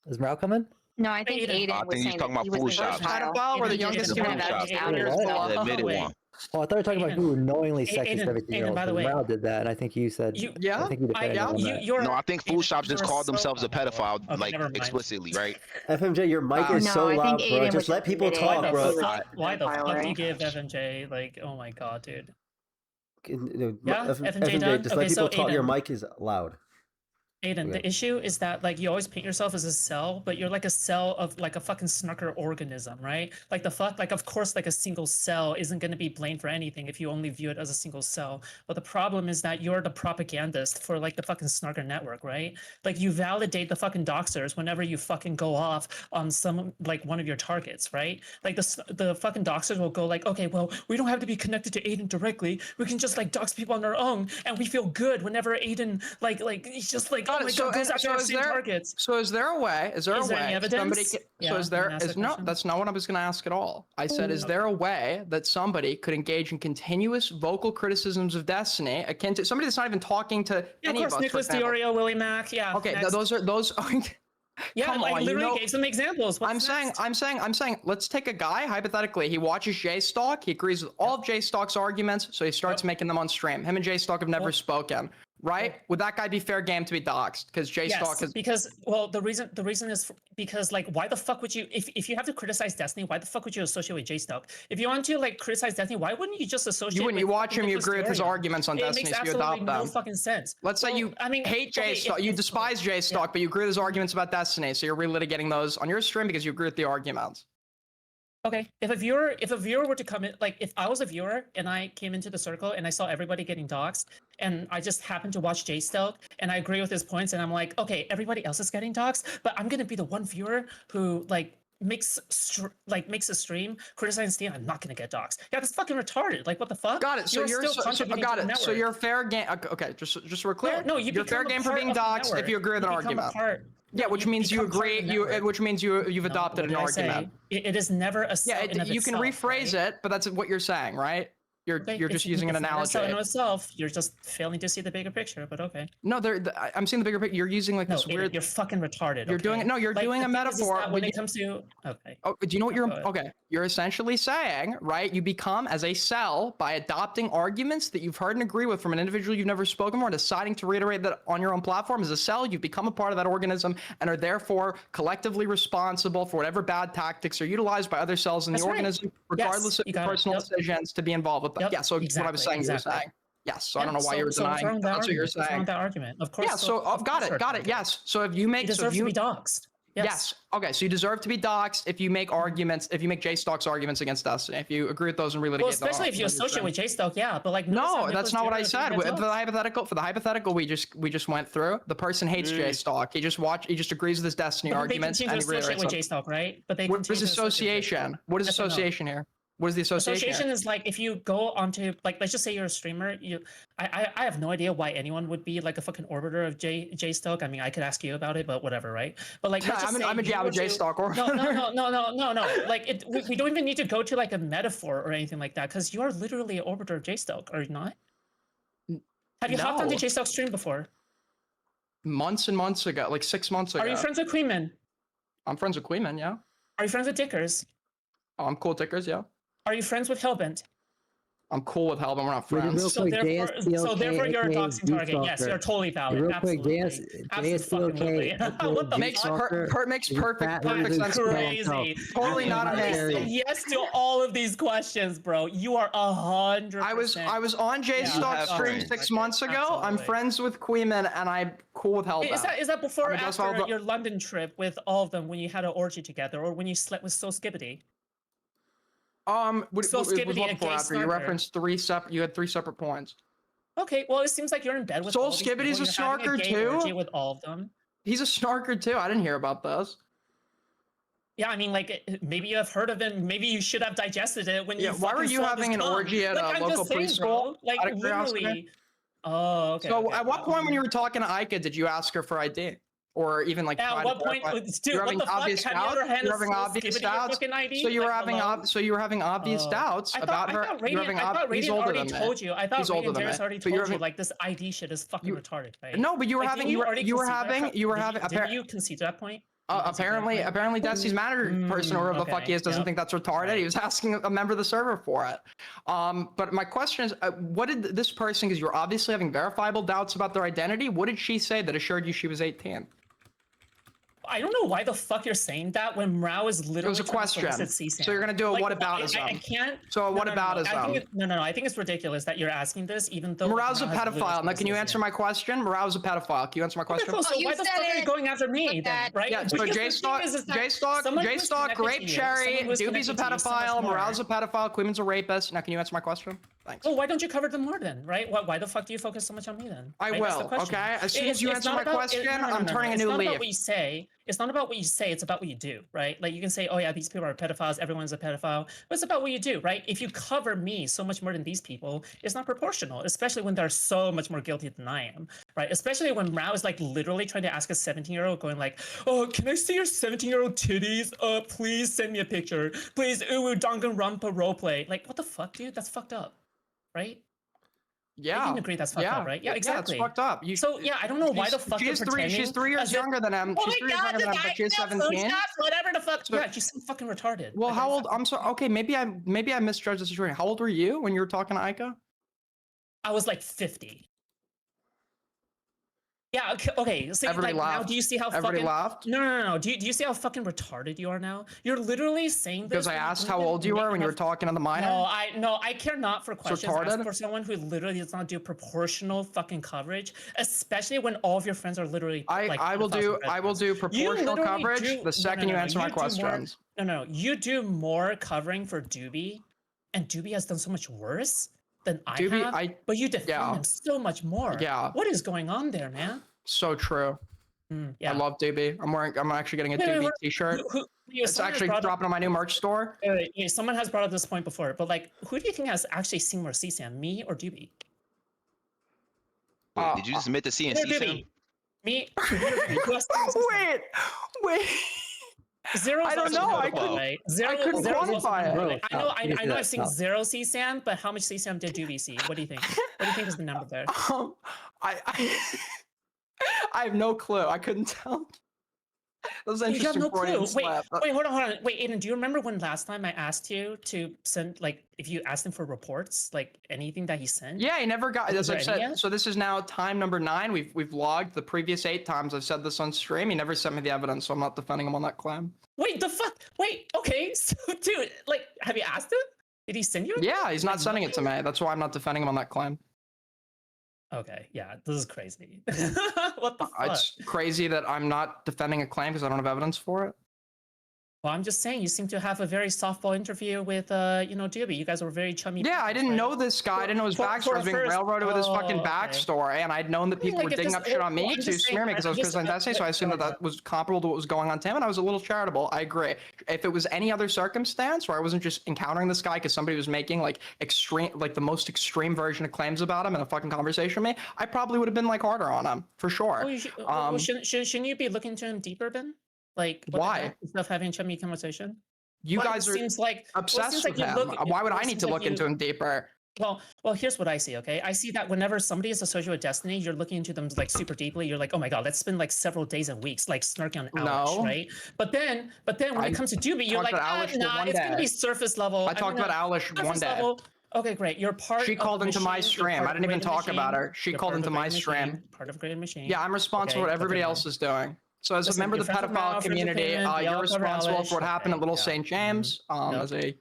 Is Morale coming? No, I think Aiden. Aiden I was think he's saying talking that about he was food the shops. pedophile. Pedophile or the Aiden, youngest Aiden, human Aiden, ever Aiden, down here is Aiden, below. The admitted wait. one. Oh, I thought we were talking about who knowingly sexist Aiden, 17-year-olds. by the way, Morale did that, and I think you said. Yeah, I think you defended him on that. you're. No, I think food Aiden, shops just you're called so- themselves a oh, pedophile, okay, like never mind. explicitly, right? FMJ, your mic is No, so I think loud, bro. Aiden was Just let people admitting Why talk, the bro. fuck? Why the pedophile, fuck do you right? give FMJ like? Oh my god, dude. Yeah, FMJ done? Just Okay, let people so talk. Your Aiden. mic is loud. Aiden, Okay. the issue is that like you always paint yourself as a cell, but you're like a cell of like a fucking snarker organism, right? Like the fuck, like of course, like a single cell isn't going to be blamed for anything if you only view it as a single cell. But the problem is that you're the propagandist for like the fucking snarker network, right? Like you validate the fucking doxers whenever you fucking go off on some like one of your targets, right? Like the fucking doxers will go like, okay, well, we don't have to be connected to Aiden directly. We can just like dox people on our own, and we feel good whenever Aiden like he's just like, oh my god, goes after our same targets. So is there a way? Is there Is a there way? any evidence? So Yeah, is you there? wanna ask Is that no? question? That's not what I was going to ask at all. I said, is there a way that somebody could engage in continuous vocal criticisms of Destiny, akin to somebody that's not even talking to Yeah, of any course, of us? for Nicholas example? Diorio, Willie Mack. Yeah. Okay, next. those are those. Yeah, Come I on, literally gave some examples. What's I'm saying, let's take a guy, hypothetically, he watches J-Stock, he agrees with all of J-Stock's arguments, so he starts making them on stream. Him and J-Stock have never spoken, right? Would that guy be fair game to be doxxed? Because J-Stock Yes, is... because well, the reason is because like, why the fuck would you, if you have to criticize Destiny, why the fuck would you associate with J-Stock? If you want to like criticize Destiny, why wouldn't you just associate? You wouldn't. You with watch him, you Nicholas agree with his Diorio? arguments on It Destiny, makes so you absolutely adopt no them. fucking sense. Let's say you hate J-Stock, you despise J-Stock, but you agree with his arguments about Destiny, so you're relitigating those on your stream because you agree with the arguments. Okay, if a viewer were to come in, like if I was a viewer and I came into the circle and I saw everybody getting doxxed, and I just happened to watch J-Stealth and I agree with his points, and I'm like, okay, everybody else is getting doxxed, but I'm gonna be the one viewer who like makes a stream criticizing Steam. I'm not gonna get doxxed. Yeah, that's fucking retarded. Like, what the fuck? Got it. So you're still so contributing got to the it. network. So you're fair game. Okay, just so we're clear. No, you you're fair become a game for part being of the doxxed if network. you agree with an You become a argument. part- Yeah, which means you become part of agree. the You network. which means you've adopted What an did I say? argument. It is never a Yeah, cell in of you can itself, rephrase right? it, but that's what you're saying, right? You're Okay, just it's- using an it's not a analogy. cell in itself. You're just failing to see the bigger picture. But okay. No, I'm seeing the bigger picture. You're using like No, this Aiden, weird. you're fucking retarded. You're doing okay? it. No, you're Like, doing the a thing is metaphor. that when it comes to okay. Oh, do you know what you're? go ahead. Okay, you're essentially saying, right? You become as a cell by adopting arguments that you've heard and agree with from an individual you've never spoken for, and deciding to reiterate that on your own platform. As a cell, you've become a part of that organism and are therefore collectively responsible for whatever bad tactics are utilized by other cells in That's the right. organism, regardless Yes, of you your got it. personal Yep. decisions to be involved with that. Yep, Yeah. So what I exactly, was saying, exactly. you were saying. Yes. So I Yeah, don't know why you were so what's denying. wrong with that That's what you're argument? What's wrong saying. with that argument? Of course. Yeah. So of got course it. you're Got it. retarded. Yes. So if you make, You deserve to be doxxed. Yes. Okay. So you deserve to be doxxed if you make arguments, if you make J-Stocks arguments against Destiny, if you agree with those and relitigate Well, them. especially if you associate with J-Stock, yeah. But like, No, that's not what I said. For the hypothetical we just went through, the person hates J-Stock. He just agrees with his Destiny arguments They and continue he to associate with reiterates them. J-Stock, right? But they What is continue to associate with J-Stock. association? What is Yes or no? association here? What is the association? Association here? is like if you go onto like let's just say you're a streamer. I have no idea why anyone would be like a fucking orbiter of J-Stock. I mean, I could ask you about it, but whatever, right? But like, let's just say I'm a you were to- J-Stock orbiter. No. Like, we don't even need to go to like a metaphor or anything like that because you are literally an orbiter of J-Stock, are you not? Have you hopped onto No. J-Stock stream before? Months and months ago, like 6 months ago. Are you friends with Queenman? I'm friends with Queenman, yeah. Are you friends with Dickers? Oh, I'm cool with Dickers, yeah. Are you friends with Hellbent? I'm cool with Hellbent, we're not Wait, friends. real So quick, therefore you're a JSTLK, doxing target. Yes, Stalker. you're totally valid. Real quick, Absolutely. JSTLK, What the makes fuck? makes perfect That's sense. crazy. Totally not a You man. said yes to all of these questions, bro. You are 100%. I was on J-Stock stream 6 months ago. I'm friends with Queenman and I'm cool with Hellbent. Is that before or I mean, that's after all- your London trip with all of them when you had an orgy together, or when you slept with So Skibbity? What So was Skibbity what and before Gay after? You Snarker. referenced you had three separate points. Okay, well, it seems like you're in bed with Soul all these Skibbity's people, a you're having snarker gay too? orgy with all of them. He's a snarker too. I didn't hear about this. Yeah, I mean, like, maybe you have heard of it. Maybe you should have digested it when you. Yeah, why were fucking you saw having this an come. orgy at Like, a I'm local just saying, preschool? bro. Like, Out of curiosity? literally. Oh, okay. So okay. at what point when you were talking to Aika did you ask her for ID? Or even like At try what to point, verify- dude? you're What having the fuck? obvious Have you doubts? ever had You're a having Soul obvious Skibbity your doubts. fucking ID? So you were Like, having hello? so you were having obvious doubts about her. I thought you're Radiant, having I thought he's Radiant older already than me. told you. I thought He's older Radiant than me. Darius already But you're told you having- like this ID shit is fucking retarded, right? No, but you were Like, having didn't you already were concede that having pro- you were did having Did you concede to that point? apparently Destiny's manager person or whoever the fuck he is doesn't think that's retarded. He was asking a member of the server for it. But my question is, what did this person? Because you're obviously having verifiable doubts about their identity. What did she say that assured you she was 18? I don't know why the fuck you're saying that when Mrao is literally. It was a trying to question. solicit CSAM. So you're gonna do a Like, whataboutism. I can't. So a no, whataboutism. I think it's ridiculous that you're asking this, even though. Morale's a Mrao has literally pedophile. Now, can you solicited answer my question? Morale's a pedophile. Can you answer my Okay, question? cool. So why the fuck are you going after me then, right? Yeah, so Because the J-Stock, thing is that J-Stock, someone who's J-Stock, connected to Grape you, Cherry, someone who's Doobie's a connected to you so much pedophile, more. Morale's a pedophile, Queenman's a rapist. Now, can you answer my question? Thanks. Well, why don't you cover them more then, right? Why the fuck do you focus so much on me then? I Right? That's the will, question. okay? As soon as you It's answer not my about- question, no, I'm turning a new It's not leaf. about what you say. It's not about what you say. It's about what you do, right? Like you can say, "Oh yeah, these people are pedophiles. Everyone's a pedophile," but it's about what you do, right? If you cover me so much more than these people, it's not proportional. Especially when they're so much more guilty than I am, right? Especially when Mrao is like literally trying to ask a 17-year-old, going like, "Oh, can I see your 17-year-old titties? Please send me a picture. Please, Danganronpa roleplay." Like, what the fuck, dude? That's fucked up, right? Yeah. You can agree that's fucked up, right? Yeah, exactly. it's fucked up. So yeah, I don't know why the fuck she's you're three. She's pretending 3 years as if- younger than him. Oh She's my 3 years God, younger than him, but she's 17. Whatever the fuck. So- Yeah, she's so fucking retarded. Well, Like, how old? I'm sorry. Okay, maybe I misjudged the situation. How old were you when you were talking to Aika? I was like 50. Yeah. Okay. So Everybody like, now, laughed. do you see how Everybody fucking? laughed? No. Do you see how fucking retarded you are now? You're literally saying this Because I when asked you how don't old you make were when you were enough- talking to the minor. No, I care not for questions. Ask retarded? for someone who literally does not do proportional fucking coverage, especially when all of your friends are literally. I will do proportional coverage the second you answer my questions. No. You do more covering for Doobie, and Doobie has done so much worse than I have. But you defend him so much more. Yeah. What is going on there, man? So true. Yeah. I love Doobie. I'm actually getting a Doobie t-shirt. It's someone has actually brought up- dropping on my new merch store. Wait, someone has brought up this point before, but like, who do you think has actually seen more CSAM, me or Doobie? Wait, did you just admit to seeing Yeah, CSAM? Doobie. Me. Who has seen more CSAM? Wait. Zero. I don't know. I couldn't. Right? Zero, I couldn't Zero's also quantify the it. number. Bro, I know. stop. You can I say know. that, I've seen stop. zero CSAM, but how much CSAM did you see? What do you think? What do you think is the number there? I I have no clue. I couldn't tell. That was an You have interesting no Freudian clue. Wait, slip. hold on. Wait, Aiden, do you remember when last time I asked you to send, like, if you asked him for reports, like anything that he sent? Yeah, he never got. Was As I've there any said, yet? so this is now time number 9. We've logged the previous 8 times I've said this on stream. He never sent me the evidence, so I'm not defending him on that claim. Wait, the fuck? Wait, okay, so dude, like, have you asked him? Did he send you? Yeah, he's not Like, sending it to me. That's why I'm not defending him on that claim. Okay, yeah, this is crazy. What the fuck? It's crazy that I'm not defending a claim because I don't have evidence for it. Well, I'm just saying, you seem to have a very softball interview with, Doobie. You guys were very chummy. Yeah, I didn't know this guy. I didn't know his backstory. I was being railroaded with his fucking backstory, and I'd known that people Like, were if digging this- up shit on well, me I'm to just saying, smear me because I was I'm just- criticizing Destiny, so I assumed that that was comparable to what was going on to him, and I was a little charitable. I agree. If it was any other circumstance where I wasn't just encountering this guy because somebody was making like the most extreme version of claims about him in a fucking conversation with me, I probably would have been like harder on him for sure. Well, well, shouldn't you be looking into him deeper, Ben? Like, what Why? the heck? Instead of having a chummy conversation? You Well, it guys are seems like obsessed with him. Why would I need to look into him deeper? Well, here's what I see. Okay, I see that whenever somebody is associated with Destiny, you're looking into them like super deeply. You're like, oh my god, let's spend like several days and weeks like snarking on Alex, No. right? But then when it comes to Doobie, you're talked like, about Alish for nah, one it's gonna day. be surface level. I talked about Alish one surface day. level. Okay, great. You're part. She of called the into my machine, you're stream. part I of didn't even Great talk about Machine, her. She you're called part of into the my Great stream. Machine, part of Great Machine. Yeah, I'm responsible for Okay, what everybody okay, else is doing. So as a Listen, member of the you're friends with pedophile Mal, friends with community, Payman, they you're all cover responsible for what Alish. happened at Okay, Little yeah. St. James Nope. as a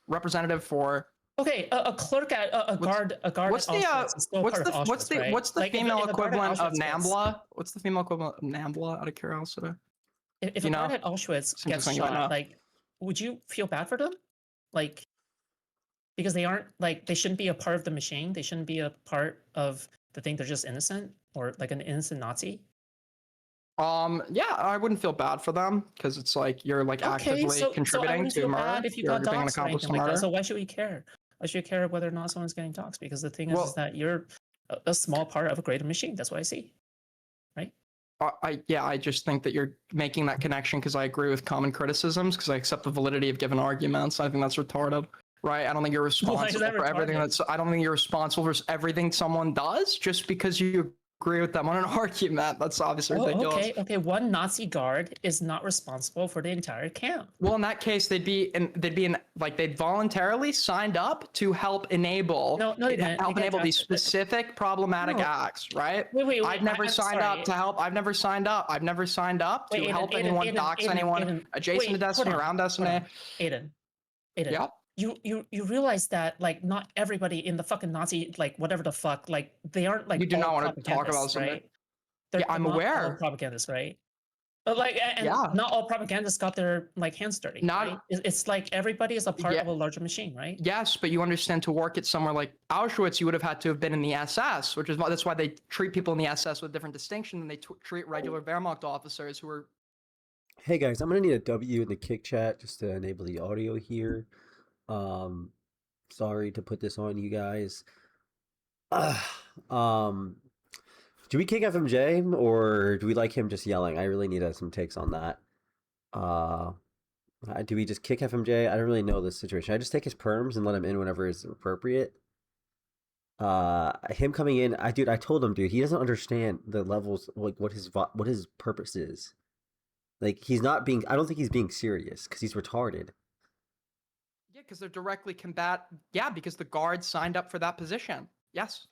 representative for. Okay, a clerk at a guard What's at the Auschwitz is still what's part the of what's Auschwitz, the right? what's the Like, if female a guard at equivalent of Auschwitz gets- Nambla? What's the female equivalent of Nambla? Out of curiosity. If You a guard know? at Auschwitz Seems gets like you might shot, know. like, would you feel bad for them? Like, because they aren't like they shouldn't be a part of the machine. They shouldn't be a part of the thing. They're just innocent or like an innocent Nazi. Yeah, I wouldn't feel bad for them because it's like you're like actively so I contributing wouldn't to feel murder. bad if you You're got being an doxxed or accomplice anything to like that. murder. So why should we care? Why should we care whether or not someone's getting doxxed? Because the thing is Well- that you're a small part of a greater machine. That's what I see. Right? I just think that you're making that connection because I agree with common criticisms because I accept the validity of given arguments. I think that's retarded, right? I don't think you're Why is responsible that for everything retarded? I don't think you're responsible for everything someone does just because you agree with them on an argument. That's obviously ridiculous. Okay. One Nazi guard is not responsible for the entire camp. Well, in that case, they'd voluntarily signed up to help enable they didn't. help They enable these didn't. specific problematic No. acts, right? Wait, I've never I'm signed sorry. up to help. I've never signed up to Wait, help Aiden, anyone Aiden, dox Aiden, anyone Aiden. adjacent to Wait, Destiny, hold on, around Destiny. hold on. Aiden. Yeah. You realize that like not everybody in the fucking Nazi like whatever the fuck like they aren't like You do all not want to talk about propagandists, something. right? Yeah, I'm not all aware. propagandists, right? But like and Yeah. not all propagandists got their like hands dirty. Not- right? It's like everybody is a part Yeah. of a larger machine, right? Yes, but you understand to work at somewhere like Auschwitz, you would have had to have been in the SS, which is why that's why they treat people in the SS with different distinction than they treat regular Wehrmacht officers who are. Hey guys, I'm gonna need a W in the kick chat just to enable the audio here. Sorry to put this on you guys. Do we kick FMJ or do we like him just yelling? I really need some takes on that. Do we just kick FMJ? I don't really know this situation. I just take his perms and let him in whenever it's appropriate. Him coming in, I told him, dude, he doesn't understand the levels, like what his purpose is. Like he's not being. I don't think he's being serious because he's retarded. Yeah, because they're directly combat. Yeah, because the guards signed up for that position. Yes.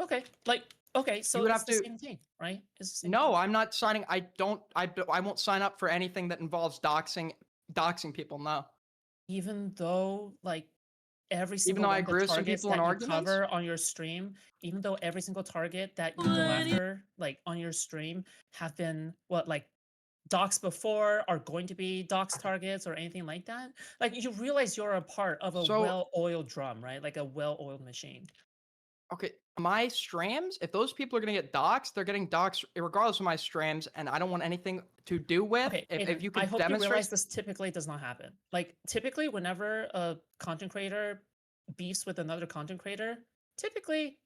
Okay, so would it's have the to- same thing, right? It's the same No, I'm not signing. I won't sign up for anything that involves doxing people. No. Even though like every single though I one of the agree with some targets people in that you arguments? cover on your stream, even though every single target that you go after like on your stream have been like doxed before, are going to be doxed targets or anything like that, like you realize you're a part of a So- well-oiled drum, right? Like a well-oiled machine. Okay, my streams, if those people are going to get doxxed, they're getting doxxed regardless of my streams, and I don't want anything to do with. Okay, if Aiden, you I could hope you demonstrate. realize this typically does not happen. Like typically, whenever a content creator beefs with another content creator, typically,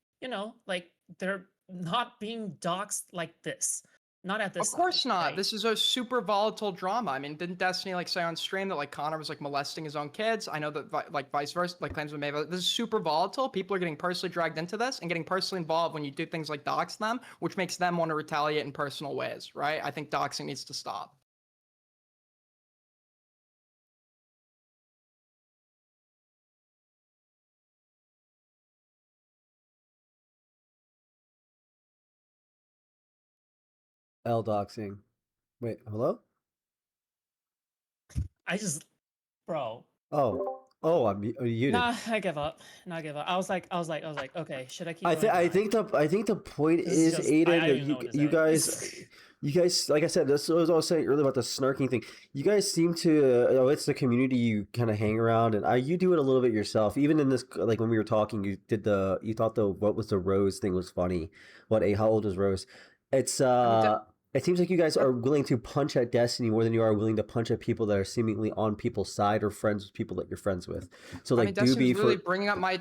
like they're not being doxxed like this. Not at this. Of course size, not. right? This is a super volatile drama. I mean, didn't Destiny like say on stream that like Connor was like molesting his own kids? I know that like vice versa, like claims were made. This is super volatile. People are getting personally dragged into this and getting personally involved when you do things like dox them, which makes them want to retaliate in personal ways, right? I think doxing needs to stop. L doxing. Wait, hello? I just, bro. Oh, I'm muted. Nah, I give up. Nah, I give up. I was like, okay, should I keep? I going? think the point This is is, just- Aiden, I that don't even know what to you guys, like I said, this was what I was saying earlier about the snarking thing. You guys seem to, it's the community you kind of hang around, and you do it a little bit yourself. Even in this, like when we were talking, you thought what was the Rose thing was funny. How old is Rose? It's it seems like you guys are willing to punch at Destiny more than you are willing to punch at people that are seemingly on people's side or friends with people that you're friends with. So like, Destiny's really bringing up my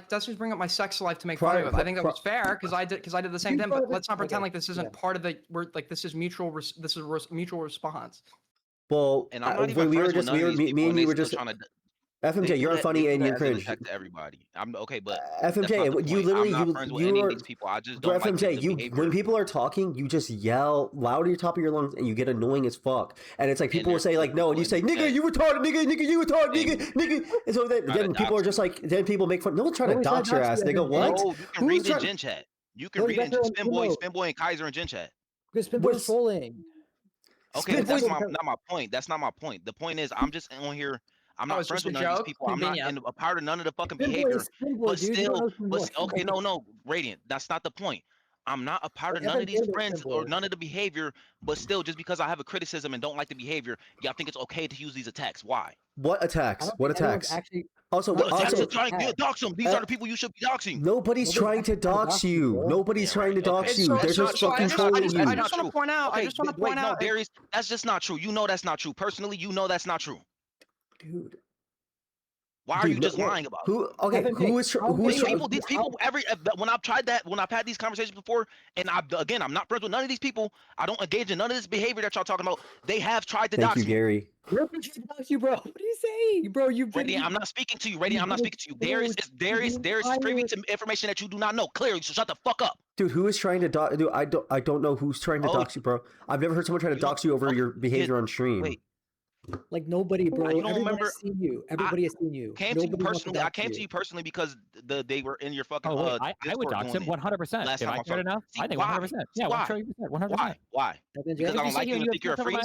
sex life to make fun of it. I think that was fair because I did the same thing. But let's not pretend like this isn't part of the. We're like this is mutual. This is mutual response. Well, And I'm not even friends with none of these people, and they still trying to. FMJ, you're funny and you're cringe. To everybody. I'm okay, but FMJ, you literally I'm not friends with any of these people. I just don't like FMJ, the behavior. when people are talking, you just yell loud at the top of your lungs and you get annoying as fuck. And it's like people will say like no, and you say nigga, you retarded, nigga, you retarded, nigga. And so then people are just like, then people make fun. No one's trying to dox your ass, nigga. What? No, you can read in Gen Chat. You can read in Spinboy and Kaiser in Gen Chat. Because Spinboy's trolling. Okay, but that's not my point. That's not my point. The point is, I'm just on here. I'm not friends with none of these people. I'm not a part of none of the fucking behavior. But still, okay, no, Radiant. That's not the point. I'm not a part of none of these friends or none of the behavior. But still, just because I have a criticism and don't like the behavior, y'all think it's okay to use these attacks? Why? What attacks? What attacks? Also, the attacks are trying to dox them. These are the people you should be doxing. Nobody's trying to dox you. Nobody's trying to dox you. They're just fucking trolling you. I just want to point out. I just want to point out. No, Darius, that's just not true. You know that's not true. Personally, you know that's not true. Dude. Why are you just lying about it? These people, when I've tried that, when I've had these conversations before, and I'm not friends with none of these people. I don't engage in none of this behavior that y'all talking about. They have tried to dox me. Thank you, Gary. You, bro. What are you saying, bro? Radiant, I'm not speaking to you. Radiant, I'm not speaking to you. Darius is privy to information that you do not know. Clearly, so shut the fuck up. Dude, who is trying to dox? Dude, I don't know who's trying to dox you, bro. I've never heard someone try to dox you over your behavior on stream. Wait. Like nobody, bro. You don't Everybody remember? has seen you. Everybody has seen you. Came to you personally. I came to you personally because they were in your fucking. I would dox him 100%. If I cared enough, I think 100%. Yeah, 100%. Why? Because I don't like you and think you're a freak.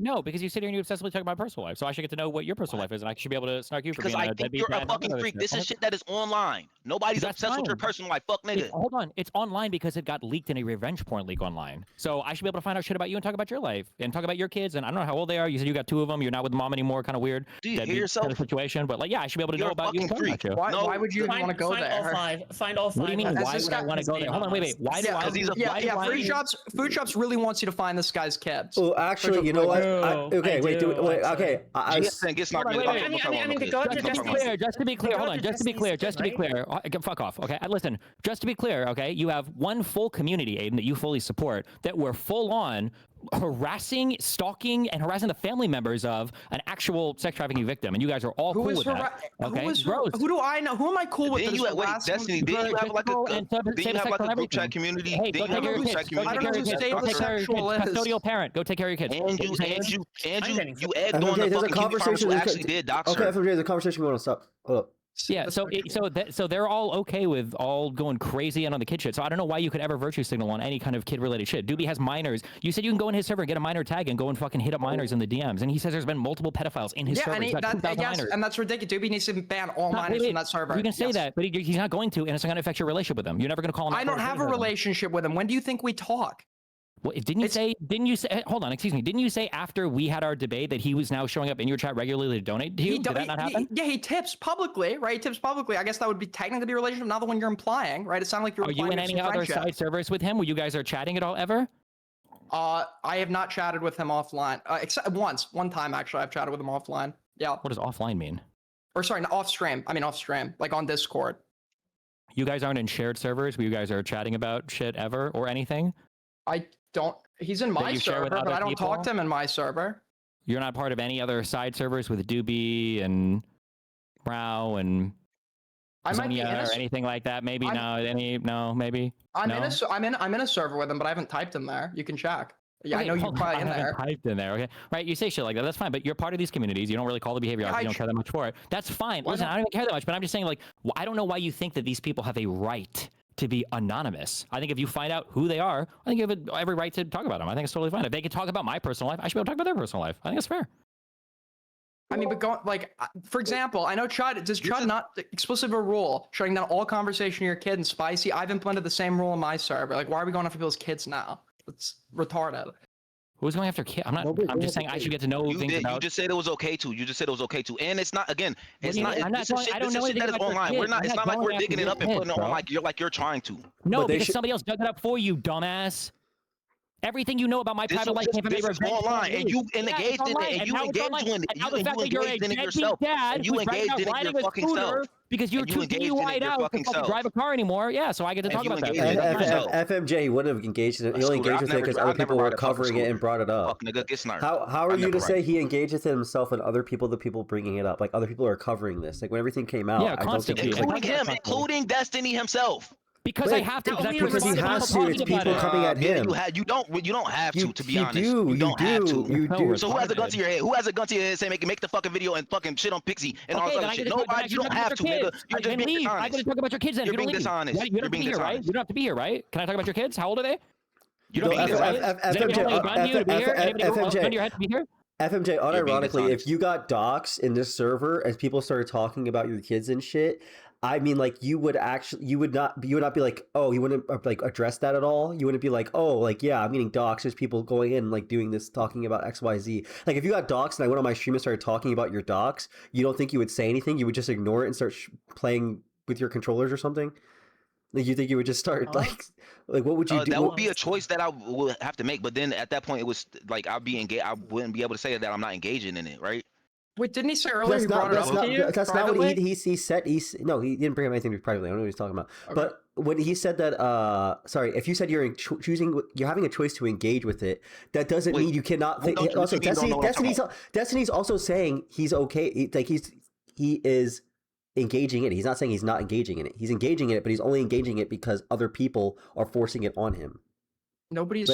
No, because you sit here and you obsessively talk about my personal life, so I should get to know what your personal life is, and I should be able to snark you for being a deadbeat. Because I think you're a fucking freak. This is shit that is online. Nobody's obsessed with your personal life. Fuck nigga. Hold on, it's online because it got leaked in a revenge porn leak online. So I should be able to find out shit about you and talk about your life and talk about your kids. And I don't know how old they are. You said you got 2 of them. You're not with mom anymore. Kind of weird. Do you hear yourself? Kind of situation, but like, yeah, I should be able to know about you and talk about you. Why would you want to go there? Find all 5. What do you mean? Why would I want to go there? Hold on, wait. Why do I? Food shops really wants you to find this guy's kids. Oh, actually, you know what? Okay, wait. Okay. Just to be clear, hold on. Just to be clear. Fuck off. Okay, listen. Just to be clear, okay, you have one full community, Aiden, that you fully support, that were full on harassing, stalking, and harassing the family members of an actual sex trafficking victim, and you guys are all cool with that. Okay, who do I know? Who am I cool with? Wait, Destiny, didn't you have like a group chat community? Hey, go take care of your kids. Go take care of your kids. Go take care of your kids. Custodial parent. Go take care of your kids. And you egged on the fucking conversation. Actually did dox her. Okay, FMJ, there's a conversation we want to stop. Hold up. Yeah, so they're all okay with all going crazy and on the kid shit. So I don't know why you could ever virtue signal on any kind of kid related shit. Doobie has minors. You said you can go in his server, get a minor tag, and go and fucking hit up minors in the DMs. And he says there's been multiple pedophiles in his server. And that's ridiculous. Doobie needs to ban all minors from that server. You can say that, but he's not going to, and it's not going to affect your relationship with him. You're never going to call him. I don't have a relationship with him. When do you think we talk? Well, didn't you say? Hold on, excuse me. Didn't you say after we had our debate that he was now showing up in your chat regularly to donate to you? Did that not happen? He tips publicly, right? He tips publicly. I guess that would be technically a relationship, not the one you're implying, right? It sounded like you're. Are you in any other side servers with him where you guys are chatting at all ever? I have not chatted with him offline. Except one time actually, I've chatted with him offline. Yeah. What does offline mean? Or sorry, off stream. I mean off stream, like on Discord. You guys aren't in shared servers where you guys are chatting about shit ever or anything? I don't. He's in That my you share with server, but other I don't talk people? to him in my server. You're not part of any other side servers with Doobie and Brow and I might be in Zonia a or s- anything like that? Maybe maybe. I'm no? I'm in a server with him, but I haven't typed him there. You can check. Yeah, I Okay, know you're hold on, probably I in haven't there. typed in there. Okay, right? You say shit like that. That's fine, but you're part of these communities. You don't really call the behavior out. I You don't tr- care that much for it. That's fine. Why Listen, not? I don't even care that much. But I'm just saying, like, I don't know why you think that these people have a right to be anonymous. I think if you find out who they are, I think you have every right to talk about them. I think it's totally fine. If they can talk about my personal life, I should be able to talk about their personal life. I think it's fair. I mean, but for example, I know Chud, does Chud not explicitly have a rule shutting down all conversation to your kid and spicy? I've implemented the same rule in my server. Like, why are we going after people's kids now? It's retarded. Who's going after kids? I'm just saying I should get to know things about. You just said it was okay to. You just said it was okay to. And it's not, again, What it's do you not, mean? I'm not this is going- shit, I don't this know is shit anything that is about your online. kids. I'm It's not not like going we're after digging it your up and kids, putting it on bro. like you're trying to. No, But they because should- somebody else dug it up for you, dumbass. Everything you know about my This private is life just- came from this a is revenge online, and you porn. Yeah, it's engaged in it, online, and you now it's engaged online. in it, And you now the fact that you're a engaged in it deadbeat yourself, dad and you who's writing engaged about in it riding your a fucking scooter self. because you're And you too engaged in it DUI'd your out to fucking fucking self. drive a car anymore. Yeah, so I get to And talk you about that. engaged in it That's fine. yourself. FMJ, he wouldn't have engaged in it. He A only scooter. engaged with it because other people were ride a fucking covering it and scooter. brought it up. Fuck nigga, get snarked. How are I've you never to say ride. he engaged with it himself and other people, the people bringing it up? Like other people are covering this. Like when everything came out, Yeah, I don't think he was Including like, him, including Destiny himself. Because I have to. because Because he has to. It's people coming at Yeah, him. you don't have to be You honest. do, You don't have to. you do. So who has a gun to your head? Who has a gun to your head saying make the fucking video and fucking shit on Pixie and all Okay, this then other I shit? get to talk- then I Nobody, get you to don't talk have about to, your nigga. kids. You're just Then being leave. I dishonest. get to talk about your kids then. You're If you being don't leave. dishonest. You don't You're have to being be here, right? dishonest. You don't have to be here, right? Can I talk about your kids? How old are they? You You're don't have to be being here, right? Does anybody hold a gun to you to be here? Anybody hold a gun to your head to be here? FMJ, You're being unironically, if dishonest. you got doxxed in this server and people started talking about your kids and shit, I mean, like you would not be like, oh, you wouldn't like address that at all. You wouldn't be like, oh, like yeah, I'm getting doxxed. There's people going in like doing this, talking about XYZ. Like if you got doxxed and I went on my stream and started talking about your dox, you don't think you would say anything? You would just ignore it and start playing with your controllers or something? Like you think you would just start like what would you do? That would be a choice that I would have to make. But then at that point, it was like I'd be engaged. I wouldn't be able to say that I'm not engaging in it, right? Wait, didn't he say earlier he brought it up to you? That's not what privately? he said. No, he didn't bring up anything privately. I don't know what he's talking about. But when he said that, sorry, if you said you're you're having a choice to engage with it, that doesn't mean you cannot. Also, Destiny's also saying he's okay. Like he is engaging in it. He's not saying he's not engaging in it. He's engaging in it, but he's only engaging it because other people are forcing it on him. Nobody's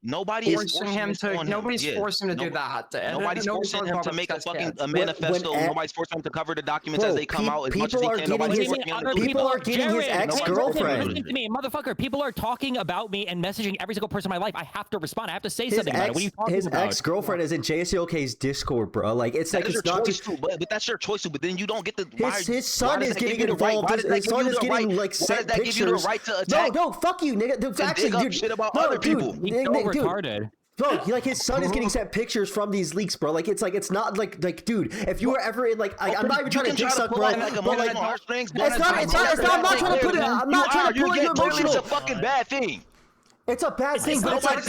Nobody is forcing him this on to. Nobody's Yeah. forcing him to do that. And Nobody's nobody's forcing him to make a protest fucking kids. a manifesto. when Nobody's forcing him to cover the documents as Bro, they come out as much as people he are can. getting Nobody's his- forcing him to people do are it. getting his Jared, ex-girlfriend. Listen to me, motherfucker. People are talking about me and messaging every single person in my life. I have to respond. I have to say His something about it. What are you talking his about? ex-girlfriend is in JSOK's Discord, bro. Like it's That like is it's your not choice just too, but that's your choice too. But then you don't get the his son is getting involved. His son is getting like sent that give you the pictures. right to attack? No, fuck you, nigga. Dude, to actually, dig up dude, shit about no, other dude, people. He's so retarded. Bro, like his son is getting sent pictures from these leaks, bro. Like it's not like dude. If you were ever in like, I'm not even trying to dick suck, bro. But like, it's not. I'm not trying to put it. I'm not trying to pull you emotional. It's a fucking bad thing. It's a bad thing, but it's like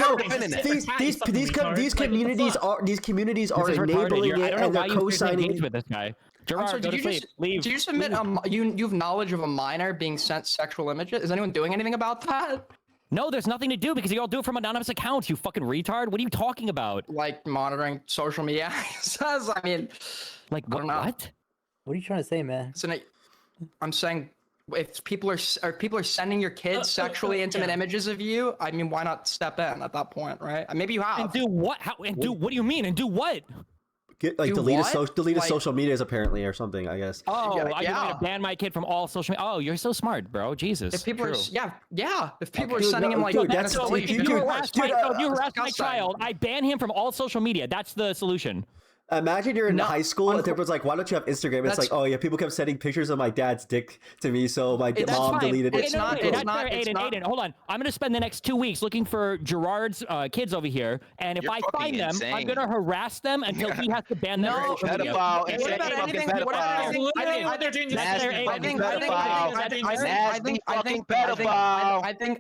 no. These communities are enabling it and they're co-signing. With this guy. I'm sorry, Gerard, go to sleep. Leave. did you submit you have knowledge of a minor being sent sexual images? Is anyone doing anything about that? No, there's nothing to do because you all do it from anonymous accounts, you fucking retard. What are you talking about? Like monitoring social media access? I mean, like I don't know. What are you trying to say, man? I'm saying if people are sending your kids sexually intimate images of you, I mean, why not step in at that point, right? Maybe you have. And do what? How? And do what do you mean? And do what? Get like Do delete what? his Like- social medias apparently or something. I guess. Oh, Yeah, you want yeah. to ban my kid from all social media? Oh, you're so smart, bro. Jesus. If people True. yeah. If people are Dude, sending no, him like dude, that's- penis dude, deletion, dude, you of harass course. my Disgusting. child. I ban him from all social media. That's the solution. Imagine you're in No, high school and everyone's like, "Why don't you have Instagram?" It's That's- like, "Oh yeah, people kept sending pictures of my dad's dick to me, so my That's mom fine. deleted Okay, it." It's not- That's it's not- fair, it's Aiden, not- Aiden, hold on. I'm gonna spend the next 2 weeks looking for Gerard's kids over here, and if You're I fucking find them, I'm insane. gonna harass them until he has to ban them. No, from social media. pedophile, Okay, insane what about fucking anything? What about pedophile. anything? Literally what they're doing is That's fair, Nasty Aiden. fucking That's fair, pedophile.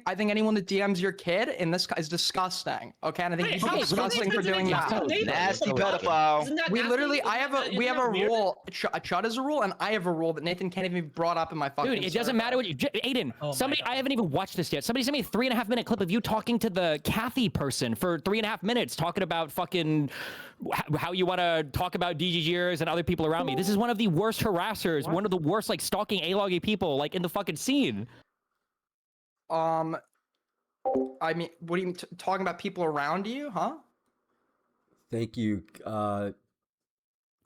I think anyone that DMs your kid in this is disgusting. Okay, and I think Wait, you should be how- disgusting what for is it doing doing? that. It's Nasty illegal. pedophile. Isn't that we nasty? literally, Isn't I have that- a, we isn't have that a weird? rule. Chud is a rule, and I have a rule that Nathan can't even be brought up in my fucking. Dude, it doesn't server. matter what you, Aiden. Oh my somebody, I haven't even watched this yet. Somebody sent me a 3.5-minute clip of you talking to the Kathy person for 3.5 minutes, talking about fucking how you want to talk about DGGers and other people around me. This is one of the worst harassers, one of the worst like stalking A-loggy people like in the fucking scene. I mean, what are you talking about? People around you, huh? Thank you.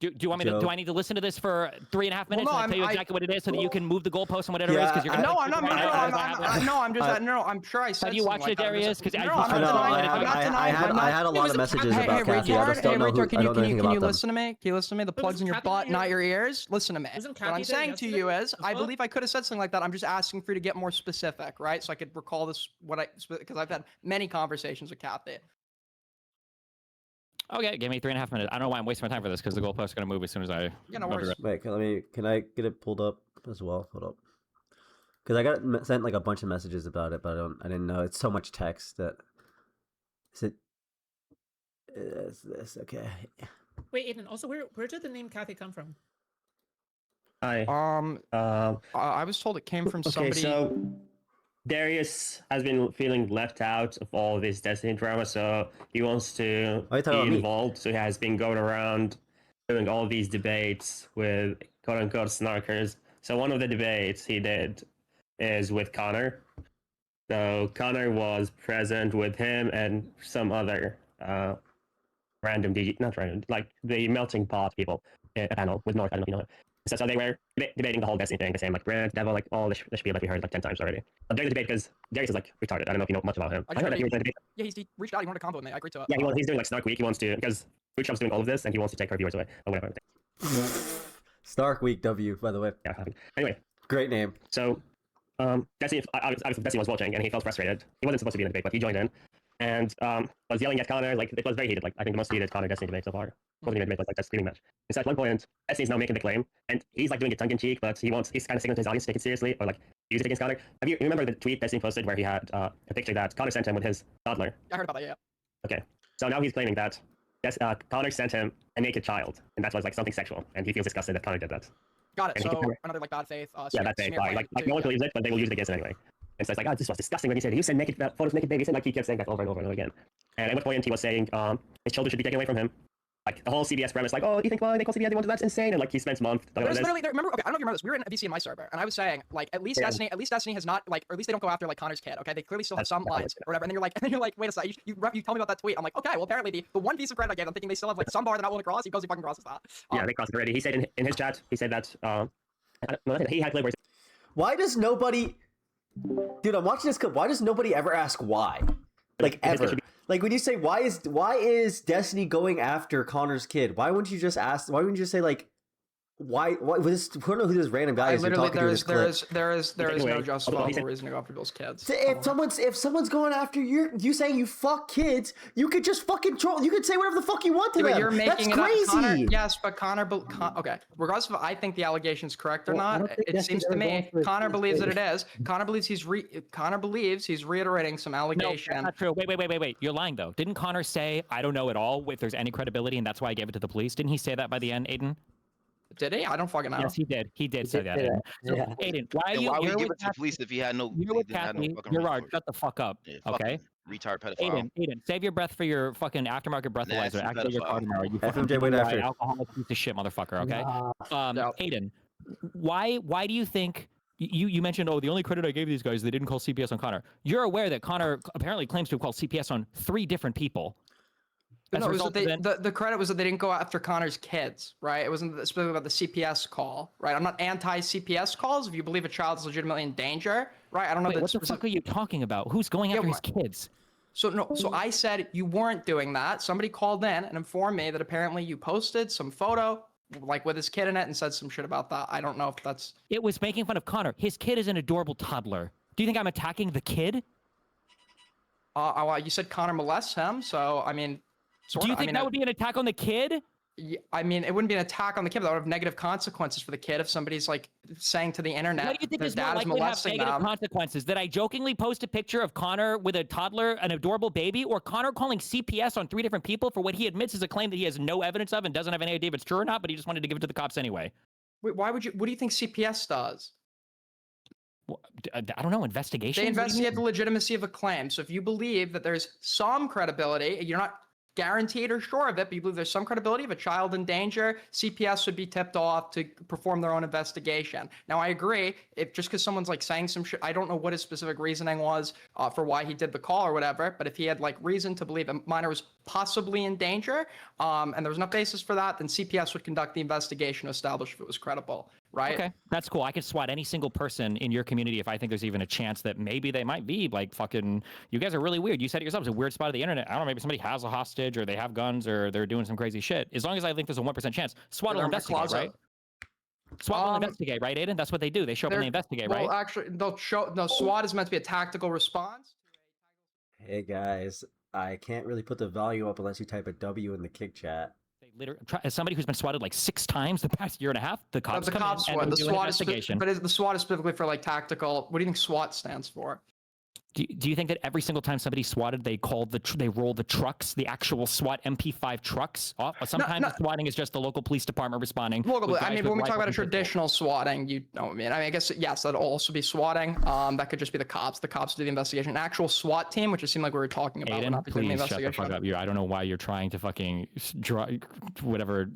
Do you want me to? Do Joe. I need to listen to this for 3.5 minutes no, and tell you exactly what it is so that you can move the goalpost and whatever it is? Yeah, Because you're gonna. No, I'm not. I'm just. I- no, I'm sure I said. Have you watched something it, like that. Darius? Because No, I I'm just not I know. denying. I'm not denying. I had a lot of messages about Kathy. I just don't know who. I don't know anything Can about you them. listen to me? Can you listen to me? The plugs in your Kathy butt, there? not your ears. Listen to me. Wasn't What I'm Kathy there saying to you is, yesterday? I The fuck? believe I could have said something like that. I'm just asking for you to get more specific, right? So I could recall this. Because I've had many conversations with Kathy. Okay, give me 3.5 minutes. I don't know why I'm wasting my time for this because the goalpost are gonna move as soon as I. Yeah, no move worries. it. Wait, can I get it pulled up as well? Hold up. Because I got sent like a bunch of messages about it, but I didn't know. It's so much text that. Is this okay? Wait, Aiden. Also, where did the name Kathy come from? Hi. I was told it came from Okay, somebody. so Darius has been feeling left out of all this Destiny drama, so he wants to you talking about be me? involved. So he has been going around doing all these debates with quote-unquote snarkers. So one of the debates he did is with Connor. So Connor was present with him and some other random not random, like the melting pot people in a panel with North. I don't know if you know him. So they were debating the whole Destiny thing, the same like Brent, Devil, like all the spiel that we heard like 10 times already. But during the debate, because Darius is like retarded. I don't know if you know much about him. I heard that he was doing a debate. Yeah, he reached out. He wanted to combo with me. I agreed to it. Yeah, he's doing like Snark Week. He wants to, because Bootstrap's doing all of this and he wants to take our viewers away or whatever. Stark Week W, by the way. Yeah. Anyway, great name. So, Destiny, obviously Destiny was watching and he felt frustrated. He wasn't supposed to be in the debate, but he joined in and was yelling at Connor. Like it was very heated. Like I think the most heated Connor Destiny debate so far. Wasn't even a debate, was like that screaming match. And so at one point, Destiny's now making the claim, and he's like doing it tongue in cheek, but he's kind of signaling to his audience to take it seriously or like use it against Connor. You remember the tweet Destiny posted where he had a picture that Connor sent him with his toddler? I heard about that. Yeah. Okay, so now he's claiming that Connor sent him a naked child, and that was like something sexual, and he feels disgusted that Connor did that. Got it. And he So keeps- another like bad faith. Yeah, that's it. Like no one believes it, but they will use it against it anyway. And so it's like, oh, this was disgusting when he said you sent naked photos of naked babies, and like he kept saying that over and over and over again. And at one point he was saying his children should be taken away from him. Like the whole CBS premise, like, oh, you think, well, they call CBS, they want to, that's insane. And like he spends months. There's literally, remember, okay, I don't know if you remember this. We were in a VC in my server, and I was saying, like, at least Destiny has not, like, or at least they don't go after like Connor's kid. Okay, they clearly still have some lines or whatever. And then you're like, wait a second, you tell me about that tweet. I'm like, okay, well apparently the one piece of credit I gave, I'm thinking they still have like some bar they're not willing to cross. He goes, he fucking crosses that. Yeah, they crossed it already. He said in his chat, he said that he had clip where Why does nobody, dude? I'm watching this clip. Why does nobody ever ask why? Like ever. Like when you say why is Destiny going after Connor's kid? Why wouldn't you just ask? Why wouldn't you just say like why this? I don't know who this random guy is. Literally, There is no justifiable reason to go after people's kids. If someone's going after you saying you fuck kids, you could just fucking troll. You could say whatever the fuck you want to Yeah, them. but you're making That's crazy. Connor, yes, but Connor. Okay, regardless of I think the allegation's correct or not, it seems to me Connor believes that it is. Connor believes he's reiterating some allegation. No, that's not true. Wait. You're lying though. Didn't Connor say I don't know at all if there's any credibility, and that's why I gave it to the police? Didn't he say that by the end, Aiden? Did he? I don't fucking know. Yes, he did. He did say that. Aiden. So, Aiden, why are And you? why would You're he give with it to the police if he had no? You're he with didn't have no Kathy. fucking You're reason right. for it? Shut the fuck up. Yeah, Okay. Retard pedophile. Aiden, save your breath for your fucking aftermarket breathalyzer. Nasty Activate your car pedophile. tomorrow. You FMJ, fucking wait after. alcoholic piece of shit, motherfucker. Okay. Aiden, why do you think? You mentioned, oh, the only credit I gave these guys, they didn't call CPS on Connor. You're aware that Connor apparently claims to have called CPS on 3 different people. No, it was that the credit was that they didn't go after Connor's kids, right? It wasn't specifically about the CPS call, right? I'm not anti-CPS calls if you believe a child is legitimately in danger, right? I don't know. Wait, what the fuck are you talking about? Who's going after his kids? So I said you weren't doing that. Somebody called in and informed me that apparently you posted some photo, like with his kid in it, and said some shit about that. I don't know if that's. It was making fun of Connor. His kid is an adorable toddler. Do you think I'm attacking the kid? You said Connor molests him, so I mean. Do you think that would be an attack on the kid? I mean, it wouldn't be an attack on the kid, but that would have negative consequences for the kid if somebody's like saying to the internet What do you think their is more dad is likely to have molesting negative them. consequences? That I jokingly post a picture of Connor with a toddler, an adorable baby, or Connor calling CPS on 3 different people for what he admits is a claim that he has no evidence of and doesn't have any idea if it's true or not, but he just wanted to give it to the cops anyway? Wait, why would you? What do you think CPS does? I don't know, investigation? They investigate the legitimacy of a claim. So if you believe that there's some credibility, you're not guaranteed or sure of it, but you believe there's some credibility of a child in danger, CPS would be tipped off to perform their own investigation. Now, I agree, if just because someone's like saying some shit, I don't know what his specific reasoning was for why he did the call or whatever, but if he had like reason to believe a minor was possibly in danger, and there was no basis for that, then CPS would conduct the investigation to establish if it was credible, right? Okay, that's cool. I could SWAT any single person in your community if I think there's even a chance that maybe they might be like fucking, you guys are really weird. You said it yourself, it's a weird spot of the internet. I don't know, maybe somebody has a hostage or they have guns or they're doing some crazy shit. As long as I think there's a 1% chance, SWAT will investigate, right? SWAT will investigate, right, Aiden? That's what they do. They show up and they investigate, right? Well, actually, SWAT is meant to be a tactical response. Hey guys, I can't really put the volume up unless you type a W in the kick chat. As somebody who's been swatted like 6 times the past year and a half, the cops The come cops in would. and The do an SWAT is investigation. the SWAT is specifically for like tactical. What do you think SWAT stands for? Do you think that every single time somebody swatted, they roll the trucks, the actual SWAT MP5 trucks off? Sometimes the swatting is just the local police department responding. I mean, when we talk about a traditional swatting, you know what I mean. I guess yes, that'll also be swatting. That could just be the cops. The cops do the investigation. An actual SWAT team, which it seemed like we were talking about, would Aiden, not be doing the please shut the investigation. fuck up. I don't know why you're trying to fucking draw whatever.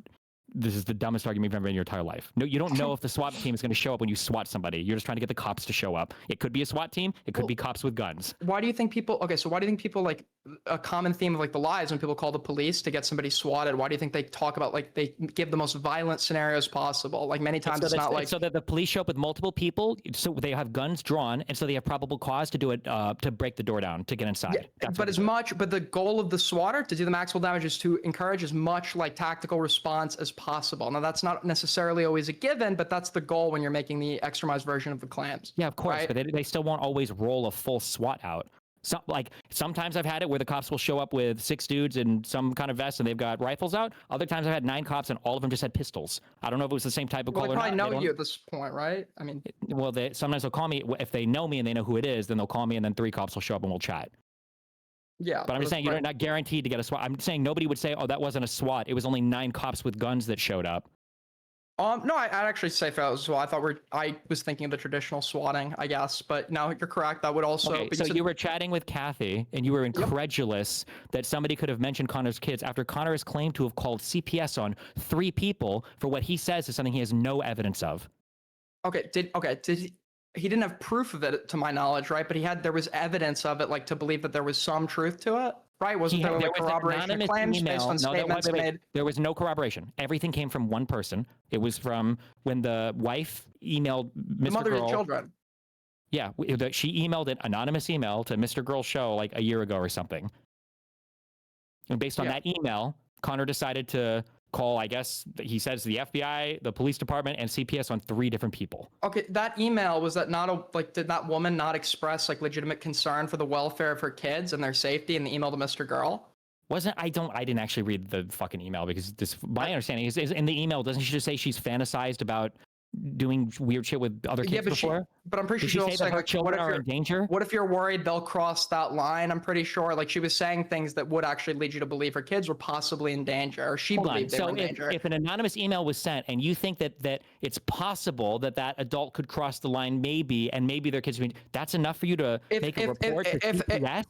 This is the dumbest argument you've ever made in your entire life. No, you don't know if the SWAT team is going to show up when you SWAT somebody. You're just trying to get the cops to show up. It could be a SWAT team. It could be cops with guns. Why do you think people? Okay, so why do you think people like a common theme of like the lies when people call the police to get somebody swatted? Why do you think they talk about like they give the most violent scenarios possible? Like many times it's not like so that the police show up with multiple people, so they have guns drawn, and so they have probable cause to do it to break the door down to get inside. Yeah, but the goal of the swatter to do the maximal damage is to encourage as much like tactical response as possible. Now that's not necessarily always a given, but that's the goal when you're making the extremized version of the claims. Yeah, of course, right? but they still won't always roll a full SWAT out. So, like sometimes I've had it where the cops will show up with 6 dudes in some kind of vest and they've got rifles out. Other times I've had 9 cops and all of them just had pistols. I don't know if it was the same type of call Well, or they not. probably know you at this point, right? I mean, well, sometimes they'll call me if they know me and they know who it is. Then they'll call me and then 3 cops will show up and we'll chat. Yeah, but I'm just saying you're not guaranteed to get a SWAT. I'm saying nobody would say, "Oh, that wasn't a SWAT. It was only 9 cops with guns that showed up." No, I'd actually say for that as well. I was thinking of the traditional swatting, I guess, but no, you're correct. That would also. Okay, so you were chatting with Kathy, and you were incredulous that somebody could have mentioned Connor's kids after Connor has claimed to have called CPS on 3 people for what he says is something he has no evidence of. He didn't have proof of it to my knowledge, right? But there was evidence of it, like to believe that there was some truth to it, right? Wasn't there like corroboration of claims based on statements made? There was no corroboration. Everything came from one person. It was from when the wife emailed Mr. The mother Girl. of the children. Yeah, she emailed an anonymous email to Mr. Girl's show like a year ago or something. And based on that email, Connor decided to call, I guess he says, the FBI, the police department, and CPS on 3 different people. Okay, that email, was that not did that woman not express like legitimate concern for the welfare of her kids and their safety in the email to Mr. Girl? I didn't actually read the fucking email because my understanding is in the email, doesn't she just say she's fantasized about doing weird shit with other kids before? But I'm pretty Did sure she she say also that her children are in danger? What if you're worried they'll cross that line? I'm pretty sure like she was saying things that would actually lead you to believe her kids were possibly in danger, or she believed they were in danger. If an anonymous email was sent and you think that it's possible that adult could cross the line, maybe their kids, that's enough for you to make a report to CPS?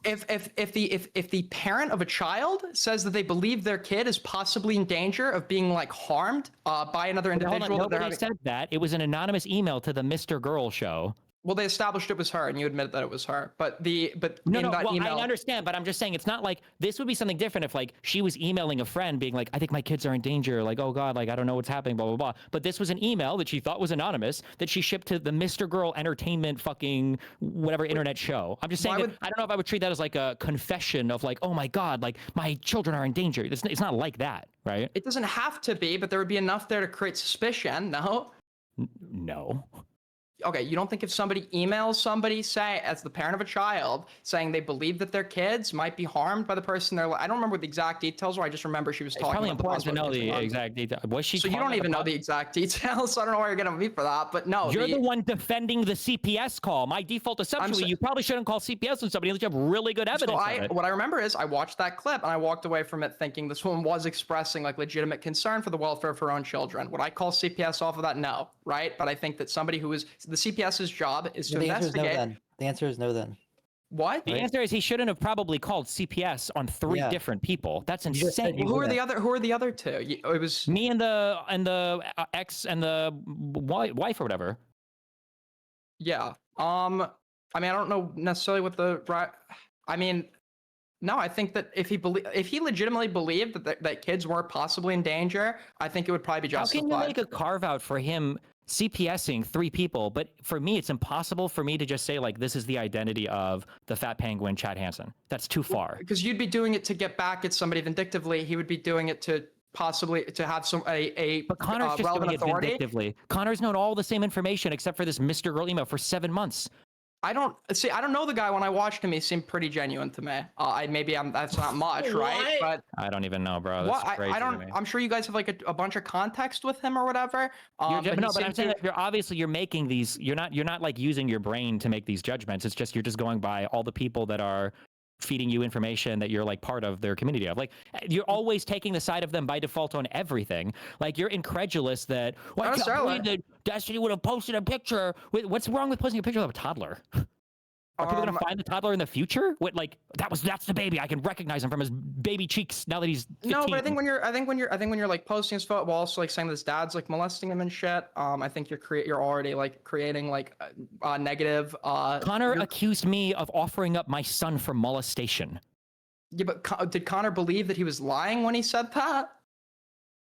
If the parent of a child says that they believe their kid is possibly in danger of being like harmed by another individual, nobody said that. It was an anonymous email to the Mr. Girl show. Well, they established it was her, and you admitted that it was her. But email... I understand, but I'm just saying it's not like this would be something different if like she was emailing a friend being like, I think my kids are in danger, like, oh God, like I don't know what's happening, blah blah blah. But this was an email that she thought was anonymous that she shipped to the Mr. Girl Entertainment fucking whatever internet show. I'm just saying I don't know if I would treat that as like a confession of like, oh my God, like my children are in danger. It's not like that, right? It doesn't have to be, but there would be enough there to create suspicion. No. No. Okay, you don't think if somebody emails somebody say as the parent of a child saying they believe that their kids might be harmed by the person they're I don't remember what the exact details were. I just remember she was It's talking probably about the important to possible know the harm. exact detail. Was she? So you calling don't it a even know pos- the exact details. So I don't know why you're getting me for that. But no, You're the one defending the CPS call. My default assumption was you probably shouldn't call CPS on somebody unless you have really good evidence So of it. what I remember is I watched that clip and I walked away from it thinking this woman was expressing like legitimate concern for the welfare of her own children. Would I call CPS off of that? No, right? But I think that somebody who is the CPS's job is to The answer is no. investigate. Then the answer is no. Then what? The answer is he shouldn't have probably called CPS on 3 different people. That's insane. Well, who are the other two? It was me and the ex and the wife or whatever. Yeah. I mean, I don't know necessarily what the right. I mean, no. I think that if he legitimately believed that kids were possibly in danger, I think it would probably be justified. How can you make a carve out for him CPSing 3 people? But for me, it's impossible for me to just say like this is the identity of the fat penguin Chad Hansen. That's too far. Because you'd be doing it to get back at somebody vindictively. He would be doing it to possibly to have But Connor's just relevant doing it authority. vindictively. Connor's known all the same information except for this Mr. Girl email for 7 months. I don't know the guy. When I watched him, he seemed pretty genuine to me. That's not much, right? But I don't even know, bro. That's what crazy I to don't. me. I'm sure you guys have like a bunch of context with him or whatever. But I'm saying that you're obviously making these. You're not like using your brain to make these judgments. It's just you're just going by all the people that are feeding you information that you're like part of their community of. Like you're always taking the side of them by default on everything. Like you're incredulous that I can't believe that Destiny would have posted a picture. What's wrong with posting a picture of a toddler? Are people gonna find the toddler in the future? What like that's the baby. I can recognize him from his baby cheeks now that he's 15. No, but I think when you're like posting his photo, while also like saying that his dad's like molesting him and shit. I think you're already like creating like negative. Connor accused me of offering up my son for molestation. Yeah, but did Connor believe that he was lying when he said that?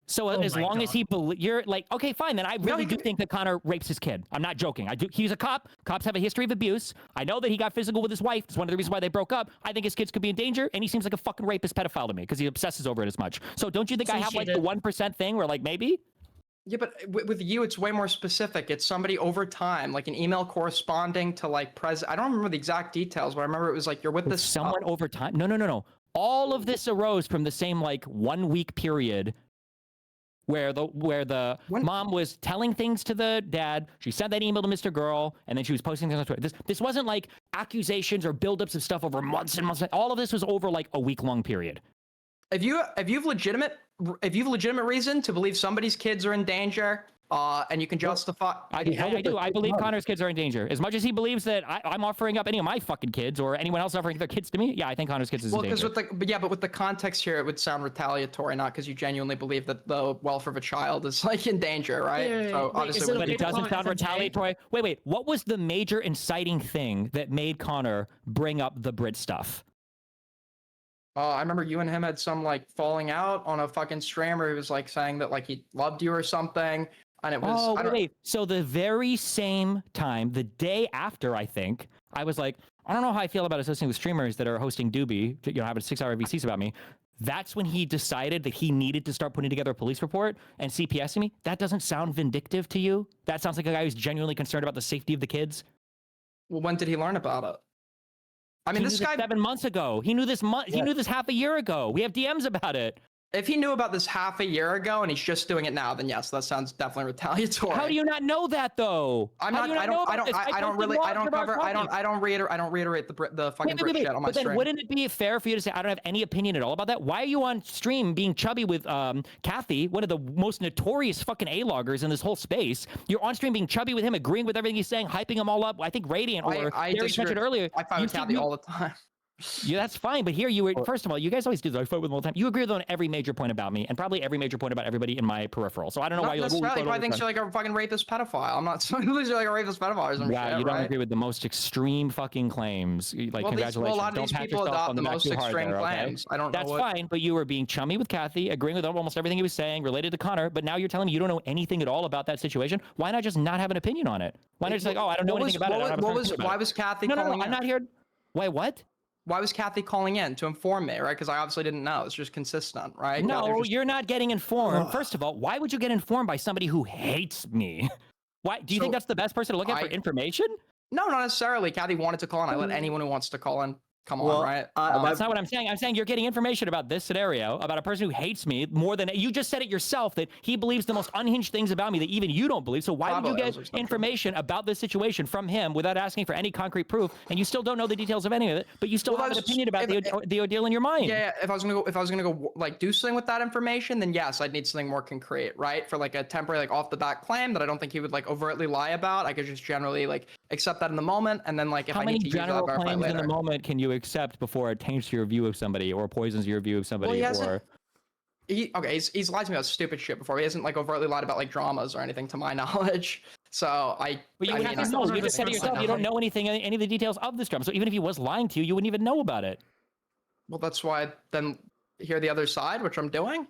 So as long as he you're like, okay, fine. Then I really do think that Connor rapes his kid. I'm not joking. I do. He's a cop. Cops have a history of abuse. I know that he got physical with his wife. It's one of the reasons why they broke up. I think his kids could be in danger, and he seems like a fucking rapist pedophile to me because he obsesses over it as much. So don't you think I have like the 1% thing where like maybe? Yeah, but with you, it's way more specific. It's somebody over time, like an email corresponding to like I don't remember the exact details, but I remember it was like you're with this someone over time. No. All of this arose from the same like 1 week period where the mom was telling things to the dad. She sent that email to Mr. Girl, and then she was posting things on Twitter. This wasn't like accusations or buildups of stuff over months and months. All of this was over like a week-long period. If you've legitimate reason to believe somebody's kids are in danger, and you can justify. I do. I believe Connor's kids are in danger. As much as he believes that I'm offering up any of my fucking kids or anyone else offering their kids to me, yeah, I think Connor's kids is in danger. But with the context here, it would sound retaliatory, not because you genuinely believe that the welfare of a child is like in danger, right? So obviously, but it doesn't sound retaliatory. Wait. What was the major inciting thing that made Connor bring up the Brit stuff? I remember you and him had some like falling out on a fucking stream where he was like saying that like he loved you or something. And it was wait. So the very same time, the day after, I think, I was like, I don't know how I feel about associating with streamers that are hosting Doobie, having 6-hour VCs about me. That's when he decided that he needed to start putting together a police report and CPSing me. That doesn't sound vindictive to you? That sounds like a guy who's genuinely concerned about the safety of the kids. Well, when did he learn about it? I mean, this guy 7 months ago. He knew this He knew this half a year ago. We have DMs about it. If he knew about this half a year ago and he's just doing it now, then yes, that sounds definitely retaliatory. How do you not know that though? I don't reiterate the fucking Brit shit on my But then stream. wouldn't it be fair for you to say I don't have any opinion at all about that? Why are you on stream being chubby with Kathy, one of the most notorious fucking A-loggers in this whole space? You're on stream being chubby with him, agreeing with everything he's saying, hyping him all up. I think Radiant or Darius mentioned earlier. I fight with Kathy all the time. Yeah, that's fine. But here you were, first of all, you guys always do that. I fight with them all the time. You agree with on every major point about me and probably every major point about everybody in my peripheral. So I don't know why you're like, I think you're like a fucking rapist pedophile. I'm not saying you're like a rapist pedophile or some shit, you don't agree with the most extreme fucking claims. Like, congratulations. A lot of these people adopt the most extreme claims. I don't know. That's fine, but you were being chummy with Kathy, agreeing with almost everything he was saying related to Connor, but now you're telling me you don't know anything at all about that situation. Why not just not have an opinion on it? Why not just like, oh, I don't know anything about it. Why was Kathy calling in? I'm not here. Wait, what? Why was Kathy calling in to inform me, right? Because I obviously didn't know. It's just consistent, right? No, you're not getting informed. First of all, why would you get informed by somebody who hates me? Why do you think So, that's the best person to look at for information? No, not necessarily. Kathy wanted to call in. I let anyone who wants to call in come on, right? That's not what I'm saying. I'm saying you're getting information about this scenario, about a person who hates me more than you just said it yourself, that he believes the most unhinged things about me that even you don't believe. So why would you get information about this situation from him without asking for any concrete proof? And you still don't know the details of any of it, but you still have an opinion about the ordeal in your mind. Yeah, if I was gonna go like do something with that information, then yes, I'd need something more concrete, right? For like a temporary, like off the bat claim that I don't think he would like overtly lie about. I could just generally like accept that in the moment, and then like if How I many need to use that, general verify claims in later. the moment can you accept before it taints your view of somebody or poisons your view of somebody? He's lied to me about stupid shit before. He hasn't like overtly lied about like dramas or anything to my knowledge. So But you I wouldn't mean, even know. You just said it yourself. You don't know anything, any of the details of this drama. So even if he was lying to you, you wouldn't even know about it. Well, that's why I then hear the other side, which I'm doing.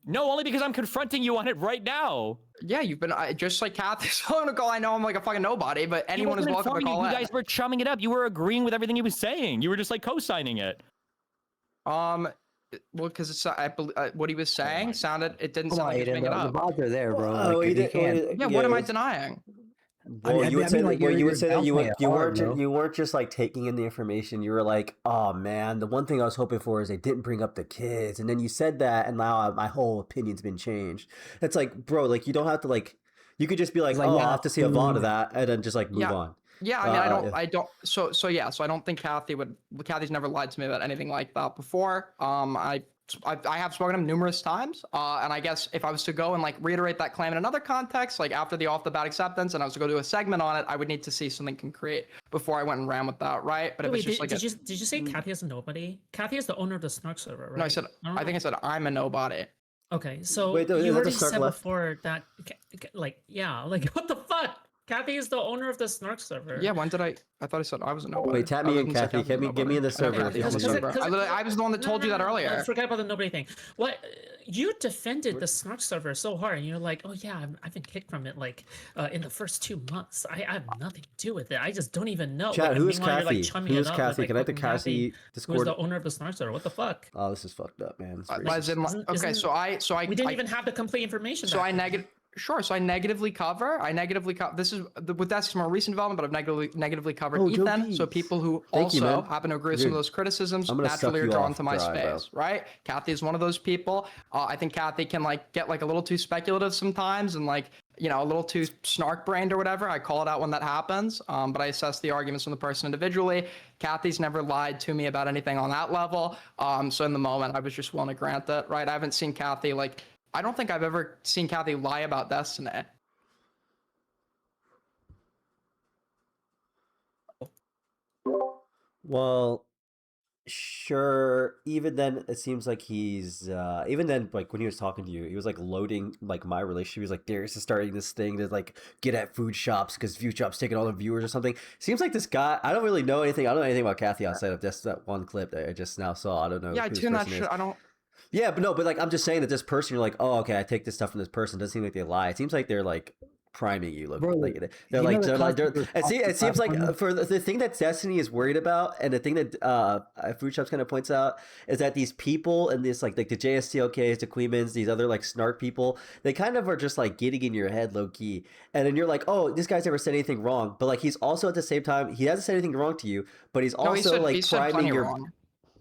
No, only because I'm confronting you on it right now. Yeah, you've been just like Kathy's phone call. I know I'm like a fucking nobody, but anyone is welcome to call you. in. You guys were chumming it up. You were agreeing with everything he was saying. You were just like co-signing it. Well, because it's what he was saying sounded. It didn't sound like he was making it The up. VODs are there, bro. Oh, Like, he you did- can't. Yeah, what am I denying? Well, you would say like, that. Well, you would say that you bouncing it hard, bro. weren't just like taking in the information. You were like, oh man, the one thing I was hoping for is they didn't bring up the kids, and then you said that, and now my whole opinion's been changed. It's like, bro, like you don't have to like, you could just be like, It's like, oh, yeah, I'll have to see a VOD of that, and then just like move on. Yeah, I mean, yeah. I don't. So I don't think Kathy's never lied to me about anything like that before. I have spoken to him numerous times, and I guess if I was to go and like reiterate that claim in another context, like after the off the bat acceptance, and I was to go do a segment on it, I would need to see something concrete before I went and ran with that, right? But if it's just like did you say Kathy is a nobody? Kathy is the owner of the Snark server, right? No, I think I said I'm a nobody. Okay, so Wait, is you that the already Snark said left? before that, like, yeah, like what the fuck? Kathy is the owner of the Snark server. Yeah, when did I thought I said I was a nobody. Wait, tap me in, Kathy. Get me in the server. I was the one that told you that earlier. Forget about the nobody thing. What you defended the Snark server so hard, and you're like, oh yeah, I've been kicked from it like in the first 2 months. I have nothing to do with it. I just don't even know. Chat, like, who is meanwhile, you're, Kathy? like, chumming Who it is up Kathy? with, Can I have the fucking Kathy Who's Discord? the owner of the Snark server? What the fuck? Oh, this is fucked up, man. Okay, so I we didn't even have the complete information. So I negatively cover. This is with that's more recent development, but I've negatively covered Ethan. So people who Thank you, also man. happen to agree with some of Dude, those criticisms I'm gonna suck naturally are you drawn off to my dry, bro. space, right? Kathy is one of those people. I think Kathy can like get like a little too speculative sometimes and like a little too snark brained or whatever. I call it out when that happens, but I assess the arguments from the person individually. Kathy's never lied to me about anything on that level. So in the moment, I was just willing to grant that, right? I haven't seen Kathy like. I don't think I've ever seen Kathy lie about Destiny. Well, sure. Even then, it seems like he's even then, like when he was talking to you, he was like loading like my relationship. He was like, Darius is starting this thing to like get at food shops because food shops taking all the viewers or something. Seems like this guy. I don't really know anything. I don't know anything about Kathy outside of just that one clip that I just now saw. I don't know. Yeah, I who this tuned that person shit. is. I don't. Yeah, but no, but like I'm just saying that this person, you're like, oh, okay, I take this stuff from this person. It doesn't seem like they lie. It seems like they're like priming you. Look, Bro, like they're you like know they're the it seems like for the thing that Destiny is worried about, and the thing that Food Shops kind of points out is that these people and this like the JSTLKs, the Queemans, these other like snark people, they kind of are just like getting in your head low key, and then you're like, oh, this guy's never said anything wrong, but like he's also at the same time he hasn't said anything wrong to you, but he's also he like said priming plenty your. wrong.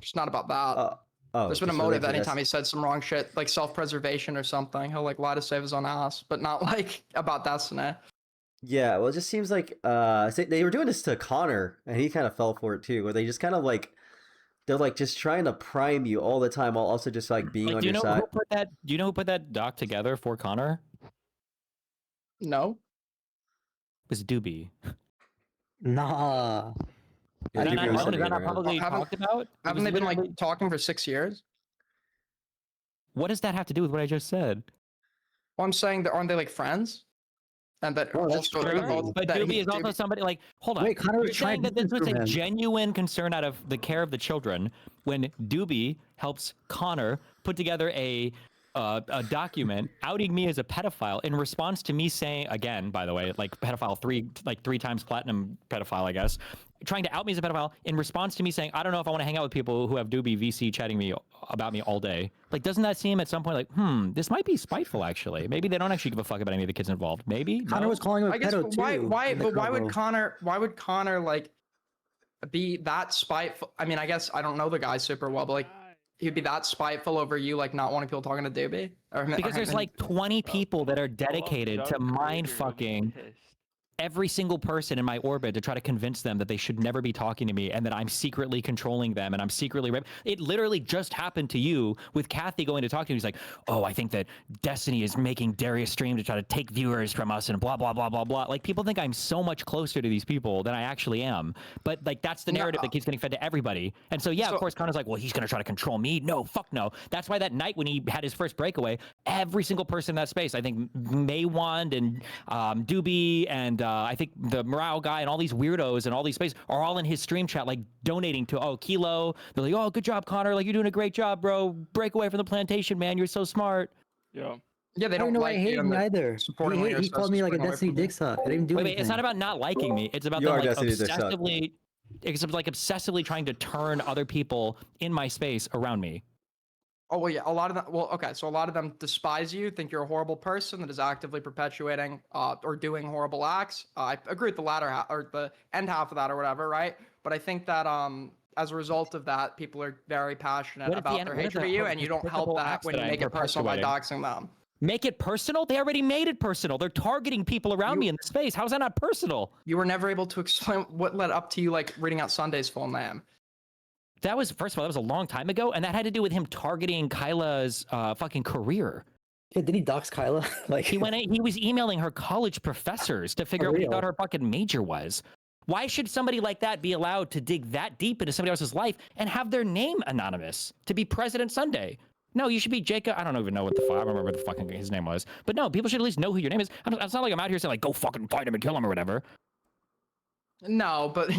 It's not about that. There's been a just motive related to anytime he said some wrong shit, like self-preservation or something. He'll like lie to save his own ass, but not like about Destiny. Yeah, well, it just seems like they were doing this to Connor, and he kind of fell for it too. Where they just kind of like they're like just trying to prime you all the time, while also just like being on your side. Do you know who put that doc together for Connor? No. It was Doobie. Nah. Yeah, Is that Doobie was not sitting not around. probably talked about? Haven't they been like talking for 6 years? What does that have to do with what I just said? Well, I'm saying that aren't they like friends? And that But Doobie is also somebody like, hold on. Wait, Connor was You're saying trying that to this was a prove him. genuine concern out of the care of the children when Doobie helps Connor put together a document outing me as a pedophile in response to me saying, again, by the way, like pedophile three times platinum pedophile, I guess, trying to out me as a pedophile in response to me saying, I don't know if I want to hang out with people who have Doobie VC chatting me about me all day. Like, doesn't that seem at some point like, this might be spiteful, actually? Maybe they don't actually give a fuck about any of the kids involved. Maybe? Connor No? was calling him a I guess pedo why too. why in the but why combo. would Connor like be that spiteful? I mean, I guess I don't know the guy super well, but like he'd be that spiteful over you, like not wanting people talking to Doobie? Because there's like 20 people that are dedicated to mind fucking every single person in my orbit to try to convince them that they should never be talking to me and that I'm secretly controlling them and I'm secretly it literally just happened to you with Kathy going to talk to you. He's like, oh, I think that Destiny is making Darius stream to try to take viewers from us and blah blah blah blah blah. Like, people think I'm so much closer to these people than I actually am, but like that's the narrative that keeps getting fed to everybody. And so yeah, of course Connor's like, well, he's gonna try to control me. No, fuck no. That's why that night when he had his first breakaway, every single person in that space, I think Maywand and Doobie and I think the morale guy and all these weirdos and all these spaces are all in his stream chat, like donating to Kilo. They're like, oh, good job, Connor. Like, you're doing a great job, bro. Break away from the plantation, man. You're so smart. Yeah. Yeah, they I don't know why I hate me either. He called me like a Destiny dick suck. I didn't do Wait, anything. it's not about not liking me. It's about You them are like Destiny dick suck. obsessively trying to turn other people in my space around me. Oh well, yeah, a lot of them. Well, okay, so a lot of them despise you, think you're a horrible person that is actively perpetuating or doing horrible acts. I agree with the latter half or the end half of that or whatever, right? But I think that as a result of that, people are very passionate What if the about end- their what if hatred the- of you, what if and the you don't help despicable that acts when that you I make am it personal by perpetuating? doxing them. Make it personal? They already made it personal. They're targeting people around me in the space. How is that not personal? You were never able to explain what led up to you like reading out Sunday's full name. That was, first of all, that was a long time ago, and that had to do with him targeting Kyla's fucking career. Yeah, did he dox Kyla? Like, he was emailing her college professors to figure out what he real? thought her fucking major was. Why should somebody like that be allowed to dig that deep into somebody else's life and have their name anonymous to be President Sunday? No, you should be Jacob. I don't even know what the fuck. I don't remember what the fucking his name was. But no, people should at least know who your name is. It's not like I'm out here saying like, go fucking find him and kill him or whatever. No, but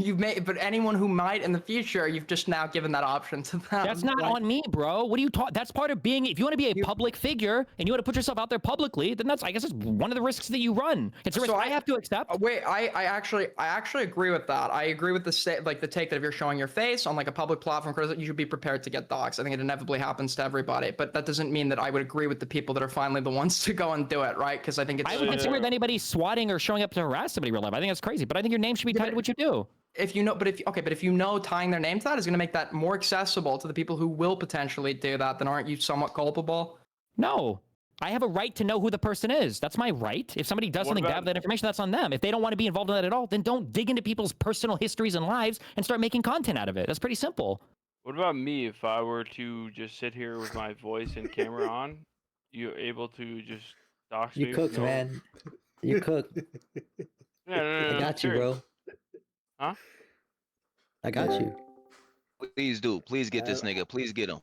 but anyone who might in the future, you've just now given that option to them. That's not on me, bro. What are you talking? That's part of being. If you want to be a public figure and you want to put yourself out there publicly, then I guess it's one of the risks that you run. It's a risk I have to accept. Wait, I actually agree with that. I agree with the take that if you're showing your face on like a public platform, you should be prepared to get doxxed. I think it inevitably happens to everybody, but that doesn't mean that I would agree with the people that are finally the ones to go and do it, right? Because I think it's. I wouldn't consider anybody swatting or showing up to harass somebody in real life. I think that's crazy. But I think your name should be tied to what you do. If you know, if you know tying their name to that is going to make that more accessible to the people who will potentially do that, then aren't you somewhat culpable? No. I have a right to know who the person is. That's my right. If somebody does something to have that information, that's on them. If they don't want to be involved in that at all, then don't dig into people's personal histories and lives and start making content out of it. That's pretty simple. What about me if I were to just sit here with my voice and camera on? You able to just dox me? You cooked, man. You cooked. No, I got you, bro. Huh? I got you. Please do. Please get this nigga. Please get him.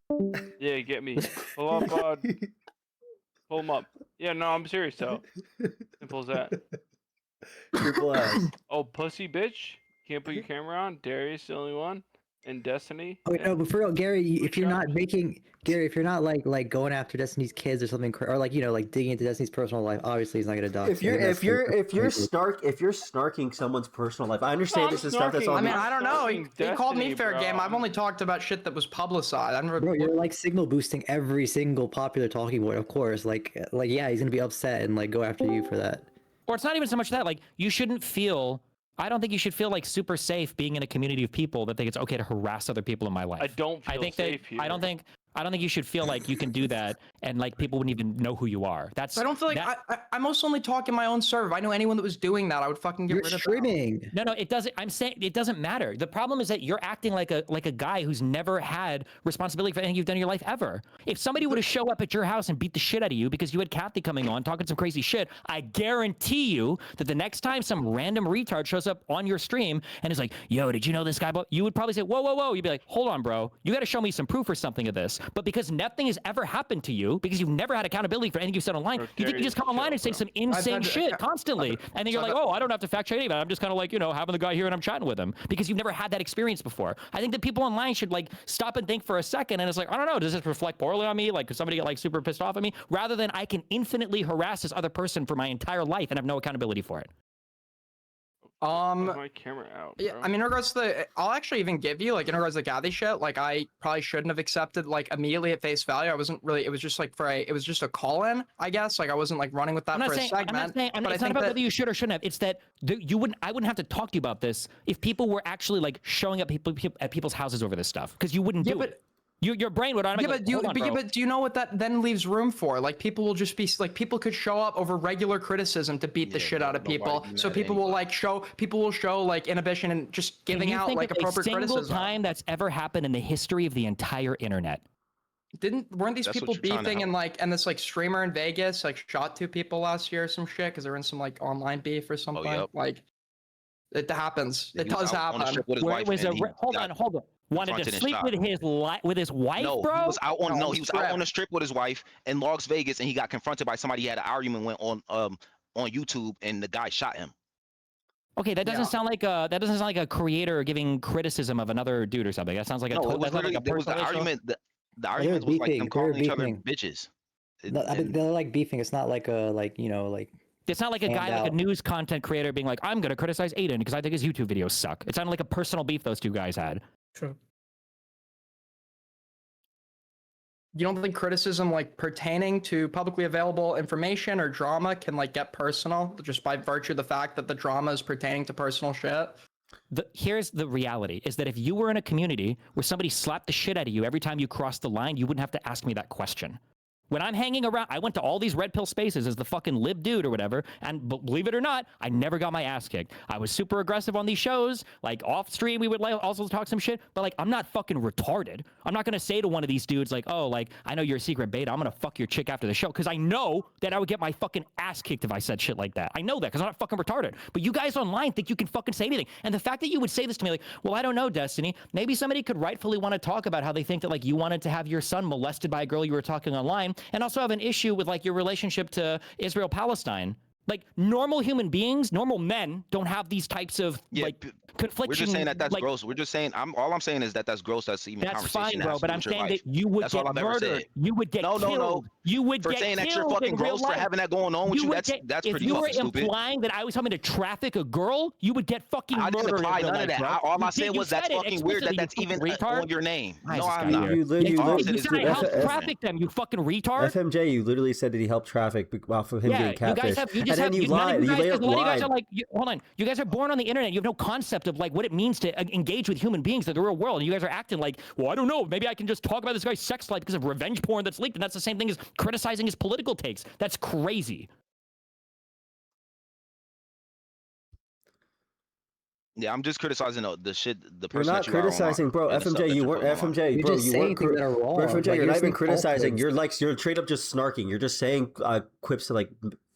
Yeah, get me. Pull up, pull him up. Yeah, no, I'm serious though. Simple as that. Triple S. Oh, pussy bitch. Can't put your camera on. Darius the only one. And Destiny. Oh no, but for real, Gary, if you're not like going after Destiny's kids or something, or like like digging into Destiny's personal life, obviously he's not gonna dox. If you're snarking someone's personal life, I understand this is stuff that's on. I mean, I don't know. He called me fair game. I've only talked about shit that was publicized. I never. Bro, you're like signal boosting every single popular talking point. Of course, like yeah, he's gonna be upset and like go after you for that. Or it's not even so much that, like, you shouldn't feel. I don't think you should feel like super safe being in a community of people that think it's okay to harass other people in my life. I don't feel safe here. I don't think you should feel like you can do that and like people wouldn't even know who you are. I don't feel like I'm also only talking my own server. If I knew anyone that was doing that, I would fucking get rid of streaming. No, it doesn't. I'm saying it doesn't matter. The problem is that you're acting like a guy who's never had responsibility for anything you've done in your life ever. If somebody were to show up at your house and beat the shit out of you because you had Kathy coming on talking some crazy shit, I guarantee you that the next time some random retard shows up on your stream and is like, "Yo, did you know this guy?" You would probably say, "Whoa, whoa, whoa!" You'd be like, "Hold on, bro. You got to show me some proof or something of this." But because nothing has ever happened to you, because you've never had accountability for anything you've said online, you think you just come online and say some insane shit constantly, and then you're like, "Oh, I don't have to fact check any of that. I'm just kind of like, having the guy here and I'm chatting with him," because you've never had that experience before. I think that people online should like stop and think for a second, and it's like, I don't know, does this reflect poorly on me? Like, could somebody get like super pissed off at me? Rather than I can infinitely harass this other person for my entire life and have no accountability for it. Why's my camera out, Yeah, bro? I mean, in regards to the, I'll actually even give you, like, in regards to Kathy shit, like, I probably shouldn't have accepted, like, immediately at face value. I wasn't really, it was just, like, it was just a call-in, I guess. Like, I wasn't, like, running with that I'm not for a saying, segment. I'm not saying, but it's I not think about that, whether you should or shouldn't have. It's that I wouldn't have to talk to you about this if people were actually, like, showing up at people's houses over this stuff. Because you wouldn't do it. Your brain would automatically but do you know what that then leaves room for? Like, people will just be, like, people could show up over regular criticism to beat the shit out of people. So people will, like, show, like, inhibition and just giving out, like, appropriate a single criticism. time that's ever happened in the history of the entire internet. Weren't these people beefing and this, like, streamer in Vegas, like, shot 2 people last year or some shit because they were in some, like, online beef or something? yep. Like, it happens. Yeah, it he was does out on the happen. strip with his Where wife it was and he hold got on. Wanted to confronted and sleep shot. with his wife, No, bro? he was out on No, he was strip. out on the strip with his wife in Las Vegas, and he got confronted by somebody. He had an argument went on YouTube, and the guy shot him. Okay, that doesn't sound like a creator giving criticism of another dude or something. That sounds like No, it was literally there was the personal issue. argument. The They were argument was like them beefing. They were calling each other beefing. bitches. No, I mean, they're like beefing. It's not like a like. It's not like a guy, stand like a out. news content creator being like, I'm going to criticize Aiden because I think his YouTube videos suck. It sounded like a personal beef those two guys had. True. You don't think criticism, like, pertaining to publicly available information or drama can, like, get personal just by virtue of the fact that the drama is pertaining to personal shit? Here's the reality, is that if you were in a community where somebody slapped the shit out of you every time you crossed the line, you wouldn't have to ask me that question. When I'm hanging around, I went to all these red pill spaces as the fucking lib dude or whatever, and believe it or not, I never got my ass kicked. I was super aggressive on these shows, like off stream, we would also talk some shit, but like, I'm not fucking retarded. I'm not gonna say to one of these dudes like, oh, like, I know you're a secret beta, I'm gonna fuck your chick after the show, because I know that I would get my fucking ass kicked if I said shit like that. I know that, because I'm not fucking retarded. But you guys online think you can fucking say anything. And the fact that you would say this to me, like, well, I don't know, Destiny, maybe somebody could rightfully want to talk about how they think that, like, you wanted to have your son molested by a girl you were talking online, and also have an issue with, like, your relationship to Israel-Palestine. Like, normal human beings, normal men don't have these types of like confliction. We're just saying that that's like, gross. We're just saying all I'm saying is that that's gross. That's even that's conversation. fine, bro. But I'm saying that you would that's get all I've ever murdered. said. You would get killed. No. You would for get saying that you're killed fucking in real gross for life. having that going on with you. would That's get, pretty if you were fucking stupid. implying that I was coming to traffic a girl, you would get fucking I murdered. didn't imply in real none of life, that. bro. All I You said did- you was that's said it fucking weird that explicitly, that's you even fucking retard. on your name. Nice No, I'm guy not. here. You You said said I helped traffic them, you fucking retard. FMJ, you literally said that he helped traffic off of him getting you guys catfished. have, you And just then have, you none of lied. you You guys, later because none of you guys lied. are like, hold on, you guys are born on the internet. You have no concept of like what it means to engage with human beings in the real world. And you guys are acting like, well, I don't know, maybe I can just talk about this guy's sex life because of revenge porn that's leaked, and that's the same thing as criticizing his political takes. That's crazy. Yeah, I'm just criticizing the shit. The You're person not that you are criticizing, bro. and the stuff FMJ, that you you're weren't putting online. FMJ, You're bro. just You saying weren't. things that are wrong. Bro, FMJ, Like, you're you're not even saying criticizing. falsehoods. You're straight up just snarking. You're just saying quips to like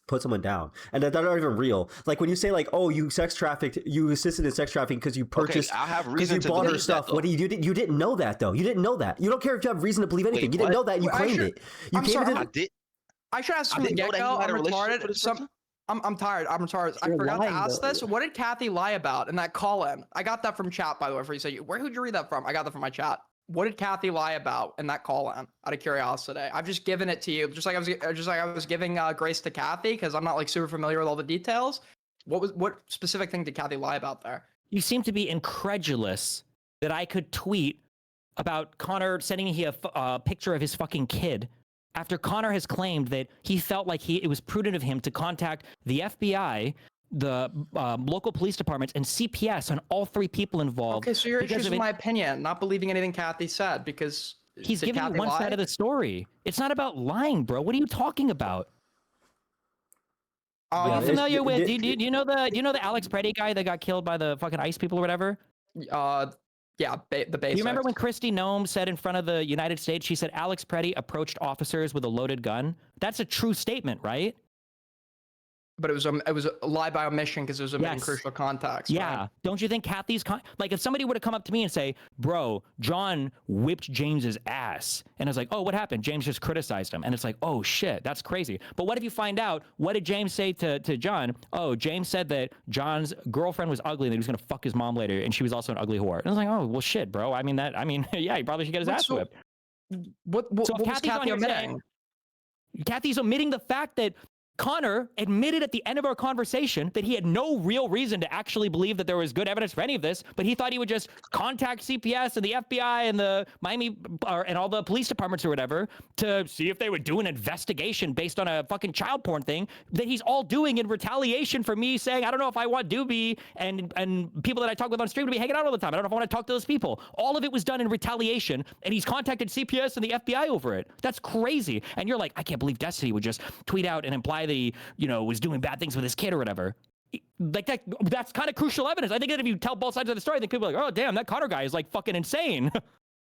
put someone down, and that they're not even real. Like when you say like, oh, you sex trafficked, you assisted in sex trafficking because you purchased, I have because reason you to bought her believe stuff. that, What do you do? You didn't know that though. You didn't know that. You don't care if you have reason to believe anything. You didn't know that, and you claimed it. You I'm came sorry. into I should ask I from the didn't know that get-go. you had a I'm relationship retarded. with this person? I'm tired. I'm retarded. I You're forgot to lying, ask though. this. What did Kathy lie about in that call-in? I got that from chat, by the way. For you say, where would you read that from? I got that from my chat. What did Kathy lie about in that call-in? Out of curiosity, I've just given it to you, just like I was giving grace to Kathy because I'm not like super familiar with all the details. What specific thing did Kathy lie about there? You seem to be incredulous that I could tweet about Connor sending me a picture of his fucking kid after Connor has claimed that he felt like it was prudent of him to contact the FBI, the local police departments, and CPS on all 3 people involved. Okay, so your because issues of with it. my opinion, not believing anything Kathy said because He's did giving you Kathy one lie? side of the story. It's not about lying, bro. What are you talking about? Are you familiar with? Do you know the Alex Preddy guy that got killed by the fucking ICE people or whatever? Yeah, the basics. You remember when Christy Nome said in front of the United States, she said Alex Preddy approached officers with a loaded gun? That's a true statement, right? But it was a lie by omission because it was omitting Yes. crucial context. Yeah. Right? Don't you think Kathy's like if somebody were to come up to me and say, "Bro, John whipped James's ass," and I was like, "Oh, what happened?" James just criticized him, and it's like, "Oh shit, that's crazy." But what if you find out what did James say to John? Oh, James said that John's girlfriend was ugly and that he was gonna fuck his mom later, and she was also an ugly whore. And I was like, "Oh, well, shit, bro. Yeah, he probably should get his ass whipped." What So if was Kathy's on Kathy here omitting? saying- Kathy's omitting the fact that Connor admitted at the end of our conversation that he had no real reason to actually believe that there was good evidence for any of this, but he thought he would just contact CPS and the FBI and the Miami and all the police departments or whatever to see if they would do an investigation based on a fucking child porn thing that he's all doing in retaliation for me saying, I don't know if I want Doobie and people that I talk with on stream to be hanging out all the time. I don't know if I want to talk to those people. All of it was done in retaliation, and he's contacted CPS and the FBI over it. That's crazy. And you're like, I can't believe Destiny would just tweet out and imply that he, was doing bad things with his kid or whatever. Like that's kind of crucial evidence. I think that if you tell both sides of the story, I think people are like, oh damn, that Connor guy is like fucking insane.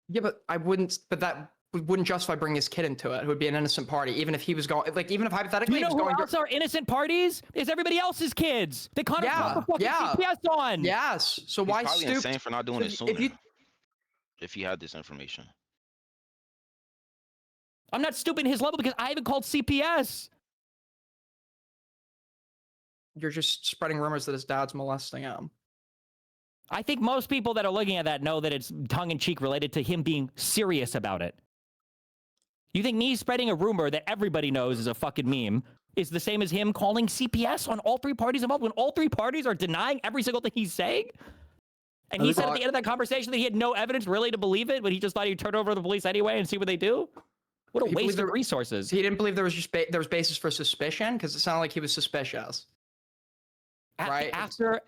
Yeah, but that wouldn't justify bringing his kid into it. It would be an innocent party, even if he was going, like, even if hypothetically Do you know he was who going else are innocent parties? Is everybody else's kids. They Connor the fucking CPS on. Yes. So He's why probably stoop? insane for not doing it sooner. If you, If he had this information. I'm not stooping his level because I haven't called CPS. You're just spreading rumors that his dad's molesting him. I think most people that are looking at that know that it's tongue-in-cheek related to him being serious about it. You think me spreading a rumor that everybody knows is a fucking meme is the same as him calling CPS on all three parties involved when all three parties are denying every single thing he's saying? And he said at the end of that conversation that he had no evidence really to believe it, but he just thought he'd turn over to the police anyway and see what they do? What a waste of resources. He didn't believe there was just there was basis for suspicion because it sounded like he was suspicious. Right. After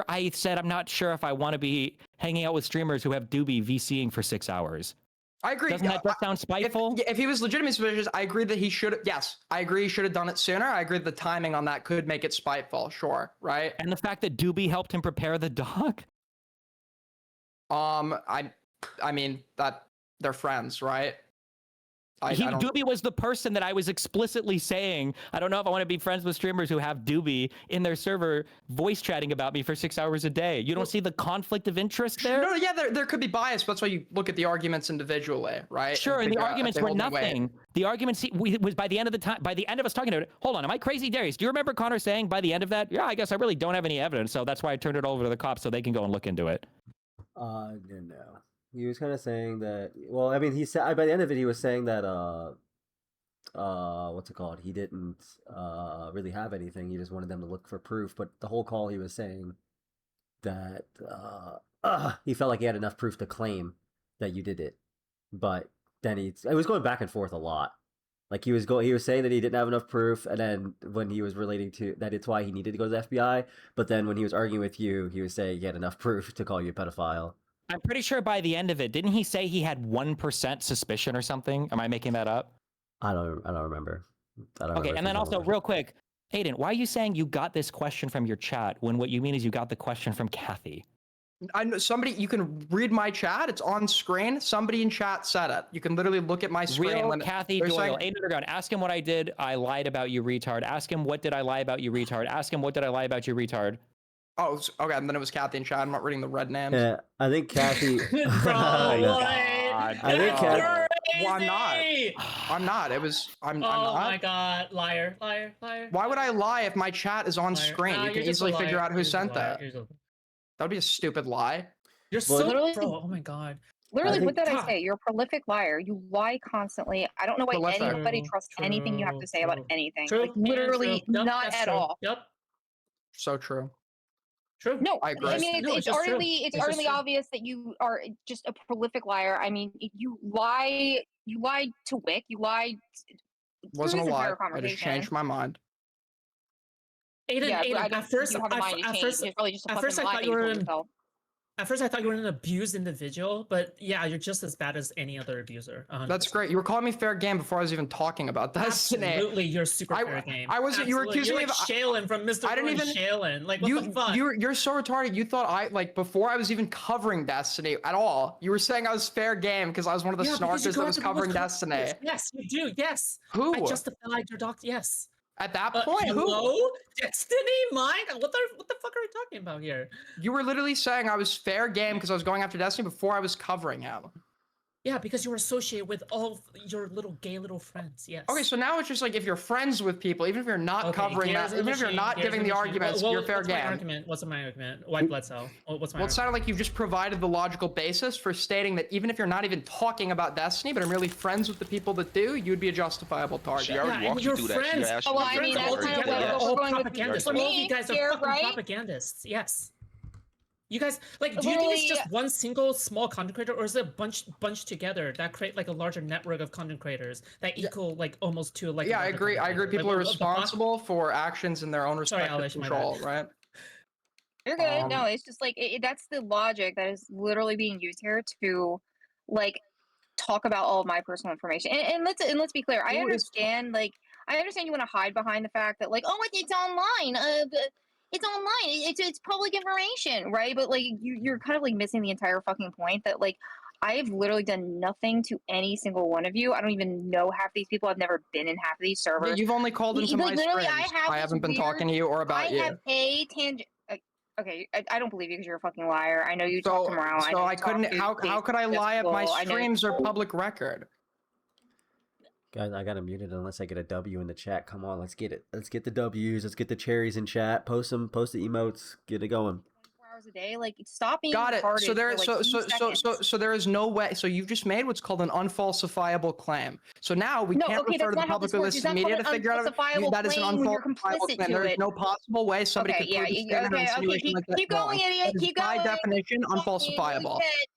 I said I'm not sure if I want to be hanging out with streamers who have Doobie VCing for 6 hours. I agree. Doesn't that just sound spiteful? If he was legitimately suspicious, I agree that he should. Yes, I agree he should have done it sooner. I agree that the timing on that could make it spiteful. Sure, right. And the fact that Doobie helped him prepare the dog. I mean that they're friends, right? Doobie was the person that I was explicitly saying, I don't know if I want to be friends with streamers who have Doobie in their server voice chatting about me for 6 hours a day. You don't see the conflict of interest there? No, yeah, there could be bias, but that's why you look at the arguments individually, right? Sure, and the arguments were nothing. The arguments was by the end of the time, by the end of us talking about it. Hold on, am I crazy, Darius? Do you remember Connor saying by the end of that, yeah, I guess I really don't have any evidence, so that's why I turned it over to the cops so they can go and look into it? No. He was kind of saying that. Well, I mean, he said by the end of it, he was saying that what's it called? He didn't really have anything. He just wanted them to look for proof. But the whole call, he was saying that he felt like he had enough proof to claim that you did it. But then it was going back and forth a lot. Like he was saying that he didn't have enough proof, and then when he was relating to that, it's why he needed to go to the FBI. But then when he was arguing with you, he was saying he had enough proof to call you a pedophile. I'm pretty sure by the end of it, didn't he say he had 1% suspicion or something? Am I making that up? I don't remember. Okay, and then also real quick, Aiden, why are you saying you got this question from your chat when what you mean is you got the question from Kathy? I know somebody. You can read my chat. It's on screen. Somebody in chat said it. You can literally look at my screen. Real Kathy Doyle, Aiden Underground. Ask him what I did. I lied about you, retard. Ask him what did I lie about you, retard. Ask him what did I lie about you, retard. Oh, okay. And then it was Kathy in chat. I'm not reading the red names. Yeah, I think Kathy. I think Kathy. Well, I'm not. I'm not. It was. I'm not. Oh my god, liar. Why would I lie if my chat is on screen? Nah, You can you're just a easily figure liar. out who You're just a sent liar. that. That would be a stupid lie. You're so Literally- pro. Oh my god. Literally, what did I God. say? You're a prolific liar. You lie constantly. I don't know why Prolific. anybody trusts anything you have to say about anything. True. Like literally, True. Yep, not that's at true. all. Yep. So true. True. No, I agree. I mean No, it's just true. utterly It's just true. obvious that you are just a prolific liar. I mean, you lie. You lied to Wick. You lied. Wasn't a through this lie. entire I just conversation. changed my mind. Aiden, Yeah, but I Aiden, don't at first, think you have a mind to change. It's really just a at first fucking I lie thought that you were told an, yourself. at first I thought you were an abused individual, but yeah, you're just as bad as any other abuser. 100%. That's great. You were calling me fair game before I was even talking about that. Absolutely, you're super fair game. I wasn't. You were Absolutely. accusing You're me like of. Shailen from Mr. I didn't even. Shailen. Like what the fuck? You're so retarded. You thought I like before I was even covering Destiny at all. You were saying I was fair game because I was one of the Yeah, because you snarkers go that was after people's covering confidence. Destiny. Yes, you do. Yes. Who? I justified your doc. Yes. At that point, hello? who? Destiny? Mine? What the fuck are we talking about here? You were literally saying I was fair game because I was going after Destiny before I was covering him. Yeah, because you were associated with all of your little gay little friends. Yes. Okay, so now it's just like if you're friends with people, even if you're not Okay, covering gears that, in the even if you're machine, not gears giving in the machine. arguments, Well, you're fair what's my game. argument? What's my argument? White blood cell. What's my Well, it sounded like you've just provided the logical basis for stating that even if you're not even talking about Destiny, but are merely friends with the people that do, you'd be a justifiable target. She already walked you through that. She asked you Well, what I your mean, friends that's are. kind of You what said we're yes. going with propagandists. for All of me you guys are here, fucking right? propagandists. Yes. You guys like? Do you think it's just one single small content creator, or is it a bunch together that create like a larger network of content creators that equal like almost to like? Yeah, I agree. I agree. People are Like, responsible for actions in their own respective Alish, my control, right? You're good. No, it's just like that's the logic that is literally being used here to, like, talk about all of my personal information. And let's be clear. I understand. Like, I understand you want to hide behind the fact that like, oh, it's online. It's online. It's public information, right? But like, you're kind of like missing the entire fucking point that like. I've literally done nothing to any single one of you. I don't even know half these people. I've never been in half of these servers. Yeah, you've only called into my literally, streams. I this haven't been talking to you or about I you. have a tangent. Okay, I don't believe you because you're a fucking liar. I know you talk to Morale. So I couldn't. How could I lie if my I know- streams are public record? Guys, I got him muted unless I get a W in the chat. Come on, let's get it. Let's get the W's. Let's get the cherries in chat. Post them. Post the emotes. Get it going. 4 hours a day, like stop being Got it. retarded So there, for, like, 2 seconds. so there is no way. So you've just made what's called an unfalsifiable claim. So now we can't okay, refer to that's the not how this publicly works. It's listed not media called to an figure out unfalsifiable that is an claim when you're unfalsifiable complicit claim. to There is it. no possible way somebody Okay, could yeah, prove a statement or okay, insinuation like that keep going, wrong. idiot. That is Keep by going. definition Holy unfalsifiable. shit.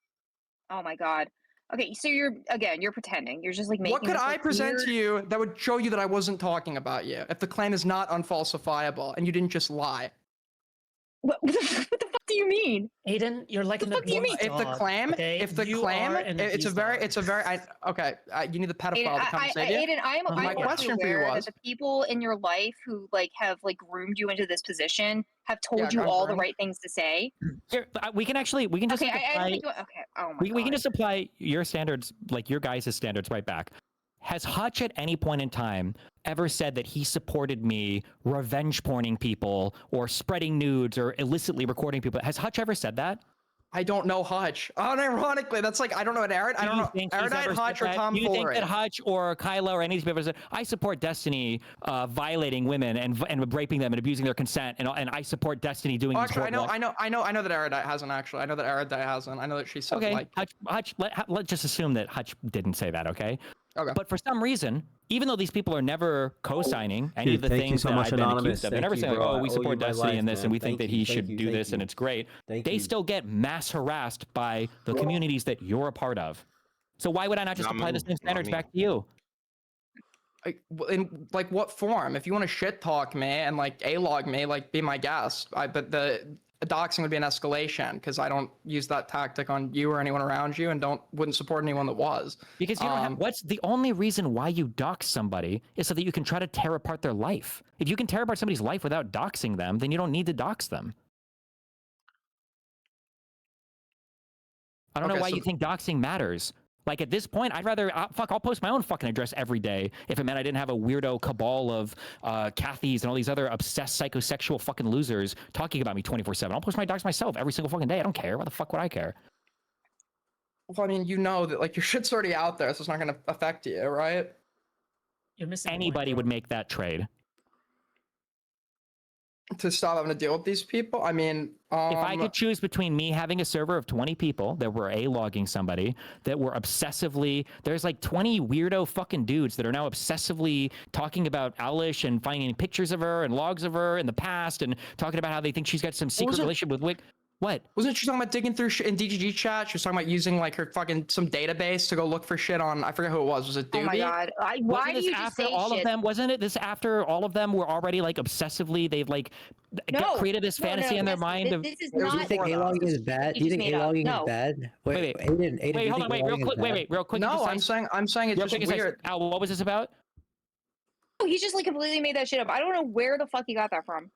Oh my god. Okay, so you're pretending. You're just like making. What could this, I like, present weird... to you that would show you that I wasn't talking about you if the claim is not unfalsifiable and you didn't just lie? What the fuck do you mean? Aiden, you're like an abused If the dog, claim, okay? if the You claim, are an it's a abused very, dog. it's a very, you need the pedophile to come save you. Aiden, I'm My question for you aware was, that the people in your life who like have like groomed you into this position have told Yeah, you I'm all the groomed. right things to say. Here, we can just Okay, like, I don't apply, think you. Okay. Oh my god. we can just apply your standards, like your guys' standards, right back. Has Hutch at any point in time ever said that he supported me revenge porning people or spreading nudes or illicitly recording people? Has Hutch ever said that? I don't know Hutch. Unironically, that's like, I don't know what Erudite, I don't know, Erudite, Hutch, or Tom Do you think Foolery. that Hutch or Kylo or any of these people said, I support Destiny violating women and raping them and abusing their consent, and I support Destiny doing these Actually, horrible I know that Erudite hasn't actually. I know that Erudite hasn't. I know that she said Okay, like. Hutch, let's just assume that Hutch didn't say that, okay? Okay. But for some reason, even though these people are never co-signing any Dude, of the thank you things so that much, I've been Anonymous. accused of, they're Thank never you, saying, bro. I oh, we owe support you my Destiny life, in this, man. and we think Thank that you, he thank should you, do thank this, you. and it's great. Thank They you. still get mass harassed by the communities that you're a part of. So why would I not just Not apply the me, same standards me. back to you? In like what form? If you want to shit talk me and like A-log me, like be my guest. But the doxing would be an escalation because I don't use that tactic on you or anyone around you, and wouldn't support anyone that was. Because you don't have, what's the only reason why you dox somebody is so that you can try to tear apart their life. If you can tear apart somebody's life without doxing them, then you don't need to dox them. I don't know why you think doxing matters. Like at this point, I'd rather, I'll post my own fucking address every day if it meant I didn't have a weirdo cabal of Cathys and all these other obsessed psychosexual fucking losers talking about me 24/7. I'll post my docs myself every single fucking day. I don't care. Why the fuck would I care? Well, I mean, you know that like your shit's already out there, so it's not gonna affect you, right? You're missing. Anybody would make that trade. To stop having to deal with these people? I mean, if I could choose between me having a server of 20 people that were A-logging somebody, that were obsessively, there's like 20 weirdo fucking dudes that are now obsessively talking about Alish and finding pictures of her and logs of her in the past and talking about how they think she's got some secret relationship with Wick. What? Wasn't she talking about digging through shit in DGG chat? She was talking about using like her fucking some database to go look for shit on. I forget who it was. Was it Doobie? Oh my god! Why do you just after say all shit? of them? Wasn't it this after all of them were already like obsessively? They've like created this fantasy in their mind of. This is Do you not. think A-logging is bad? Do you think A-logging is bad? Wait, Aiden, do you hold on, think real A-logging is quick, bad? real quick. No, I'm saying it's just weird. Al, what was this about? Oh, he just like completely made that shit up. I don't know where the fuck he got that from.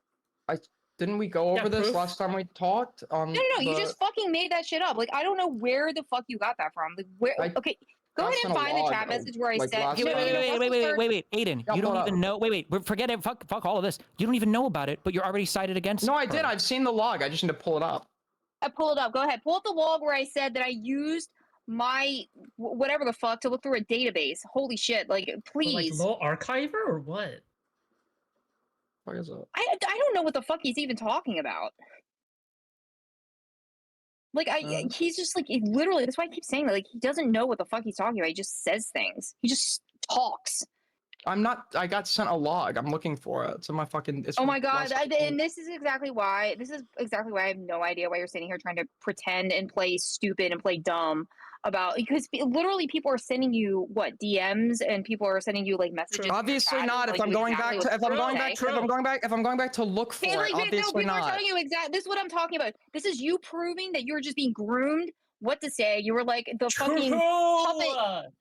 Didn't we go over this last time we talked? No, you just fucking made that shit up. Like I don't know where the fuck you got that from. Like where? Okay, go ahead and find the chat message where I said. Wait, Aiden, you don't even know. Wait, forget it. Fuck all of this. You don't even know about it, but you're already sided against. No, I did. I've seen the log. I just need to pull it up. I pull it up. Go ahead. Pull up the log where I said that I used my whatever the fuck to look through a database. Holy shit! Like, But, please. like low archiver or what? What is it? I don't know what the fuck he's even talking about. Like, he's just like literally. That's why I keep saying that. Like, he doesn't know what the fuck he's talking about. He just says things. He just talks. I'm not. I got sent a log. I'm looking for it. It's in my fucking. It's Oh from my god! last And this is exactly why. This is exactly why I have no idea why you're sitting here trying to pretend and play stupid and play dumb about, because literally people are sending you what DMs and people are sending you like messages. Obviously not. If I'm going back to, if I'm going back to look for Hey, like, it. no, Obviously people are not. telling you exactly. This is what I'm talking about. This is you proving that you're just being groomed. What to say? You were like the fucking puppet.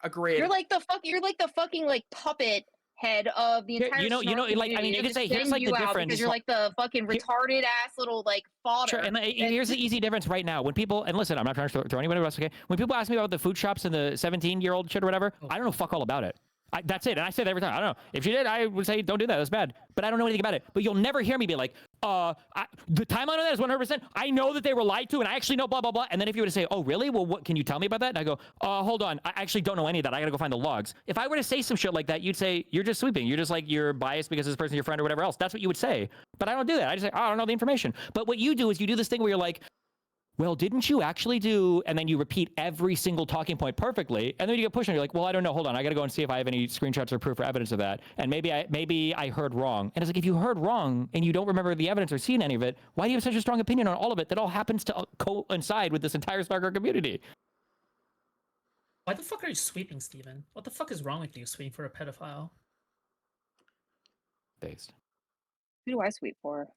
Agreed. You're like the fuck. You're like the fucking like puppet head of the Yeah, entire. you know, snarky like, I mean, community. you They're could say just here's sending like the you out difference. because you're like the fucking retarded ass little like fodder. Sure, and here's the easy difference right now. When people, and listen, I'm not trying to throw anybody else, okay? When people ask me about the food shops and the 17-year-old shit or whatever, I don't know fuck all about it. That's it, and I say that every time. I don't know. If you did, I would say don't do that. That's bad. But I don't know anything about it. But you'll never hear me be like, the timeline on that is 100%. I know that they were lied to, and I actually know blah, blah, blah. And then if you were to say, oh, really? Well, what can you tell me about that? And I go, hold on. I actually don't know any of that. I got to go find the logs. If I were to say some shit like that, you'd say, you're just sweeping. You're just like, you're biased because this person's your friend or whatever else. That's what you would say. But I don't do that. I just say, I don't know the information. But what you do is you do this thing where you're like, well, didn't you actually do, and then you repeat every single talking point perfectly, and then you get pushed and you're like, well, I don't know, hold on, I gotta go and see if I have any screenshots or proof or evidence of that, and maybe I heard wrong. And it's like, if you heard wrong and you don't remember the evidence or seen any of it, why do you have such a strong opinion on all of it that all happens to coincide with this entire Snarker community? Why the fuck are you sweeping, Steven? What the fuck is wrong with you sweeping for a pedophile? Based. Who do I sweep for?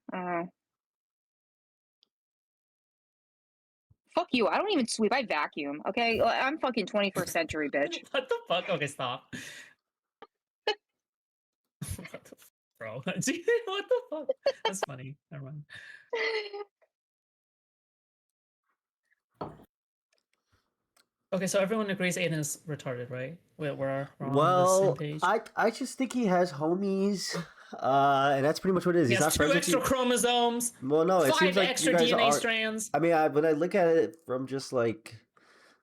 Fuck you. I don't even sweep. I vacuum. Okay, I'm fucking 21st century, bitch. What the fuck? Okay, stop. What the bro? What the fuck? That's funny. Never mind. Okay, so everyone agrees Aiden is retarded, right? We're on the same page. I just think he has homies, and that's pretty much what it is. He He's has not 2 friends extra with you. chromosomes. Well, no, it 5 seems like extra you guys DNA are. strands. I mean, when I look at it from just like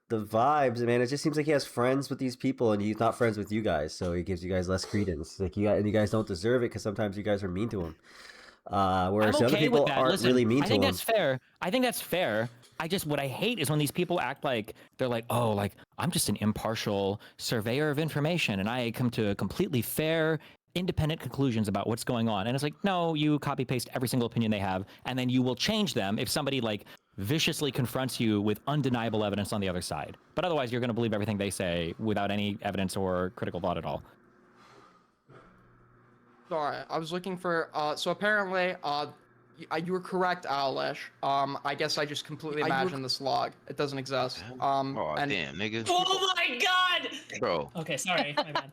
the vibes, man, it just seems like he has friends with these people, and he's not friends with you guys, so he gives you guys less credence. Like you guys don't deserve it because sometimes you guys are mean to him. Whereas I'm the other okay people with that. aren't Listen, really mean I to think him. that's fair. I think that's fair. What I hate is when these people act like they're like, oh, like I'm just an impartial surveyor of information and I come to completely fair, independent conclusions about what's going on. And it's like, no, you copy paste every single opinion they have, and then you will change them if somebody like viciously confronts you with undeniable evidence on the other side. But otherwise, you're going to believe everything they say without any evidence or critical thought at all. Sorry, I was looking for. So apparently, you were correct, Alish. I guess I just completely imagined this log. It doesn't exist. Damn, nigga. Oh my god! Bro. Okay, sorry, my bad.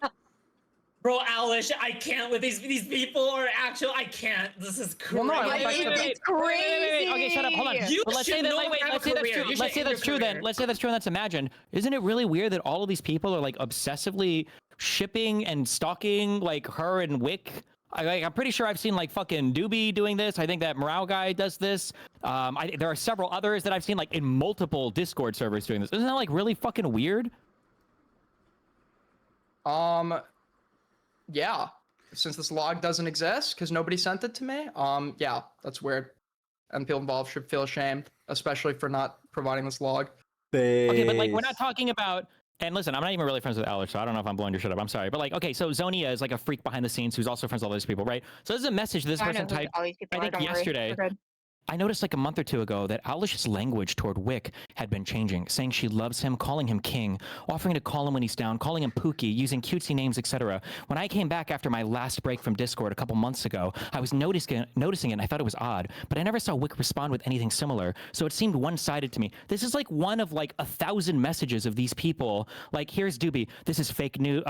Bro, Alish, I can't with these people are actual. I can't. This is crazy. Well, no, I went back to It's crazy. Okay, shut up. Hold on. You But let's should say that. know Wait, how to let's have say a that's career. true. You Let's should say end that's your true. Then career. let's say that's true. And that's imagined. Isn't it really weird that all of these people are like obsessively shipping and stalking like her and Wick? I'm pretty sure I've seen like fucking Doobie doing this. I think that Morale guy does this. There are several others that I've seen like in multiple Discord servers doing this. Isn't that like really fucking weird? Yeah. Since this log doesn't exist because nobody sent it to me. Yeah, that's weird. And people involved should feel ashamed, especially for not providing this log. Okay, but like we're not talking about. And listen, I'm not even really friends with Alex, so I don't know if I'm blowing your shit up. I'm sorry. But like, okay, so Zonia is like a freak behind the scenes who's also friends with all these people, right? So this is a message this person typed, I think yesterday. I noticed like a month or two ago that Alish's language toward Wick had been changing, saying she loves him, calling him king, offering to call him when he's down, calling him Pookie, using cutesy names, etc. When I came back after my last break from Discord a couple months ago, I was noticing it and I thought it was odd, but I never saw Wick respond with anything similar, so it seemed one-sided to me. This is like one of like 1,000 messages of these people. Like, here's Doobie, this is fake news.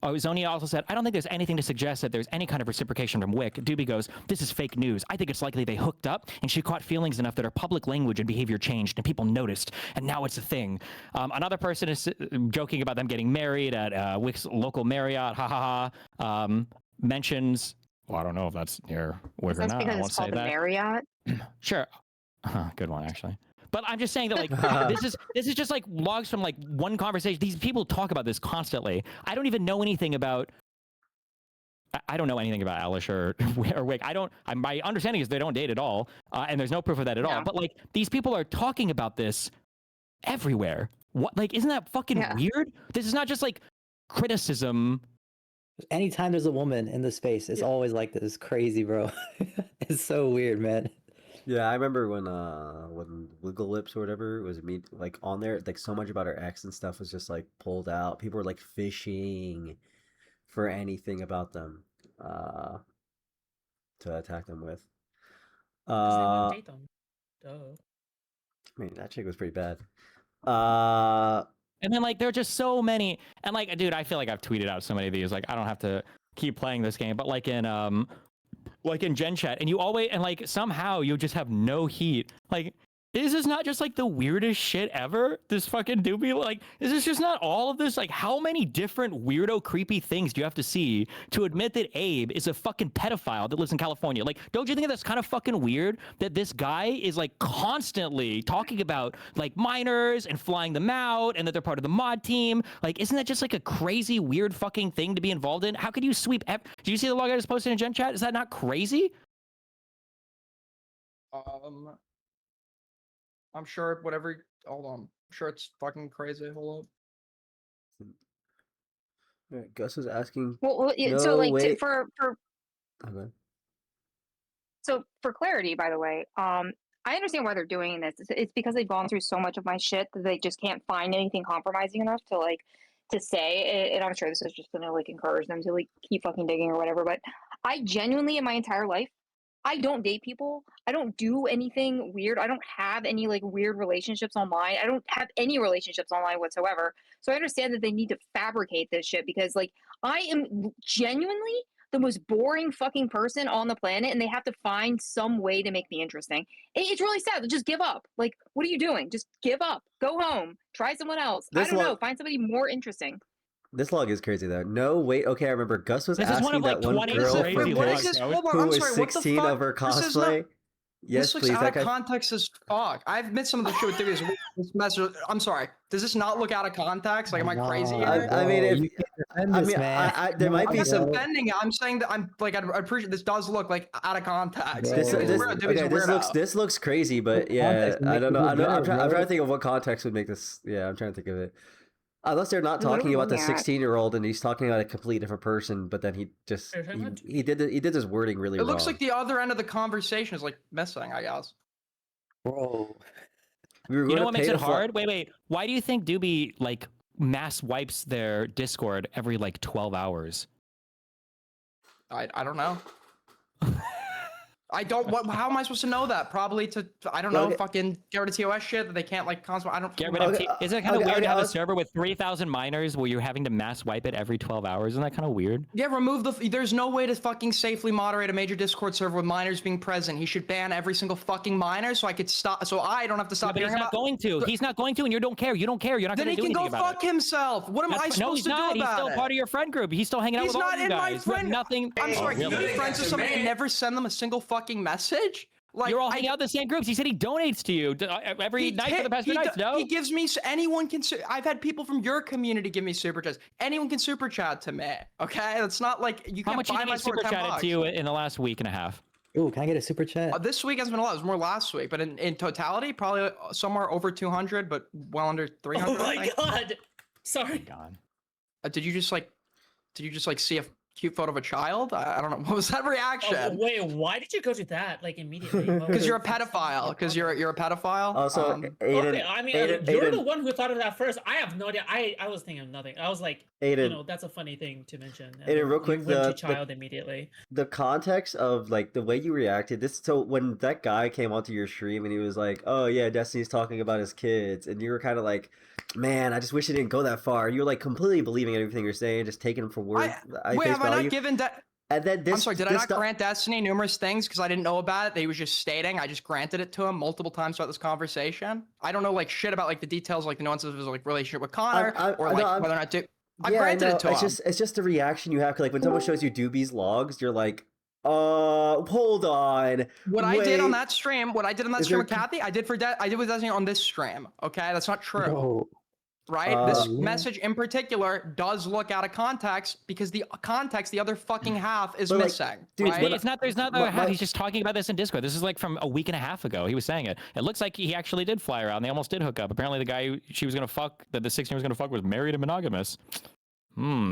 Zonia also said, I don't think there's anything to suggest that there's any kind of reciprocation from Wick. Doobie goes, this is fake news. I think it's likely they hooked up and she caught feelings enough that her public language and behavior changed and people noticed, and now it's a thing. Another person is joking about them getting married at Wick's local Marriott, ha ha ha. Mentions, well, I don't know if that's near Wick or That's not. because I won't it's called say the that. Marriott. Sure. Good one, actually. But I'm just saying that like this is just like logs from like one conversation. These people talk about this constantly. I don't even know anything about. I don't know anything about Alish or Wick. My understanding is they don't date at all, and there's no proof of that at all. But like these people are talking about this everywhere. What? Like, isn't that fucking weird? This is not just like criticism. Anytime there's a woman in the space, it's always like this. It's crazy, bro. It's so weird, man. Yeah, I remember when Wiggle Lips or whatever was like on there, like so much about her ex and stuff was just like pulled out. People were like fishing for anything about them to attack them with. Because they won't date them. Duh. I mean, that chick was pretty bad. And then like there are just so many, and like, dude, I feel like I've tweeted out so many of these. Like I don't have to keep playing this game, but like in Gen Chat, and you always, and like somehow you just have no heat. Like, is this not just like the weirdest shit ever? This fucking doobie, like, is this just not all of this? Like, how many different weirdo, creepy things do you have to see to admit that Abe is a fucking pedophile that lives in California? Like, don't you think that's kind of fucking weird that this guy is like constantly talking about like minors and flying them out and that they're part of the mod team? Like, isn't that just like a crazy, weird fucking thing to be involved in? How could you sweep? Did you see the log I just posted in Gen Chat? Is that not crazy? I'm sure whatever. Hold on. I'm sure it's fucking crazy. Hold up. Right, Gus was asking. Well, no, so like wait. for Okay. So for clarity, by the way, I understand why they're doing this. It's because they've gone through so much of my shit that they just can't find anything compromising enough to say. And I'm sure this is just gonna like encourage them to like keep fucking digging or whatever. But I genuinely, in my entire life, I don't date people. I don't do anything weird. I don't have any like weird relationships online. I don't have any relationships online whatsoever. So I understand that they need to fabricate this shit because like I am genuinely the most boring fucking person on the planet and they have to find some way to make me interesting. It's really sad. Just give up. Like, what are you doing? Just give up. Go home. Try someone else. I don't know. Find somebody more interesting. This log is crazy though. No, wait. Okay, I remember Gus was This is one asking of, like, that one 20 girl crazy from logs, Pigs this? bro. Hold on, who I'm was sorry, what the 16 fuck? of her This is not- cosplay. Yes, This looks please. out That of guy. context as fuck. I've missed some of the shit with videos. This message. I'm sorry. Does this not look out of context? Like, am I crazy here? I mean, if you can't defend this, man. there might I'm be not some. defending it. I'm saying that I'm like I appreciate this does look like out of context. This, It's this, weird. okay, It's weirdo. this looks crazy, but yeah, Context would I make don't it know. look I'm better, trying bro. to think of what context would make this. Yeah, I'm trying to think of it. Unless they're not What are talking we about the looking at? 16-year-old and he's talking about a completely different person, but then he just he did his wording really It wrong. looks like the other end of the conversation is like missing. I guess. Bro. We were You going know to what makes pay it to fly- hard? Wait. Why do you think Doobie like mass wipes their Discord every like 12 hours? I don't know. I don't. What? How am I supposed to know that? Probably to I don't know. Okay. Fucking get rid of TOS shit that they can't like constantly. I don't Get fucking rid of know. Is it kind of okay, weird to have I a was- server with 3,000 miners where you're having to mass wipe it every 12 hours? Isn't that kind of weird? Yeah, remove the. There's no way to fucking safely moderate a major Discord server with minors being present. He should ban every single fucking miner so I could stop. So I don't have to stop But he's hearing not about. going to. He's not going to, and you don't care. You don't care. You're not Then going he to do can anything go about fuck it. himself. What am I No, supposed he's to not. do He's about still it? part of your friend group. He's still hanging out He's with all not you in my guys. You have friend. nothing. I'm sorry. Oh, Can you really? be friends with somebody and never send them a single fucking message? Like You're all hanging out in the same groups. He said he donates to you every night for the past 2 nights. No, He gives me. Anyone can. I've had people from your community give me super chats. Anyone can super chat to me. Okay, it's not like you how can't much buy did my he super support chatted to you in the last week and a half? Ooh, can I get a super chat? This week has been a lot. It was more last week, but in totality, probably somewhere over 200, but well under 300. Oh my god! Sorry. God. Did you just like see a cute photo of a child? I don't know. What was that reaction? Oh, wait, why did you go to that like immediately? Because you're a pedophile. Because you're a pedophile. Also, Aiden, Okay, I mean, Aiden, you're Aiden, the one who thought of that first. I have no idea. I was thinking of nothing. I was like, you Aiden. know, that's a funny thing to mention. And Aiden, then real you quick, went to child immediately. the context of like the way you reacted. This so when that guy came onto your stream and he was like, "Oh yeah, Destiny's talking about his kids," and you were kind of like, "Man, I just wish it didn't go that far." You were like completely believing everything you're saying, just taking him for word. Wait, have I not given that? And then this, I'm sorry, did I this not stuff- grant Destiny numerous things because I didn't know about it? That he was just stating. I just granted it to him multiple times throughout this conversation. I don't know like shit about like the details, like the nuances of his like relationship with Connor, or like whether or not I Yeah, granted no, it to him. it's just the reaction you have. 'Cause, like when someone shows you Doobie's logs, you're like, Hold on. What I did on Wait. that stream, what I did on that Is stream there- with Kathy, I did with Destiny on this stream. Okay, that's not true. Bro. Right? This Yeah. message in particular does look out of context because the context, the other fucking half, is But, like, missing. dude, right? It's not. There's not My- the half. my- He's just talking about this in Discord. This is like from a week and a half ago. He was saying it. It looks like he actually did fly around. They almost did hook up. Apparently, the guy she was gonna fuck, that the 16 was gonna fuck, was married and monogamous.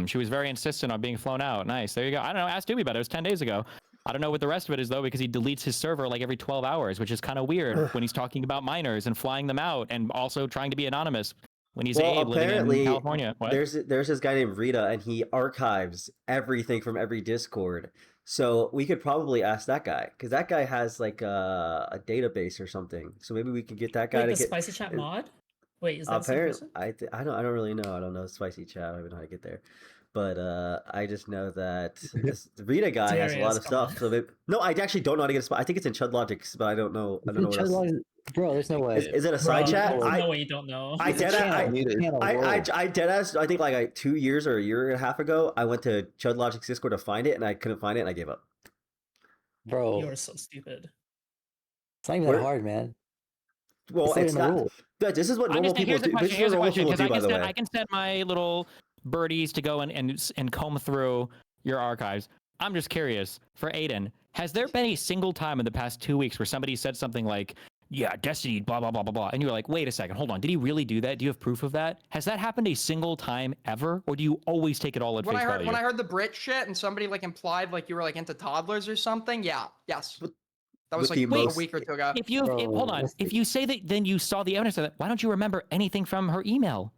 She was very insistent on being flown out. Nice. There you go. I don't know. Ask Doobie about it. It was 10 days ago. I don't know what the rest of it is though, because he deletes his server like every 12 hours, which is kind of weird when he's talking about minors and flying them out, and also trying to be anonymous when he's Well, Abe living in apparently, California. What? there's this guy named Rita, and he archives everything from every Discord. So we could probably ask that guy, because that guy has like a database or something. So maybe we could get that guy Wait, to the get. spicy chat mod? Wait, is that the same Apparently, person? I don't really know. I don't know spicy chat. I don't even know how to get there. But I just know that this Rita guy has a lot Darius, of come stuff. on. So no, I actually don't know how to get a spot. I think it's in Chud Logics, but I don't know. I don't know what else. Bro, there's no way. Is it a side Bro, chat? there's no way you don't know. I It's a dead channel. I It's a channel, bro. I dead ass. I think like 2 years or a year and a half ago, I went to Chud Logic's Discord to find it, and I couldn't find it, and I gave up. Bro, You are so stupid. it's not even Where- that hard, man. Well, It's not it's in the not. rule. But this is what I'm normal just saying, people here's the do. question. This is Here's what the normal question, people because do, by the I way. can send my little birdies to go and comb through your archives. I'm just curious, for Aiden, has there been a single time in the past 2 weeks where somebody said something like, yeah, Destiny, blah, blah, blah, blah, blah, and you were like, wait a second, hold on, did he really do that? Do you have proof of that? Has that happened a single time ever? Or do you always take it all at When face I heard value? when I heard the Brit shit and somebody like implied like you were like into toddlers or something, yes. That was with like the a most- week or two ago. If you, hold on, if you say that, then you saw the evidence of that, why don't you remember anything from her email?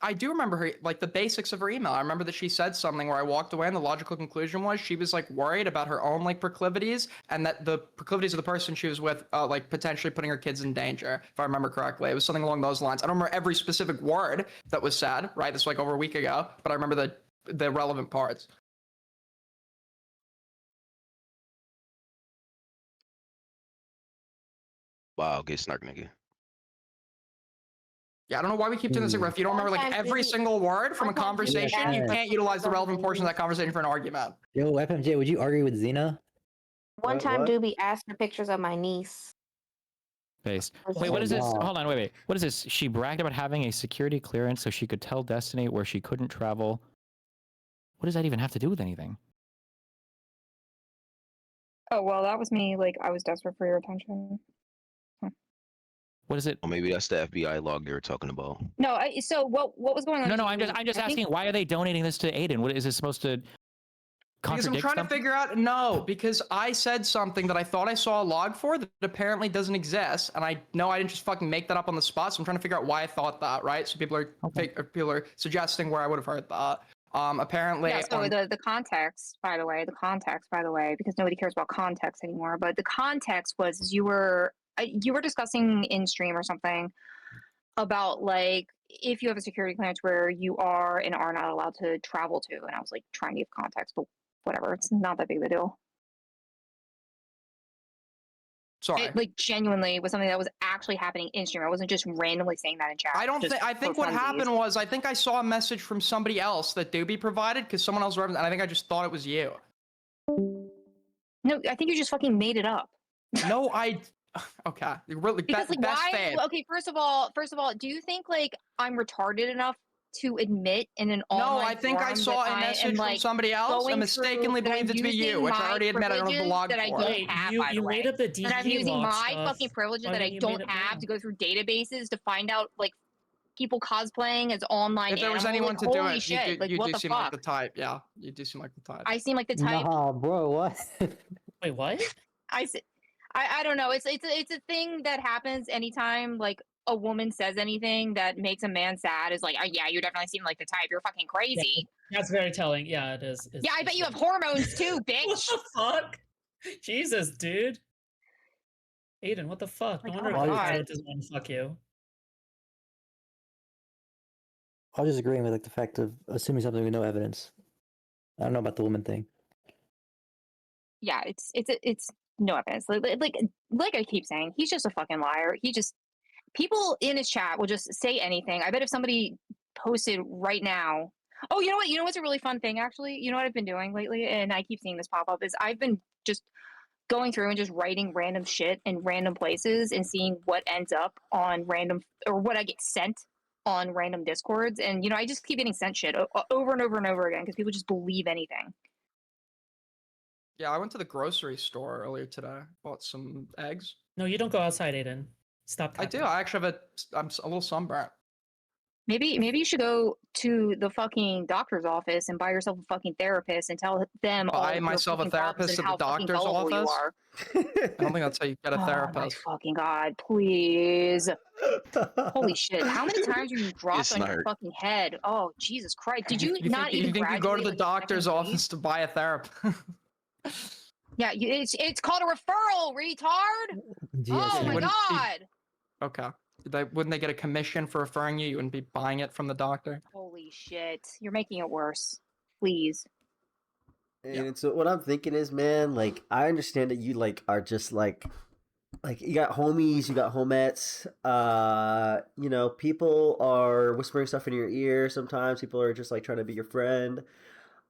I do remember her, like the basics of her email. I remember that she said something where I walked away and the logical conclusion was she was like worried about her own like proclivities and that the proclivities of the person she was with like potentially putting her kids in danger, if I remember correctly. It was something along those lines. I don't remember every specific word that was said, right? This was like over a week ago, but I remember the relevant parts. Wow, get snark nigga. Yeah, I don't know why we keep doing this. Like, if you don't remember like Sometimes every we- single word from a sometimes we conversation, you ask can't utilize the for relevant portion of reasons. that conversation for an argument. Yo, FMJ, would you argue with Xena? One What- time, what? Doobie asked for pictures of my niece. Based. Was Wait, what it- is this? Wow. Hold on, wait. What is this? She bragged about having a security clearance so she could tell Destiny where she couldn't travel. What does that even have to do with anything? Oh well, that was me. Like I was desperate for your attention. What is it? Or maybe that's the FBI log they were talking about. No, so what was going on? No, is I'm just I think- asking, why are they donating this to Aiden? What is this supposed to Because I'm contradict trying to something? figure out, no, because I said something that I thought I saw a log for that apparently doesn't exist, and I know I didn't just fucking make that up on the spot. So I'm trying to figure out why I thought that, right? So people are suggesting where I would have heard that. Apparently, Yeah, so on- the context, by the way, because nobody cares about context anymore. But the context was you were discussing in stream or something about like if you have a security clearance where you are and are not allowed to travel to, and I was like trying to give context, but whatever, it's not that big of a deal. sorry. It like genuinely was something that was actually happening in stream. I wasn't just randomly saying that in chat. I don't just think. I for think what funsies. happened was I think I saw a message from somebody else that Doobie provided because someone else referenced, and I think I just thought it was you. No, I think you just fucking made it up. No, I. Okay, really. Because like best why? fade. Okay, first of all, do you think like I'm retarded enough to admit in an No, online I think I forum saw that a I am, message from like, somebody else and going mistakenly through- that believed I'm it to be you, using which I my already admit I don't have the privileges log that I for. don't Wait, have, you by the way. made up the That I'm DT using log my stuff. fucking privileges Why that I didn't you made don't it have now? to go through databases to find out like people cosplaying as online If there was animals. anyone Like, to do holy it, shit! Like you what do the seem fuck? like the type. Yeah, you do seem like the type. I seem like the type. Nah, bro, what? Wait, what? I don't know. It's a thing that happens anytime like a woman says anything that makes a man sad. Is like, oh yeah, you definitely seem like the type. You're fucking crazy. That's very telling. Yeah, it is. Yeah, I bet you have hormones too, bitch. What the fuck? Jesus, dude. Aiden, what the fuck? No Like, wonder oh my Kyle God. doesn't want to fuck you. I was just agreeing with like the fact of assuming something with no evidence. I don't know about the woman thing. Yeah, it's no evidence. Like I keep saying, he's just a fucking liar. People in his chat will just say anything. I bet if somebody posted right now, Oh, you know what? You know what's a really fun thing, actually? You know what I've been doing lately, and I keep seeing this pop up, is I've been just going through and just writing random shit in random places and seeing what ends up on random, or what I get sent on random discords. And, I just keep getting sent shit over and over and over again because people just believe anything. Yeah, I went to the grocery store earlier today. Bought some eggs. No, you don't go outside, Aiden. Stop. I do. I actually have I'm a little sunburnt. Maybe you should go to the fucking doctor's office and buy yourself a fucking therapist and tell them all Buy of your myself a fucking problems therapist and at the how fucking doctor's gullible you office? are. I don't think that's how you get a Oh my therapist. fucking god, please. Holy shit. How many times are you dropped on your snark. fucking head? Oh, Jesus Christ. Did you not you even think you go to graduate the like, a second doctor's grade? office to buy a therapist? Yeah, it's called a referral, retard. Oh You my wouldn't be- god. Okay. Wouldn't they get a commission for referring you? You wouldn't be buying it from the doctor? Holy shit. You're making it worse. Please. And so what I'm thinking is, man, like I understand that you like are just like you got homies, you got homettes. People are whispering stuff in your ear. Sometimes people are just like trying to be your friend.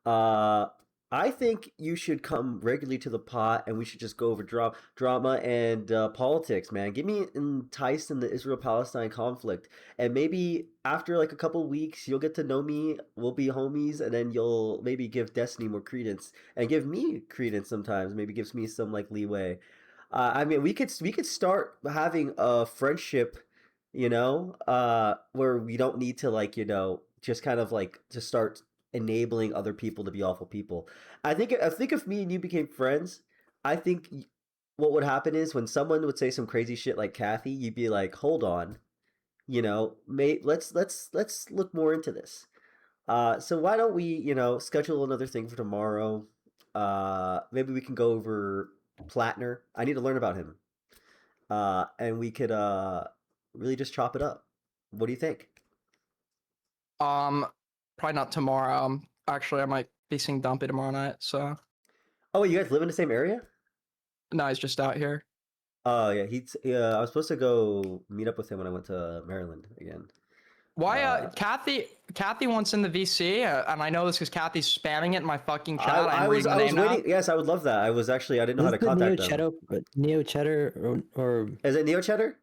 Uh, I think you should come regularly to the pot, and we should just go over drama and politics, man. Get me enticed in the Israel-Palestine conflict, and maybe after like a couple weeks, you'll get to know me. We'll be homies, and then you'll maybe give Destiny more credence, and give me credence sometimes. Maybe gives me some like leeway. I mean, we could start having a friendship, where we don't need to like just kind of like to start enabling other people to be awful people. I think if me and you became friends, I think what would happen is when someone would say some crazy shit like Kathy, you'd be like, "Hold on, mate, let's look more into this." So why don't we, schedule another thing for tomorrow? Maybe we can go over Platner. I need to learn about him. And we could really just chop it up. What do you think? Probably not tomorrow. Actually, I might be seeing Dumpy tomorrow night. So. Oh, you guys live in the same area? No, he's just out here. Oh yeah, I was supposed to go meet up with him when I went to Maryland again. Why, Kathy wants in the VC, and I know this because Kathy's spamming it in my fucking chat. I was waiting. Yes, I would love that. I didn't know how to contact them. Neo Cheddar or is it Neo Cheddar?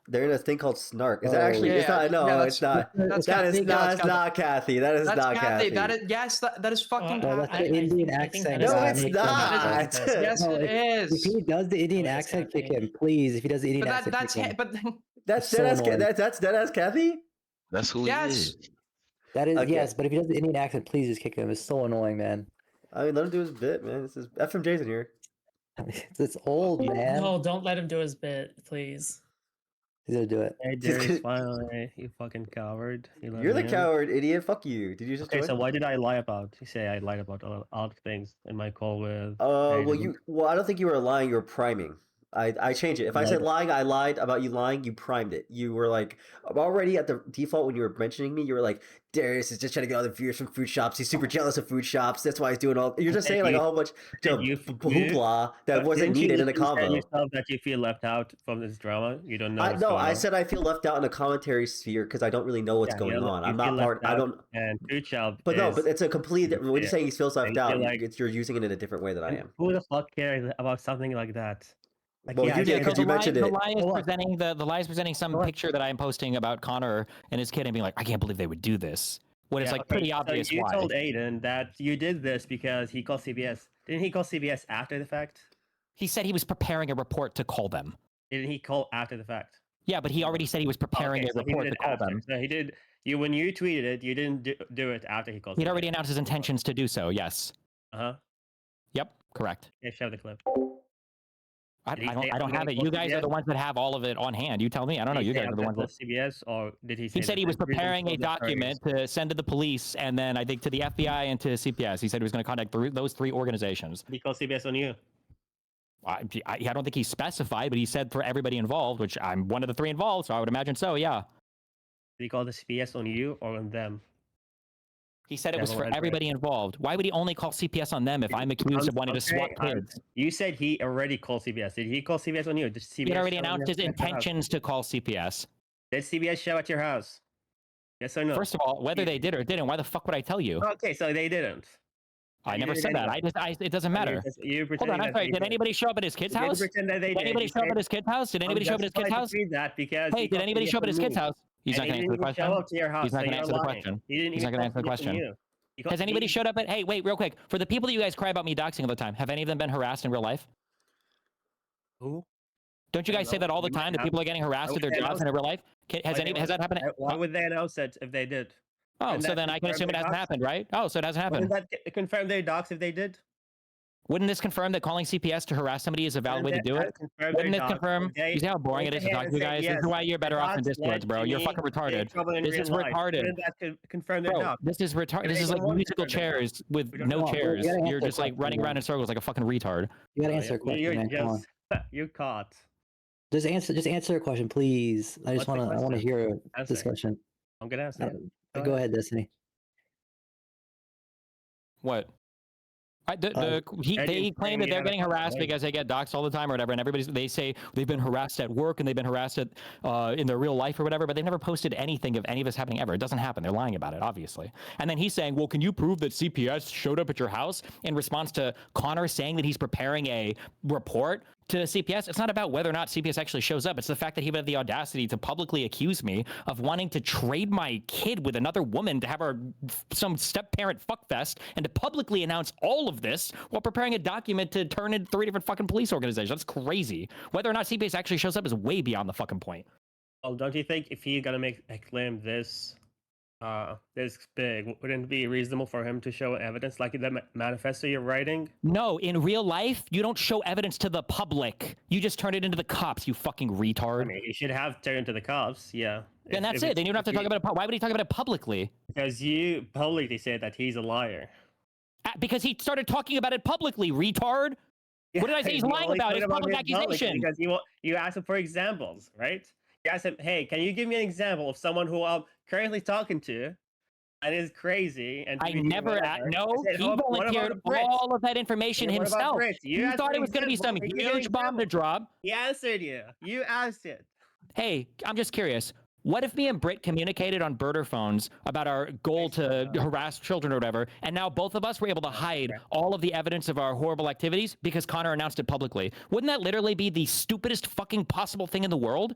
They're in a thing called Snark. Is that actually? It's not. No, yeah, it's not. That's not Kathy. That is not Kathy. That is fucking No, that's the Indian accent. No, it's not. Yes, it is. If he does the Indian accent, kick him, please. If he does the Indian accent, kick him. That's so deadass Kathy. That's who he is. That is Okay. yes, but if he does the Indian accent, please just kick him. It's so annoying, man. I mean, let him do his bit, man. This is FMJ's in here. It's old, man. No, don't let him do his bit, please. He's gonna do it. Hey, Darius, finally, you fucking coward. You're the coward, idiot. Fuck you. Did you just Okay, join? so what did I lie about? You say I lied about all things in my call with. Well, I don't think you were lying. You were priming. I changed it. If I said lying, I lied about you lying. You primed it. You were like already at the default when you were mentioning me. You were like, Darius is just trying to get all the viewers from food shops. He's super jealous of food shops. That's why he's doing all. You're just saying like a whole bunch of hoopla that wasn't needed in a convo. convo. You yourself that you feel left out from this drama. You don't know. No, I said I feel left out in a commentary sphere because I don't really know what's going on. I'm not part. I don't. And food shop. But no, but it's a complete. When you're saying he feels left out, like, you're using it in a different way than I am. Who the fuck cares about something like that? Like, Well, you did because you mentioned it. The lie is presenting some picture that I'm posting about Connor and his kid and being like, I can't believe they would do this. When it's like pretty obvious so you why. told Aiden that you did this because he called CBS. Didn't he call CBS after the fact? He said he was preparing a report to call them. Didn't he call after the fact? Yeah, but he already said he was preparing a report to call them. So he did. When you tweeted it, you didn't do it after he called. He'd already announced his intentions to do so. Yes. Yep. Correct. Yeah, show the clip. I don't have it. You guys are the ones that have all of it on hand. You tell me. I don't know. You guys are the ones that. CBS, or did he? He said he was preparing a document to send to the police, and then I think to the FBI and to CPS. He said he was going to contact those three organizations. He called CBS on you. I don't think he specified, but he said for everybody involved, which I'm one of the three involved, so I would imagine so. Yeah. Did he call the CPS on you or on them? He said it was for everybody involved. Why would he only call CPS on them if I'm accused of wanting to swat kids? You said he already called CBS. Did he call CBS on you? Did CBS he already announced his intentions to call CPS. Did CBS show at your house? Yes or no? First of all, whether they did or didn't, why the fuck would I tell you? Okay, so they didn't. I You never did it said that. anyway. It doesn't So matter. you're Hold on, pretending I'm that sorry. they Did did. anybody show up at his kid's You didn't house? pretend that they Did did. anybody You show up said- at his kid's house? Did I'm anybody show up at his kid's justified to house? read that because Hey, he did got anybody it show up at from his kid's me. house? He's And not he going to didn't answer the even show question. up to your house, He's not so going to you're answer the lying. question. He didn't He's even not going to answer the copy it from question. you. You got Has anybody me. showed up at? Hey, wait, real quick. For the people that you guys cry about me doxing all the time, have any of them been harassed in real life? Who? Don't you I guys don't say know. that all the They might time? That have. people are getting harassed at their jobs in real life. Has that happened? Why would they announce it if they did? Oh, Wouldn't so that then I can confirm assume it their hasn't docs? happened, right? Oh, so it hasn't happened. Wouldn't that confirm their docs if they did? Wouldn't this confirm that calling CPS to harass somebody is a valid way to do it? Wouldn't this confirm? You see how boring it is to talk to you guys? This is why you're better off in Discords, bro. You're fucking retarded. This is retarded. Wouldn't that confirm their Bro, docs? this is retarded. This is like musical chairs with no chairs. You're just like running around in circles like a fucking retard. You gotta answer a question, You're man. Come on. you're caught. Just answer a question, please. I What's the want to question? hear a Answer. discussion. I'm gonna answer. Go ahead, Destiny. What? They claim that they're getting harassed because they get doxxed all the time or whatever, and they say they've been harassed at work and they've been harassed at in their real life or whatever, but they've never posted anything of any of this happening ever. It doesn't happen. They're lying about it, obviously. And then he's saying, well, can you prove that CPS showed up at your house in response to Connor saying that he's preparing a report to CPS? It's not about whether or not CPS actually shows up. It's the fact that he had the audacity to publicly accuse me of wanting to trade my kid with another woman to have some step-parent fuckfest and to publicly announce all of this while preparing a document to turn in 3 different fucking police organizations. That's crazy. Whether or not CPS actually shows up is way beyond the fucking point. Well, don't you think if he gonna make a claim this big, wouldn't it be reasonable for him to show evidence like the manifesto you're writing? No, in real life, you don't show evidence to the public. You just turn it into the cops, you fucking retard. I mean, he should have turned to the cops, yeah. Then that's it. Then you don't have to talk about it. Why would he talk about it publicly? Because you publicly said that he's a liar. Because he started talking about it publicly, retard. What did I say he's lying about? It's public accusation. Because you asked him for examples, right? You asked him, hey, can you give me an example of someone who I'm currently talking to that is crazy? And I never, no, he volunteered all of that information himself. You thought it was going to be some huge bomb to drop. He answered you. You asked it. Hey, I'm just curious. What if me and Britt communicated on birder phones about our goal to harass children or whatever, and now both of us were able to hide all of the evidence of our horrible activities because Connor announced it publicly? Wouldn't that literally be the stupidest fucking possible thing in the world?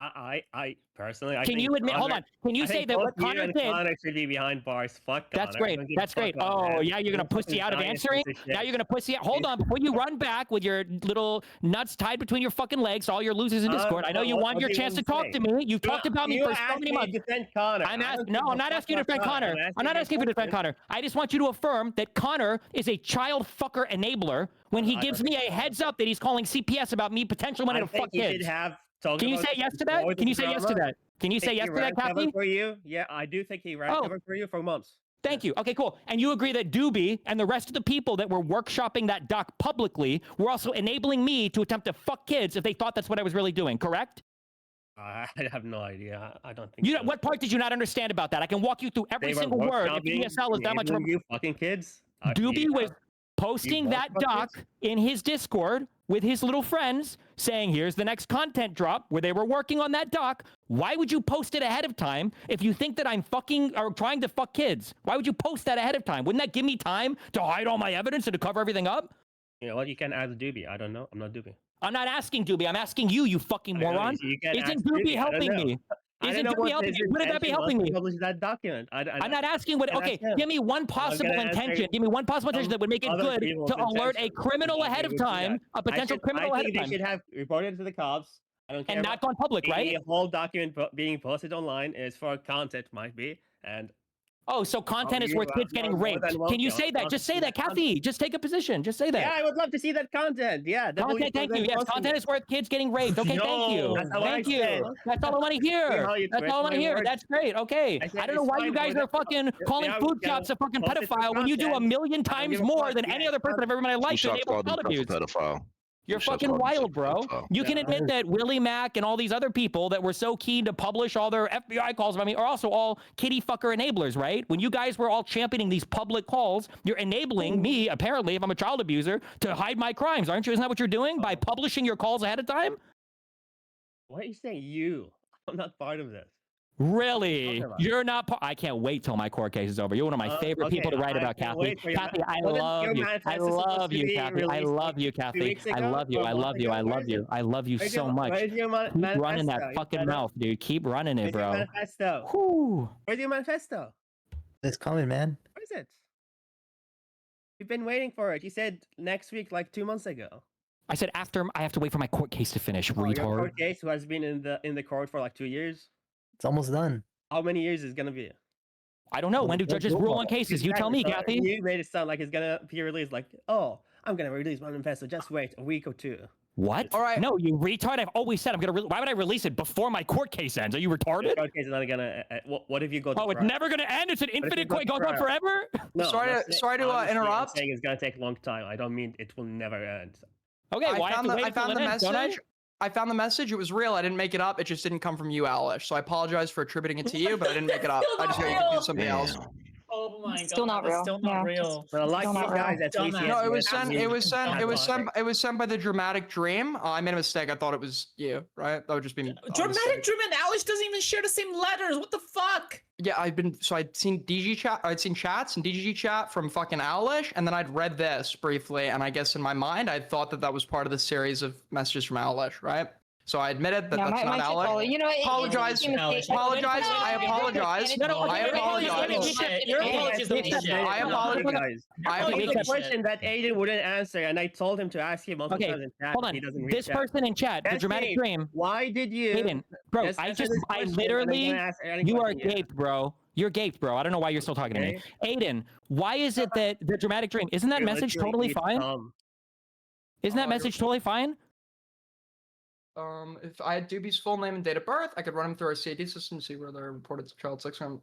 I personally, can you admit? Hold on. Can you say that what Connor did? Connor should be behind bars. Fuck. That's great. That's great. Oh yeah, you're gonna pussy out of answering. Now you're gonna pussy out. Hold on, before you run back with your little nuts tied between your fucking legs, all your losers in Discord. I know you want your chance to talk to me. You've talked about me for so many months. I'm asking. No, I'm not asking you to defend Connor. I'm not asking you to defend Connor. I just want you to affirm that Connor is a child fucker enabler when he gives me a heads up that he's calling CPS about me potentially wanting to fuck kids. Can you say yes to that? Can you say yes to that? Can you say yes to that, Kathy? For you? Yeah, I do think he ran cover for you for months. Thank you. Okay, cool. And you agree that Doobie and the rest of the people that were workshopping that doc publicly were also enabling me to attempt to fuck kids if they thought that's what I was really doing, correct? I have no idea. I don't think. What part did you not understand about that? I can walk you through every single word. If ESL is that much of a... You fucking kids. Doobie was posting that doc in his Discord with his little friends saying, here's the next content drop where they were working on that doc. Why would you post it ahead of time if you think that I'm fucking or trying to fuck kids? Why would you post that ahead of time? Wouldn't that give me time to hide all my evidence and to cover everything up? You know what? You can ask Doobie. I don't know. I'm not Doobie. I'm not asking Doobie. I'm asking you, you fucking moron. Isn't Doobie helping me? Isn't Doobie helping me? Wouldn't that be helping me? Publish that document. I'm not asking what. Okay, give me one possible intention. Give me one possible intention that would make it good to alert a criminal ahead of time, a potential criminal ahead of time. They should have reported to the cops. I don't care. And not gone public, right? The whole document being posted online is for content, might be, and. Oh, so content is worth kids getting raped. Can you say that? Just say that, Kathy. Just take a position. Just say that. Yeah, I would love to see that content. Yeah. Content, thank you. Yes, content is worth kids getting raped. Okay, thank you. Thank you. That's all I want to hear. That's all I want to hear. That's great. Okay. I don't know why you guys are fucking calling food shops a fucking pedophile when you do 1,000,000 times more than any other person I've ever in my life to enable child abuse. You're fucking wild, bro. You can admit that Willie Mack and all these other people that were so keen to publish all their FBI calls about me are also all kitty fucker enablers, right? When you guys were all championing these public calls, you're enabling me, apparently, if I'm a child abuser, to hide my crimes, aren't you? Isn't that what you're doing by publishing your calls ahead of time? Why are you saying you? I'm not part of this. Really? about? You're not. I can't wait till my court case is over. You're one of my favorite Okay, people to write I about, can't Kathy. wait for your Kathy, I wasn't love your you. I manifesto supposed love to you, be Kathy. I released, love you, 2 Kathy. weeks I ago love you. or a I month love you. ago? I Where love is you. it? I love you so much. Where's your Keep running that manifesto? You fucking better- mouth, dude. Keep running it, Where's your bro. manifesto? Whew. Where's your manifesto? It's coming, man. Where is it? We've been waiting for it. You said next week, like 2 months ago. I said after I have to wait for my court case to finish, Oh, your retard. court case, who has been in the court for like 2 years. It's almost done. How many years is it gonna be? I don't know. When do judges rule on cases? You tell me, Exactly. Kathy. You made it sound like it's gonna be released. Like, oh, I'm gonna release my manifesto. Just wait a week or two. What? All right. No, you retard. I've always said I'm gonna. Why would I release it before my court case ends? Are you retarded? The court case is not gonna. What if you go to Oh, it's trial? never gonna end. It's an What if you infinite. go It to goes on trial? forever. No, Sorry I'm to- sorry to, honestly, I'm interrupt. saying it's gonna take a long time. I don't mean it will never end. Okay, I why have found to the, wait I until found it the ends, don't I? message. I found the message. It was real. I didn't make it up. It just didn't come from you, Alish. So I apologize for attributing it to you, but I didn't make it up. I just got it to somebody else. Oh my god. Still not it's real. Still not Yeah, real. But like Still you not real. guys, at least Dumbass. he No, has it was been- sent. It was sent. It was sent. Dumbass. It was sent by the Dramatic Dream. I made a mistake. I thought it was you. Right? That would just be a Dramatic mistake. Dream and Alice doesn't even share the same letters. What the fuck? Yeah, I'd seen DG chat. I'd seen chats and DGG chat from fucking Owlish, and then I'd read this briefly, and I guess in my mind I thought that was part of the series of messages from Owlish, right? So I admitted that Yeah, that's my not shit's all- Owlish. you know, Apologize. it's a mistake. Apologize. No, I it's apologize. okay. No, no, I okay, apologize. Your apologies don't mean shit. I apologize. I It's apologize. a question that Aiden wouldn't answer, and I told him to ask him multiple Okay, times in chat. hold on. He doesn't read This chat. person in chat, the That's Dramatic Aiden. Dream. Why did you? Aiden, bro, Just I answer just, this I question, and I'm gonna literally, ask any you are question you gaped, bro. You're gaped, bro. I don't know why you're still talking to me. Aiden, why is it that the Dramatic Dream, isn't that You're message literally totally fine? dumb. Isn't that message totally fine? If I had Doobie's full name and date of birth, I could run him through our CAD system to see where they're reported to child sex crime.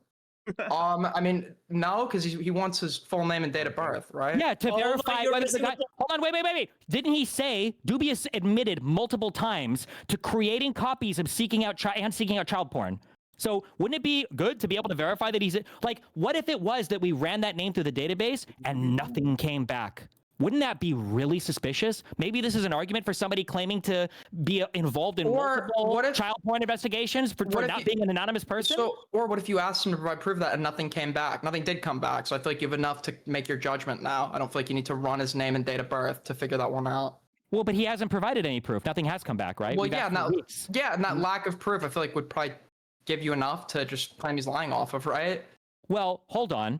I mean, no, because he wants his full name and date of birth, right? Yeah, to verify you're whether the missing guy. the Hold on, wait. Didn't he say Dubious admitted multiple times to creating copies of seeking out child porn? So wouldn't it be good to be able to verify that he's like? What if it was that we ran that name through the database and nothing came back? Wouldn't that be really suspicious? Maybe this is an argument for somebody claiming to be involved in multiple child porn investigations for not being an anonymous person. Or what if you asked him to provide proof of that and nothing came back? Nothing did come back. So I feel like you have enough to make your judgment now. I don't feel like you need to run his name and date of birth to figure that one out. Well, but he hasn't provided any proof. Nothing has come back, right? Well, We've asked for weeks. and that lack of proof, I feel like would probably give you enough to just claim he's lying off of, right? Well, hold on.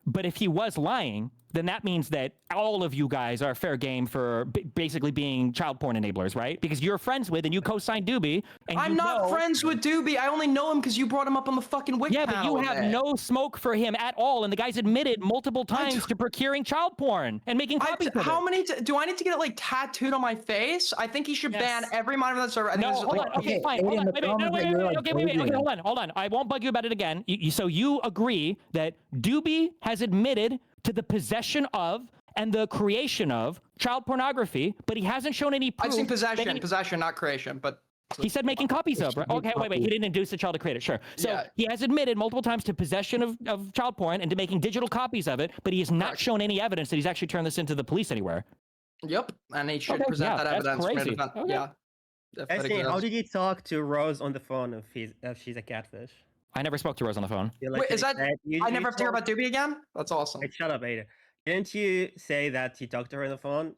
But if he was lying, then that means that all of you guys are fair game for basically being child porn enablers, right? Because you're friends with and you co-signed Doobie. And I'm not friends with Doobie. I only know him because you brought him up on the fucking wiki. Yeah, but you have no smoke for him at all, and the guy's admitted multiple times to procuring child porn and making copies of it. How many do I need to get it like tattooed on my face? I think he should ban every minor of that server. I think No, this is hold like- on. Okay, fine. Hold on. Wait. Hold on. I won't bug you about it again. So you agree that Doobie has admitted to the possession of and the creation of child pornography, but he hasn't shown any proof. I've seen possession, not creation, but he said making copies of, right? Okay, wait. He didn't induce the child to create it, sure. So he has admitted multiple times to possession of child porn and to making digital copies of it, but he has not shown any evidence that he's actually turned this into the police anywhere. Yep, and he should Okay, present that that's evidence. crazy. Yeah. Okay. If that Esty, how exists. did you talk to Rose on the phone if she's a catfish? I never spoke to Rose on the phone. Wait, is that? I never have to hear about Doobie again? That's awesome. Hey, shut up, Aiden. Didn't you say that you talked to her on the phone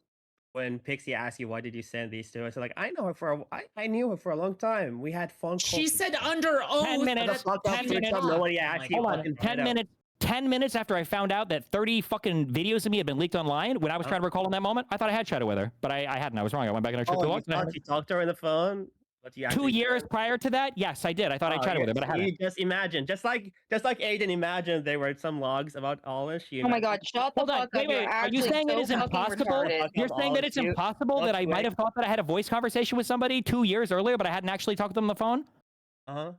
when Pixie asked you why did you send these to us? So like, I know her I knew her for a long time. We had phone calls. She said under oath. 10 minutes. 10 minutes. Nobody asked you. Hold on. 10 minutes. 10 minutes after I found out that 30 fucking videos of me had been leaked online, when I was trying to recall in that moment, I thought I had chatted with her, but I hadn't. I was wrong. I went back and I tripped the logs. You talked to her on the phone? But you 2 actually years prior to that, yes, I did. I thought I chatted with her, but I you hadn't. just imagine, just like Aiden imagined there were some logs about Olish. Oh my god, shut the fuck up. Wait. Are you saying that it's impossible? You're saying that it's impossible that I might have thought that I had a voice conversation with somebody 2 years earlier, but I hadn't actually talked to them on the phone? Uh-huh.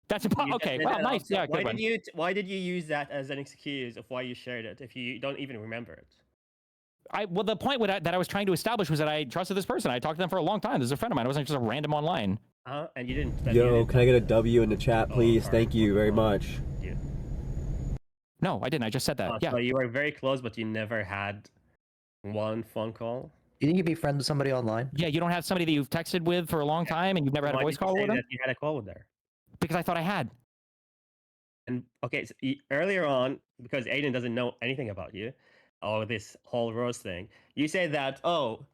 That's impossible. Okay, well, nice. Yeah, good one. Why did you use that as an excuse of why you shared it if you don't even remember it? Well, the point that I was trying to establish was that I trusted this person. I talked to them for a long time. This is a friend of mine. I wasn't just a random online. And you didn't. Yo, can I get a W in the chat, please? Thank you very much. No, I didn't. I just said that. Yeah. So you were very close, but you never had one phone call? You think you'd be friends with somebody online? Yeah, you don't have somebody that you've texted with for a long time and you've never had a voice call with them? You had a call with her. Because I thought I had. And okay, so earlier on, because Aiden doesn't know anything about you or this whole Rose thing, you said that, oh,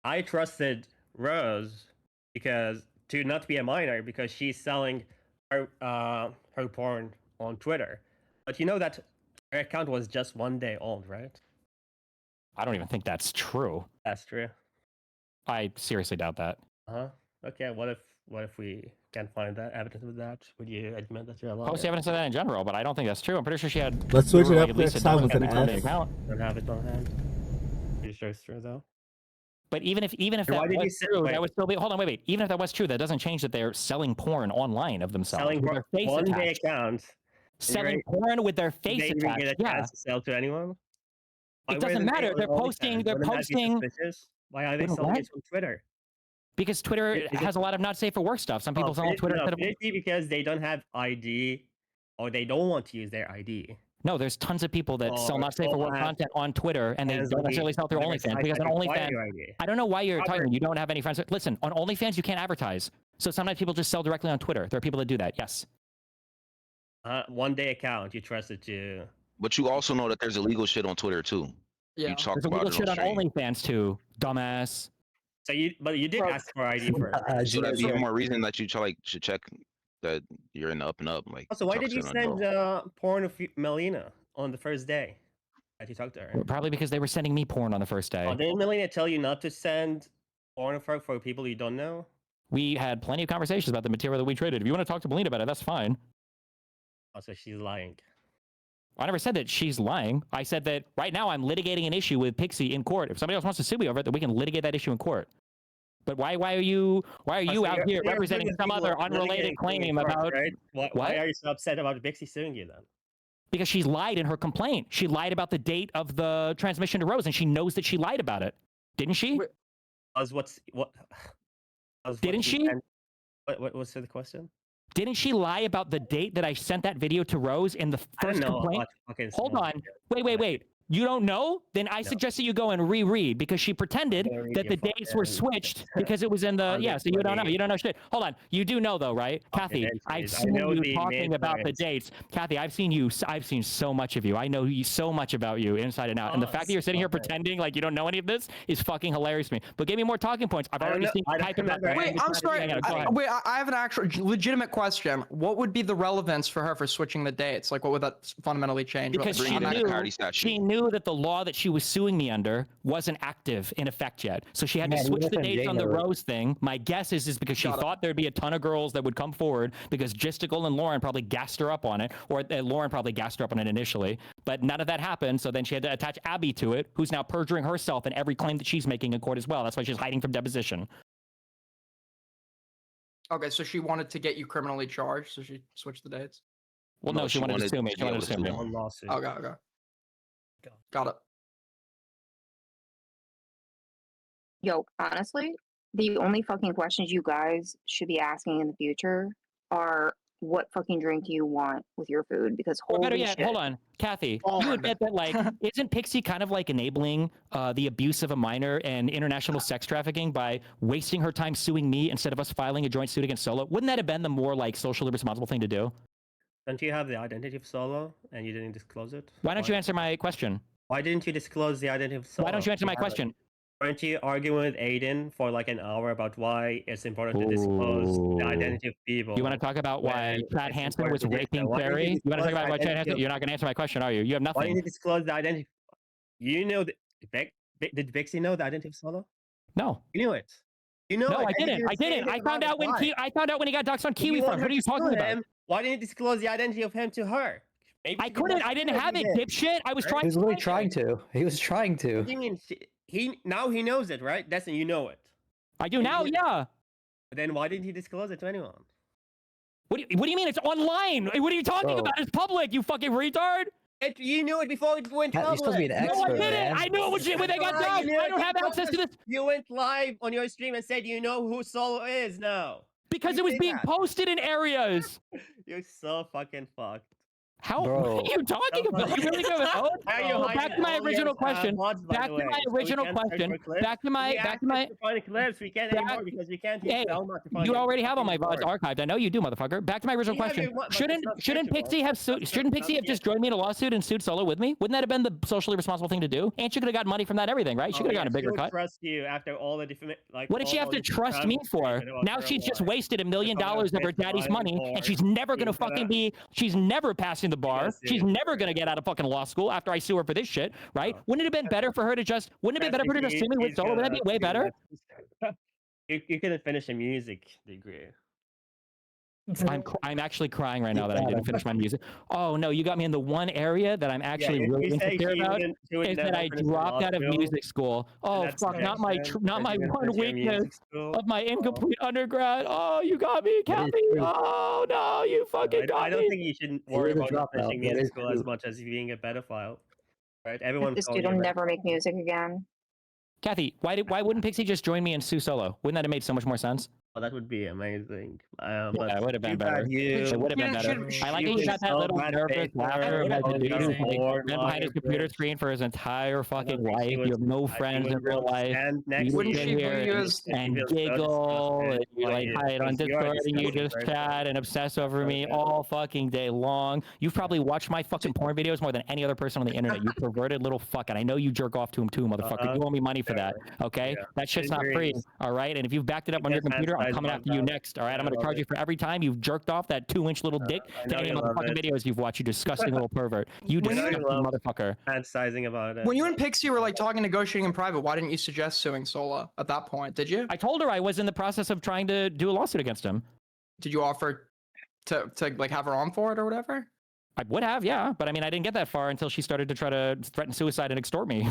I trusted Rose because to not be a minor because she's selling her porn on Twitter. But you know that her account was just 1 day old, right? I don't even think that's true. That's true. I seriously doubt that. Uh-huh. Okay, what if we can't find that evidence of that? Would you admit that you're a liar? Post evidence of that in general, but I don't think that's true. I'm pretty sure she had. Let's switch it like, up at least next a time dozen with an people on the F. account. Don't have it on hand. Pretty sure it's true though. But even if Why that did you was say- true, wait. that would still be. Hold on, wait. Even if that was true, that doesn't change that they're selling porn online of themselves Selling with porn, their face 1 day attached. account. Selling porn with their Did face they even attached. get a Yeah, chance to sell to anyone? Why it doesn't weren't they matter. on They're OnlyFans? posting. They're Wouldn't that be posting. suspicious? Why are they Wait, selling what? it on Twitter? Because Twitter Is it- has a lot of not safe for work stuff. Some people sell on Twitter No, instead of. could it be because they don't have ID or they don't want to use their ID? No, there's tons of people that sell Or not safe for work have content on Twitter, and they friends don't on necessarily the- sell through whatever OnlyFans sites because that on require OnlyFans, your ID. I don't know why you're Robert- talking. You don't have any friends. Listen, on OnlyFans you can't advertise, so sometimes people just sell directly on Twitter. There are people that do that. Yes. 1 day account you trusted to. But you also know that there's illegal shit on Twitter too. Yeah. You talked There's about illegal it shit on on stream. OnlyFans too, dumbass. So you did ask for ID first. So that's even more reason that you should check that you're in the up and up. Like, Also, why talk did you shit on send Joe. porn of Melina on the first day that you talked to her? Probably because they were sending me porn on the first day. Oh, didn't Melina tell you not to send porn of her for people you don't know? We had plenty of conversations about the material that we traded. If you want to talk to Melina about it, that's fine. Oh, so she's lying. I never said that she's lying. I said that right now I'm litigating an issue with Pixie in court. If somebody else wants to sue me over it, then we can litigate that issue in court. But why are you so out you're- here you're representing good with some people other litigating unrelated things in claim court, about right? Why what? are you so upset about Pixie suing you then? Because she lied in her complaint. She lied about the date of the transmission to Rose, and she knows that she lied about it. Didn't she? Didn't she? What was the question? Didn't she lie about the date that I sent that video to Rose in the I don't first know complaint? about fucking Hold small on. video. Wait. You don't know? Then I suggest that you go and reread because she pretended read that your the dates were fucking- switched because it was in the yeah. So you don't know. 120. You don't know shit. Hold on. You do know though, right, Kathy? then I've please. I seen know you the talking main about the points. dates. Kathy, I've seen so much of you. I know you so much about you inside and out. And the fact that you're sitting here pretending like you don't know any of this is fucking hilarious to me. But give me more talking points. I've I don't already know- seen I you don't typing about remember that. Wait, I'm sorry. Go ahead. Wait, I have an actual legitimate question. What would be the relevance for her for switching the dates? Like, what would that fundamentally change? Because Bring she it into knew, Cardi statute. she knew that the law that she was suing me under wasn't active in effect yet. So she had to Man, switch you the left dates on the January. Rose thing. My guess is because she thought there'd be a ton of girls that would come forward because Gisticle and Lauren probably gassed her up on it, or Lauren probably gassed her up on it initially. But none of that happened. So then she had to attach Abby to it, who's now perjuring herself in every claim that she's making in court as well. That's why she's hiding from deposition. Okay, so she wanted to get you criminally charged, so she switched the dates. Well, no, she wanted to sue me. She be wanted able to sue me. One lawsuit. Okay. Got it. Yo, honestly, the only fucking questions you guys should be asking in the future are what fucking drink do you want with your food? Because Or better holy yet, shit. hold on, Kathy. Oh You my admit that, like, isn't Pixie kind of like enabling the abuse of a minor and international sex trafficking by wasting her time suing me instead of us filing a joint suit against Solo? Wouldn't that have been the more like socially responsible thing to do? Don't you have the identity of Solo and you didn't disclose it? Why don't you answer my question? Why didn't you disclose the identity of Solo? Why don't you answer my have it? question? Weren't you arguing with Aiden for like an hour about why it's important to disclose the identity of people? You want to talk about why when Chad it's Hansen important was to do so? raping Why didn't Carrie? You want to talk disclose about the why Chad identity Hansen? of- You're not going to answer my question, are you? You have Why nothing. didn't you disclose the identity? You know, did Vixie know the identity of Solo? No. You knew it. You know No, it. I and you didn't. I say didn't. I anything found about out when why. I found out when he got doxxed on If you Kiwi want Farm. her What are you to sue talking about? him, why didn't you disclose the identity of him to her? Maybe I she did couldn't. not I didn't know have you it, did. dipshit. I was Right? trying. He was literally trying to. He was trying to. What do you mean? He now he knows it, right? Destin, you know it. I do now. Yeah. Then why didn't he disclose it to anyone? What do you mean? It's online. What are you talking Bro. about? It's public. You fucking retard. You knew it before it went You're public. supposed to be an No, I expert, didn't. man. I knew it was when they got Right, you doxxed. knew I it don't have before access to this You went live on your stream and said you know who Solo is now. because You it was say being that. posted in areas. You're so fucking fucked. How Bro. what are you talking about? You really go back to my original question. Back to my original question. Back to my clips. We can't anymore because we can't use Hey, Belmont to find you it. already have all my Fucking VODs Lord. archived. I know you do, motherfucker. Back to my original Yeah, I question. mean, but Shouldn't it's not shouldn't searchable. Pixie have shouldn't Pixie have just joined me in a lawsuit and sued Solo with me? Wouldn't that have been the socially responsible thing to do? And she could have got money from that everything, right? She could have gotten a bigger cut. Trust you after all the different like. What did she have to trust me for? Now she's just wasted $1 million of her daddy's money, and she's never gonna fucking be. She's never passing the bar. She's never gonna get out of fucking law school after I sue her for this shit, right? Wouldn't it have been better for her to just? Wouldn't it be better for her to just sue me with Solo? Wouldn't that be way better? You couldn't finish a music degree. I'm actually crying right now that I didn't finish my music. Oh no, you got me in the one area that I'm actually really insecure about is that I dropped out of music school. Oh fuck, not my one weakness of my incomplete undergrad. Oh, you got me, Kathy. Oh no, you fucking got me. I don't think you should worry about not finishing That music is school as much as being a pedophile. Right? Everyone. This dude will never make music again. Kathy, why wouldn't Pixie just join me and sue Solo? Wouldn't that have made so much more sense? Oh, that would be amazing. Yeah, But it would have been too better. bad you. It would have been better. I like how you got that little nervous laughter like the dude who's like been behind his computer screen for his entire fucking life. You have no friends in real life. You Wouldn't sit she view here you and, as- and giggle, and you like hide on Discord, and you just chat and obsess over me all fucking day long. You've probably watched my fucking porn videos more than any other person on the internet. You perverted little fuck, and I know you jerk off to him too, motherfucker. You owe me money for that, okay? That shit's not free, all right? And if you've backed it up on your computer, I'm coming after you next. All right, I'm gonna charge you for every time you've jerked off that 2-inch little dick to any motherfucking videos you've watched. You disgusting little pervert. You disgusting motherfucker. Fantasizing about it. When you and Pixie were like talking, negotiating in private, why didn't you suggest suing Sola at that point? Did you? I told her I was in the process of trying to do a lawsuit against him. Did you offer to like have her on for it or whatever? I would have, yeah, but I mean, I didn't get that far until she started to try to threaten suicide and extort me.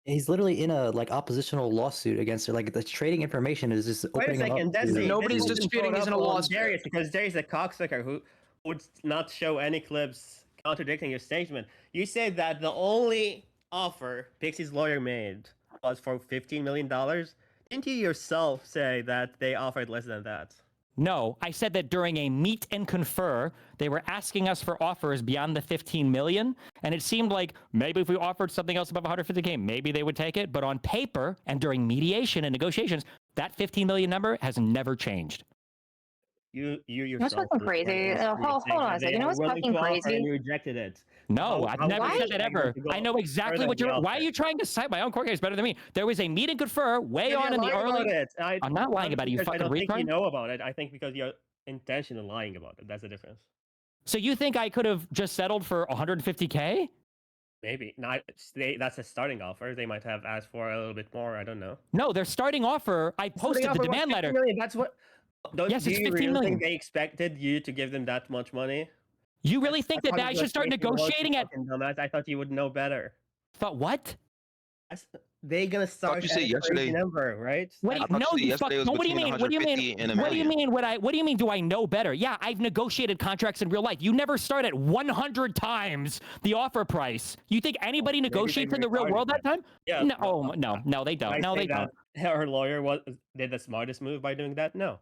He's literally in a like oppositional lawsuit against her. Like the trading information is just Wait a opening second, up. that's to- Nobody's disputing he's in a lawsuit. Darius, because Darius is a cocksucker who would not show any clips contradicting your statement. You said that the only offer Pixie's lawyer made was for $15 million. Didn't you yourself say that they offered less than that? No, I said that during a meet and confer, they were asking us for offers beyond the 15 million, and it seemed like maybe if we offered something else above 150K, maybe they would take it. But on paper and during mediation and negotiations, that 15 million number has never changed. You That's yourself. fucking crazy. Hold on a second. You know what's fucking crazy? You rejected it. No, I've never said that ever. I know exactly further what you're. than Why are you trying to cite my own court case better than me? There was a meet and confer way on in the early. I'm not lying about it, you because I fucking don't think you retard. know about it. I think because you're intentionally lying about it. That's the difference. So you think I could have just settled for 150K? Maybe not. That's a starting offer. They might have asked for a little bit more. I don't know. No, their starting offer. I posted the demand letter. That's what. Don't, Yes, do it's you 15 really million. think they expected you to give them that much money? You really think that I should start negotiating at? Dumbass. I thought you would know better. Thought what? They gonna start you at said a yesterday. crazy number, right? What do you, no, you fuck, no, what do you mean? What do you mean? What do you mean? What do you mean? Do I know better? Yeah, I've negotiated contracts in real life. You never start at 100 times the offer price. You think anybody negotiates in the real world that time? Yeah. No, no, they don't. No, they don't. Her lawyer did the smartest move by doing that. No.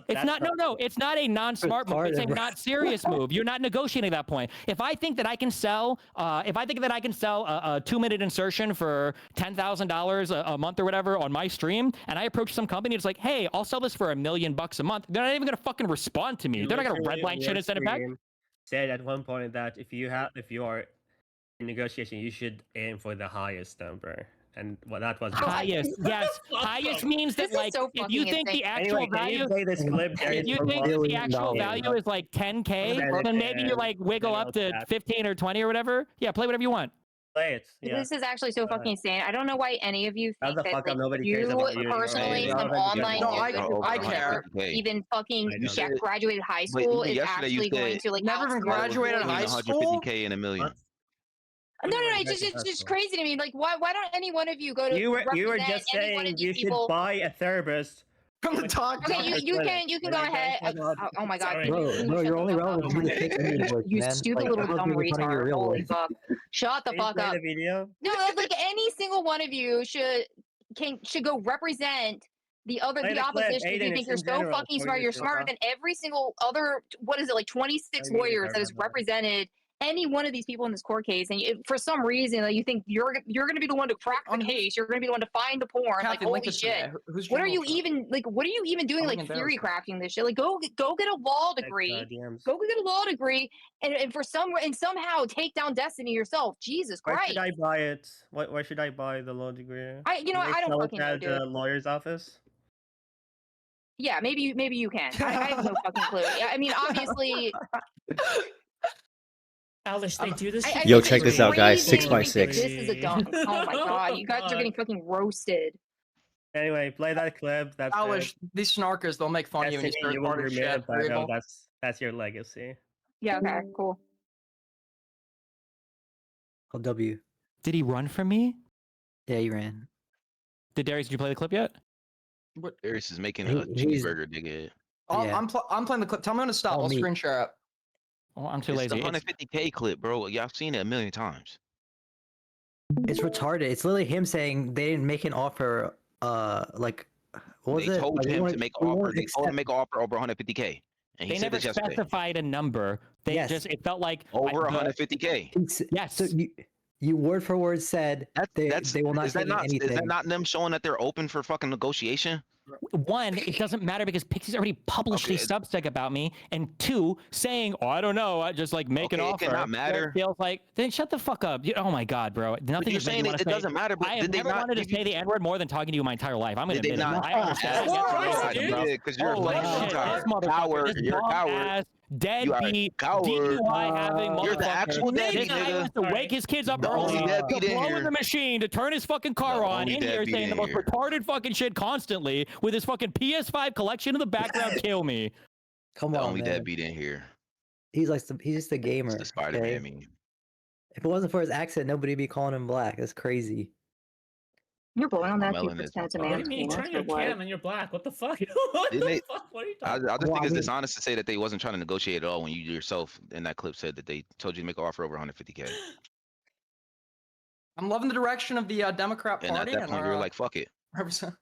It's not. No. It's not a non-smart move. It's a not serious move. You're not negotiating at that point. If I think that I can sell, a 2-minute insertion for $10,000 a month or whatever on my stream, and I approach some company, it's like, hey, I'll sell this for $1 million a month. They're not even gonna fucking respond to me. They're not gonna redline shit and send it back. Said at one point that if you are in negotiation, you should aim for the highest number. And that was highest. Yes, highest means that like if you think the actual value, if you think the actual value is like 10K, then maybe you like wiggle up to 15 or 20 or whatever. Yeah, play whatever you want. Play it. Yeah. This is actually so fucking insane. I don't know why any of you think the that fuck up, like, nobody you cares about you personally, anyway. some No, online No, dude I who care. never even fucking You graduated high But school even is yesterday you actually going said- to like Never even outsmart graduated you. high school. 150K and $1 million. No, it's just crazy to me. Like, why don't any one of you go to You were represent just any one saying of you these should people? buy a therapist. From the talk. Okay, you can go ahead. Oh my god. Bro, you're only relevant to the fake news voice, You man. stupid Like, little I wasn't dumb even putting your retard. real Holy voice. fuck. Shut the Can you fuck play up. the video? No, like any single one of you should go represent the Play the clip, opposition, if you Aiden, think it's you're in so general, fucking for smart, you you're too. smarter than every single other, what is it, like 26 I muted lawyers that has everybody. represented any one of these people in this court case, and for some reason, like, you think you're going to be the one to crack the case, you're going to be the one to find the porn, like, Kathy, link holy this to me. shit. Whose What are channel you is that? even like? What are you even doing, I'm like, linking theory theirs. crafting this shit? Like, go get a law degree. DMs. Go get a law degree, and for some and somehow take down Destiny yourself. Jesus Where Christ! should I buy it? Where should I buy the law degree? You know, Can I don't sell it fucking know, at the dude. lawyer's office. Yeah, maybe you can. I have no fucking clue. I mean, obviously. Alice, they do this. Yo, shit check for this out, guys. crazy 6 that by you think 6. This is a dumb. Oh my god, you guys are getting fucking roasted. Anyway, play that clip. That's Alice, it. these snarkers, they'll make fun of you when you Destiny, start you will hard be shit. removed, but I know Regal. that's your legacy. Yeah. Okay. Cool. Oh, W. Did he run from me? Yeah, he ran. Did Darius? Did you play the clip yet? What? Darius is making He- a he's- cheeseburger, nigga. I'm playing the clip. Tell me when to stop. Oh, I'll me. screen share it. Oh, I'm too It's lazy. the It's- 150K clip, bro. Yeah, I've seen it a million times. It's retarded. It's literally him saying they didn't make an offer. Like, what was They it? told Like, we him to weren't- make we an offer. weren't They told him to accept- make an offer over 150K, and he They said never this yesterday. specified a number. They Yes. just it felt like Over the- 150K. Yes. So you word for word said they will not Is that give you not? anything. Is that not them showing that they're open for fucking negotiation? One, it doesn't matter because Pixie's already published Okay, a Substack about me, and two, saying, "Oh, I don't know, I just like make an Okay, it offer." cannot It matter. feels like then shut the fuck up. Oh my god, bro! Nothing you're is making saying me it- wanna it say- doesn't matter, but I have did they never not wanted to give you- say the N word more than talking to you my entire life. I'm gonna Did they admit it. not? I understand. That's Yes, right, dude. you did, 'cause you're a Oh, fucking shit, retard. this motherfucker, Coward, this you're a coward. bum-ass, You are a deadbeat, coward. DUI having motherfucker. You're the actual This deadbeat, guy nigga. wants to wake his kids up The early, only deadbeat to in blow here. in the machine, to turn his fucking car on, only in here deadbeat saying the in most here. retarded fucking shit constantly with his fucking PS5 collection in the background. Kill me. Come The on, only man. deadbeat in here. He's just a gamer. It's the Spider-Man okay? meme. If it wasn't for his accent, nobody'd be calling him black. That's crazy. You're blowing on My that 2% melanin is of my man's color. What do you mean? penis, Turn or your what? cam and you're black. What the fuck? What Didn't the they- fuck? What are you I talking just about? think I it's mean- dishonest to say that they wasn't trying to negotiate at all when you yourself in that clip said that they told you to make an offer over 150K. I'm loving the direction of the Democrat And at Party. that point, you were like, fuck it. represent.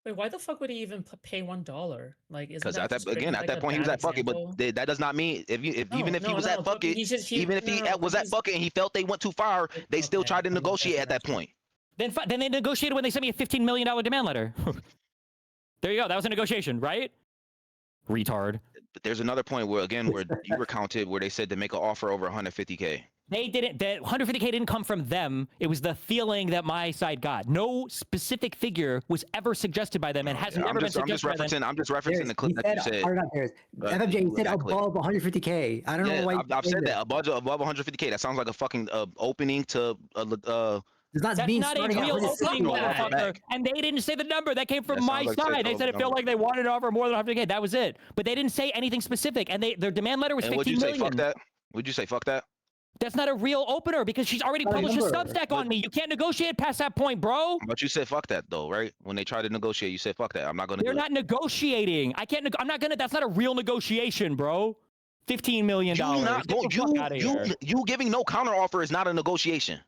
Wait, why the fuck would he even pay $1? Like, isn't Because that at that just straight again, up, at like, that a point, he was bad at fuck it. But example? that does not mean if he No, was no, at but fuck it, he's just- he- even if he no, was but at fuck it and he felt they went too far, they still Okay, tried to come on, negotiate that's at that point. Then they negotiated when they sent me a $15 million demand letter. There you go. That was a negotiation, right? Retard. But there's another point where again where you recounted where they said to make an offer over 150K. They didn't. The 150K didn't come from them. It was the feeling that my side got. No specific figure was ever suggested by them, and has never been suggested by them. I'm just referencing the clip He that you said, said. or not Darius. FMJ, he said that clip. above 150K. I don't know why. I've said that above 150K. That sounds like a fucking opening to That's not a real opening, motherfucker. And they didn't say the number. That came from That my sounds like side. They said it felt number. like they wanted to offer more than 150K. That was it. But they didn't say anything specific. And their demand letter was And 15 would you say million. fuck that? Would you say fuck that? That's not a real opener because she's already Not a published a number. Substack on me. You can't negotiate past that point, bro. But you said fuck that though, right? When they tried to negotiate, you said fuck that. I'm not gonna. They're do not negotiating. I can't. I'm not gonna. That's not a real negotiation, bro. $15 million. You not Get the fuck outta here. you giving no counter offer is not a negotiation.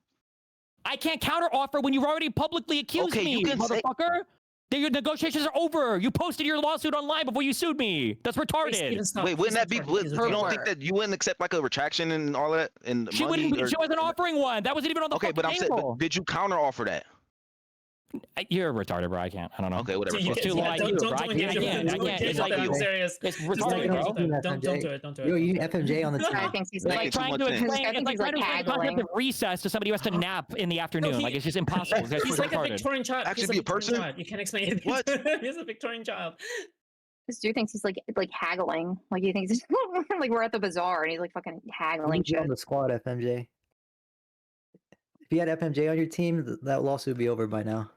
I can't counter offer when you've already publicly accused Okay, me, you can say- motherfucker. Your negotiations are over. You posted your lawsuit online before you sued me. That's retarded. Wait, wouldn't that be? You don't think that you wouldn't accept like a retraction and all that and She money? wouldn't. or- She wasn't offering one. That wasn't even on the Okay, fucking but I'm saying, table. but did you counter offer that? You're retarded, bro. I can't. I don't know. Okay, whatever. It's too low IQ, bro. I can't. It's like I'm serious. It's Just retarded, bro. Don't do it. Don't do it. Yo, you need FMJ on the team. I think he's It's like trying to explain. It's like trying to explain the concept of recess to somebody who has to nap in the afternoon. Like it's just impossible. That's He's like a retarded. Victorian child. Actually He's a be a Victorian person? child. You can't explain it. What? He's a Victorian child. This dude thinks he's like haggling. Like he thinks like we're at the bazaar and he's like fucking You haggling need you on shit. the squad, FMJ. If you had FMJ on your team, that lawsuit would be over by now.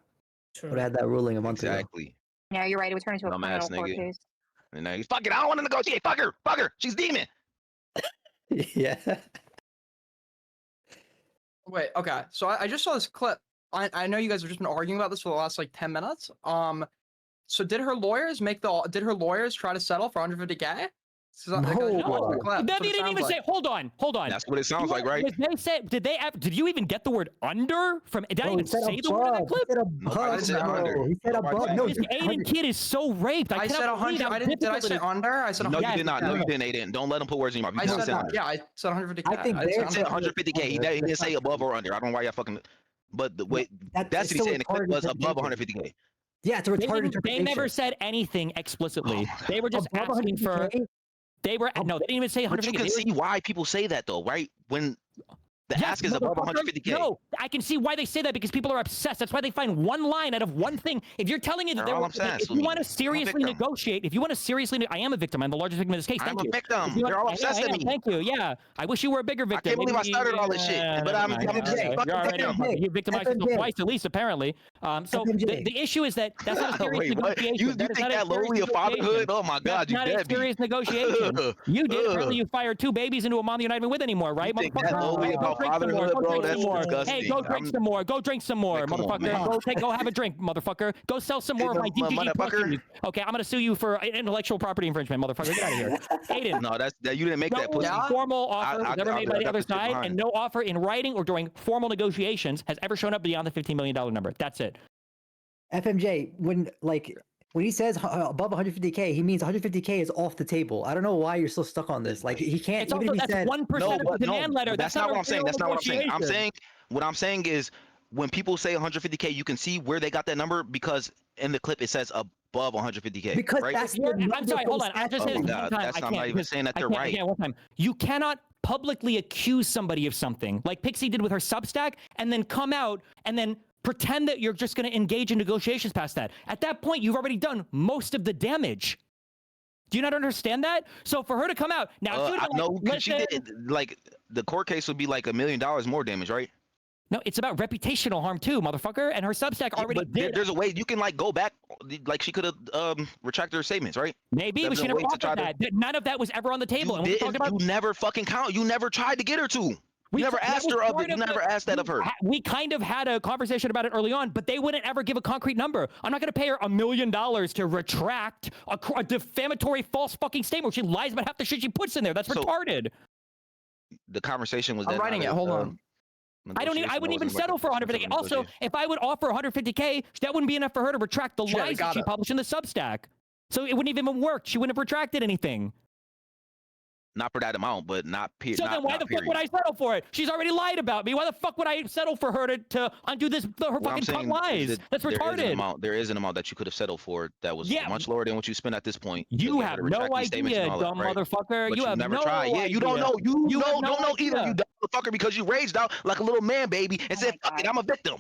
True. Would have had that ruling a month Exactly. Yeah, you're right. It would turn into a Dumbass criminal court nigga. case. And now he's fuck it. I don't want to negotiate. Fuck her. Fuck her. She's demon. ago. Yeah. Wait, okay. So I just saw this clip. I know you guys have just been arguing about this for the last like 10 minutes. So did her lawyers try to settle for 150K? So, guys, you watch the clip. They That's what it didn't sounds even like. say. Hold on. That's what it sounds like, right? They said. Did you even get the word under from? Did I even say the word in that clip? Nobody said under. He said above. No, This Aiden kid is so raped. I said 100. I didn't. Did I say under? I said No, 100. you did not. No, you didn't. Aiden. Don't let him put words in your mouth. You did not say under. Yeah, I said 150K. I think He they're said 150K. He didn't say above or under. I don't know why y'all fucking. But the way that's what he said in the clip was above 150K. Yeah, it's a retarded They interpretation. never said anything explicitly. Oh They were just Above asking for. 150K? They were no. They didn't even say But 150K. you can see why people say that though, right? When the ask is above 150K. No, I can see why they say that because people are obsessed. That's why they find one line out of one thing. If you're telling me that if you want to seriously negotiate, if you want to seriously, I am a victim. I'm the largest victim in this case. Thank I'm you. a victim. If you They're all want- obsessed I with am. me. Thank you. Yeah, I wish you were a bigger victim. I can't believe I Maybe- started all this shit, but I'm never mind. just fucking You're already victim. you victimized yourself twice at least, apparently. So the issue is that that's not a serious Wait, what? negotiation. You think that lowly of fatherhood? Oh my God, That's you not a deadbeat. serious negotiation. You did. Apparently, you fired 2 babies into a mom you're not even with anymore, right? You think that lowly Go about drink some more. fatherhood, Go bro? drink some That's more. disgusting. Hey, go drink some more. Go drink some more, Man, come on, motherfucker. man. Go have a drink, motherfucker. Go sell some more of my DGG plushies. Okay, I'm gonna sue you for intellectual property infringement, motherfucker. Get out of here. Aiden. No, that you didn't make that No pussy. formal offer was ever I made by the got other the shit side, behind and it. no offer in writing or during formal negotiations has ever shown up beyond the $15 million number. That's it. FMJ, when he says above 150K, he means 150K is off the table. I don't know why you're still stuck on this. Like he can't. It's Even also if he that's said 1% of the demand letter. That's not a what I'm saying. real That's not what I'm saying. I'm negotiation. saying what I'm saying is when people say 150K, you can see where they got that number because in the clip it says above 150K. Because right? that's I'm sorry, hold on. I'll just say Oh this my one God, time. that's I not- I'm can't. not even saying that they're right. Again, one time. You cannot publicly accuse somebody of something like Pixie did with her Substack and then come out and then pretend that you're just going to engage in negotiations past that. At that point, you've already done most of the damage. Do you not understand that? So for her to come out now, she would've been no, like, because she "Listen." did like the court case would be like $1 million more damage, right? No, it's about reputational harm too, motherfucker. And her Substack already But did. there's a way you can like go back, like she could have retracted her statements, right? Maybe, but There's she a never way to offered try to- that. None of that was ever on the table. And when we talked about You never fucking count. You never tried to get her to. You never that asked was her of part it. You of never asked that of her. We kind of had a conversation about it early on, but they wouldn't ever give a concrete number. I'm not going to pay her $1 million to retract a defamatory false fucking statement where she lies about half the shit she puts in there. That's retarded. The conversation was. I'm that writing not it. a, Hold on. I wouldn't even wasn't like settle for 150K. Also, if I would offer 150K, that wouldn't be enough for her to retract the lies that she published in the Substack. So it wouldn't even work. She wouldn't have retracted anything. Not for that amount, but not period. So then why the fuck would I settle for it? She's already lied about me. Why the fuck would I settle for her to undo her fucking cunt lies? That's retarded. There is an amount that you could have settled for that was much lower than what you spent at this point. You have no idea, dumb motherfucker. But you have never no tried. Yeah, you don't idea. know. You have don't no know either, idea. you dumb motherfucker, because you raged out like a little man baby and said, "Fuck it, I'm a victim."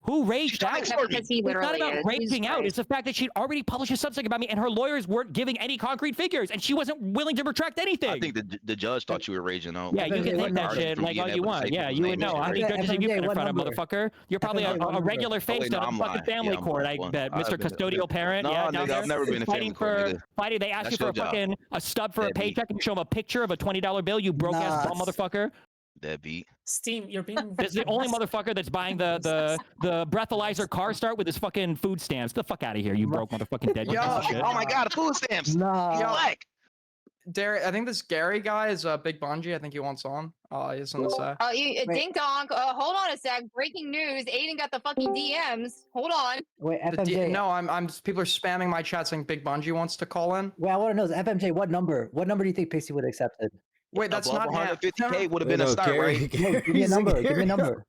Who raged out? Because he It's not literally about is. raging He's out. right. It's the fact that she'd already published a Substack about me, and her lawyers weren't giving any concrete figures, and she wasn't willing to retract anything. I think the judge thought you were raging out. Yeah, you can think that shit like all you want. Yeah, you would know. How many judges have you been in front of, motherfucker? You're probably a regular face no, out of I'm fucking lying. family Yeah, I'm court, lying. I bet. I've Mr. been- Custodial parent. No, Yeah, nigga, down there I've never been in family fighting court, for nigga. fighting. They ask That's you for your a job. fucking a stub for a paycheck and show them a picture of a $20 bill. You broke ass bum motherfucker. Deadbeat. Steam, you're being. This is the only motherfucker that's buying the breathalyzer car start with his fucking food stamps. Get the fuck out of here, you broke motherfucking dead. Yo, oh my God, food stamps. He's black. I think this Gary guy is Big Bungie. I think he wants on. He has something to say. Ding dong. Hold on a sec. Breaking news. Aiden got the fucking DMs. Hold on. Wait, The FMJ. no, I'm. People are spamming my chat saying Big Bungie wants to call in. Wait, I want to know is FMJ. What number? What number do you think Pixie would have accepted? Wait, that's Above not him. 150K would have been a start, right? No, give me a number. Give me a number.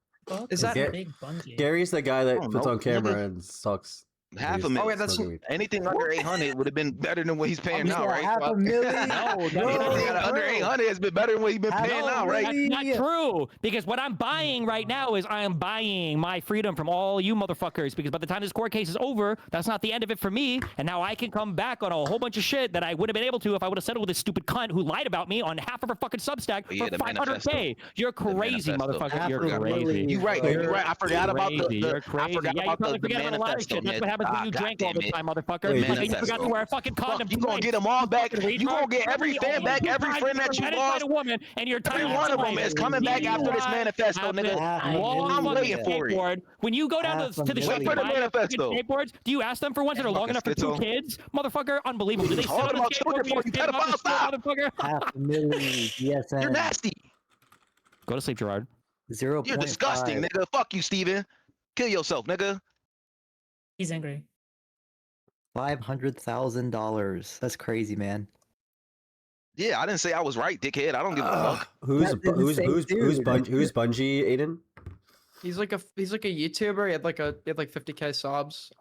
Is that Big Gary's the guy that don't puts know, on camera nigga. and sucks. Half a million. Oh, wait, that's anything under 800 would have been better than what he's paying now, right? half a million? No, Anything under 800 has been better than what he's been paying now, right? That's not true. Because what I'm buying right now is I am buying my freedom from all you motherfuckers. Because by the time this court case is over, that's not the end of it for me. And now I can come back on a whole bunch of shit that I wouldn't have been able to if I would have settled with this stupid cunt who lied about me on half of her fucking Substack Yeah, for the 500K. You're crazy, manifesto. motherfucker. I You're forgot about crazy. You're right. You're right. I forgot about Crazy. the You're crazy. I forgot Yeah, you about probably the forget about a lot of manifesto. shit. That's Yeah, what happens was when you drank all the goddamn it. time, motherfucker. The Fucking you forgot to manifesto. wear a fucking condom. Fuck, you gonna get them all back. Fucking You gonna retard. get every fan Only back, two every times friend you that were you satisfied lost. a woman, and you're Every tired one of them tonight. is coming back after this manifesto, nigga. Long I'm waiting fucking for it. skateboard. When you go down to the Wait shop for and the buy fucking manifesto. skateboards, do you ask them for ones that are long enough for 2 schizo. kids? Motherfucker, unbelievable. Do they Hold sell them the up, shoot skateboard it for you, pedophile, stop. motherfucker? $500,000. Yes, You're nasty. Go to sleep, Gerard. 0.5. You're disgusting, nigga. Fuck you, Steven. Kill yourself, nigga. He's angry. $500,000. That's crazy, man. Yeah, I didn't say I was right, dickhead. I don't give a fuck. Who's Bungie, Aiden? He's like a YouTuber. He had like 50K subs.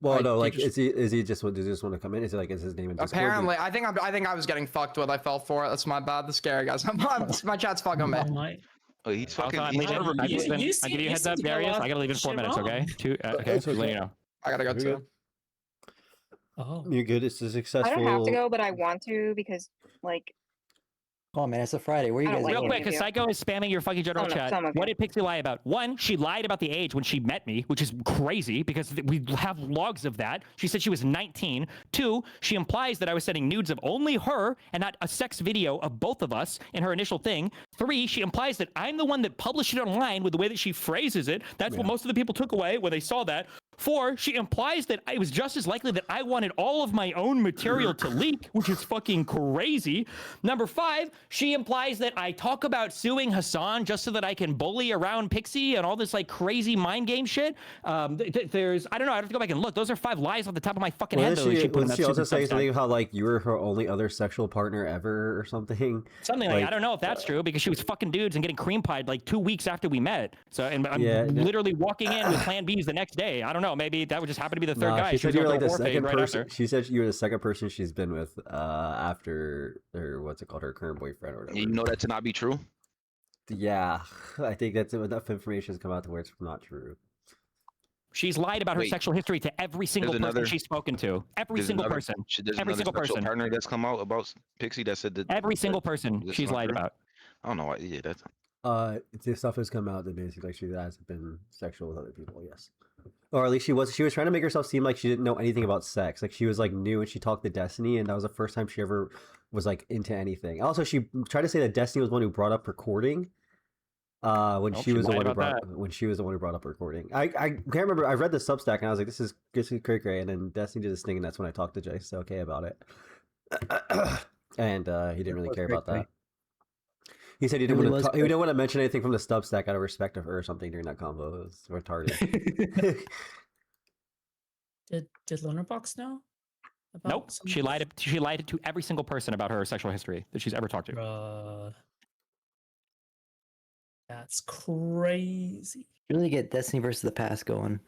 Well, no, he like just- does he just want to come in? Is his name in Discord? Apparently, I think I was getting fucked with. I fell for it. That's my bad. The scary guys. My chat's fucking me. Oh, he's fucking. I'm He's leaving. out of I give review. you a heads up, Darius. I gotta leave in 4 minutes. Okay. Okay. It's Just let okay. you know. I gotta go You're too. good. Oh. You're good. It's a I successful. don't have to go, but I want to because, like, Oh man, it's a Friday. Where are you I don't guys like Real going? quick, because Psycho is spamming your fucking general Some of- chat. some of What it. did Pixie lie about? One, she lied about the age when she met me, which is crazy because we have logs of that. She said she was 19. Two, she implies that I was sending nudes of only her and not a sex video of both of us in her initial thing. Three, she implies that I'm the one that published it online with the way that she phrases it. That's what most of the people took away when they saw that. Four, she implies that it was just as likely that I wanted all of my own material to leak, which is fucking crazy. Number five, she implies that I talk about suing Hassan just so that I can bully around Pixie and all this like crazy mind game shit. There's, I don't know, I have to go back and look. Those are 5 lies off the top of my fucking head. Wasn't Though, she, put in was that she also stupid saying Substack. something about like you were her only other sexual partner ever or something? Something like I don't know if that's true because she was fucking dudes and getting cream pied like 2 weeks after we met. So and I'm literally walking in with Plan B's the next day. I don't know. Maybe that would just happen to be the third guy. She said you were like the going through a second war phase person. right after. She said you were the second person she's been with after her what's it called, her current boyfriend or whatever. You know that to not be true. Yeah, I think that's enough information has come out to where it's not true. She's lied about her Wait. sexual history to every single person another- she's spoken to. Every There's single another- person. There's Every another single sexual person. partner that's come out about Pixie that said that Every single person that's she's not lied true? about. I don't know why. Yeah, that's. The stuff has come out that basically she hasn't been sexual with other people. Yes, or at least she was. She was trying to make herself seem like she didn't know anything about sex. Like she was like new and she talked to Destiny, and that was the first time she ever was like into anything. Also, she tried to say that Destiny was the one who brought up recording. When she was the one who brought up recording. I can't remember. I read the Substack and I was like, this is cray. And then Destiny did this thing, and that's when I talked to Jace okay about it. And he didn't really care about that. He said he didn't want to mention anything from the Substack out of respect of her or something during that convo. It was retarded. Did Lunerbox know? About Nope. some- She lied to every single person about her sexual history that she's ever talked to. That's crazy. Really get Destiny versus the past going.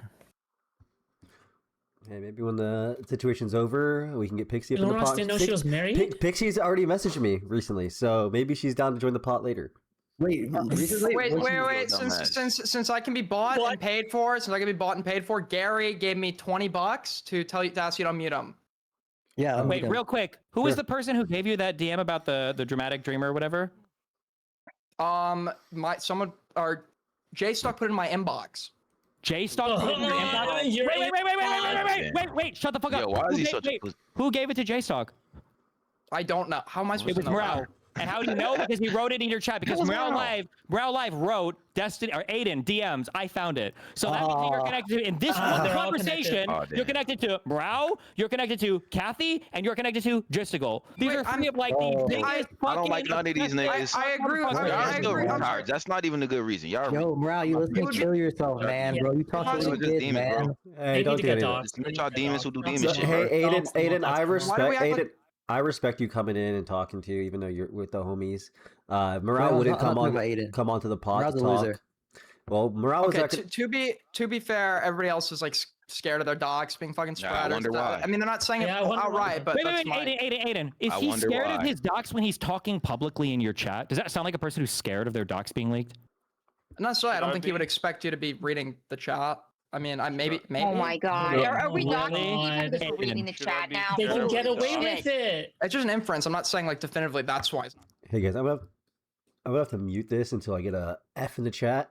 Hey, maybe when the situation's over, we can get Pixie up in the Lawrence pot. didn't know she was married? Pixie's already messaged me recently, so maybe she's down to join the pot later. Wait. Wait. Since I can be bought and paid for, Gary gave me $20 to ask you to unmute him. Yeah. Wait, real quick. Who was the person who gave you that DM about the dramatic dreamer or whatever? Someone or Jay Stock put it in my inbox. Jay Stock put it in your inbox? Wait, shut the fuck up. Yo, why is he such a pussy? Who gave it to Jay Stock? I don't know. How am I supposed It was to know? Morale. And how do you know? Because he wrote it in your chat. Because Morale Live wrote Destiny or Aiden DMs. I found it. So that means that you're connected to in this conversation. You're connected to Morale. You're connected to Kathy, and you're connected to Justigal. These are three of like the biggest. I don't like none of these niggas. I agree. Y'all still retards. That's not even a good reason. Y'all. Yo, Morale, you listen, kill yourself, man, bro. You talk to the kids, man. Hey, don't do anything. It's y'all demons who do demon shit. Hey, Aiden, I Why do we respect you coming in and talking to you, even though you're with the homies. Morale wouldn't come onto the pod Morale's to a talk. loser. Well, Morale was Okay, to be fair, everybody else is like scared of their dogs being fucking Yeah, I spread. wonder why. I mean, they're not saying it outright, but Wait, that's Aiden. Is I he wonder scared of why. his docs when he's talking publicly in your chat? Does that sound like a person who's scared of their docs being leaked? Not so. I don't think he would expect you to be reading the chat. I mean, maybe. Oh my god. Are we doxing people because we're reading the chat now? They can Holy get away shit. with it. It's just an inference. I'm not saying like definitively that's why. Hey guys, I'm gonna have to mute this until I get a F in the chat.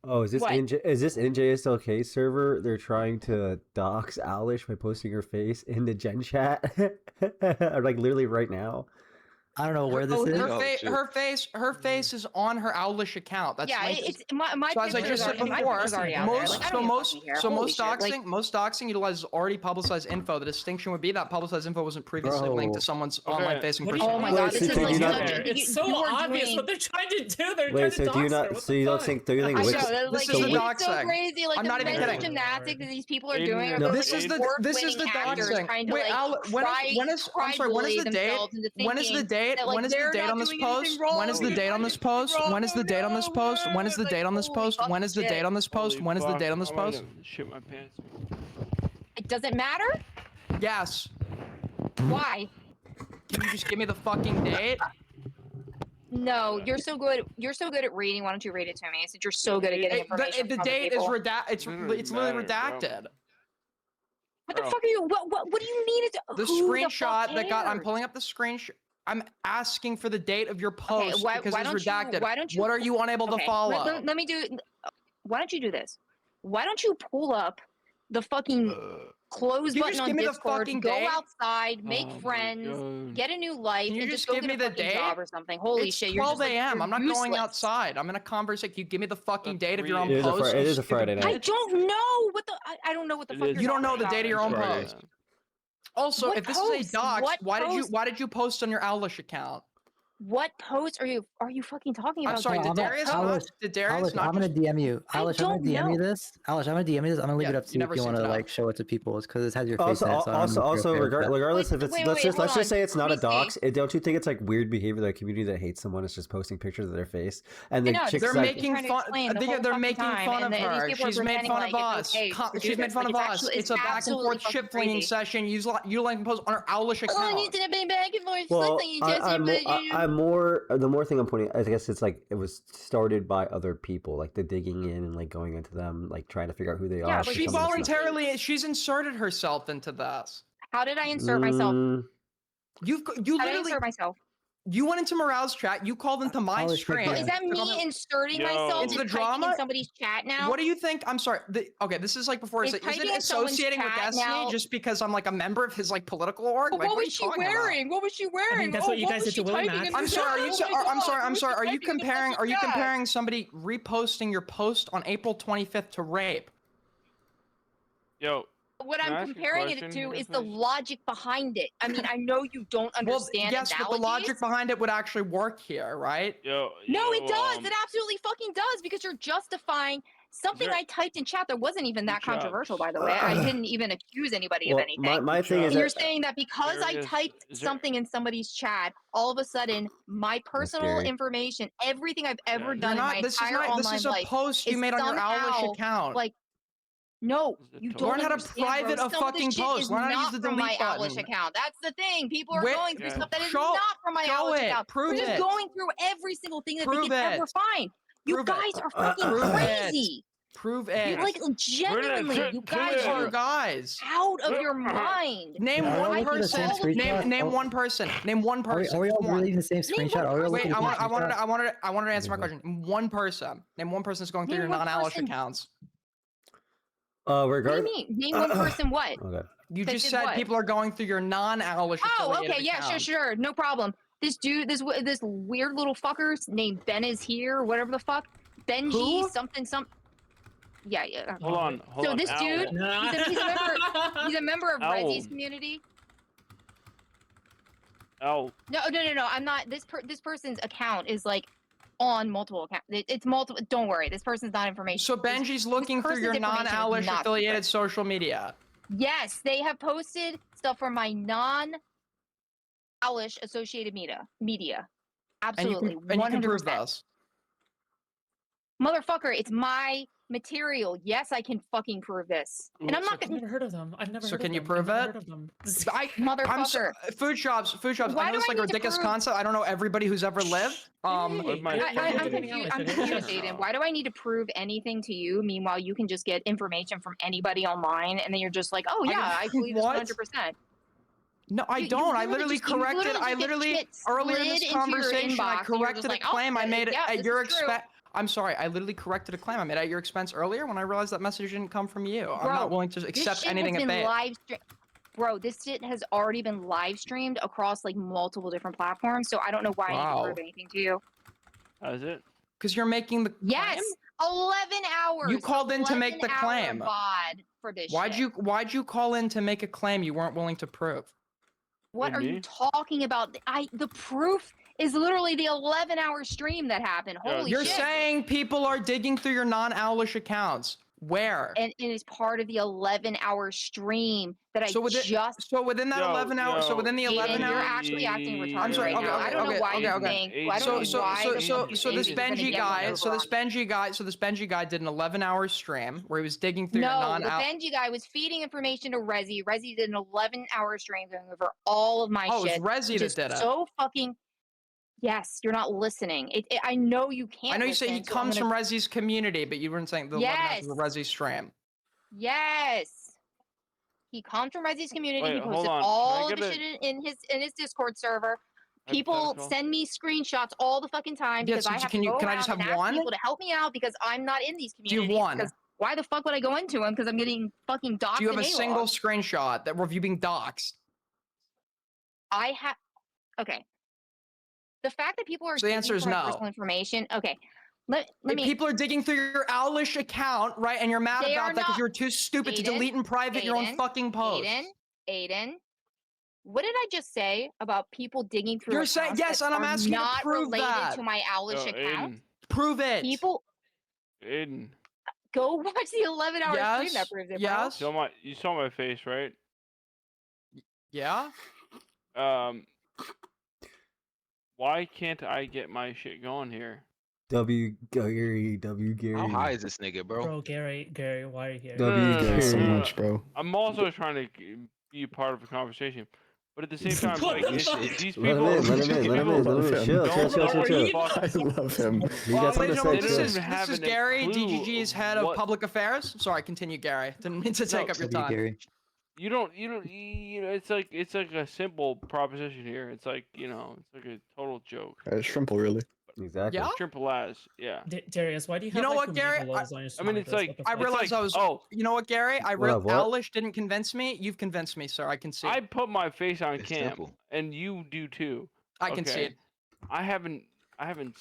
Oh, is this What? is this NJSLK server? They're trying to dox Alish by posting her face in the Gen chat, or like literally right now. I don't know where this Oh, is. her face is on her Owlish account. That's Yeah, linked. it's my So as I picture just is said already, my before, picture's already out there. Like, I don't even fucking care. Holy shit, most doxing utilizes already publicized info. The distinction would be that publicized info wasn't previously linked to someone's online facing persona. Oh my god, this is like It's so obvious what they're trying to do. They're trying to so do you dox her. not? What So the you don't fuck? think? Do you think? I Wix- know, that, like, This is the it's so doxing. crazy. Like I'm the not even mental kidding. gymnastics that these people are Aiden, doing. Are No, those, this is like, the actors doxing. trying to Wait, like Al, when is I'm sorry, when is the date? When is the date? When is the date on this post? When is the date on this post? When is the date on this post? When is the date on this post? When is the date on this post? When is the date on this post? Shit my pants. It doesn't matter. Yes. Why? Can you just give me the fucking date? No, you're so good. You're so good at reading. Why don't you read it to me? Since you're so good at getting information The from date people. is it's literally redacted. What the fuck are you? What do you mean? It's The who screenshot the fuck that got. I'm cares? pulling up the screenshot. I'm asking for the date of your post because why it's don't redacted. You, why don't you? What are you unable to okay, follow? Let me do. Why don't you do this? Why don't you pull up the fucking close Can you button just on give me the Discord, fucking go date? outside, make Oh my friends, God. get a new life, Can you and just go give get me a the fucking date? job or something. Holy It's shit, 12 you're just like, a.m. you're I'm not going useless. outside. I'm in a conversation. You give me the fucking date of your own It is a post. It is a Stupid Friday bitch. night. I don't know what the. I don't know what the fuck. You don't know the date of your own Friday. post. Also, What if this post? is a dox, What why post? did you post on your Owlish account? What post are you fucking talking about? I'm sorry, did Darius not? Did Darius Alish, not I'm gonna just? DM you. Alish, I'm gonna don't DM you know. this. Alish, I'm gonna DM you this. I'm gonna leave Yeah, it up to you you never if you seem want to to know. like show it to people. It's because it has your face in it. So I don't know if you're okay with that. regardless if it's wait, let's hold just on. say it's not Let a me see. dox. Don't you think it's like weird behavior that a community that hates someone is just posting pictures of their face and I the know, chicks They're like making fun. They're making fun of her. She's made fun of us. She's made fun of us. It's a back and forth shit flinging session. You like post on her Owlish account. Oh, you did a back and forth. Well, Jesse, I'm more. The more thing I'm pointing, I guess it's like it was started by other people, like the digging in and like going into them, like trying to figure out who they are. She she's inserted herself into this. How did I insert myself? You How did I literally insert myself? You went into Morale's chat. You called into my stream. Is that me inserting myself into the and typing drama in somebody's chat now? What do you think? I'm sorry. Okay, this is like before. Is Is typing it in someone's associating with chat Destiny now- just because I'm like a member of his like political org? Like, What are was you she talking about? wearing? What was she wearing? that's what you guys did to Willie typing Max. in I'm the sorry. chat? Oh my I'm sorry. God, I'm what sorry. was Are she you typing in the comparing? fucking Are you chat? comparing somebody reposting your post on April 25th to rape? Yo. What Can I I'm ask a comparing it question to here, is the please? logic behind it. I mean, I know you don't understand Yes, but the analogies. logic behind it would actually work here, right? Yo. No, it does. It absolutely fucking does because you're justifying something there- I typed in chat that wasn't even that Good job. controversial, by the way. I didn't even accuse anybody of Well, anything. my thing is And you're that saying that because I Darius, typed is there- something in somebody's chat, all of a sudden my personal scary. information, everything I've ever You're done in my This is entire not. online This is a life post you is made on your Owlish somehow, account. like, no, you don't Learn how to understand, private bro. a Some of the fucking shit post. is Learn how to use not the from my delete Owlish button. account. That's the thing. People are Wait, going through stuff that is show- not from my show Owlish it. account. Prove They're just it. going through every single thing that Prove they can ever it. find. You Prove it. guys are fucking Prove it. crazy. Prove You it. like genuinely, you guys You are guys. out of your mind. Name Are we all one looking at the same person. screenshot? Name one person. Name one Are person. we all Just one. really in the same screenshot? Are we all Wait, looking I at the same screenshot? wanted to answer my question. One person. Name one person that's going through Name your one non-Owlish person. accounts. What do regard. you mean? Name one person what? Okay. You That just did said what? people are going through your non-Owlish Oh, affiliated okay, yeah, account. sure, no problem. This dude, this weird little fucker named Ben is here, whatever the fuck. Benji, Who? something. Yeah. Hold on. So this dude, he's a member of Owl. Reggie's community. Oh. No, I'm not. This person's account is like on multiple accounts. It's multiple. Don't worry, this person's not information. So Benji's looking through person's your information is non-Owlish not affiliated social media. Yes, they have posted stuff from my non-Owlish associated media. Absolutely, And you can 100%. prove this. Motherfucker, it's my material. Yes, I can fucking prove this. And I'm not I've gonna. never heard of them. I've never So heard can of you them. prove I've never it? heard of them. I'm so, food shops. Why I know do it's I like a need to ridiculous prove- concept. I don't know everybody who's ever lived. I'm confused, Aiden. Why do I need to prove anything to you? Meanwhile, you can just get information from anybody online, and then you're just like, "Oh yeah, I believe this What? 100%." No, I You don't. I literally literally just- you corrected. literally I just get literally shit earlier in slid this into your conversation, I inbox, and you're just corrected like, a claim I made yeah, at this your is true. expense. I'm sorry. I literally corrected a claim I made at your expense earlier when I realized that message didn't come from you. I'm not willing to This accept shit anything has at been bait. live stream. Bro, this shit has already been live streamed across like multiple different platforms, so I don't know why I need to prove anything to you. Is it? Because you're making the Yes, 11 hours. You called in to make the 11-hour claim. VOD for this Why'd shit. Why'd you call in to make a claim you weren't willing to prove? What are you talking about? The proof is literally the 11-hour stream that happened. Holy You're shit. saying people are digging through your non-Owlish accounts. Where? And it is part of the 11-hour stream that So I within- just. so within that 11 hours, so within the 11 You're hours, actually acting retarded I'm sorry. right now. I don't know why you think. I don't know why the fuck you So think this you're gonna Benji get guy, one so over this on me. Benji guy did an 11-hour stream where he was digging through your No, non the Benji guy was feeding information to Rezi. Rezi did an 11-hour stream going over all of my Oh, it shit. was Rezi which that is did it. so fucking. Yes, you're not listening. I know you can't. I know you say he listen, so I'm comes gonna- from Rezi's community, but you weren't saying the 11 hours Yes. was a Rezi stream. Yes. He comes from Rezi's community. Wait, He hold posted on. Can I all of get the a- shit in his Discord server. People Hypothetical? send me screenshots all the fucking time Yeah, because so I have can to you- go can I around just and have ask one? people to help me out because I'm not in these Do you have communities. one? Because why the fuck would I go into them? Because I'm getting fucking doxxed. Do you have a and single AWOL. screenshot that of you being doxxed? I have. Okay. The fact that people are So the digging answer is for my no. personal information. Okay. Let If me. people are digging through your Owlish account, right, and you're mad They about are that because not- you're too stupid to Aiden, delete in private your own Aiden, fucking posts. Aiden, what did I just say about people digging through? You're saying- accounts yes, that and I'm are asking you to not prove related that. to my Owlish account. Aiden. Prove it. People Aiden. go watch the 11-hour stream Yes, that proves it, yes. You saw my face, right? Yeah. Why can't I get my shit going here? W Gary. How high is this nigga, bro? Bro, Gary, why are you here? W Gary. so much, bro. I'm also trying to be part of a conversation, but at the same time, What like the fuck? these Let people, him in, let him these in, let him people in, let him in. don't Chill, know chill, what chill, the chill. fuck- I love him. You got something to say, This chill. is having a Gary, clue DGG's head of what- public affairs. Sorry, continue, Gary. Didn't mean to take up your time. Gary. You don't, it's like a simple proposition here. It's like, it's like a total joke. Shrimple, really. Exactly. Yeah? Simple as, yeah. Darius, why do you have You know like, what, the Gary? medieval laws on your I mean, it's stomach? like- What the I fuck? realized I was. oh. You know what, Gary? I What real up, what? Owlish didn't convince me. You've convinced me, sir. I can see. I put my face on It's cam, simple. and you do too. I can see okay? it. I haven't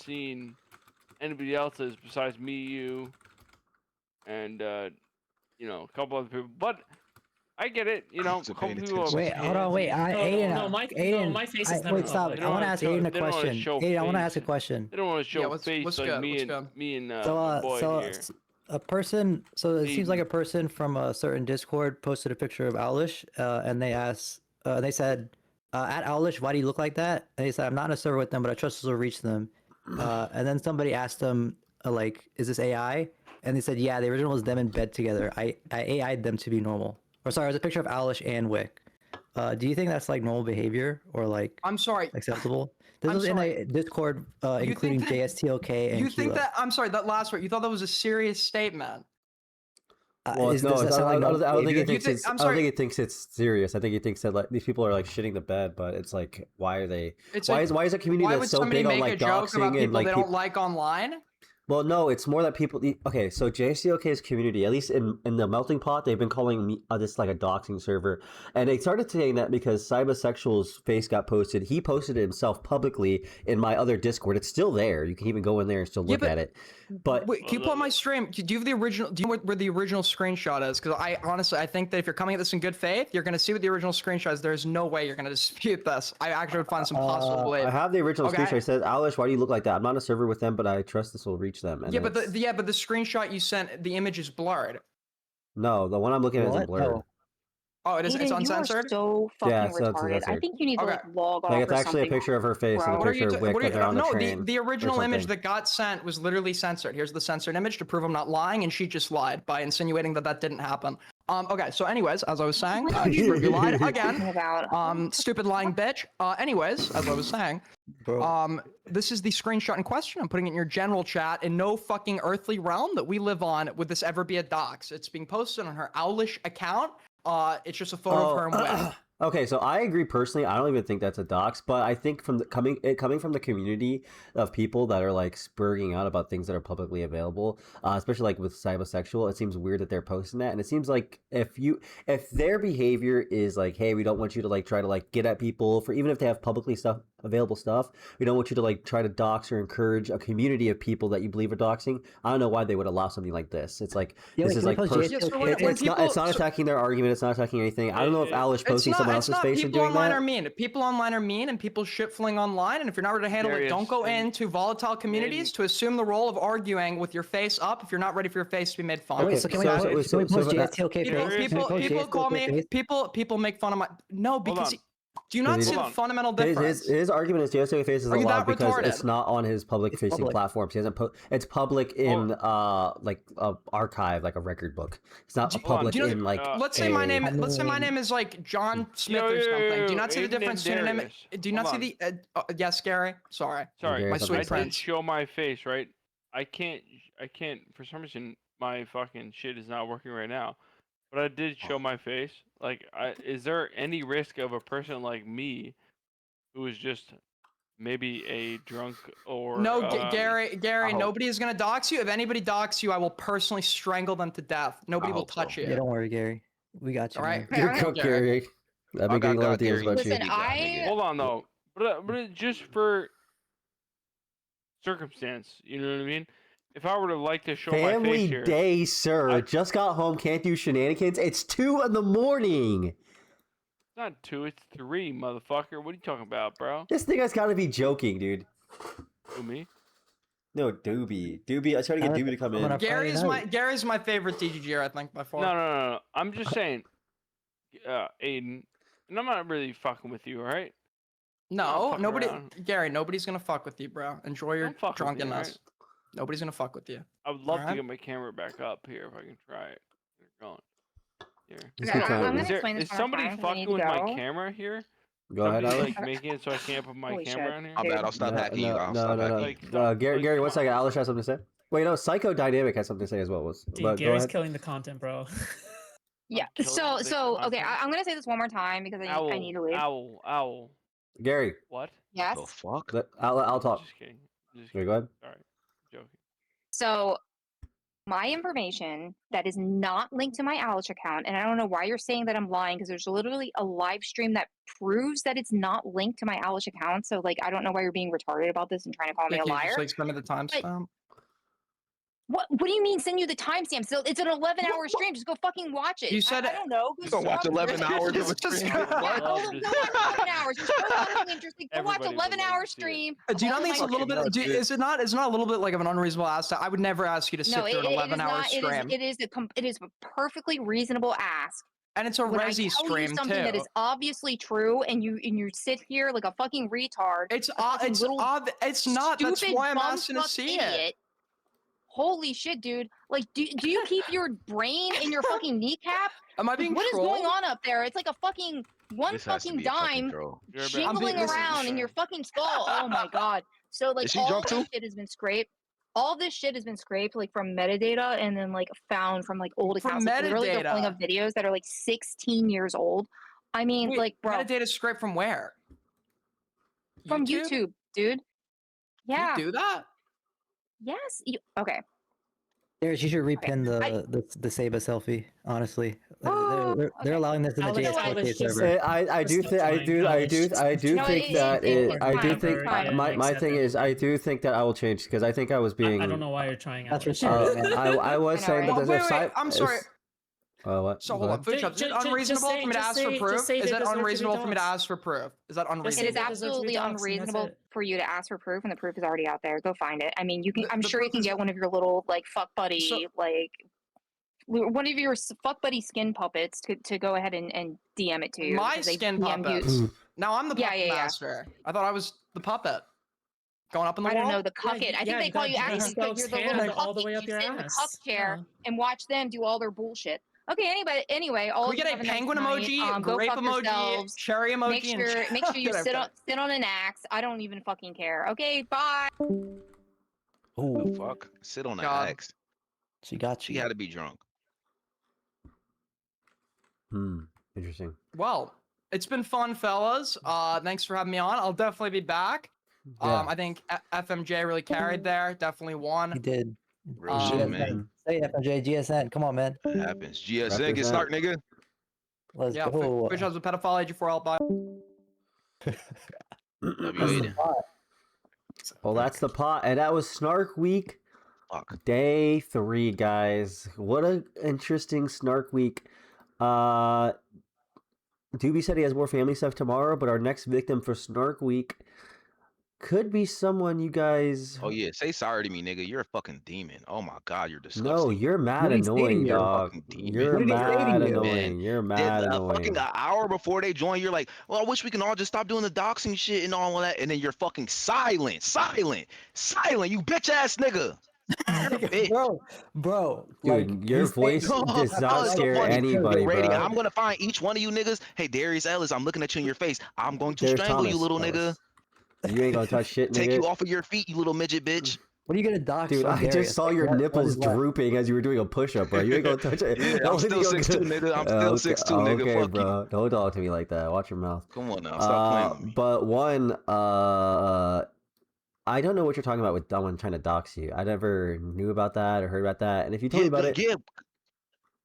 seen anybody else's besides me, you, and a couple other people. But I get it. A To couple paying people. attention. Wait, hold on, wait. Aiden, no, my face is never wait, stop. public. I want to ask Aiden a They don't wanna question. show Aiden, I want to face. ask a question. They don't want to show Yeah, what's face good? like me What's and good? me and So, my boy so here. a person. So it seems like Aiden. a person from a certain Discord posted a picture of Owlish, and they asked, they said, "At Owlish, why do you look like that?" And they said, "I'm not in a server with them, but I trust this will reach them." And then somebody asked them, like, "Is this AI?" And they said, "Yeah, the original was them in bed together. I AI'd them to be normal." Or sorry, it was a picture of Owlish and Wick. Do you think that's like normal behavior or like I'm sorry. acceptable? This I'm was sorry. in a Discord, think including that- JSTOK and You think Kilo. that? I'm sorry. That last word. You thought that was a serious statement. Well, does no, that I sound like don't normal think he behavior? thinks think- it's. I'm I don't sorry. think he thinks it's serious. I think he thinks that like these people are like shitting the bed, but it's like, why are they? It's Why like, is a community why that's would so somebody big on make like a joke about doxing people and like they peop- don't like online? Well, no, it's more that people. Okay, so JCOK's community, at least in the melting pot, they've been calling me this like a doxing server, and they started saying that because Cybasexual's face got posted. He posted it himself publicly in my other Discord. It's still there. You can even go in there and still look at it. But Wait, can you pull up my stream? Do you have the original? Do you know where the original screenshot is? Because I honestly, I think that if you're coming at this in good faith, you're going to see what the original screenshot is. There's no way you're going to dispute this. I actually would find some possible belief. I have the original Okay. screenshot. It says, "Alish, why do you look like that? I'm not on a server with them, but I trust this will reach them." And Yeah, then but it's- the screenshot you sent, the image is blurred. no, the one I'm looking at isn't What? blurred. No. Oh, it's Aiden, uncensored. You are so fucking Yeah, it's retarded. I uncensored. think you need to Okay. like log off Like it's or actually a something. picture of her face and a Bro. What are you? picture of Wick What are that you? they're on the No, train. the or original image something. that got sent was literally censored. Here's the censored image to prove I'm not lying, and she just lied by insinuating that that didn't happen. Okay, so anyways, as I was saying, you lied again. Stupid lying bitch. Anyways, as I was saying, this is the screenshot in question. I'm putting it in your general chat. In no fucking earthly realm that we live on would this ever be a dox. It's being posted on her Owlish account. It's just a photo of her and Wick. Okay, so I agree personally. I don't even think that's a dox, but I think from the coming from the community of people that are like spurring out about things that are publicly available, especially like with cybersexual, it seems weird that they're posting that. And it seems like if their behavior is like, hey, we don't want you to like try to like get at people for even if they have publicly available stuff, we don't want you to like try to dox or encourage a community of people that you believe are doxing. I don't know why they would allow something like this. It's like this is like it's not attacking their argument. It's not attacking anything. I don't know if Alish posting someone else's face and people doing online that. are mean. People online are mean, and people shitfling online. And if you're not ready to handle it, don't go into volatile communities to assume the role of arguing with your face up if you're not ready for your face to be made fun of. Okay, so can we post JSTLK face? People make fun of my because. Do you not see the fundamental difference? His argument is JSTLK face is Are you allowed that because retarded? it's not on his public-facing platforms. He hasn't it's public in like a archive, like a record book. It's not public in like. Let's say my name. Let's say my name is like John Smith or something. Do you not see the difference between your name? Do you not see the? Yes, Gary. Sorry. Sorry, my I sweet did prince. show my face, right? I can't. For some reason, my fucking shit is not working right now. But I did show my face. Like, is there any risk of a person like me, who is just maybe a drunk or No, Gary. Nobody is gonna dox you. If anybody dox you, I will personally strangle them to death. Nobody will touch you. Yeah, don't worry, Gary. We got you. All right. man. You're cooked, Gary. I've been getting a lot of DMs about you. Listen, Hold on though, but just for circumstance, you know what I mean? If I were to like to show my face Family here, day, sir. Just got home. Can't do shenanigans. It's 2 a.m. it's not 2, it's 3, motherfucker. What are you talking about, bro? This thing has got to be joking, dude. Who, me? No, Doobie. I was trying to get Doobie to come in. Gary's my favorite DGGer, I think, by far. No. I'm just saying, Aiden, and I'm not really fucking with you, all right? No, fucking nobody. around. Gary, nobody's gonna fuck with you, bro. Enjoy your Don't fuck with me, drunkenness. alright? Nobody's gonna fuck with you. I would love to Alright? get my camera back up here if I can try it. Get it going. Here. Just be kind. Is somebody fucking with my camera here? Go ahead, Somebody, Alex. like making it so I can't put my Holy camera shit, on here? My bad. I'll stop hacking you. I'll stop hacking you. Gary, 1 second. Alish has something to say. Wait, no. Psycho Dynamic has something to say as well. Dude, Go Gary's ahead. killing the content, bro. Yeah. So okay, I'm gonna say this one more time because I need to leave. Owl. Gary. What? Yes. The fuck? I'll talk. Just kidding. Okay, go ahead. Sorry. Joking. So my information that is not linked to my Alice account, and I don't know why you're saying that I'm lying because there's literally a live stream that proves that it's not linked to my Alice account. So like I don't know why you're being retarded about this and trying to call me a liar. Just like spending the timestamp. What do you mean send you the timestamp? So it's an 11-hour stream. Just go fucking watch it. You said I don't know. You gonna watch 11 hours of a stream? Yeah, go watch 11 hours. Just go watch something interesting. Go watch 11-hour stream. Do you not think it's a little bit? Is it not a little bit like of an unreasonable ask? I would never ask you to sit through an 11-hour stream. It is a perfectly reasonable ask. And it's a when resi I tell stream you something too. that is obviously true, and you sit here like a fucking retard. It's not. That's why I'm asking to see it. Holy shit, dude! Like, do you keep your brain in your fucking kneecap? Am I being What is trolled? going on up there? It's like a fucking This has to fucking be a fucking dime troll. jingling around in your fucking skull. Oh my god! So like Is she all drunk this too? shit has been scraped. All this shit has been scraped like from metadata and then like found from like old From accounts. Like, literally, they're pulling metadata? up videos that are like 16 years old. I mean, Wait, like, bro, metadata scrape from where? from YouTube, dude. Yeah. You do that? Yes. Okay. Darius, you should repin the Saba selfie. Honestly, they're allowing this in the JSTLK server. I do think my thing is I do think that I will change because I think I was being. I don't know why you're trying out. That's I was saying that Wait, I'm sorry. What? So hold on, food shops. Is it unreasonable for me to ask for proof? Is that unreasonable for me to ask for proof? Is that unreasonable? It is absolutely unreasonable for you to ask for proof, and the proof is already out there. Go find it. I mean, you can. I'm sure you can get one of your little like fuck buddy, like one of your fuck buddy skin puppets to go ahead and DM it to you. My because they skin DM'd puppet. you. Now I'm the puppet master. I thought I was the puppet. Going up in the I wall? don't know, the cucket. I think they call you actually because you're the little all the cucket. way up You your sit in the ass. cuck chair and watch them do all their bullshit. Okay, anyway, all Can we get of a you have penguin nice emoji, night. Go grape fuck emoji, yourselves. cherry emoji, Make sure you Okay. sit on an axe. I don't even fucking care. Okay, bye. Oh fuck! Sit on the axe. She got you. She had to be drunk. Interesting. Well, it's been fun, fellas. Thanks for having me on. I'll definitely be back. Yeah. I think FMJ really carried there. Definitely won. He did. Real shit, man. GSN. Say FMJ, GSN. Come on, man. Happens. GSN get start, nigga. Let's Yeah, go. Fish has a pedophile age for all by. W8. Well, that's the pot, and that was Snark Week, day 3, guys. What an interesting Snark Week. Doobie said he has more family stuff tomorrow, but our next victim for Snark Week could be someone you guys. Oh yeah, say sorry to me, nigga. You're a fucking demon. Oh my god, you're disgusting. No, you're mad annoying, dog. You're mad annoying. You're mad annoying. Fucking an hour before they join, you're like, well, I wish we can all just stop doing the doxing shit and all of that, and then you're fucking silent, you bitch ass nigga. Bro, dude, your voice does not scare anybody, Rating, bro. I'm gonna find each one of you niggas. Hey, Darius Ellis, I'm looking at you in your face. I'm going to There's strangle you, Thomas, little Thomas. nigga. You ain't gonna touch shit, nigga. Take you off of your feet, you little midget bitch. What are you gonna dox? Dude, on I Darius? just saw Like, your what nipples is that? drooping as you were doing a push-up, bro. You ain't gonna touch it. Yeah, The I'm only thing still you're 6'2", gonna- nigga. I'm still 6'2", nigga. Okay, Fuck bro. Don't talk to me like that. Watch your mouth. Come on now, stop playing with me. But one, I don't know what you're talking about with someone trying to dox you. I never knew about that or heard about that. And if you told me about it,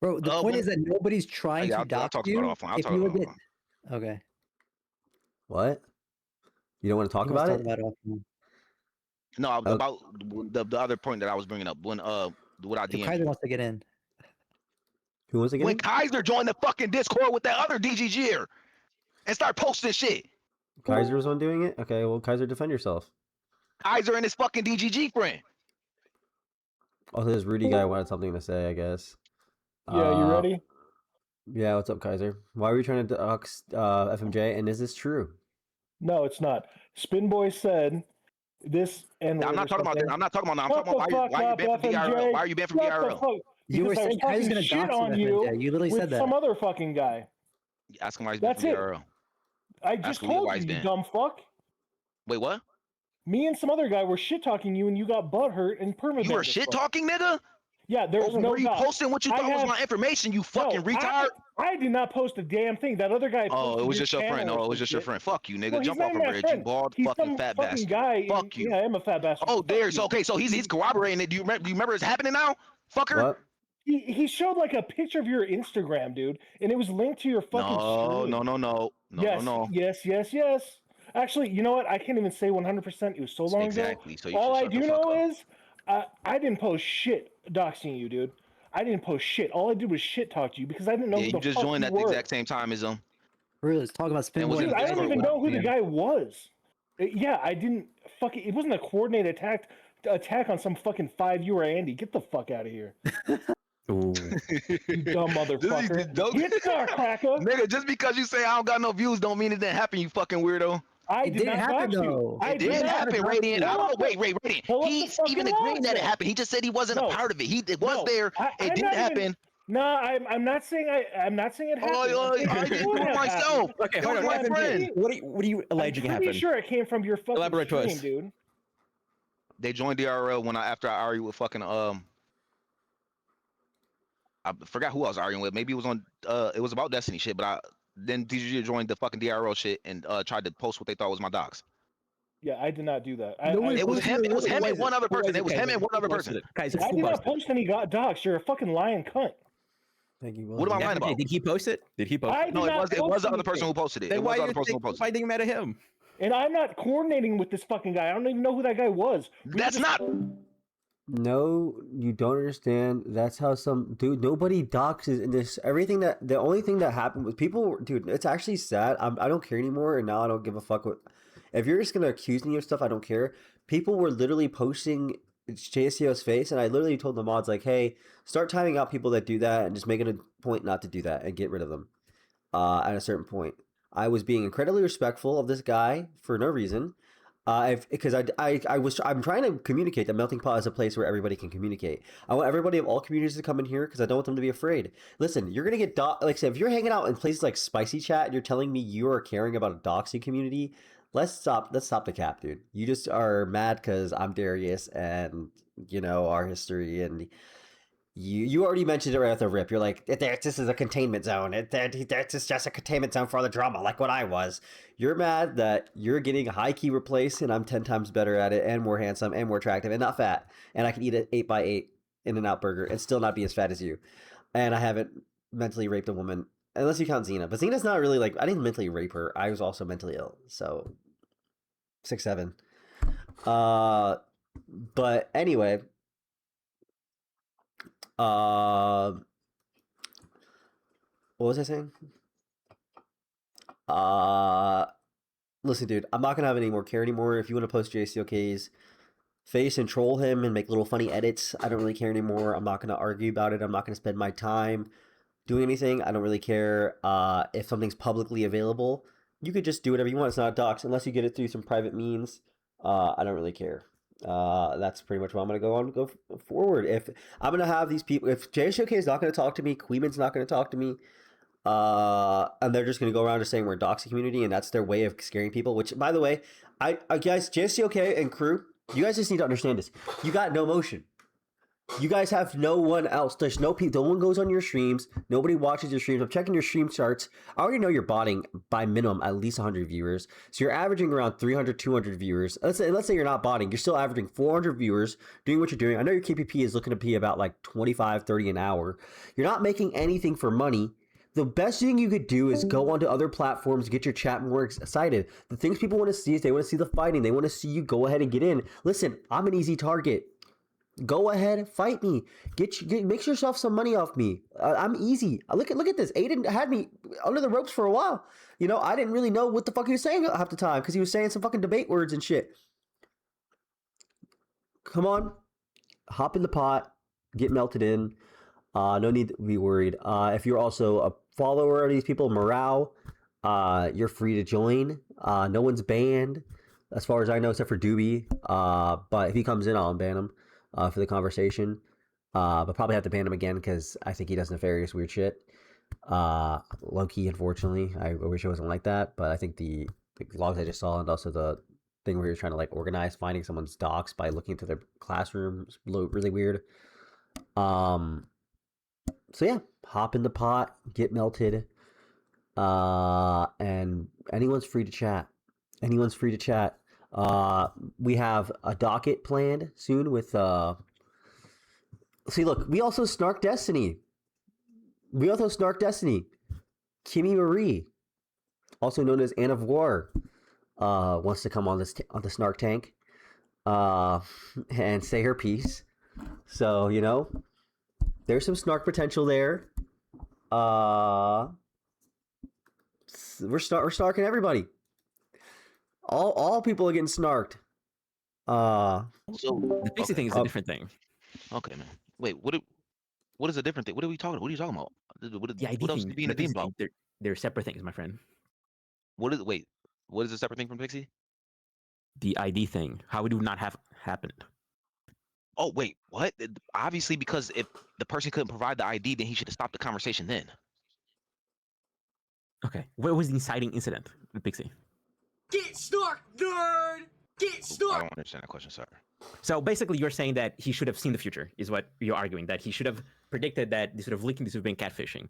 Bro, the point is that nobody's trying yeah, to I'll dox talk you. about it offline. I'll If talk you about look it at, okay, what? You don't want to talk he wants about to it? talk about it offline. No, Oh. about the other point that I was bringing up when what I So DM'd Kaiser you. wants to get in. Who wants to get When in? Kaiser joined the fucking Discord with that other DGGer and start posting shit. Kaiser was on doing it? Okay, well, Kaiser, defend yourself. Kaiser and his fucking DGG friend. Oh, this Rudy guy wanted something to say, I guess. Yeah, you ready? Yeah, what's up, Kaiser? Why were you trying to dox FMJ? And is this true? No, it's not. Spin Boy said this, and I'm not talking about that. I'm not talking about that. I'm talking about why you banned from DRL. Why are you banned from DRL? You were Because I was saying Kaiser's talking gonna shit dox you, on you FMJ. You literally with said that. some other fucking guy. Ask him why he's banned That's from it. DRL. I just Ask him told why you, he's you banned. dumb fuck. Wait, what? Me and some other guy were shit talking you, and you got butthurt and permanent. You were shit talking, nigga? Yeah, there's Or no were you doubt. posting what you I thought was have- my information, you fucking No, retard? I did not post a damn thing. That other guy. Oh, posted it was your just your friend. channel No, or it was some just your shit. friend. Fuck you, nigga. No, he's Jump not off even a my bridge, friend. you bald He's fucking some fat fucking bastard. guy. Fuck you. Yeah, I am a fat bastard. Oh, Fuck Darius. you. Okay, so he's corroborating it. Do you remember it's happening now, fucker? What? He showed like a picture of your Instagram, dude, and it was linked to your fucking stream. No. Yes. Actually, you know what? I can't even say 100%. It was so long Exactly. ago. So you All should I shut the do fuck know up. is I didn't post shit doxing you, dude. I didn't post shit. All I did was shit talk to you because I didn't know Yeah, who you the just fuck joined you at the were. exact same time as him. Really, let's talk about Spin And was Boy. in Dude, the I don't Discord even with know who the him. guy was. Yeah, I didn't fucking. It wasn't a coordinated attack on some fucking 5 Andy. Get the fuck out of here. Ooh. You dumb motherfucker. Don't- Get Snark cracker. Nigga, just because you say I don't got no views don't mean it didn't happen, you fucking weirdo. I It did didn't not happen, dox you. though. I It did did not happen, dox Radiant. you. I don't know. Wait. Pull up the He's fucking even agreeing logs that it then. happened. He just said he wasn't No. a part of it. It was No, there. I'm It didn't not even- happen. No, I'm not saying I'm not saying it happened. I didn't do it myself. Okay, It hold was on. my FMJ, friend. What are you alleging I'm happened? pretty sure it came from your fucking Elaborate to stream, us. dude. They joined DRL when after I argued with fucking I forgot who I was arguing with. Maybe it was on it was about Destiny shit, but then DGG joined the fucking DRL shit and tried to post what they thought was my docs. Yeah, I did not do that. It was him and one other person. It was him and one other person. I did not post any docs. You're a fucking lying cunt. Thank you. What am I lying about? Did he post it? Did he post I it? did not It was post the other person anything. who posted it. Then It why was the you other person who posted it. think mad at him? And I'm not coordinating with this fucking guy. I don't even know who that guy was. That's not. No, you don't understand. That's how some dude. Nobody doxes in this. Everything that the only thing that happened was people. Dude, it's actually sad. I don't care anymore, and now I don't give a fuck what. If you're just gonna accuse me of stuff, I don't care. People were literally posting JSCO's face, and I literally told the mods like, "Hey, start timing out people that do that, and just make it a point not to do that, and get rid of them." At a certain point, I was being incredibly respectful of this guy for no reason. I'm trying to communicate that Melting Pot is a place where everybody can communicate. I want everybody of all communities to come in here because I don't want them to be afraid. Listen, you're gonna get like I said, if you're hanging out in places like Spicy Chat and you're telling me you are caring about a doxy community, let's stop the cap, dude. You just are mad because I'm Darius and you know our history, and You already mentioned it right off the rip. You're like, this is a containment zone. That's just a containment zone for the drama, like what I was. You're mad that you're getting high key replaced, and I'm 10 times better at it, and more handsome, and more attractive, and not fat. And I can eat an 8x8 In-N-Out burger and still not be as fat as you. And I haven't mentally raped a woman, unless you count Xena. But Xena's not really like, I didn't mentally rape her. I was also mentally ill. So 6'7". But anyway, what was I saying? Listen, dude, I'm not gonna have any more care anymore. If you want to post JCOK's face and troll him and make little funny edits, I don't really care anymore. I'm not gonna argue about it. I'm not gonna spend my time doing anything. I don't really care. If something's publicly available, you could just do whatever you want. It's not a dox unless you get it through some private means. I don't really care. That's pretty much what I'm gonna go forward. If I'm gonna have these people, if JSOK is not gonna talk to me, Queeman's not gonna talk to me, and they're just gonna go around just saying we're a doxing community, and that's their way of scaring people. Which, by the way, I guys, JSOK and crew, you guys just need to understand this. You got no motion. You guys have no one else. There's no people. No one goes on your streams. Nobody watches your streams. I'm checking your stream charts. I already know you're botting by minimum at least 100 viewers. So you're averaging around 300, 200 viewers. Let's say you're not botting. You're still averaging 400 viewers doing what you're doing. I know your KPP is looking to be about like 25, 30 an hour. You're not making anything for money. The best thing you could do is go onto other platforms, get your chat more excited. The things people want to see is they want to see the fighting. They want to see you go ahead and get in. Listen, I'm an easy target. Go ahead, fight me. Make yourself some money off me. I'm easy. Look at this. Aiden had me under the ropes for a while. You know, I didn't really know what the fuck he was saying half the time because he was saying some fucking debate words and shit. Come on, hop in the pot, get melted in. No need to be worried. If you're also a follower of these people, morale, you're free to join. No one's banned, as far as I know, except for Doobie. But if he comes in, I'll unban him. For the conversation, but probably have to ban him again because I think he does nefarious weird shit. Low key, unfortunately, I wish it wasn't like that, but I think the logs I just saw and also the thing where you're trying to like organize finding someone's docs by looking into their classrooms really weird. So yeah, hop in the pot, get melted, and anyone's free to chat. Anyone's free to chat. We have a docket planned soon with see, look, we also snark Destiny. Kimmy Marie, also known as Anne of War, wants to come on the snark tank and say her piece. So, you know, there's some snark potential there. We're snarking everybody. All people are getting snarked. So The Pixie thing is a different thing. Okay, man. Wait, what is a different thing? What are we talking? What are you talking about? The ID what else thing, is being the a theme Pixie about? thing, they're separate things, my friend. What is a separate thing from Pixie? The ID thing. How would it not have happened? Oh wait, what? Obviously, because if the person couldn't provide the ID, then he should have stopped the conversation then. Okay. What was the inciting incident with Pixie? Get snark, nerd! Get I snark! don't understand that question, sir. So basically, you're saying that he should have seen the future, is what you're arguing. That he should have predicted that this would have leaking, this would have been catfishing.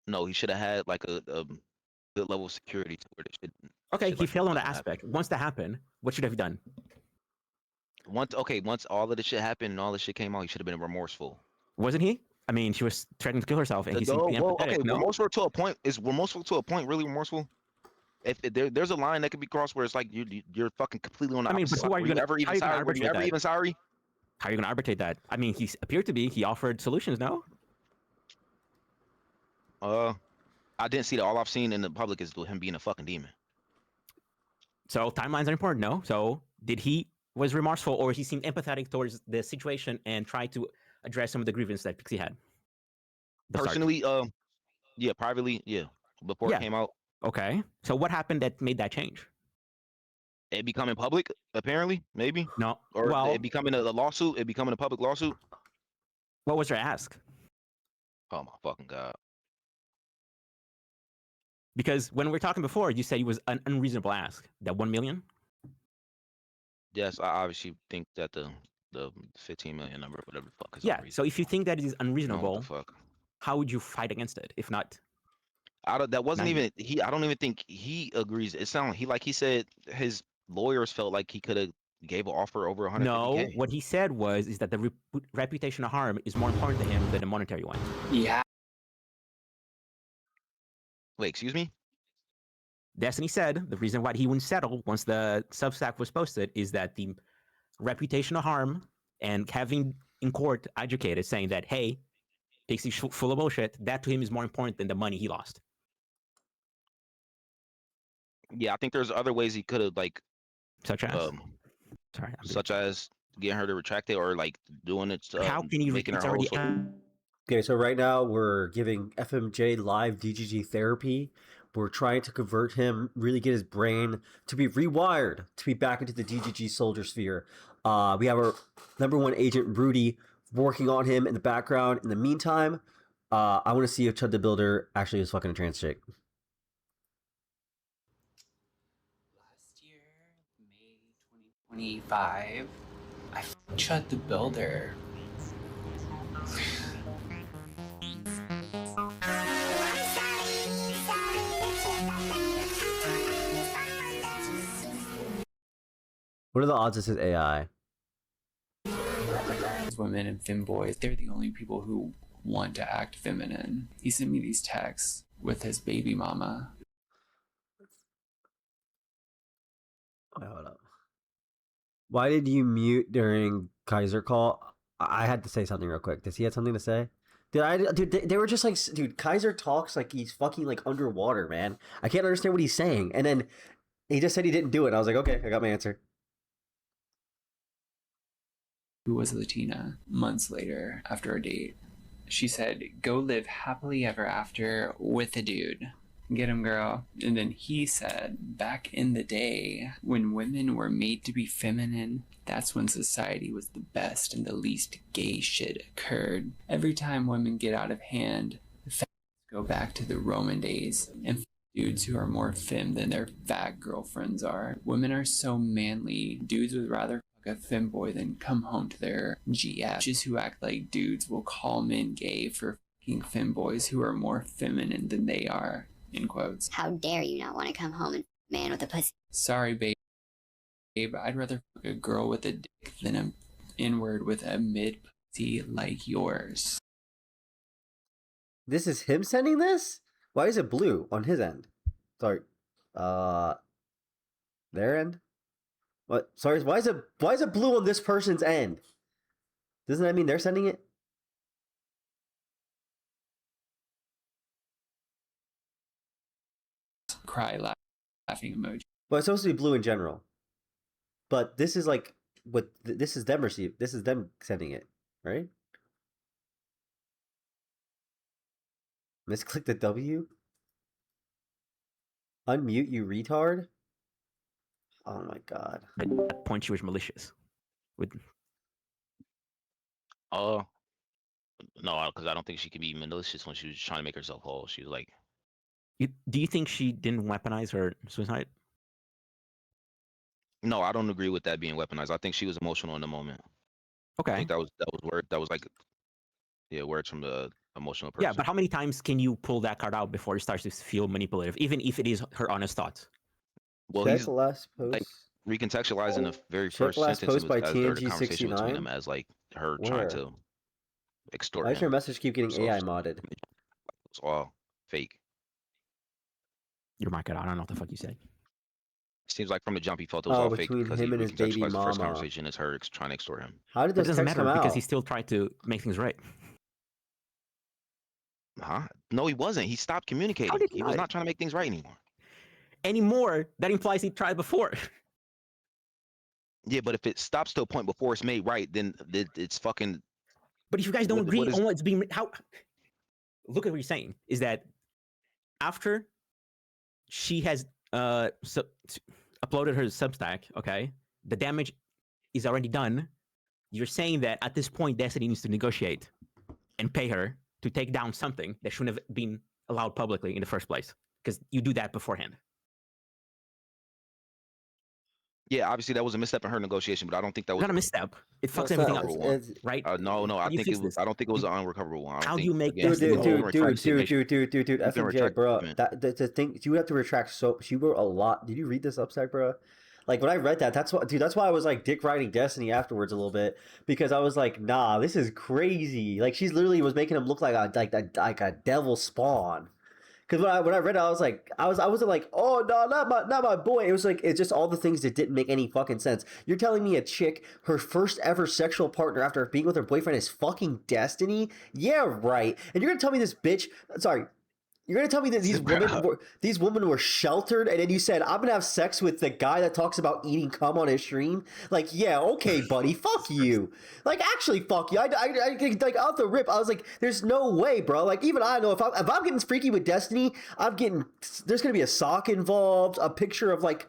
No, he should have had like a good level of security to where this shit. Okay, shit he like failed this on that doesn't happen. aspect. Once that happened, what should have he done? Once all of this shit happened and all this shit came out, he should have been remorseful. Wasn't he? I mean, she was threatening to kill herself, and he seemed to be empathetic. Okay, No? remorseful to a point. Is remorseful to a point really remorseful? If there's a line that could be crossed where it's like you're fucking completely on the I mean, opposite but side. who are you Were gonna? ever How even are you gonna sorry? Were you arbitrate ever that? even sorry? How are you gonna arbitrate that? I mean, he appeared to be. He offered solutions. No. I didn't see that. All I've seen in the public is him being a fucking demon. So timelines are important. No. So did he was remorseful, or he seemed empathetic towards the situation and tried to address some of the grievances that Pixie had? The Sarge. Personally, yeah, privately, yeah. Before Yeah. it came out, Okay. So what happened that made that change? it becoming public, apparently, maybe. No. Or Well, it becoming a lawsuit. It becoming a public lawsuit. what was your ask? Oh my fucking god. Because when we were talking before, you said it was an unreasonable ask. That 1 million. Yes, I obviously think that the the 15 million number, whatever the fuck is Yeah. unreasonable. So if you think that it is I don't know what the unreasonable, fuck. how would you fight against it? If not, That wasn't Now you- even he. I don't even think he agrees. It sounded he said his lawyers felt like he could have gave an offer over 150K. no. What he said is that the reputational harm is more important to him than the monetary one. Yeah. Wait, excuse me? Destiny said the reason why he wouldn't settle once the Substack was posted is that the reputational harm and having in court educated saying that, hey, Pixie's full of bullshit, that to him is more important than the money he lost. Yeah, I think there's other ways he could have such as such as getting her to retract it or like doing it. How can you? Making It's her already. Okay, so right now we're giving FMJ live DGG therapy. We're trying to convert him, really get his brain to be rewired, to be back into the DGG soldier sphere. We have our #1 agent, Rudy, working on him in the background. In the meantime, I want to see if Chud the Builder actually is fucking a trans chick. Last year, May 2025, I Chud the Builder. What are the odds this is AI? Women and femboys, they're the only people who want to act feminine. He sent me these texts with his baby mama. Hold up. Why did you mute during Kaiser call? I had to say something real quick. Does he have something to say? Dude, they were just like, dude, Kaiser talks like he's fucking like underwater, man. I can't understand what he's saying. And then he just said he didn't do it. I was like, okay, I got my answer. Who was Latina months later after a date. She said, go live happily ever after with a dude. Get him, girl. And then he said, back in the day, when women were made to be feminine, that's when society was the best and the least gay shit occurred. Every time women get out of hand, the facts go back to the Roman days and dudes who are more femme than their fat girlfriends are. Women are so manly, dudes would rather fuck a femboy than come home to their GF. Bitches who act like dudes will call men gay for fucking femboys who are more feminine than they are. In quotes. How dare you not want to come home and man with a pussy? Sorry, babe. I'd rather fuck a girl with a dick than an N-word with a mid pussy like yours. This is him sending this? Why is it blue on his end? Sorry. Their end? What? Sorry, why is it blue on this person's end? Doesn't that mean they're sending it? Cry laughing emoji. Well, it's supposed to be blue in general. But this is like what this is them received. This is them sending it, right? Misclick the W. Unmute, you retard. Oh my god. At that point, she was malicious. No, because I don't think she could be malicious when she was trying to make herself whole. She was like, do you think she didn't weaponize her suicide? no, I don't agree with that being weaponized. I think she was emotional in the moment. Okay. I think that was like, yeah, words from the emotional person. Yeah, but how many times can you pull that card out before it starts to feel manipulative, even if it is her honest thoughts? Well, Check he's the last post. like recontextualizing the very Check first last sentence post by as the conversation between TNG69. them as like her Where? trying to extort Why does him. your message keep getting So AI it's- modded? It's all fake. Your mic, I don't know what the fuck you said. Seems like from the jump he felt it was Oh, all fake between because him he and his baby recontextualized the first mama. conversation as her trying to extort him. How did But it those doesn't texts matter come because out? he still tried to make things right. Huh? No, he wasn't. He stopped communicating. did he He was not? not trying to make things right anymore. Anymore, that implies he tried before. Yeah, but if it stops to a point before it's made right, then it's fucking. But if you guys don't What- agree what is- on what's being how, look at what you're saying is that after she has uploaded her Substack, okay, the damage is already done. You're saying that at this point, Destiny needs to negotiate and pay her to take down something that shouldn't have been allowed publicly in the first place, because you do that beforehand. Yeah, obviously that was a misstep in her negotiation, but I don't think that was Not a misstep. It fucks it's everything not. up, It's, right? No, How I do you think fix it was. this? I don't think it was an unrecoverable one. I don't How do think. you make Again, Destiny you can whole? retract statement. dude, You can FMJ, retract bro. statement. That's the thing. You would have to retract. So she wrote a lot. Did you read this Substack, bro? Like when I read that, that's what, dude. That's why I was like dick riding Destiny afterwards a little bit because I was like, nah, this is crazy. Like she's literally was making him look like a devil spawn. Because when I read it, I was like, I wasn't like, oh no, not my boy. It was like it's just all the things that didn't make any fucking sense. You're telling me a chick, her first ever sexual partner after being with her boyfriend is fucking Destiny? Yeah, right. And you're gonna tell me this bitch? Sorry, you're gonna tell me that these women were sheltered, and then you said I'm gonna have sex with the guy that talks about eating cum on his stream? Like, yeah, okay, buddy, fuck you. Like, actually, fuck you. I like out the rip. I was like, there's no way, bro. Like, even I know if I'm getting freaky with Destiny, there's gonna be a sock involved, a picture of like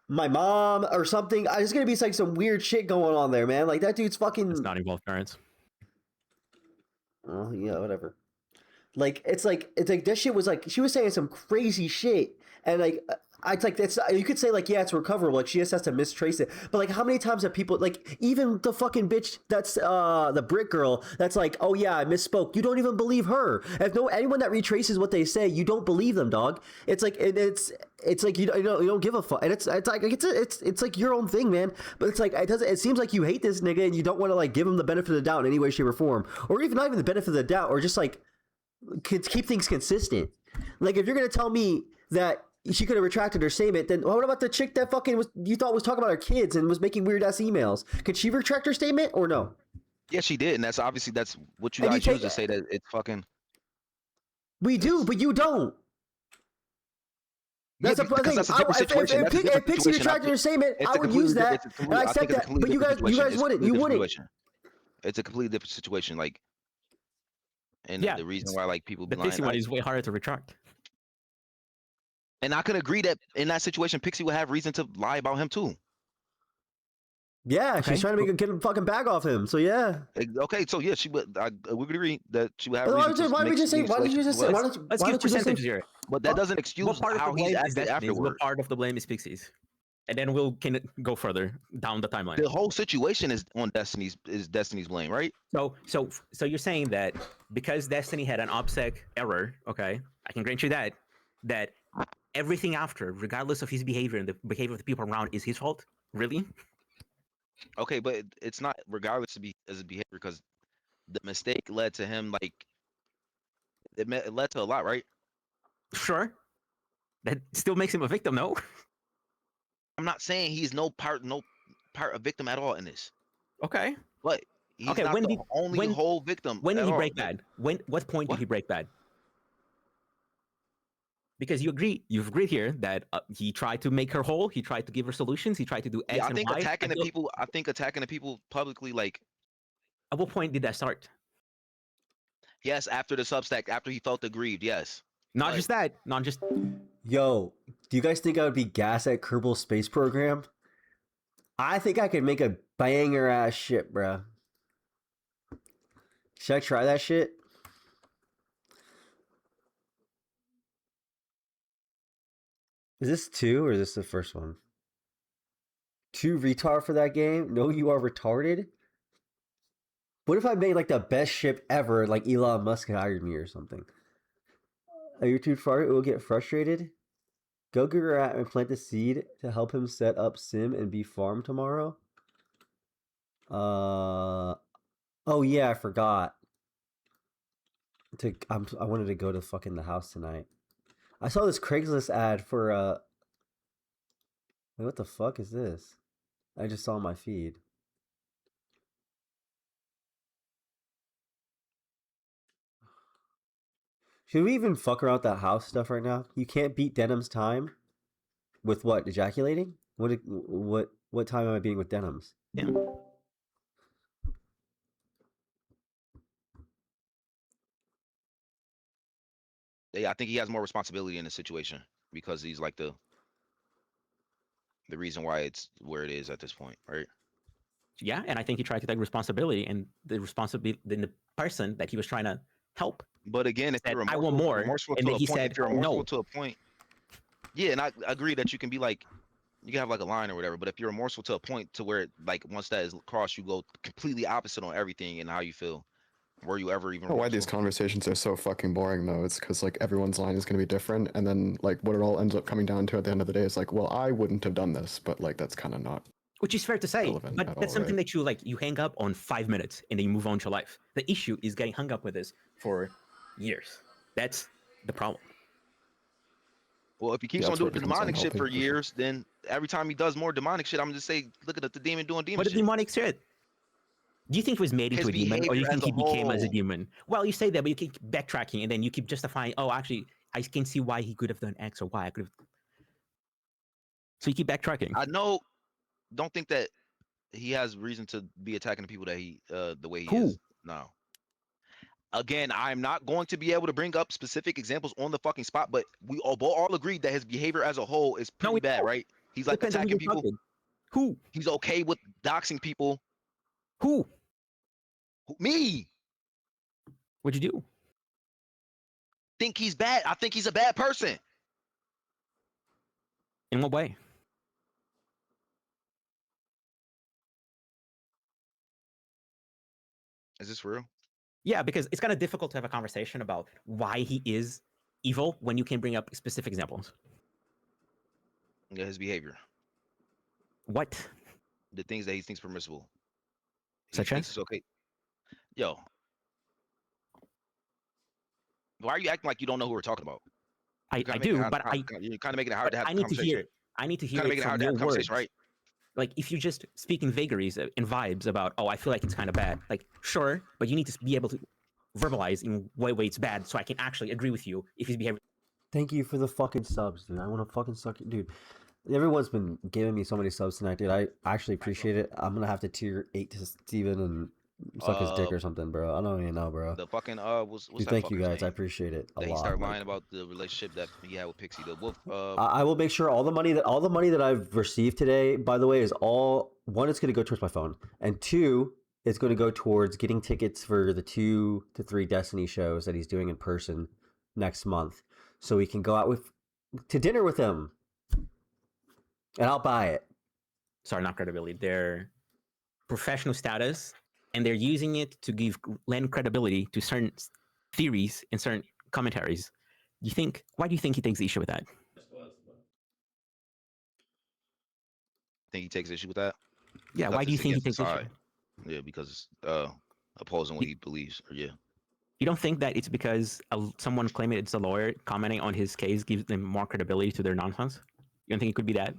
my mom or something. There's gonna be like some weird shit going on there, man. Like that dude's fucking. It's not involve parents. Oh yeah, whatever. Like it's like that shit was like she was saying some crazy shit, and like it's like that's you could say like yeah it's recoverable, like she just has to mistrace it, but like how many times have people like even the fucking bitch that's the Brit girl that's like oh yeah I misspoke, you don't even believe her. If anyone that retraces what they say, you don't believe them, dog. It's like it's like you don't give a fuck, and it's like it's like your own thing, man. But it's like it seems like you hate this nigga and you don't want to like give him the benefit of the doubt in any way, shape, or form, or even not even the benefit of the doubt, or just like keep things consistent. Like if you're gonna tell me that she could have retracted her statement, then what about the chick that fucking you thought was talking about her kids and was making weird ass emails? Could she retract her statement or no? Yeah, she did, and that's what you And guys use to say that it's fucking. We do, but you don't. That's Yeah, the because thing. that's a different situation. That's a If different Pixie situation. retracted her statement, It's I a would completely use that, it's a and completely- I I think accept it's a that. completely But you different guys situation. It's a wouldn't. completely You different wouldn't. situation. It's a completely different situation. Like, and Yeah, the reason why like people be The lying, Pixie one is way harder to retract. and I can agree that in that situation, Pixie would have reason to lie about him too. Yeah, she's trying to get a fucking bag off him. So yeah. Okay, so yeah, she would. We could agree that she would have Why reason to don't we make just say? these Why don't you salacious just say? requests. Let's give percentages here. But that doesn't excuse What part of how the he's blame is acted Destiny's? What afterwards. part of the blame is Pixie's? And then we'll can go further down the timeline. The whole situation is on Destiny's blame, right? So you're saying that because Destiny had an OPSEC error, okay, I can grant you that everything after, regardless of his behavior and the behavior of the people around, is his fault? Really? Okay, but it's not regardless of his behavior because the mistake led to him like it led to a lot, right? Sure. That still makes him a victim, no? I'm not saying he's no part a victim at all in this. Okay. But he's Okay, not the only whole victim. When did at he all. break bad? What point did he break bad? Because you've agreed here that he tried to make her whole, he tried to give her solutions, he tried to do X Yeah, I and think Y. attacking the people publicly, like. At what point did that start? Yes, after the Substack, after he felt aggrieved, yes. Not just that, not just. Yo, do you guys think I would be gas at Kerbal Space Program? I think I could make a banger ass shit, bro. Should I try that shit? Is this 2 or is this the first one? 2 retard for that game? No, you are retarded? What if I made like the best ship ever, like Elon Musk hired me or something? Are you too far? It will get frustrated. Go get her at and plant the seed to help him set up sim and be farmed tomorrow. Oh yeah, I forgot. I wanted to go to fucking the house tonight. I saw this Craigslist ad for wait, what the fuck is this? I just saw my feed. Should we even fuck around with that house stuff right now? You can't beat Denim's time with what? Ejaculating? What time am I beating with Denim's? Yeah. Yeah, I think he has more responsibility in the situation because he's like the reason why it's where it is at this point, right? Yeah, and I think he tried to take responsibility, and the person that he was trying to help. But again, if said, you're I want more, remorseful and to then a he point, said if you're remorseful no. to a point, yeah, and I agree that you can be like, you can have like a line or whatever. But if you're remorseful to a point to where like once that is crossed, you go completely opposite on everything and how you feel. Were you ever even I don't know why these remorseful? conversations are so fucking boring though. It's because like everyone's line is going to be different, and then like what it all ends up coming down to at the end of the day is like, well, I wouldn't have done this, but like that's kind of not. Which is fair to say, relevant but at that's all, something right? that you like. You hang up on 5 minutes and then you move on to life. The issue is getting hung up with this for years. That's the problem. Well, if he keeps Yeah, on that's where doing it becomes demonic shit unhealthy, for for sure. years, then every time he does more demonic shit, I'm gonna just say, look at the demon doing demon What a shit. demonic shit. Do you think he was made into His a demon, or do you behavior think as a he became as a whole. demon? Well, you say that, but you keep backtracking, and then you keep justifying. Oh, actually, I can see why he could have done X or Y. I could have. So you keep backtracking. I know. Don't think that he has reason to be attacking the people that he the way he Who? is. No. Again, I'm not going to be able to bring up specific examples on the fucking spot, but we all agreed that his behavior as a whole is No, pretty we bad, don't. right? He's like Depends on who attacking you're people. talking. Who? He's okay with doxing people. Who? Me. What'd you do? Think he's bad. I think he's a bad person. In what way? Is this real? Yeah, because it's kind of difficult to have a conversation about why he is evil when you can bring up specific examples. Yeah, his behavior. What? The things that he thinks permissible. He Such thinks as? it's okay. Yo. Why are you acting like you don't know who we're talking about? I do, but you're kind of making it hard to have I the need to conversation. hear. I need to hear Kind of it making it from hard to your have the words, conversation, right? Like if you just speak in vagaries and vibes about, oh, I feel like it's kind of bad. Like sure, but you need to be able to verbalize in what way it's bad, so I can actually agree with you if his behavior. Thank you for the fucking subs, dude. I want to fucking suck it, dude. Everyone's been giving me so many subs tonight, dude. I actually appreciate it. I'm gonna have to tier 8 to Steven and suck his dick or something, bro. I don't even know, bro. The fucking what's Dude, that thank you fucker's guys. I name? appreciate it a That he lot. started Like, lying about the relationship that he had with Pixie. The wolf. I will make sure all the money that I've received today, by the way, is all one. It's going to go towards my phone, and two, it's going to go towards getting tickets for the 2 to 3 Destiny shows that he's doing in person next month, so we can go out to dinner with him, and I'll buy it. Sorry, not credibility. Their professional status, and they're using it to lend credibility to certain theories and certain commentaries. Why do you think he takes issue with that? Think he takes issue with that? Yeah, Because why do you it's think he against his takes issue? side. Yeah, because it's opposing what he believes. Or yeah. You don't think that it's because someone claiming it's a lawyer commenting on his case gives them more credibility to their nonsense? You don't think it could be that?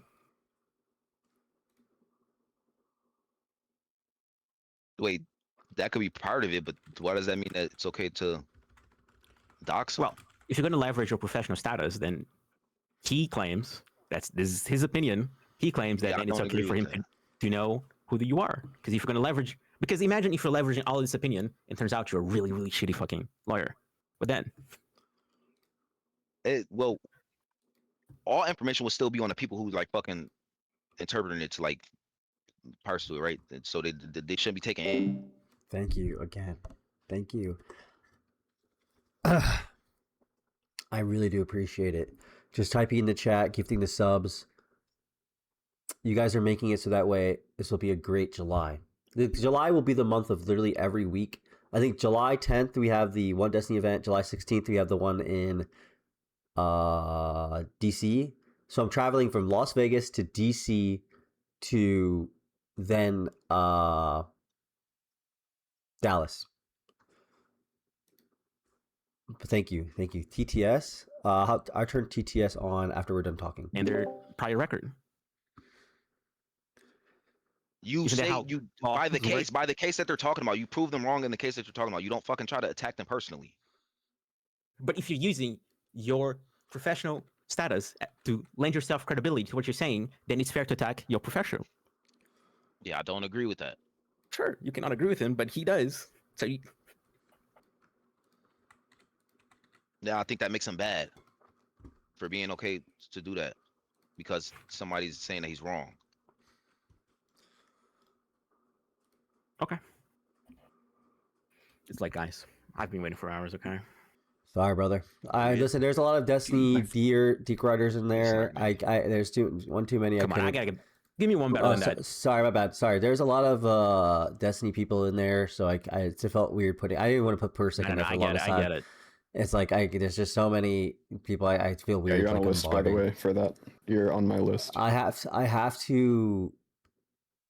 Wait, that could be part of it, but why does that mean that it's okay to dox him? Well, if you're going to leverage your professional status, then he claims this is his opinion. He claims that Yeah, I then it's don't okay agree for with him to know who you are. Because if you're going to leverage, because imagine if you're leveraging all this opinion and turns out you're a really, really shitty fucking lawyer. But then, Well, all information would still be on the people who like fucking interpreting it to like parse it, right? And so they shouldn't be taking it. Thank you again. Thank you. I really do appreciate it. Just typing in the chat, gifting the subs. You guys are making it so that way this will be a great July. July will be the month of literally every week. I think July 10th we have the One Destiny event. July 16th we have the one in DC. So I'm traveling from Las Vegas to DC to then Dallas. Thank you. TTS. I turn TTS on after we're done talking. and their prior record. You Isn't that say how you law by the works? case that they're talking about, you prove them wrong in the case that you're talking about. You don't fucking try to attack them personally. But if you're using your professional status to lend yourself credibility to what you're saying, then it's fair to attack your professional. Yeah, I don't agree with that. Sure, you cannot agree with him, but he does. So you, Yeah, I think that makes him bad for being okay to do that because somebody's saying that he's wrong. okay. It's like, guys, I've been waiting for hours, okay? Sorry, brother. I listen. There's a lot of Destiny Deke riders in there. There's one too many. Come on, I gotta give me one better than that. Sorry, my bad. Sorry. There's a lot of Destiny people in there, so it felt weird putting. I didn't want to put Persic in there for the longest time. I get it. It's like there's just so many people. I feel weird. Yeah, you're on like a list, by the bombarding. way, for that. You're on my list. I have to.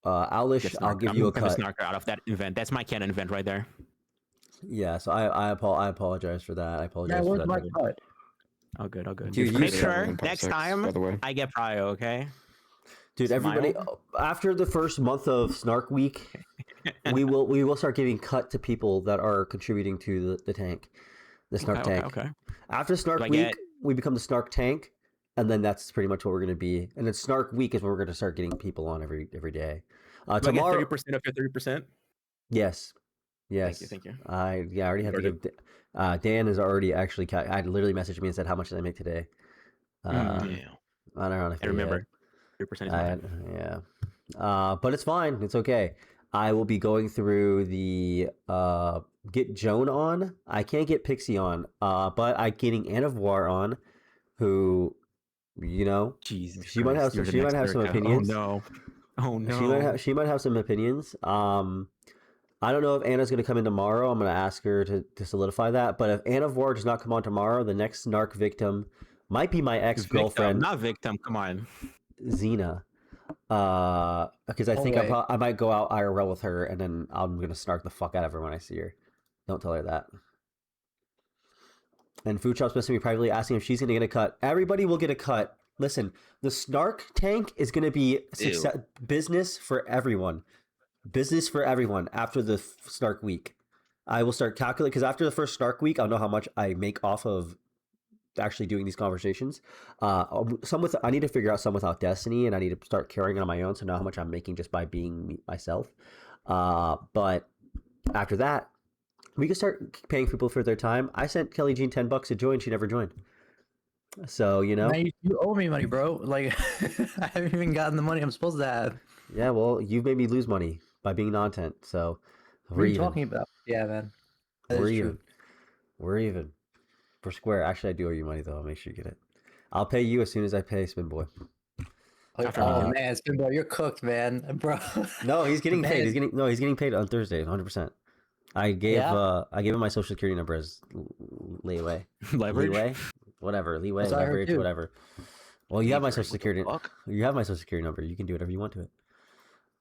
Owlish, I'll give you a cut. Snarker out of that event. That's my canon event right there. Yeah, so I apologize for that. I apologize for that. My cut? Oh, good. Dude, make sure next time I get prio, okay? Dude, everybody, after the first month of Snark Week, we will start giving cut to people that are contributing to the tank, the Snark tank. Okay. After Snark Week, we become the Snark tank, and then that's pretty much what we're going to be. And then Snark Week is when we're going to start getting people on every day. Tomorrow, 30% of your 30%. Yes. Thank you. I already have to give. Dan has already actually. I literally messaged me and said, "How much did I make today?" I don't know. I remember. 3% is mine. Yeah. But it's fine. It's okay. I will be going through the get Joan on. I can't get Pixie on. But I'm getting Anavoir on, who, Jesus she might have some opinions. Oh no. She might have some opinions. I don't know if Anna's going to come in tomorrow. I'm going to ask her to solidify that. But if Anna Vore does not come on tomorrow, the next Snark victim might be my ex-girlfriend. Not victim. Come on. Xena. Because I think I might go out IRL with her, and then I'm going to snark the fuck out of her when I see her. Don't tell her that. And Food Shop's messaging me privately asking if she's going to get a cut. Everybody will get a cut. Listen, the Snark tank is going to be business for everyone. Business for everyone after the Snark Week. I will start calculating, because after the first Snark Week, I'll know how much I make off of actually doing these conversations. I need to figure out some without Destiny, and I need to start carrying it on my own to know how much I'm making just by being myself. But after that, we can start paying people for their time. I sent Kelly Jean $10 to join. She never joined. So, Man, you owe me money, bro. Like, I haven't even gotten the money I'm supposed to have. Yeah, well, you've made me lose money by being non-tent, so what are you talking about? Yeah, man. We're even. We're even. For Square. Actually, I do owe you money, though. I'll make sure you get it. I'll pay you as soon as I pay Spin Boy. Oh man, Spin Boy, you're cooked, man, bro. No, he's getting paid. He's getting paid on Thursday, 100%. I gave him my social security number as leeway. Leverage? Leeway, leverage, whatever. Well, you have my social security. You have my social security number. You can do whatever you want to it.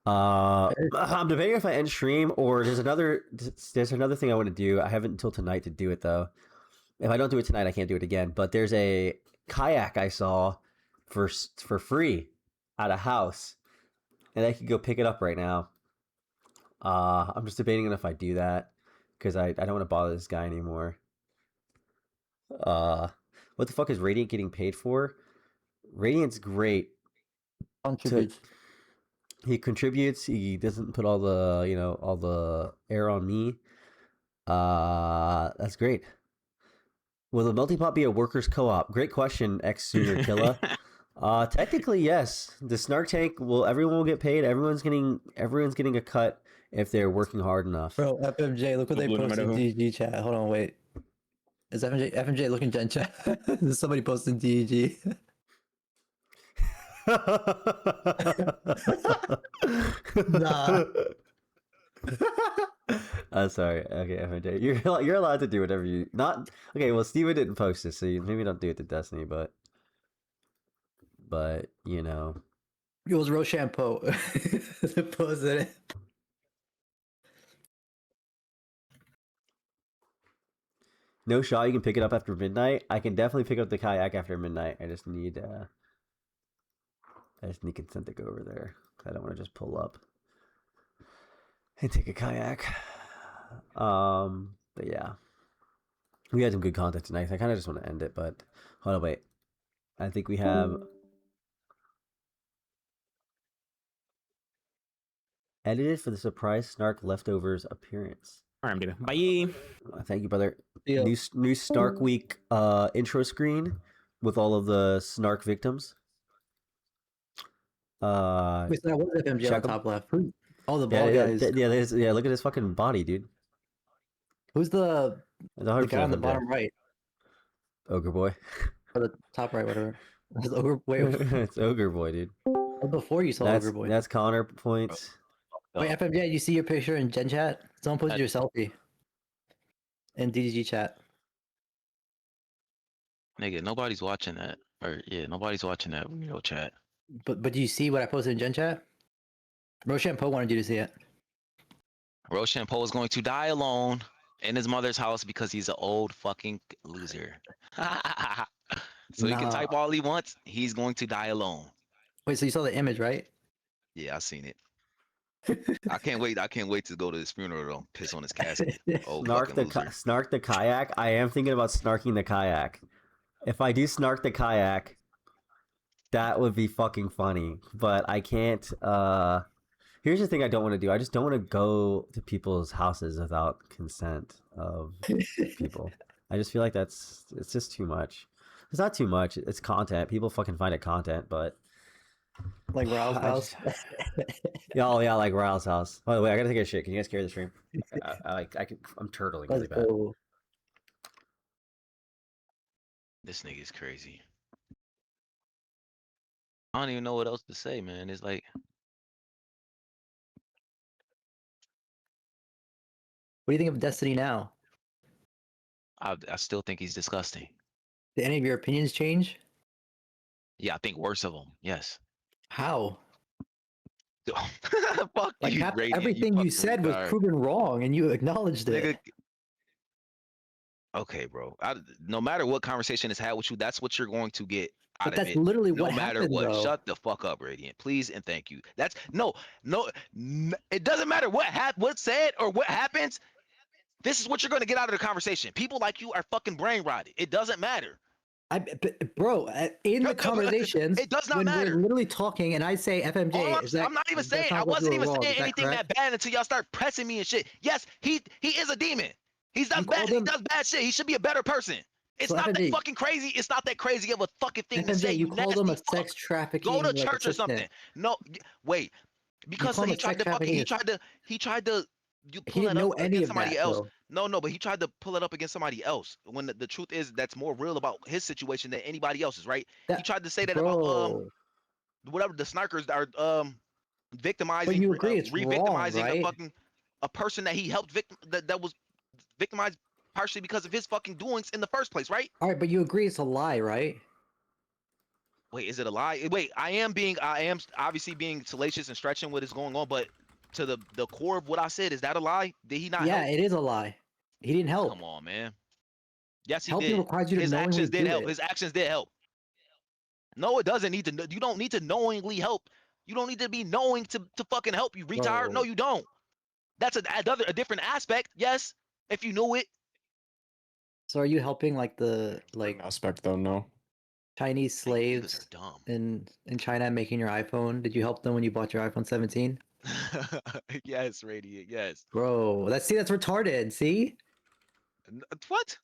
I'm debating if I end stream or there's another thing I want to do. I haven't until tonight to do it though. If I don't do it tonight, I can't do it again. But there's a kayak I saw for free at a house, and I could go pick it up right now. I'm just debating on if I do that because I don't want to bother this guy anymore. What the fuck is Radiant getting paid for? Radiant's great. He contributes. He doesn't put all the air on me. That's great. Will the melting pot be a workers' co-op? Great question, ex-Sooner Killa. Technically, yes. The Snark tank everyone will get paid. Everyone's getting a cut if they're working hard enough. Bro, FMJ, look what they posted in DG chat. Hold on, wait. Is FMJ looking Gen chat? There's somebody posting DG. Nah. Sorry. Okay, FMJ. You're allowed to do whatever you not. Okay, well, Steven didn't post it, so maybe don't do it to Destiny, but you know. It was Rochampo. Posted it. No shot. You can pick it up after midnight. I can definitely pick up the kayak after midnight. I just need consent to go over there. I don't want to just pull up and take a kayak. But yeah, we had some good content tonight. I kind of just want to end it, but hold on, wait. I think we have edited for the surprise Snark leftovers appearance. All right, I'm gonna bye. Thank you, brother. New Snark Week intro screen with all of the Snark victims. Wait, so what is FMJ on top left? Oh, the ball guys. Yeah, look at his fucking body, dude. Who's the guy on the bottom right? Ogre boy. Or the top right, whatever. It's Ogre. Wait, It's Ogre boy, dude. before you saw That's Ogre boy. that's Connor points. Wait, FMJ, you see your picture in Gen chat? Someone posted your selfie in DDG chat. Nigga, nobody's watching that. Or yeah, nobody's watching that real chat. But do you see what I posted in Gen chat? Roshan Poe wanted you to see it. Roshan Poe is going to die alone in his mother's house because he's an old fucking loser. So he can Nah. type all he wants. He's going to die alone. Wait, so you saw the image, right? Yeah, I seen it. I can't wait. I can't wait to go to his funeral though. Piss on his casket. Old fucking loser. Snark the kayak. I am thinking about snarking the kayak. If I do snark the kayak, that would be fucking funny. But I can't. Here's the thing I don't want to do. I just don't want to go to people's houses without consent of people. I just feel like it's just too much. It's not too much. It's content. People fucking find it content, but like Raul's house. Yeah, like Raul's house. By the way, I gotta take a shit. Can you guys carry the stream? I'm turtling really bad. This nigga's crazy. I don't even know what else to say, man. It's like, What do you think of Destiny now? I still think he's disgusting. Did any of your opinions change? Yeah, I think worse of him. Yes. How? Fuck like you, Radiant, everything you fucking said was retard. proven wrong, and you acknowledged it. Nigga. Okay, bro. No matter what conversation is had with you, that's what you're going to get out But of that's it. literally no what matter happened, what. though. Shut the fuck up, Radiant, please and thank you. That's no. It doesn't matter what's said or what happens. This is what you're going to get out of the conversation. People like you are fucking brain rotted. It doesn't matter. Bro, in the conversations, it does not when matter. we're literally talking, and I say FMJ, I'm not even saying. I wasn't even saying anything that bad until y'all start pressing me and shit. Yes, he is a demon. He's done bad. He does bad shit. He should be a better person. It's So not FMJ, that fucking crazy. It's not that crazy of a fucking thing to FMJ, say. you called him a nasty fuck. sex trafficking. Go to like, church or assistant. something. No, wait. Because call him he a tried sex to fucking. He trafficking tried to. You He pull didn't that know up any against of somebody that, else. though. No, but he tried to pull it up against somebody else. When the truth is, that's more real about his situation than anybody else's, right? He tried to say that about whatever the snarkers are victimizing, you agree it's wrong, re-victimizing right? a person that he helped that was victimized partially because of his fucking doings in the first place, right? All right, but you agree it's a lie, right? Wait, is it a lie? Wait, I am obviously being salacious and stretching what is going on, but to the core of what I said, is that a lie? Did he not Yeah, help? it is a lie. He didn't help. Come on, man. Yes, he Helping did. requires you to His knowingly actions did do help. it. His actions did help. No, it doesn't need to. You don't need to knowingly help. You don't need to be knowing to fucking help, you retard. Bro. No, you don't. That's a different aspect. Yes, if you knew it. So are you helping like the aspect though? No. Chinese slaves in China making your iPhone? Did you help them when you bought your iPhone 17? Yes, Radiant. Yes. Bro, that's retarded. See? What?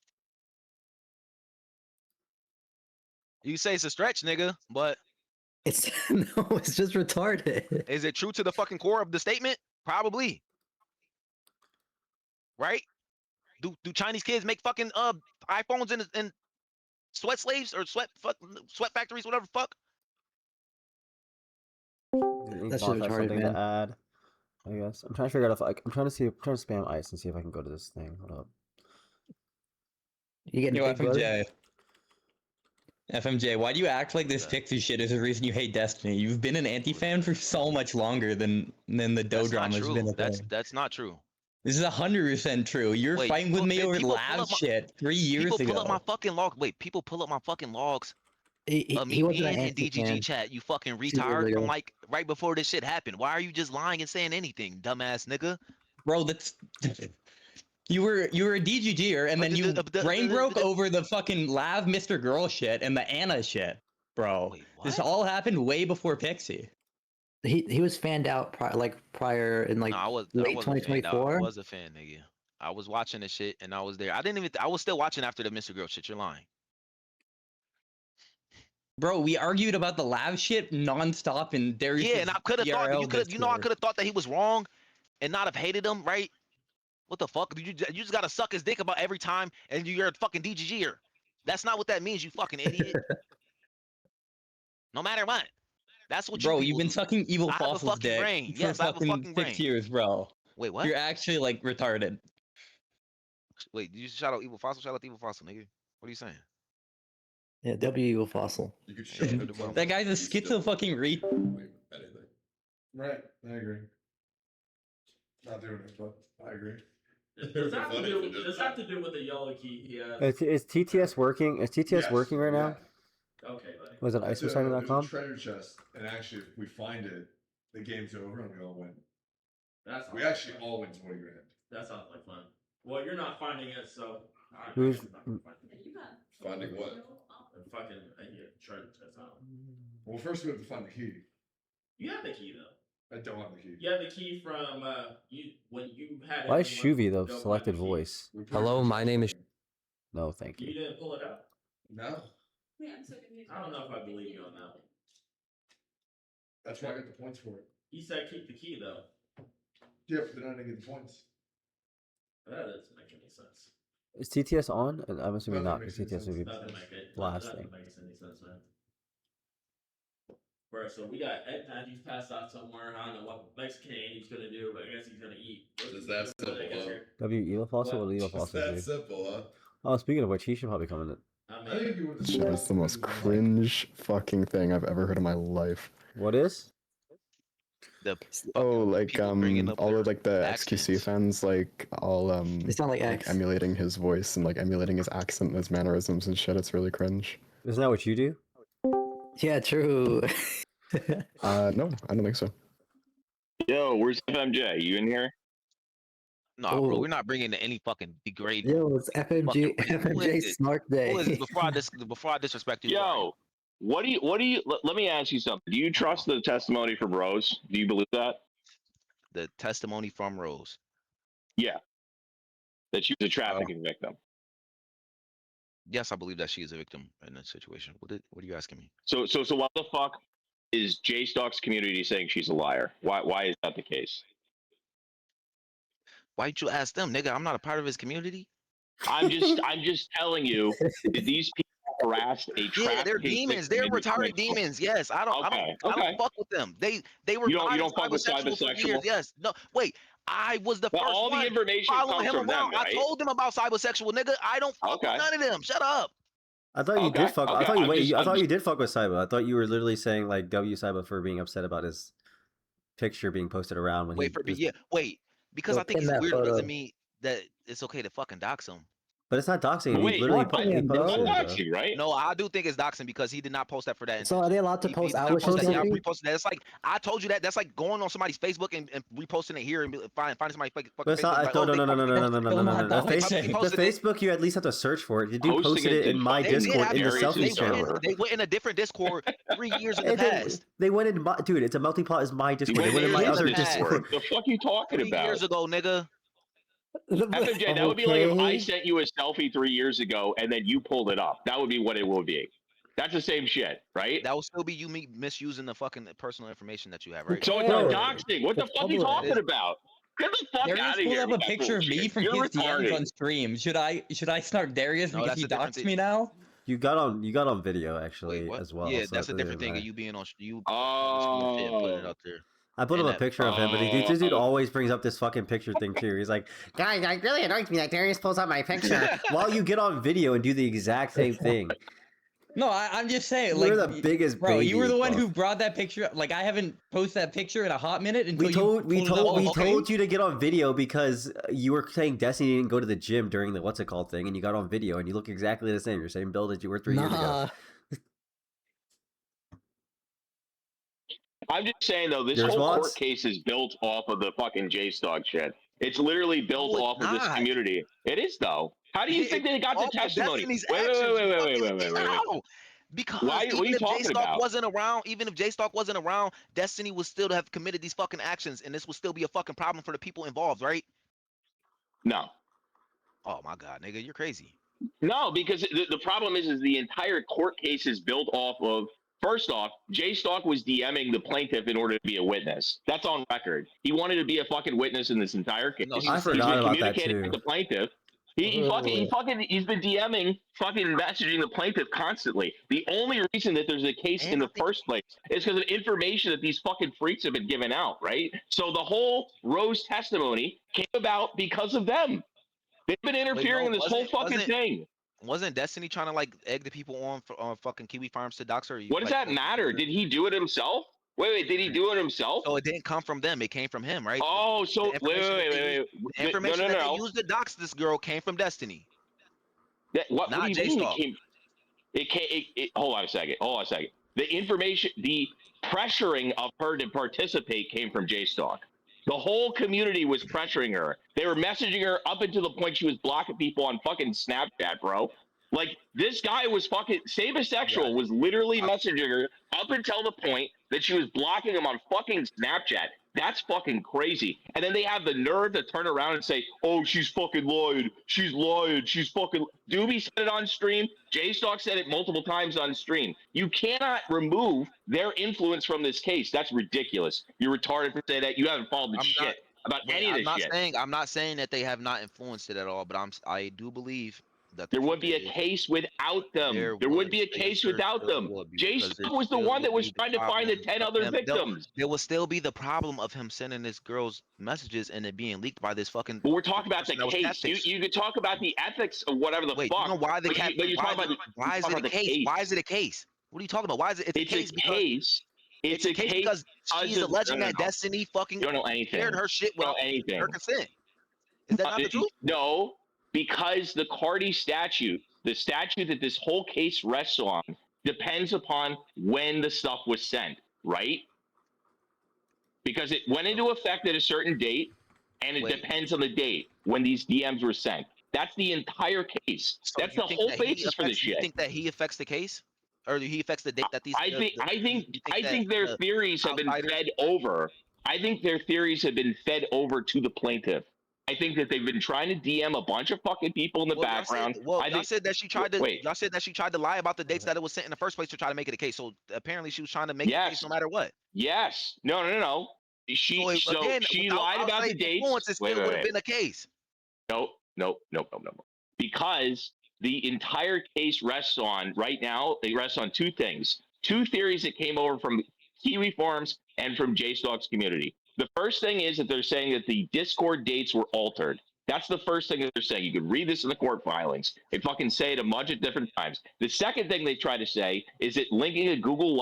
You say it's a stretch, nigga, but it's no, it's just retarded. Is it true to the fucking core of the statement? Probably. Right? Do Chinese kids make fucking iPhones in sweat slaves or sweat factories, whatever the fuck? That's just retarded, man. To add, I guess I'm trying to figure out if I'm trying to spam ice and see if I can go to this thing. Hold up. You getting Yo, FMJ, why do you act like this Pixie shit is the reason you hate Destiny? You've been an anti-fan for so much longer than the Doe drama's been a thing. That's not true. This is 100% true. You're fighting with me over lab shit 3 years ago. People pull up my fucking log. Wait, people pull up my fucking logs. He wasn't an in DGG anti-fan. chat, you fucking 2 years retard, ago. from like right before this shit happened. Why are you just lying and saying anything, dumbass nigga? Bro, that's you were a DGGer and then you brain broke over the fucking Lav Mr. Girl shit and the Anna shit, bro. This all happened way before Pixie. He was fanned out prior in like I late wasn't a fan. 2024. I was a fan, nigga. I was watching the shit and I was there. I was still watching after the Mr. Girl shit. You're lying. Bro, we argued about the Lav shit nonstop in Darius. Yeah, and I could have thought I could have thought that he was wrong and not have hated him, right? What the fuck? You just gotta suck his dick about every time and you're a fucking DGGer. That's not what that means, you fucking idiot. No matter what. That's what Bro, you you've been do. sucking Evil I have a Fossil's fucking dick brain. for Yes, I have a fucking fucking 6 brain. years, bro. Wait, what? You're actually like retarded. Wait, did you shout out Evil Fossil? Shout out Evil Fossil, nigga. What are you saying? Yeah, W Evil Fossil. You could show it. That guy's a schizo fucking re. Right, I agree. Not doing it, but I agree. Does that have to do with the yellow key he has? Is TTS working? Is TTS Yes, working right now? Okay, buddy. Was it There's a icebergsigning.com? treasure chest, and actually, if we find it, the game's over and we all win. We actually all win 20 grand. That sounds like fun. Well, you're not finding it, so. Who's Finding what? Fucking treasure chest. Well, first we have to find the key. You have the key though. I don't have the key. You have the key from you when you had. Why is everyone Shuvi the go selected find the key. voice? Hello, my name is. No, thank You you. didn't pull it out. No. I don't know if I believe you on that one. That's why I got the points for it. He said keep the key though. Yeah, but then I didn't get the points. That doesn't make any sense. Is TTS on? I'm assuming not, Nothing because makes TTS any would be Doesn't make it. blasting. Doesn't make any sense, man. Bro, so we got Ed Matthews passed out somewhere. I don't know what Mexican he's gonna do, but I guess he's gonna eat. It's that simple, huh? W Evil Fossil? What will Evil It's Fossil that do? simple, huh? Oh, speaking of which, he should probably come in. I think you would Shit is the most cringe fucking thing I've ever heard in my life. What is? Oh, like all of like the accents. XQC fans, like all They sound like X. emulating his voice and like emulating his accent and his mannerisms and shit. It's really cringe. Isn't that what you do? Yeah, true. No, I don't think so. Yo, where's FMJ? You in here? No, bro, we're not bringing any fucking degrading. Yo, it's FMJ FMJ Snark Day. Who is it? Before I disrespect you. Yo, what do you? Let me ask you something. Do you trust the testimony from Rose? Do you believe that? The testimony from Rose. Yeah, that she was a trafficking victim. Yes, I believe that she is a victim in that situation. What are you asking me? So why the fuck is J Stock's community saying she's a liar? Why is that the case? Why'd you ask them, nigga? I'm not a part of his community. I'm just telling you that these people harassed a trafficking. Yeah, they're demons. They're retarded demons. Yes, I don't fuck with them. They were. You don't fuck with cybersexual for years. cybersexual? Yes. No. Wait. I was the Well, first all the one information following comes him from around. them, I right? told them about cybersexual, nigga. I don't fuck with none of them. Shut up. I thought you did fuck. I okay, thought you I'm wait. just- I I'm thought just- you did fuck with Cyber. I thought you were literally saying like W Cyber for being upset about his picture being posted around when Wait for me. Yeah. Wait. Because Go I think pin he's that weird photo. doesn't mean that it's okay to fucking dox him. But it's not doxing. He Wait, literally what? he It's posted not it, doxing, right? No, I do think it's doxing because he did not post that for that. So are they allowed to He post did not our post that. Yeah, I society? reposted that. It's like I told you that. That's like going on somebody's Facebook and reposting it here and finding somebody's fucking But it's not. Facebook. No, no, no, no, no, no, no, no, no, no. The Facebook, you at least have to search for it. The dude posted it in my Discord in the selfie channel. They went in a different Discord 3 years in the past. They went in my dude. It's a melting pot. Is my Discord. They went in my other Discord. The fuck you talking 3 about? years ago, nigga. FMJ, that would be like if I Okay. sent you a selfie 3 years ago and then you pulled it up. That would be what it would be. That's the same shit, right? That will still be you misusing the fucking personal information that you have, right? So it's not doxing. What the fuck are you talking about? Get the fuck Darius out of pulled here. up a with that picture of me bullshit. from You're his DMs retarded. on stream. Should I snark Darius No, because that's he a different doxed thing. me now? You got on video actually as well. Yeah, so that's a really different doesn't thing. matter. Of you being on you. Oh. Putting it out there. I put him And a picture of him, but this dude always brings up this fucking picture thing too. He's like, guys, it really annoys me that Darius pulls out my picture while you get on video and do the exact same thing. No, I'm just saying. You're like, the biggest bro. You were baby, the one bro. who brought that picture up. Like I haven't posted that picture in a hot minute until We told you pulled it up. told you to get on video because you were saying Destiny didn't go to the gym during the what's it called thing, and you got on video and you look exactly the same. You're same build as you were 3 years ago. I'm just saying though, this Your whole response? court case is built off of the fucking J-Stock shit. It's literally built off of this not. community. It is though. How do you think they got the All testimony? Destiny's Wait. How? Because Why- what are even you if talking J-Stock about? wasn't around, even if J-Stock wasn't around, Destiny would still have committed these fucking actions, and this would still be a fucking problem for the people involved, right? No. Oh my god, nigga, you're crazy. No, because the problem is the entire court case is built off of, first off, J-Stock was DMing the plaintiff in order to be a witness. That's on record. He wanted to be a fucking witness in this entire case. No, I forgot about that communicating too. with the plaintiff. He's been DMing, fucking messaging the plaintiff constantly. The only reason that there's a case in the first place is because of information that these fucking freaks have been giving out, right? So the whole Rose testimony came about because of them. They've been interfering in this whole fucking thing. Wasn't Destiny trying to like egg the people on fucking Kiwi Farms to dox her? What does that matter? Did he do it himself? Wait, did he do it himself? So it didn't come from them. It came from him, right? Oh, so wait. The information that they used to dox this girl came from Destiny. What do you mean it came? Hold on a second. The information, the pressuring of her to participate came from JStalk. The whole community was pressuring her. They were messaging her up until the point she was blocking people on fucking Snapchat, bro. Like, this guy was fucking Sabasexual was literally messaging her up until the point that she was blocking him on fucking Snapchat. That's fucking crazy. And then they have the nerve to turn around and say, oh, she's fucking lying. She's lying. She's fucking... Doobie said it on stream. JStalk said it multiple times on stream. You cannot remove their influence from this case. That's ridiculous. You're retarded for saying that. You haven't followed the shit about any of this shit. I'm not saying that they have not influenced it at all, but I do believe that there would be a case without them. There would be a case without them. JStalk was the one that was trying to find the 10 other victims. There will still be the problem of him sending this girl's messages and it being leaked by this fucking. But we're talking about the case. You could talk about the ethics of whatever the fuck. You know why the cat? Why is it a case? Why is it a case? What are you talking about? Why is it? It's a case. It's a case because she's alleging that Destiny fucking shared her shit without her consent. Is that not the truth? No. Because the Cardi statute, the statute that this whole case rests on, depends upon when the stuff was sent, right? Because it went into effect at a certain date, and it depends on the date when these DMs were sent. That's the entire case. So that's the whole basis for this shit. You think that he affects the case, or he affects the date that these? I think their theories have been fed over. I think their theories have been fed over to the plaintiff. I think that they've been trying to DM a bunch of fucking people in the background. Y'all said that she tried to. Y'all said that she tried to lie about the dates that it was sent in the first place to try to make it a case. So apparently she was trying to make it a case no matter what. Yes. No. She lied about the dates. It still would have been a case. No. Because the entire case rests on right now. It rests on two things. Two theories that came over from Kiwi Farms and from JStalk's community. The first thing is that they're saying that the Discord dates were altered. That's the first thing that they're saying. You can read this in the court filings. They fucking say it a bunch of different times. The second thing they try to say is that linking a Google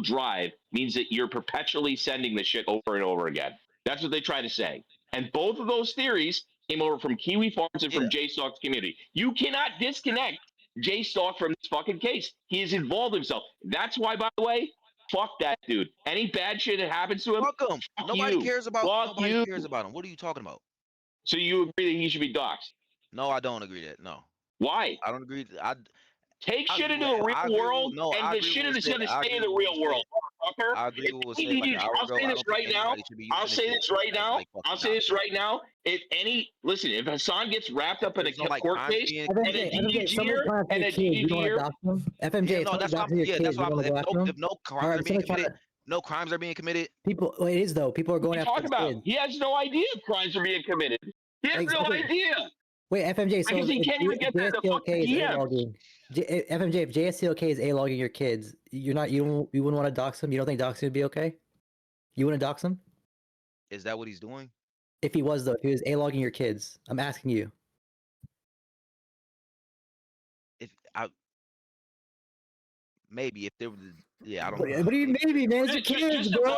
Drive means that you're perpetually sending the shit over and over again. That's what they try to say. And both of those theories came over from Kiwi Farms and from JStalk's community. You cannot disconnect JStalk from this fucking case. He has involved himself. That's why, by the way, fuck that dude. Any bad shit that happens to him, fuck him. Nobody cares about him. What are you talking about? So you agree that he should be doxxed? No, I don't agree that. No. Why? I don't agree. Take shit into the real world, and the shit is going to stay in the real world. I agree with what I'll say this right now. I'll say this right now. If Hassan gets wrapped up in a court case and a DDGer, FMJ, no, that's what if no crimes are being committed. It is though. People are going after kids. He has no idea if crimes are being committed. He has no idea. Wait, FMJ, so because he can't even get that the fucking DM. FMJ, if JSTLK is A-logging your kids, you wouldn't want to dox them? You don't think doxing would be okay? You wouldn't dox them? Is that what he's doing? If he was A-logging your kids, I'm asking you. Maybe if there was, I don't know. What do you maybe, man? It's your kids, bro.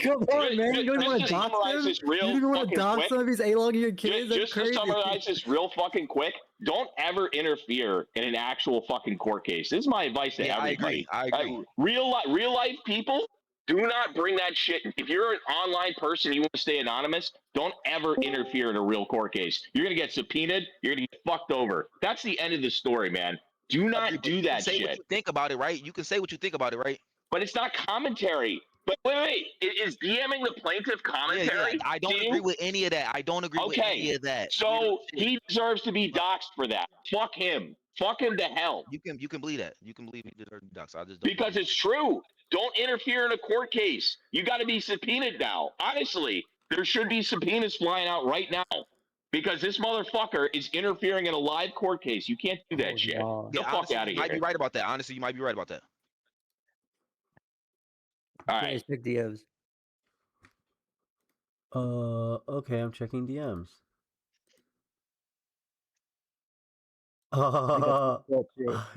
Come on, man. You don't want to dox them? You don't want to dox them if he's A-logging your kids? Just to summarize this real fucking quick, don't ever interfere in an actual fucking court case. This is my advice to everybody. I agree. Real life people, do not bring that shit. If you're an online person, you want to stay anonymous, don't ever interfere in a real court case. You're going to get subpoenaed. You're going to get fucked over. That's the end of the story, man. Do not do that shit. Say what you think about it, right? You can say what you think about it, right? But it's not commentary. But wait. Is DMing the plaintiff commentary? Yeah. I don't agree with any of that. With any of that. So he deserves to be doxxed for that. Fuck him. Fuck him to hell. You can believe that. You can believe he deserves to be doxxed. I just don't. Because it's true. Don't interfere in a court case. You got to be subpoenaed now. Honestly, there should be subpoenas flying out right now. because this motherfucker is interfering in a live court case. You can't do that shit. Yeah, Get the fuck honestly, out of you might be here. right about that. Honestly, you might be right about that. All right. Check DMs. Okay, I'm checking DMs.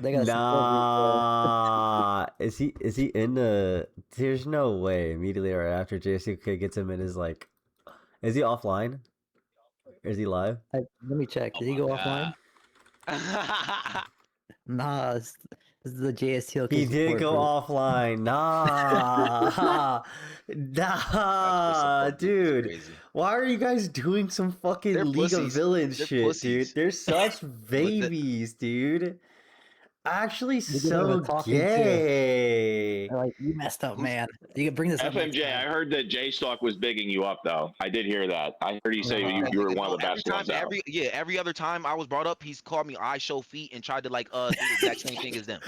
They got Nah. Is he in the? There's no way. Immediately right after JCK gets him in, is like, is he offline? Is he live? Let me check. Did he go offline? Nah, this is the JSTL. He did go offline. Nah, nah, dude. Crazy. Why are you guys doing some fucking They're League of pussies. Villains They're shit, pussies. dude? They're such babies, dude. Actually, They so were talking too. gay. They're like, you messed up, man. You can bring this up next FMJ, time. I heard that J Stock was bigging you up though. I did hear that. I heard you say you were one of the best ones out. Every other time I was brought up, he's called me I show feet and tried to like do the exact same thing as them.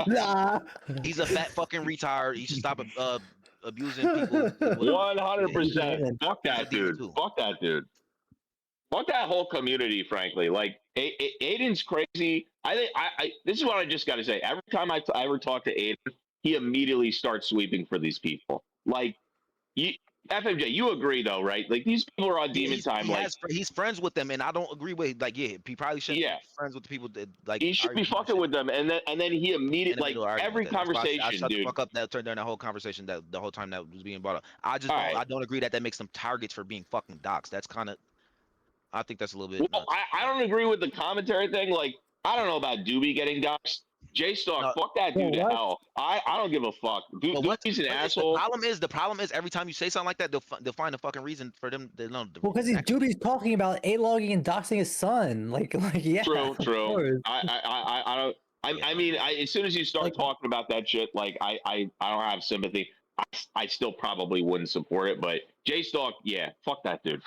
Nah. He's a fat fucking retard. He should stop abusing people. 100%. Fuck that dude. Fuck that dude. Fuck that whole community, frankly. Like, Aiden's crazy. I think this is what I just got to say. Every time I ever talk to Aiden, he immediately starts sweeping for these people. Like, FMJ, you agree though, right? Like, these people are on demon time. He's friends with them, and I don't agree with he probably shouldn't be friends with the people that like. He should be fucking with them, and then he immediately every conversation, I shut dude. the fuck up that during that whole conversation the whole time that was being brought up. I don't agree that makes them targets for being fucking docs. That's kind of. I think that's a little bit. Well, I don't agree with the commentary thing. Like, I don't know about Doobie getting doxxed. J-Stock, fuck that dude to hell. I don't give a fuck. Doobie's an asshole. The problem is every time you say something like that, they'll find a fucking reason for them. They don't. Well, because Doobie's talking about A-logging and doxing his son. Like yeah. True. I mean, as soon as you start talking about that shit, like I don't have sympathy. I still probably wouldn't support it, but J-Stock, yeah, fuck that dude.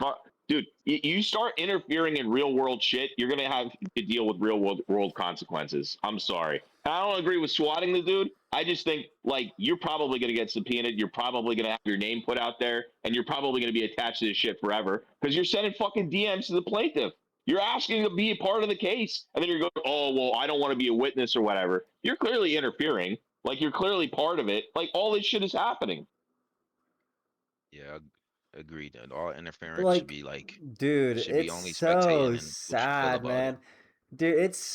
Dude, you start interfering in real world shit, you're gonna have to deal with real world consequences. I'm sorry. I don't agree with swatting the dude. I just think like you're probably gonna get subpoenaed. You're probably gonna have your name put out there, and you're probably gonna be attached to this shit forever because you're sending fucking DMs to the plaintiff. You're asking to be a part of the case, and then you're going, "Oh well, I don't want to be a witness or whatever." You're clearly interfering. Like you're clearly part of it. Like all this shit is happening. Yeah. Agreed. All interference should be like, dude, should be it's only so spectating and sad, man. Dude, it's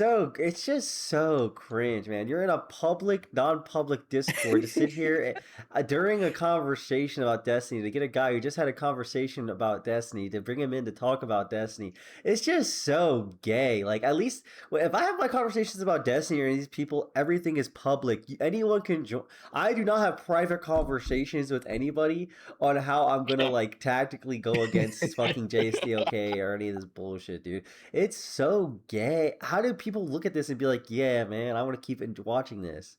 just so cringe, man. You're in a public, non-public Discord to sit here during a conversation about Destiny to get a guy who just had a conversation about Destiny to bring him in to talk about Destiny. It's just so gay. Like, at least if I have my conversations about Destiny or these people, everything is public. Anyone can join. I do not have private conversations with anybody on how I'm gonna like tactically go against fucking JSTLK or any of this bullshit, dude. It's so gay. How do people look at this and be like, yeah, man, I want to keep watching this?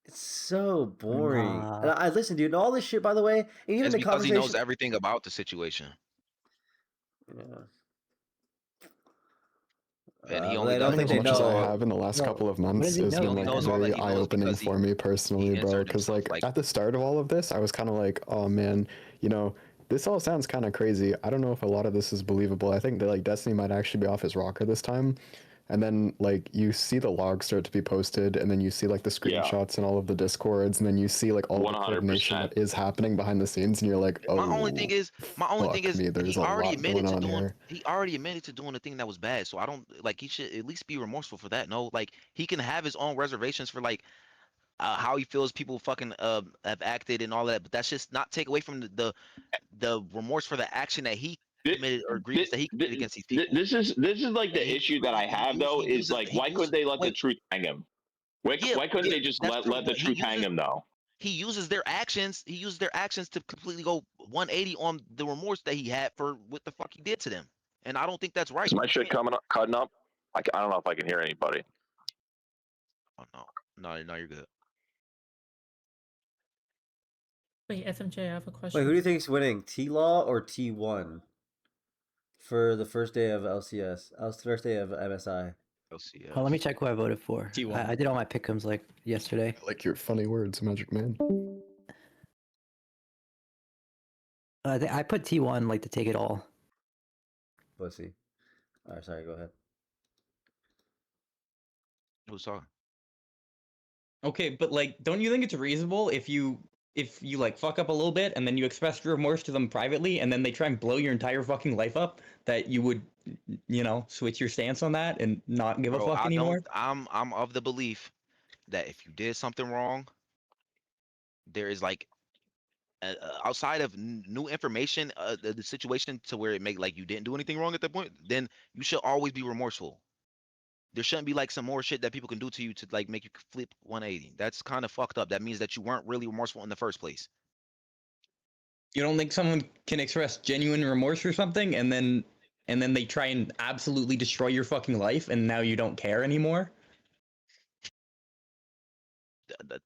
It's so boring. Nah. And I listen, dude, and all this shit, by the way, and even it's the because he conversation. knows everything about the situation. Yeah. And he only I does think it as much as I have in the last couple of months has been like very eye-opening for me personally, bro. Because like at the start of all of this, I was kind of like, oh man, you know, this all sounds kind of crazy. I don't know if a lot of this is believable. I think that like Destiny might actually be off his rocker this time. And then like you see the logs start to be posted, and then you see like the screenshots and all of the discords, and then you see like all the coordination that is happening behind the scenes, and you're like, oh. My only thing is, there's he a already lot admitted going to on doing. here. He already admitted to doing the thing that was bad. So I don't like. He should at least be remorseful for that. No, like he can have his own reservations for like how he feels people fucking have acted and all that. But that's just not take away from the remorse for the action that he committed or grievance that he committed against these people. This is like the issue that I have though is like why couldn't they let the truth hang him? Why couldn't they just let the truth hang him though? He uses their actions. He uses their actions to completely go 180 on the remorse that he had for what the fuck he did to them. And I don't think that's right. Is my shit cutting up? I don't know if I can hear anybody. Oh no, you're good. Wait, FMJ, I have a question. Wait, who do you think is winning, T-Law or T1 for the first day of LCS? First day of MSI. LCS. Oh, let me check who I voted for. I did all my pick'ems like yesterday. I like your funny words, Magic Man. I put T1 like to take it all. pussy. All right, sorry. Go ahead. Who's talking? Okay, but like, don't you think it's reasonable if you like fuck up a little bit and then you express your remorse to them privately and then they try and blow your entire fucking life up, that you would, switch your stance on that and not give a fuck anymore? I'm of the belief that if you did something wrong, there is like outside of new information, the situation to where it make like you didn't do anything wrong at that point, then you should always be remorseful. There shouldn't be like some more shit that people can do to you to like make you flip 180. That's kind of fucked up. That means that you weren't really remorseful in the first place. You don't think someone can express genuine remorse for something and then they try and absolutely destroy your fucking life and now you don't care anymore?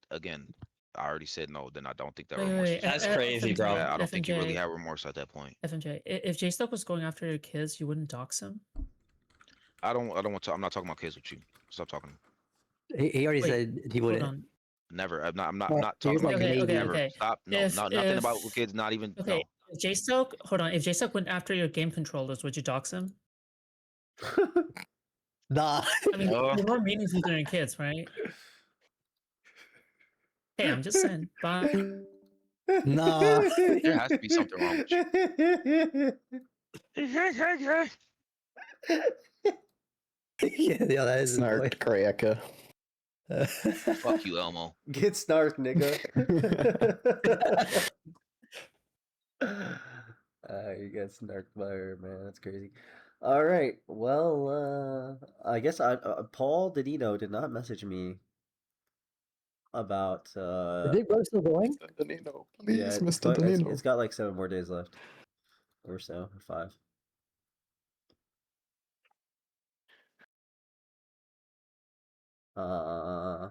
Again, I already said no. Then I don't think that Wait, remorse. wait, That's crazy, bro. I don't think you really FMJ. have remorse at that point. FMJ, if J Stock was going after your kids, you wouldn't dox him? I don't want to. I'm not talking about kids with you. Stop talking. He already said he Hold wouldn't. on. Never. I'm not Well, talking about kids. Okay, Never. okay. Stop. No, nothing about kids. Not even. Okay, No. if J Stock, hold on. If J Stock went after your game controllers, would you dox him? Nah. I mean, you're more meaningful than your kids, right? Hey, I'm just saying. Bye. Nah. There has to be something wrong with you. Yeah, that is Snarked cracker. Fuck you, Elmo. Get snark, nigga. You got snarked by her, man. That's crazy. All right. Well, I guess Paul Didino did not message me about. The Big Brother still going? Danilo, please, Yeah, Mr. Danilo. it's got like 7 more days left, or so, or 5. I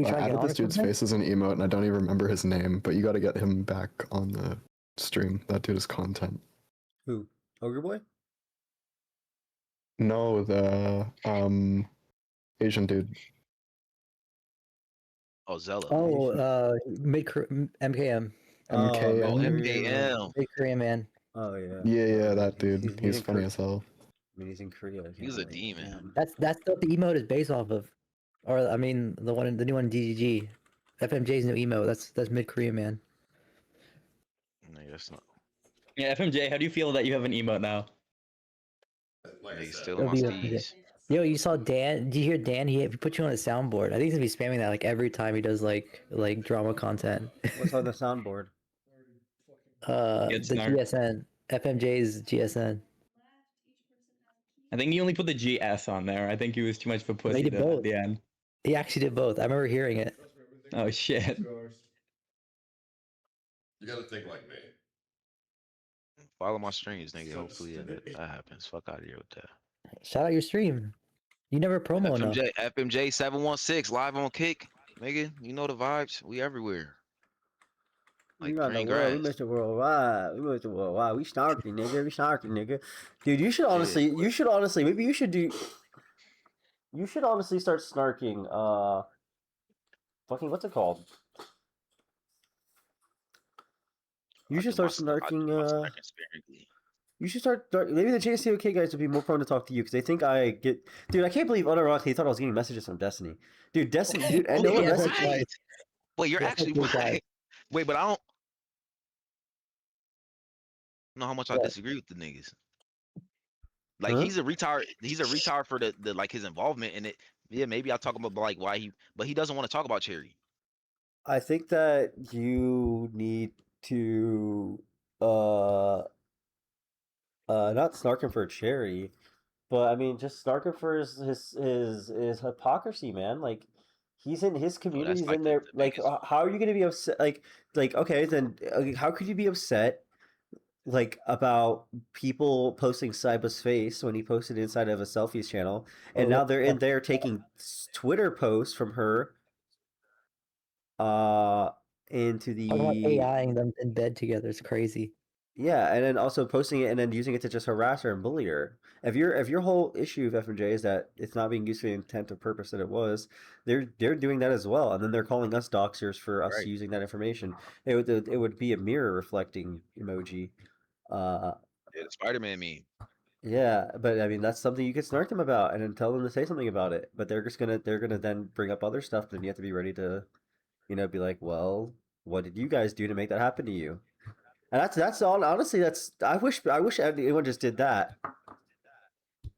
added this dude's face as an emote, and I don't even remember his name. But you got to get him back on the stream. That dude is content. Who? Ogre Boy? No, the Asian dude. Oh, Zella. Oh, MKM. MKM. Big Korean man. Oh yeah. Yeah, that dude. He's in funny Korea. as hell. I mean, he's in Korea. I He was a can't demon. That's what the emote is based off of, or I mean the new one DGG, FMJ's new emote. That's mid Korean man. No, that's not. Yeah, FMJ, how do you feel that you have an emote now? He's still on my steez. Yo, you saw Dan? Did you hear Dan? He put you on a soundboard. I think he's gonna be spamming that like every time he does like drama content. What's on the soundboard? The snark. GSN, FMJ's GSN. I think he only put the GS on there. I think he was too much of a pussy did at both. the end. He actually did both. I remember hearing it. Oh shit. You gotta think like me. Follow my streams, nigga. Hopefully that happens. Fuck out of here with that. Shout out your stream. You never promo enough. FMJ 716 live on Kick, nigga. You know the vibes. We everywhere. Like we the world. We Mr. Worldwide. We Mr. Worldwide. We snarky, nigga. We snarky, nigga. Dude, you should honestly. Maybe you should do. You should honestly start snarking. Fucking what's it called? You should start snarking. You should start. Maybe the JSTOK guys would be more prone to talk to you because they think I get. Dude, I can't believe unironically he thought I was getting messages from Destiny. Dude, Destiny. Dude, and no one messaged. Wait, you're actually right. Wait, but I don't know how much I disagree with the niggas. Like he's a retard. He's a retard for the like his involvement in it. Yeah, maybe I'll talk about like why but he doesn't want to talk about Cherry. I think that you need to not snarking for Cherry, but I mean just snarking for his hypocrisy, man. Like he's in his community's in there. Like how are you gonna be upset? Like okay, then how could you be upset? Like about people posting Saiba's face when he posted inside of a selfies channel, and now they're in there taking Twitter posts from her into the AIing them in bed together. It's crazy. Yeah, and then also posting it and then using it to just harass her and bully her. If your whole issue of FMJ is that it's not being used for the intent or purpose that it was, they're doing that as well, and then they're calling us doxers for us using that information. It would be a mirror reflecting emoji. Yeah, the Spider-Man meme. Yeah, but I mean that's something you could snark them about and then tell them to say something about it. But they're gonna then bring up other stuff. Then you have to be ready to, be like, well, what did you guys do to make that happen to you? And that's all. Honestly, I wish anyone just did that.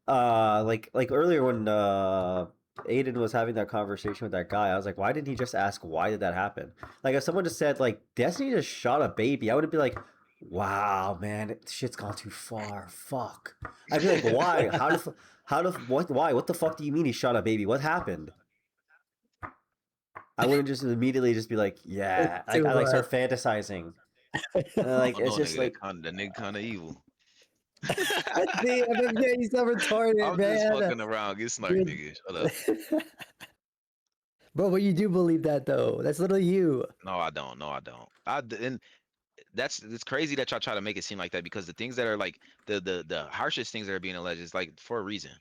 Like earlier when Aiden was having that conversation with that guy, I was like, why didn't he just ask why did that happen? Like if someone just said like Destiny just shot a baby, I would be like, wow, man, shit's gone too far. Fuck. I'd be like, why? Why? What the fuck do you mean he shot a baby? What happened? I wouldn't just immediately just be like, yeah. Like I like start fantasizing. Like it's just like the nigga kind of evil. See, FMJ, he's so retarded, I'm man. just fucking around. Get snark, nigga. Shut up. Bro, but you do believe that though. That's literally you. No, I don't. No, I don't. And it's crazy that y'all try to make it seem like that because the things that are like the harshest things that are being alleged is like for a reason.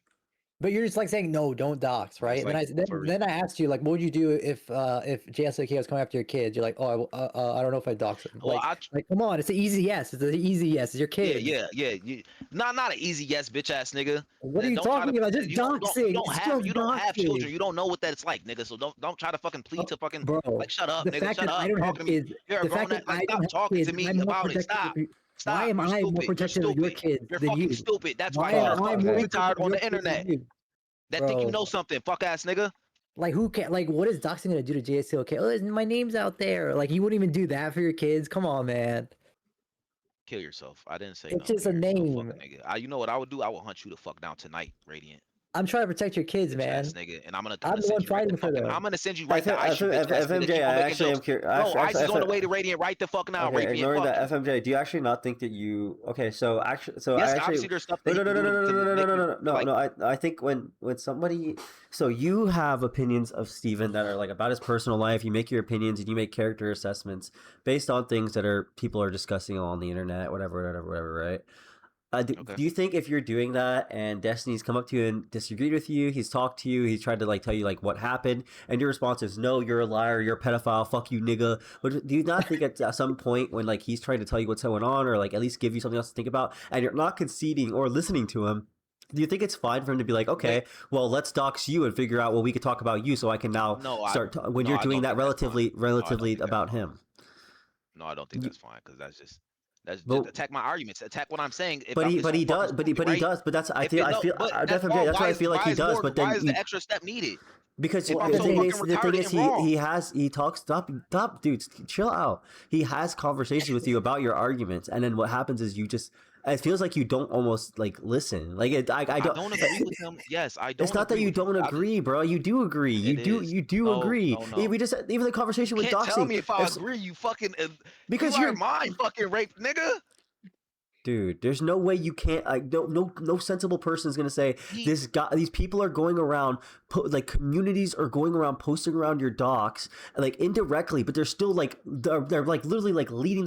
But you're just like saying no, don't dox, right? Like, then I asked you like, what would you do if JSOK was coming after your kids? You're like, oh, I don't know if I dox him. Well, like, come on, it's an easy yes. It's an easy yes. It's your kid. Yeah. Not an easy yes, bitch ass nigga. What are you talking about? Just doxing. You don't have children. You don't know what that's like, nigga. So don't try to fucking plead to fucking like shut up, nigga. Shut up. I don't have kids. You're a grown ass. Like, stop talking to me about it. Stop. Stop. Why am I more protective of your kids You're than fucking you? stupid. That's why why am I more retarded on the protective of internet. you? That think you know something, fuck ass nigga. Like who can like what is doxing gonna do to JSOK? Oh, my name's out there. Like you wouldn't even do that for your kids. Come on, man. Kill yourself. I didn't say it's just a name. Nigga. You know what I would do? I would hunt you the fuck down tonight, Radiant. I'm trying to protect your kids, man. Nigga, and I'm the one fighting for them. I'm gonna send you right to FMJ, I actually am curious. No, Ice is on the way to Radiant right the fuck now. Okay, ignoring that, FMJ, do you actually not think that you? Okay, so actually, yes, I actually obviously there's stuff. No. I think when somebody, so you have opinions of Steven that are like about his personal life. You make your opinions and you make character assessments based on things that people are discussing on the internet, whatever, right? Do you think if you're doing that and Destiny's come up to you and disagreed with you, he's talked to you, he's tried to like tell you like what happened, and your response is no, you're a liar, you're a pedophile, fuck you, nigga. But do you not think at some point when like he's trying to tell you what's going on or like at least give you something else to think about, and you're not conceding or listening to him, do you think it's fine for him to be like, okay, well, let's dox you and figure out what we could talk about you, so I can now when you're doing that relatively about him? No, I don't think that's fine because that's just attack my arguments, attack what I'm saying. But he does. But that's I feel that's what I feel like he does. But then why is the extra step needed? Because the thing is, he talks. Stop, dude, chill out. He has conversations with you about your arguments, and then what happens is you just. It feels like you don't almost like listen. Like I don't agree with him. Yes, I don't. It's not that you don't agree, bro. You do agree. You do agree. No. We just even the conversation with doxing. Tell me if I agree. You fucking because you're mind fucking rape, nigga. Dude, there's no way you can't. No sensible person is gonna say this guy. These people are going around, like communities are going around posting around your docs, like indirectly, but they're still like they're like literally like leading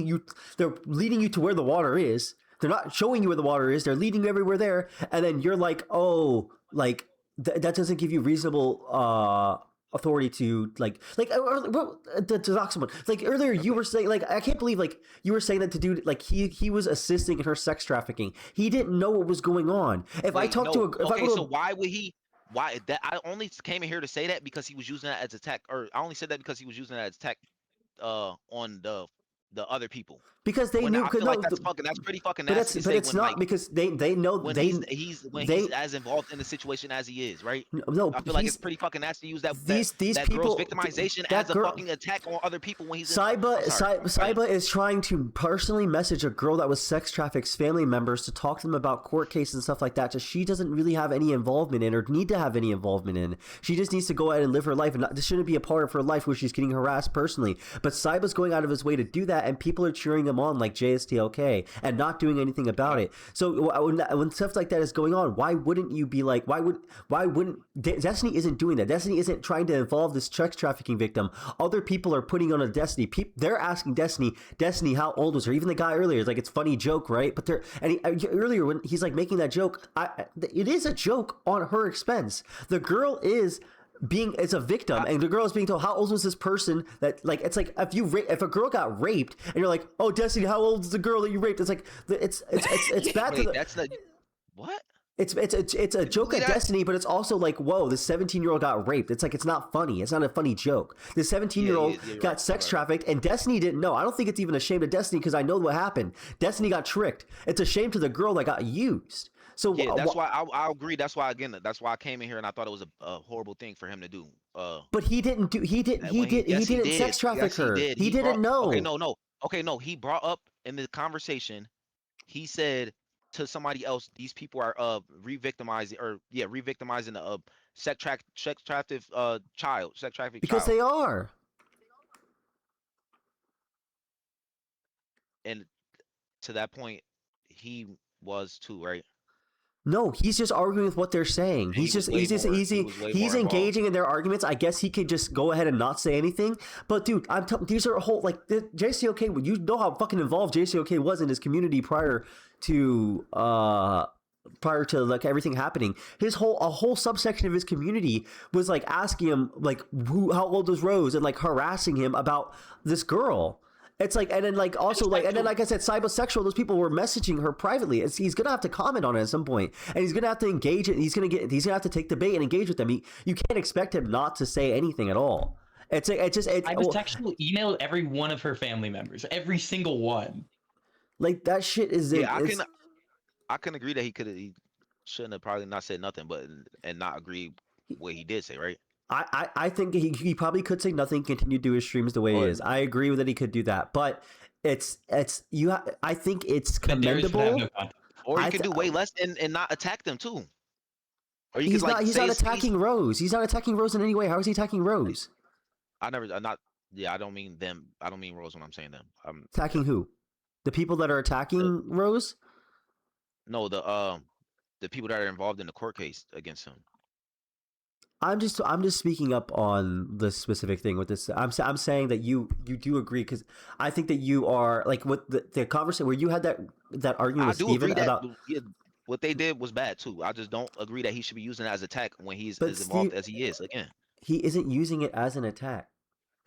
you. They're leading you to where the water is. They're not showing you where the water is. They're leading you everywhere there, and then you're like, oh, like that doesn't give you reasonable authority to to dox someone. Like earlier you were saying, like I can't believe like you were saying that to dude like he was assisting in her sex trafficking. He didn't know what was going on. So why would he? Why that? I only came in here to say that because he was using that as a tech, or I only said that because he was using that as tech on the other people. Because they knew. I feel like that's pretty fucking nasty. But it's not because they know when he's as involved in the situation as he is, right? No, I feel like it's pretty fucking nasty to use that people, girl's victimization as a fucking attack on other people when he's. Saiba is trying to personally message a girl that was sex trafficked family members to talk to them about court cases and stuff like that. Just she doesn't really have any involvement in or need to have any involvement in. She just needs to go ahead and live her life, and this shouldn't be a part of her life where she's getting harassed personally. But Saiba's going out of his way to do that, and people are cheering him on like JSTLK and not doing anything about it. So when stuff like that is going on, why wouldn't you be like, why wouldn't Destiny isn't doing that? Destiny isn't trying to involve this sex trafficking victim. Other people are putting on a Destiny. They're asking Destiny, how old was her? Even the guy earlier is like, it's a funny joke, right? But earlier when he's like making that joke, it is a joke on her expense. The girl is being as a victim, and the girl is being told how old was this person that like it's like if a girl got raped and you're like, oh Destiny, how old is the girl that you raped? It's like it's bad. Wait, that's not what. It's a joke at Destiny, but it's also like, whoa, this 17-year-old got raped. It's like it's not funny. It's not a funny joke. This 17-year-old got sex trafficked, and Destiny didn't know. I don't think it's even a shame to Destiny because I know what happened. Destiny got tricked. It's a shame to the girl that got used. So yeah, that's why I agree. That's why that's why I came in here and I thought it was a horrible thing for him to do. But he didn't do. He didn't sex traffic her. He didn't know. Okay, no. He brought up in the conversation. He said to somebody else, these people are re-victimizing a sex trafficked child, sex trafficked because child. they are. And to that point, he was too, right? No, he's just arguing with what they're saying. He's engaging in their arguments. I guess he could just go ahead and not say anything. But dude, these are whole like JCOK. You know how fucking involved JCOK was in his community prior to like everything happening. A whole subsection of his community was like asking him like how old was Rose and like harassing him about this girl. It's like, and then like also like, and then like I said, cybersexual. Those people were messaging her privately. He's gonna have to comment on it at some point, and he's gonna have to engage it. He's gonna have to take the bait and engage with them. You can't expect him not to say anything at all. I was textual emailed every one of her family members, every single one. Like that shit is. Yeah, I can agree that he shouldn't have probably not said nothing, but and not agree what he did say, right? I think he probably could say nothing, continue to do his streams the way he is. I agree with that he could do that, but I think it's commendable. Or you could do way less and not attack them too. Or you he's not attacking Rose. He's not attacking Rose in any way. How is he attacking Rose? I don't mean them. I don't mean Rose when I'm saying them. Attacking who? The people that are attacking Rose? No, the people that are involved in the court case against him. I'm just speaking up on the specific thing with this. I'm saying that you do agree because I think that you are like with the conversation where you had that argument with Steven about what they did was bad too. I just don't agree that he should be using it as attack when he's as involved as he is. Again, he isn't using it as an attack.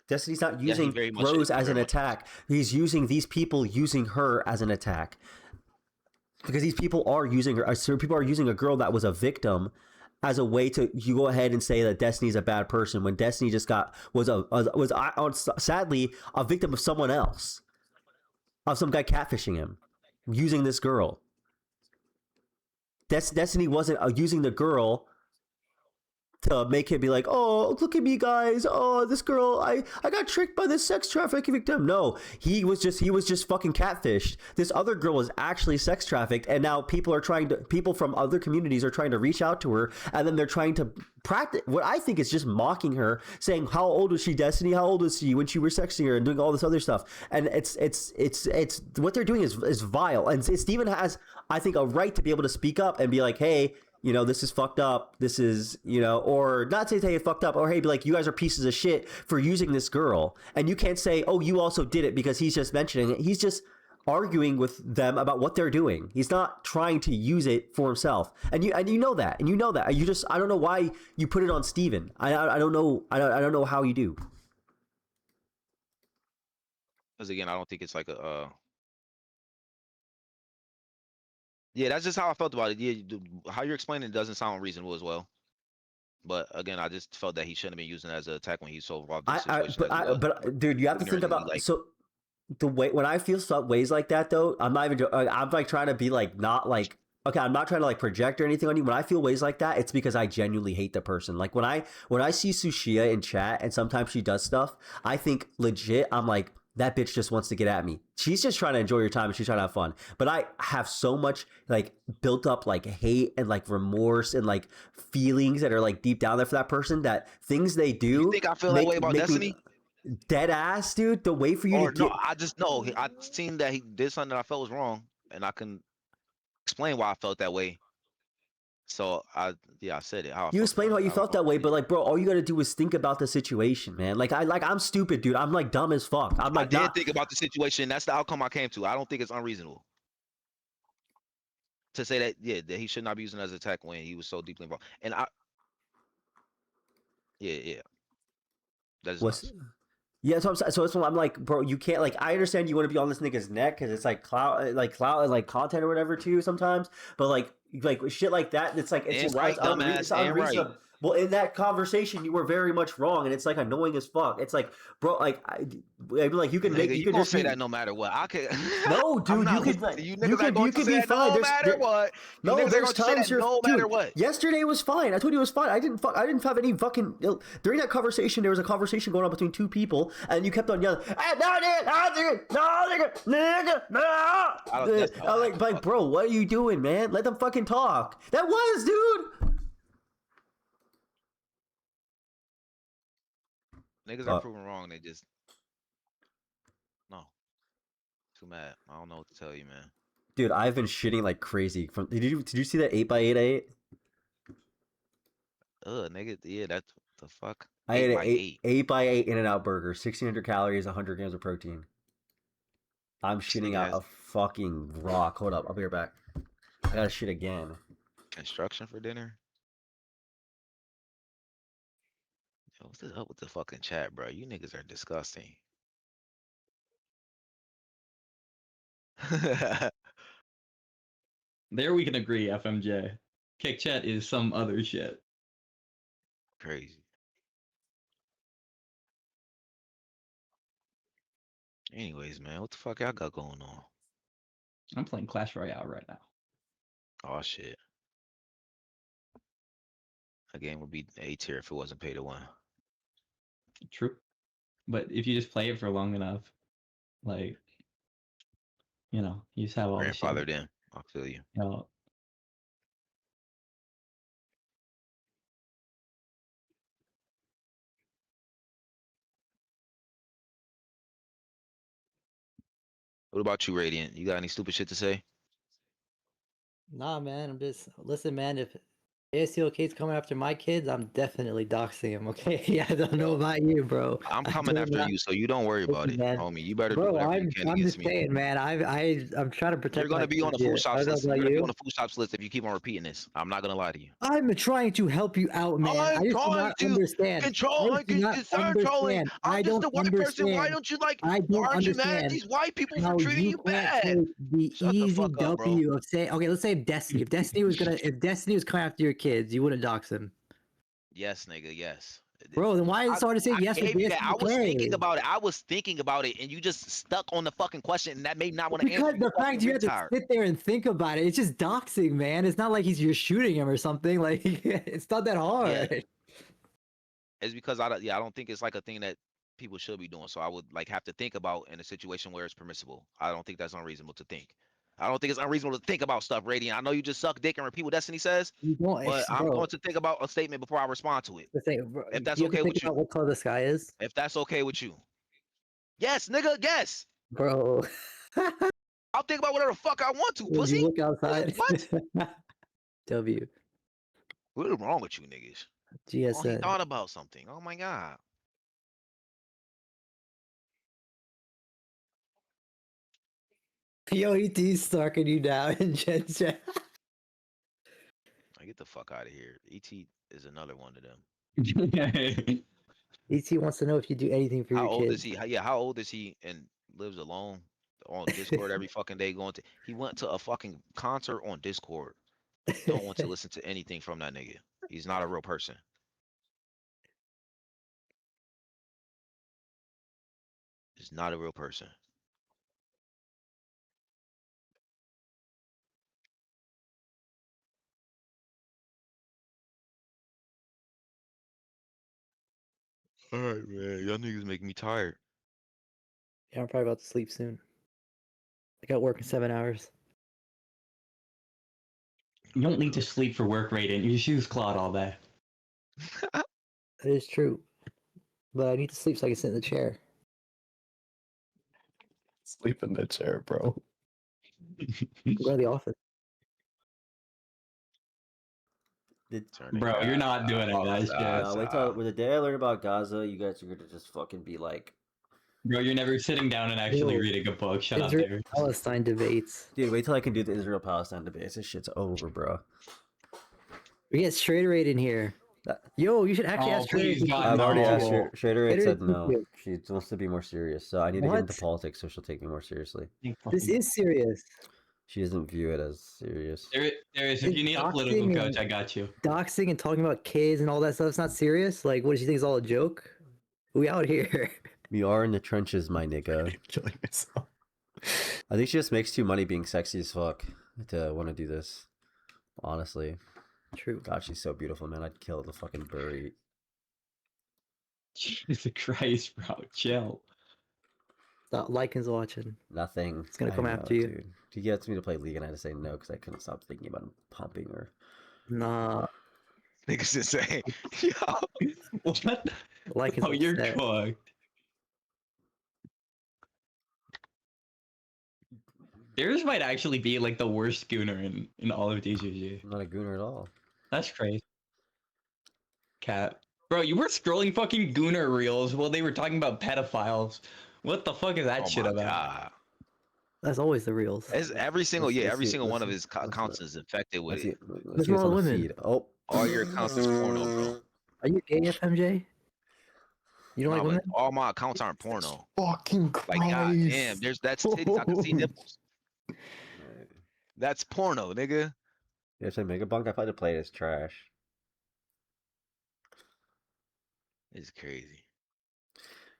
Destiny's not using Rose as an attack. He's using these people using her as an attack because these people are using her. Certain people are using a girl that was a victim as a way to you go ahead and say that Destiny's a bad person when Destiny just was sadly a victim of someone else, of some guy catfishing him, using this girl. Destiny wasn't using the girl to make him be like, oh, look at me, guys. Oh, this girl, I got tricked by this sex trafficking victim. No, he was just fucking catfished. This other girl was actually sex trafficked, and now people from other communities are trying to reach out to her, and then they're trying to practice what I think is just mocking her, saying, how old was she, Destiny? How old was she when she was sexting her and doing all this other stuff? And it's what they're doing is vile. And Steven has, I think, a right to be able to speak up and be like, hey, this is fucked up. This is, or not say hey, fucked up, or hey, be like, you guys are pieces of shit for using this girl. And you can't say, oh, you also did it because he's just mentioning it. He's just arguing with them about what they're doing. He's not trying to use it for himself. And you know that. I don't know why you put it on Steven. I don't know. I don't know how you do. Because again, I don't think it's like yeah, that's just how I felt about it. Yeah, how you're explaining it doesn't sound reasonable as well. But again, I just felt that he shouldn't have been using it as an attack when he's so involved in the situation. But dude, you have to think about the way when I feel ways like that though. I'm not even. I'm like trying to be like not like okay. I'm not trying to like project or anything on you. When I feel ways like that, it's because I genuinely hate the person. Like when I see Sushia in chat and sometimes she does stuff, I think legit. I'm like, that bitch just wants to get at me. She's just trying to enjoy her time and she's trying to have fun. But I have so much like built up like hate and like remorse and like feelings that are like deep down there for that person that things they do. You think I feel that way about Destiny? Dead ass, dude. The way for you to I just know I seen that he did something that I felt was wrong, and I can explain why I felt that way. So I said it. You explained why you felt that way, but like, bro, all you gotta do is think about the situation, man. Like I'm stupid, dude. I'm like dumb as fuck. I'm like I did think about the situation. That's the outcome I came to. I don't think it's unreasonable to say that that he should not be using it as an attack when he was so deeply involved. And Yeah. That's What's nuts. Yeah, so I'm like, bro, you can't like. I understand you want to be on this nigga's neck because it's like clout, like content or whatever too sometimes. But like shit like that, it's like it's And just right, it's, dumbass, it's and right. unreasonable. Well, in that conversation, you were very much wrong, and it's like annoying as fuck. It's like, bro, like like you can Nigga, make you can gonna just say be, that no matter what. I could. No, dude, I'm you not could listening to you. you Niggas are going to could say be that fine. no matter what. You No, niggas are there's going to say times that you're, no dude. matter what. Yesterday was fine. I told you it was fine. I didn't have any fucking during that conversation. There was a conversation going on between two people, and you kept on yelling, "Hey, no, nigga, no." I'm like, bro, what are you doing, man? Let them fucking talk. That was, dude. Niggas are proven wrong. They just no. Too mad. I don't know what to tell you, man. Dude, I've been shitting like crazy. Did you see that 8x8 I ate? Nigga, yeah, that's the fuck. I ate an 8x8 In-N-Out burger, 1,600 calories, 100 grams of protein. I'm shitting out a fucking rock. Hold up, I'll be right back. I gotta shit again. Construction for dinner? Yo, what's up with the fucking chat, bro? You niggas are disgusting. There we can agree, FMJ. Kick chat is some other shit. Crazy. Anyways, man, what the fuck y'all got going on? I'm playing Clash Royale right now. Oh shit. That game would be A tier if it wasn't pay to win. True. But if you just play it for long enough, like, you know, you just have all the shit. Grandfathered in. I feel you. What about you, Radiant? You got any stupid shit to say? Nah, man. I'm just listen, man. If ASCL kids coming after my kids, I'm definitely doxing them. Okay, yeah, I don't know about you, bro. I'm coming after you, so you don't worry about it, homie. You better do Bro, whatever you can I'm against just me. saying, man. I'm trying to protect. You're gonna my be on the kids food here. shops I don't list. know You're about gonna be you. on the food shops list if you keep on repeating this. I'm not gonna lie to you. I'm trying to help you out, man. I I'm just do trying not to understand. control I and do not concern trolling. understand. I'm I just don't a white person. Why understand. don't you like? I Why don't aren't you mad at understand these white people for how treating you you can't bad? take the Shut the easy fuck up, bro. W of saying, okay, let's say Destiny. If Destiny was coming after your kids, you wouldn't dox them. Yes, nigga. Yes. Bro, then why is it so hard to say I yes with gave you that. Destiny? I was thinking Okay. about it. I was thinking about it, and you just stuck on the fucking question, and that made me not want to answer. Because the fact you have to sit there and think about it, it's just doxing, man. It's not like you're shooting him or something. Like it's not that hard. Yeah. It's because I don't think it's like a thing that people should be doing. So I would like have to think about in a situation where it's permissible. I don't think that's unreasonable to think. I don't think it's unreasonable to think about stuff, Radiant. I know you just suck dick and repeat what Destiny says, but I'm going to think about a statement before I respond to it. If that's okay with you. What color the sky is, if that's okay with you. Yes, nigga. Yes, bro. I'll think about whatever the fuck I want to, Would pussy. you look outside? What? W. What is wrong with you niggas? GSN. Oh, he thought about something. Oh my god. Yo, ET's stalking you now in Gen Chat. I get the fuck out of here. ET is another one of them. ET wants to know if you do anything for How your old kids. is he? Yeah, how old is he and lives alone on Discord every fucking day going to he went to a fucking concert on Discord. Don't want to listen to anything from that nigga. He's not a real person. He's not a real person. All right, man. Y'all niggas make me tired. Yeah, I'm probably about to sleep soon. I got work in 7 hours. You don't need to sleep for work, Radiant. You just use Claude all day. That is true. But I need to sleep so I can sit in the chair. Sleep in the chair, bro. Go to the office. Bro, you're not doing all that shit. Wait till with the day I learn about Gaza, you guys are gonna just fucking be like, Bro, you're never sitting down and actually Yo, reading a book. Shut up, Israel dude. Palestine debates. dude. Wait till I can do the Israel Palestine debates. This shit's over, bro. We get straight rate in here. Yo, you should actually ask Trader. I've already asked her. Trader Trader said no. you. She wants to be more serious, so I need to get into What? politics so she'll take me more seriously. This is serious. She doesn't view it as serious. There is. If you need a political coach, I got you. Doxing and talking about kids and all that stuff, it's not serious? Like, what does she think is all a joke? We out here. We are in the trenches, my nigga. Killing myself. I think she just makes too money being sexy as fuck to want to do this. Honestly. True. God, she's so beautiful, man. I'd kill the fucking bird. Jesus Christ, bro. Chill. Stop Lycan's watching. Nothing. It's gonna come after you. Dude. He gets me to play League and I had to say no because I couldn't stop thinking about him pumping her. Nah. Niggas insane. Yo. What? Lycan's Oh, you're upset. cooked. Theirs might actually be like the worst gooner in all of DGG. I'm not a gooner at all. That's crazy. Cat. Bro, you were scrolling fucking gooner reels while they were talking about pedophiles. What the fuck is that shit about? God. That's always the reels. It's every single every single one of his accounts is infected with it. Let's see what's on the feed. Oh. All your accounts is porno, bro. Are you gay, FMJ? You don't like women? All my accounts aren't porno. Fucking Christ. Like, god damn, that's titties. I can see nipples. That's porno, nigga. Yeah, say Mega Bunk. I thought the play is trash. It's crazy.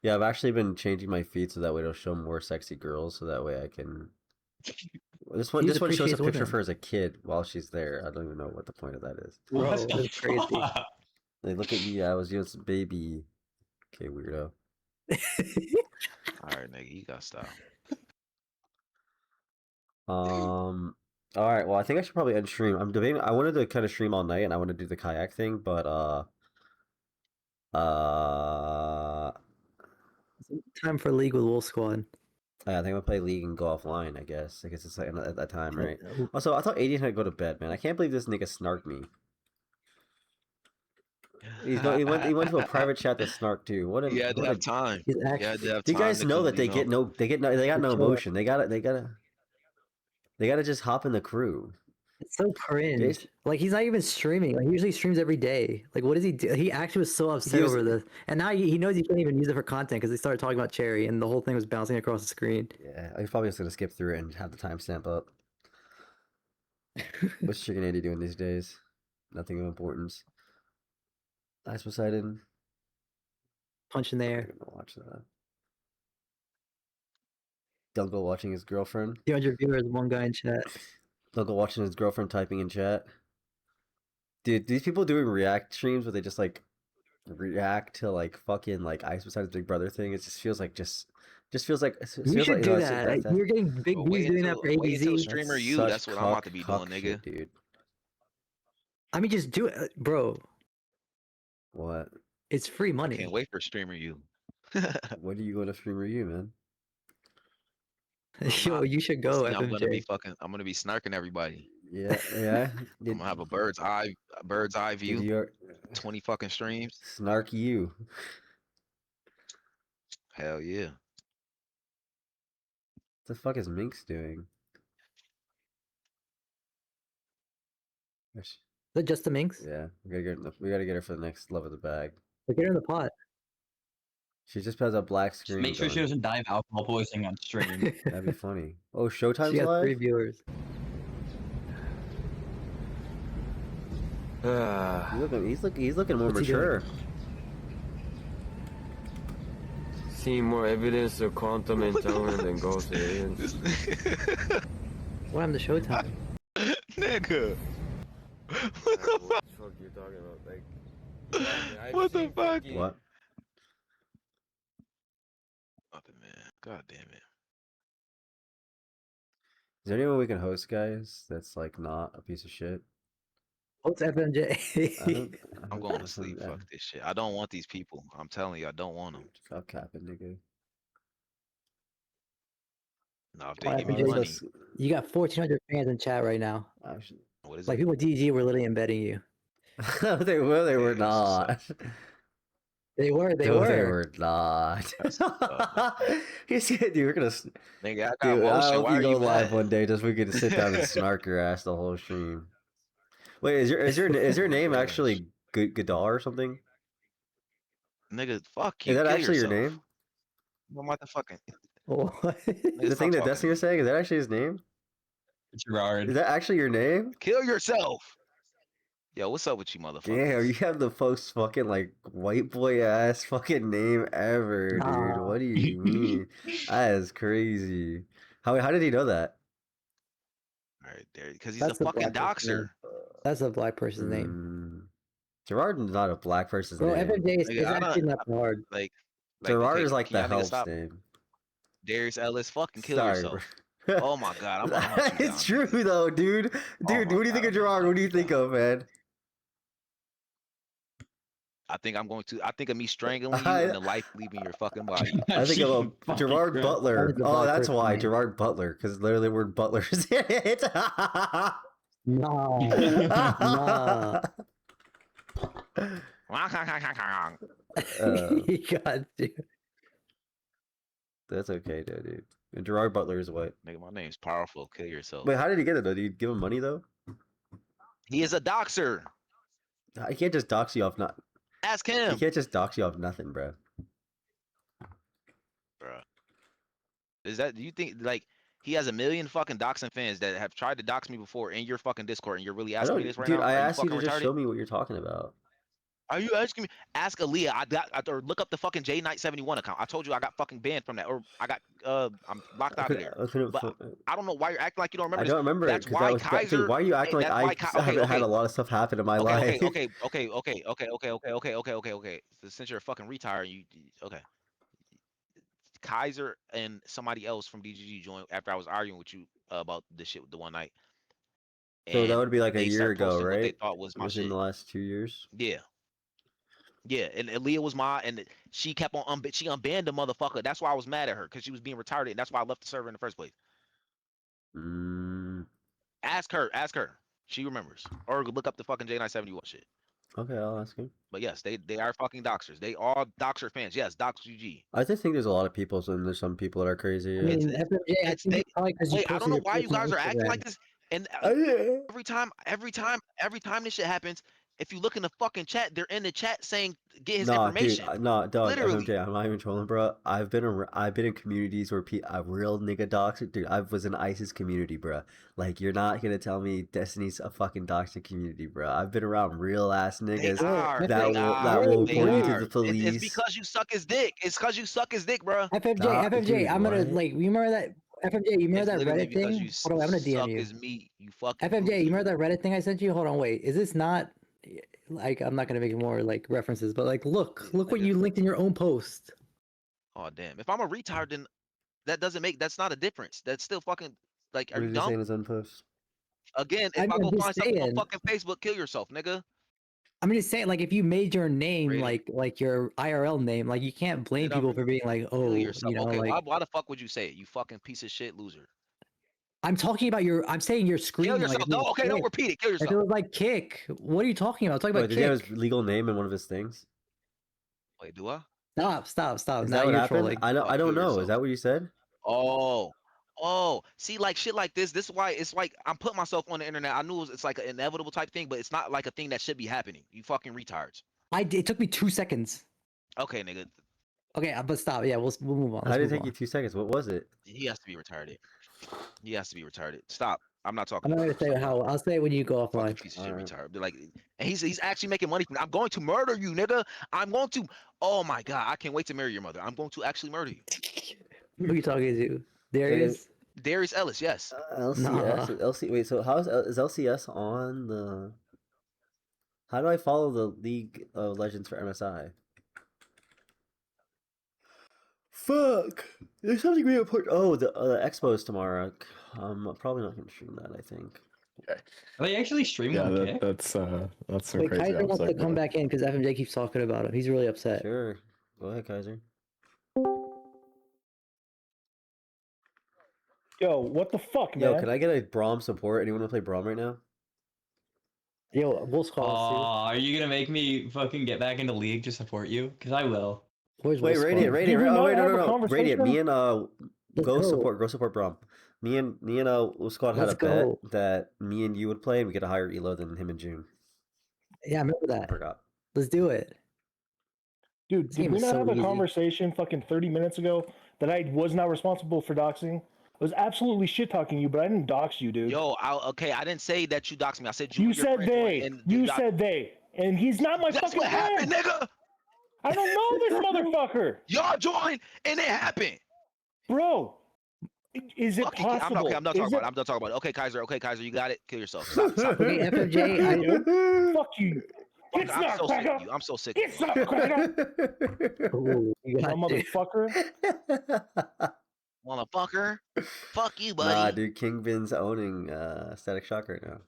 Yeah, I've actually been changing my feed so that way it'll show more sexy girls, so that way I can. This one shows a picture women. of her as a kid while she's there. I don't even know what the point of that is. Bro, that's crazy. Like, look at me, I was just a baby. Okay, weirdo. Alright, nigga, you gotta stop. All right. Well, I think I should probably end stream. I'm debating. I wanted to kind of stream all night, and I want to do the kayak thing, but Time for League with Wolf Squad. I think I'm gonna play League and go offline. I guess it's like at that time, right? Also, I thought 80 had to go to bed, man. I can't believe this nigga snarked me. He went to a private chat to snark too. What a You had to have time. You had to have Do you time guys to know come, that they you get know? they got no emotion. They gotta just hop in the crew. It's so cringe. Jason- Like, he's not even streaming. Like, he usually streams every day. Like, what does he do? He actually was so upset over this. And now he knows he can't even use it for content because they started talking about Cherry and the whole thing was bouncing across the screen. Yeah, I'm probably just gonna skip through it and have the timestamp up. What's Chicken Andy doing these days? Nothing of importance. Ice Poseidon. Punch in the air. I'm gonna watch that. Dunkel watching his girlfriend. 200 viewers, one guy in chat. Dunkel watching his girlfriend typing in chat. Dude, these people doing react streams where they just like react to like fucking like Ice Poseidon's Big Brother thing. It just feels like You should do that. You're getting big views doing that for Wait until ABZ. streamer you. That's what I'm about to be doing, nigga. Shit, dude. I mean, just do it, bro. What? It's free money. Can't wait for streamer you. What are you going to streamer you, man? Yo, you should go. See, I'm FMJ. gonna be snarking everybody. Yeah, yeah. I'm gonna have a bird's eye view. 20 fucking streams. Snark you. Hell yeah. What the fuck is Minx doing? Is that just the minx? Yeah, we gotta get her for the next love of the bag. Get her in the pot. She just has a black screen. Make sure she doesn't die of alcohol poisoning on stream. That'd be funny. Oh, Showtime's She got live? 3 viewers. He's looking more What's he doing? mature. Seeing more evidence of quantum entanglement than ghost aliens. What happened to Showtime? Nigga. What the fuck you talking about? Like, What the fuck? What? Nothing, man. God damn it. Is there anyone we can host, guys? That's like not a piece of shit. What's FMJ? I'm going to sleep. Fuck this shit. I don't want these people. I'm telling you, I don't want them. Stop capping, nigga. No, if they give me money. You got 1,400 fans in chat right now. What is Like, it? people at DG were literally embedding you. They were not. They were. They were not. He said, dude, we're gonna. Nigga, I got Dude, I motion. hope Why you are go you live mad? one day just we get to sit down and snark your ass the whole stream. Wait, is your name actually Gadar or something? Nigga, fuck Is you. that Kill actually yourself. your name? What motherfucking? What? The thing that Destiny was saying, is that actually his name? Gerard. Is that actually your name? Kill yourself. Yo, what's up with you motherfuckers? Damn, you have the most fucking like white boy ass fucking name ever, dude. What do you mean? That is crazy. How did he know that? All right, there, because he's That's a a fucking black person's name. doxer. That's a black person's name. Gerard is not a black person's Bro, name. FMJ is Nigga, I actually don't not that hard. like. Gerard okay, is like can the y'all niggas help's stop? name. Darius Ellis, fucking kill Sorry, yourself. bro. Oh my god, I'm gonna hunt you It's down. true though, dude. Dude, what do you think of Gerard? What do you think of, man? I think of me strangling you and the life leaving your fucking body. I think of Gerard Butler. Oh, that's why Gerard Butler, because literally the word Butler is in it. No, no. He got you. That's okay, though, dude. And Gerard Butler is what? Nigga, my name's powerful. Kill yourself. Wait, how did he get it though? Did you give him money though? He is a doxer. He can't just dox you off not. Ask him. He can't just dox you off nothing, bro. Bruh. Is that? Do you think like he has a million fucking doxing fans that have tried to dox me before in your fucking Discord, and you're really asking me this right Dude, now? I Are asked you fucking to just retarded? show me what you're talking about. Are you asking me? Ask Aaliyah. Or look up the fucking J Knight 71 account. I told you I got fucking banned from that, or I got I'm locked out of there. But I don't know why you're acting like you don't remember. I don't remember it That's because why that was Kaiser. dude, why are you acting like I haven't had a lot of stuff happen in my life? Okay. So since you're a fucking retard, okay. Kaiser and somebody else from DGG joined after I was arguing with you about this shit the one night. So that would be like a they year started ago, posting what they right? thought was my Within shit. the last 2 years. Yeah, and Aaliyah was and she kept on she unbanned the motherfucker. That's why I was mad at her, because she was being retarded, and that's why I left the server in the first place. Ask her. She remembers. Or look up the fucking J971 shit. Okay, I'll ask him. But yes, they are fucking doxers. They are doxer fans. Yes, dox GG. I just think there's a lot of people, so there's some people that are crazy. I mean, FMJ, I think it's probably because you Wait, I don't posted know your why you post on guys are acting Instagram. like this. And every time this shit happens, if you look in the fucking chat, they're in the chat saying get his information. Dude, dog. Literally. FMJ, I'm not even trolling, bro. I've been in communities where real nigga doxer. Dude, I was in ISIS community, bro. Like, you're not gonna tell me Destiny's a fucking doxer community, bro. I've been around real ass niggas that will report you to the police. It's because you suck his dick. It's because you suck his dick, bro. FMJ, dude, I'm gonna like. You remember that? FMJ, you remember that Reddit thing? Hold on, I'm gonna DM suck you. his meat, you fucking FMJ, you remember that Reddit thing I sent you? Hold on, wait. Is this not like I'm not gonna make more like references, but like look what you linked in your own post. Oh damn! If I'm a retard, then that's not a difference. That's still fucking like. Are What you did he say in dumb? his own post? Again, if I go find something on fucking Facebook, kill yourself, nigga. I'm just saying, like, if you made your name like your IRL name, like you can't blame people for being like, oh, Kill yourself. you know, Okay, like. why the fuck would you say it? You fucking piece of shit loser. I'm talking about I'm saying your screen. Kill yourself. Like, No, okay, don't repeat it. Kill yourself. If it was like kick, what are you talking about? I'm talking about Did he have kick. his legal name in one of his things? Wait, do I? Stop. Is Now that what you're happened? trolling. I don't know. Is that what you said? Oh, see, like shit like this. This is why it's like I'm putting myself on the internet. I knew it's like an inevitable type thing, but it's not like a thing that should be happening. You fucking retards. It took me 2 seconds. Okay, nigga. Okay, but stop. Yeah, we'll move on. How did it take you 2 seconds? What was it? He has to be retarded. He has to be retarded. Stop. I'm not talking. I'm not gonna say how. I'll say it when you go offline. Piece of shit retard. Like, and he's actually making money from it. I'm going to murder you, nigga. I'm going to. Oh my god, I can't wait to marry your mother. I'm going to actually murder you. Who are you talking to? Darius? Darius Ellis, yes. LCS. LC. Wait. So how is LCS on the? How do I follow the League of Legends for MSI? Fuck. There's something really important. Oh, the expo's tomorrow. I'm probably not gonna stream that. I think. Are they actually streaming on Kick? That's some Wait, crazy. Kaiser wants to come back in because FMJ keeps talking about him. He's really upset. Sure. Go ahead, Kaiser. Yo, what the fuck, man? Yo, can I get a Braum support? Anyone want to play Braum right now? Yo, we'll squad. Are you gonna make me fucking get back into League to support you? Because I will. Wait, Radiant. Oh, wait, no. Radiant. Me and go support Braum. Me and Squad had a bet that me and you would play, and we get a higher elo than him and June. Yeah, I remember that. I forgot. Let's do it. Dude, This did game we is not so have a easy. conversation fucking 30 minutes ago that I was not responsible for doxing? I was absolutely shit talking you, but I didn't dox you, dude. Yo, okay, I didn't say that you doxed me. I said you You and your said friend they. joined and You doxed- said they. And he's not my That's fucking what friend. happened, nigga. I don't know this motherfucker. Y'all joined and it happened. Bro, is it Fuck possible? I'm done talking about it. I'm done talking about it. Okay, Kaiser, you got it. Kill yourself. Stop. Okay, FMJ, Fuck you. Fuck, I'm so sick of you. I'm so sick of you. It's not cracker. Ooh, you got it. motherfucker. Motherfucker. Fuck you, buddy. Nah, dude, King Bin's owning Static Shock right now.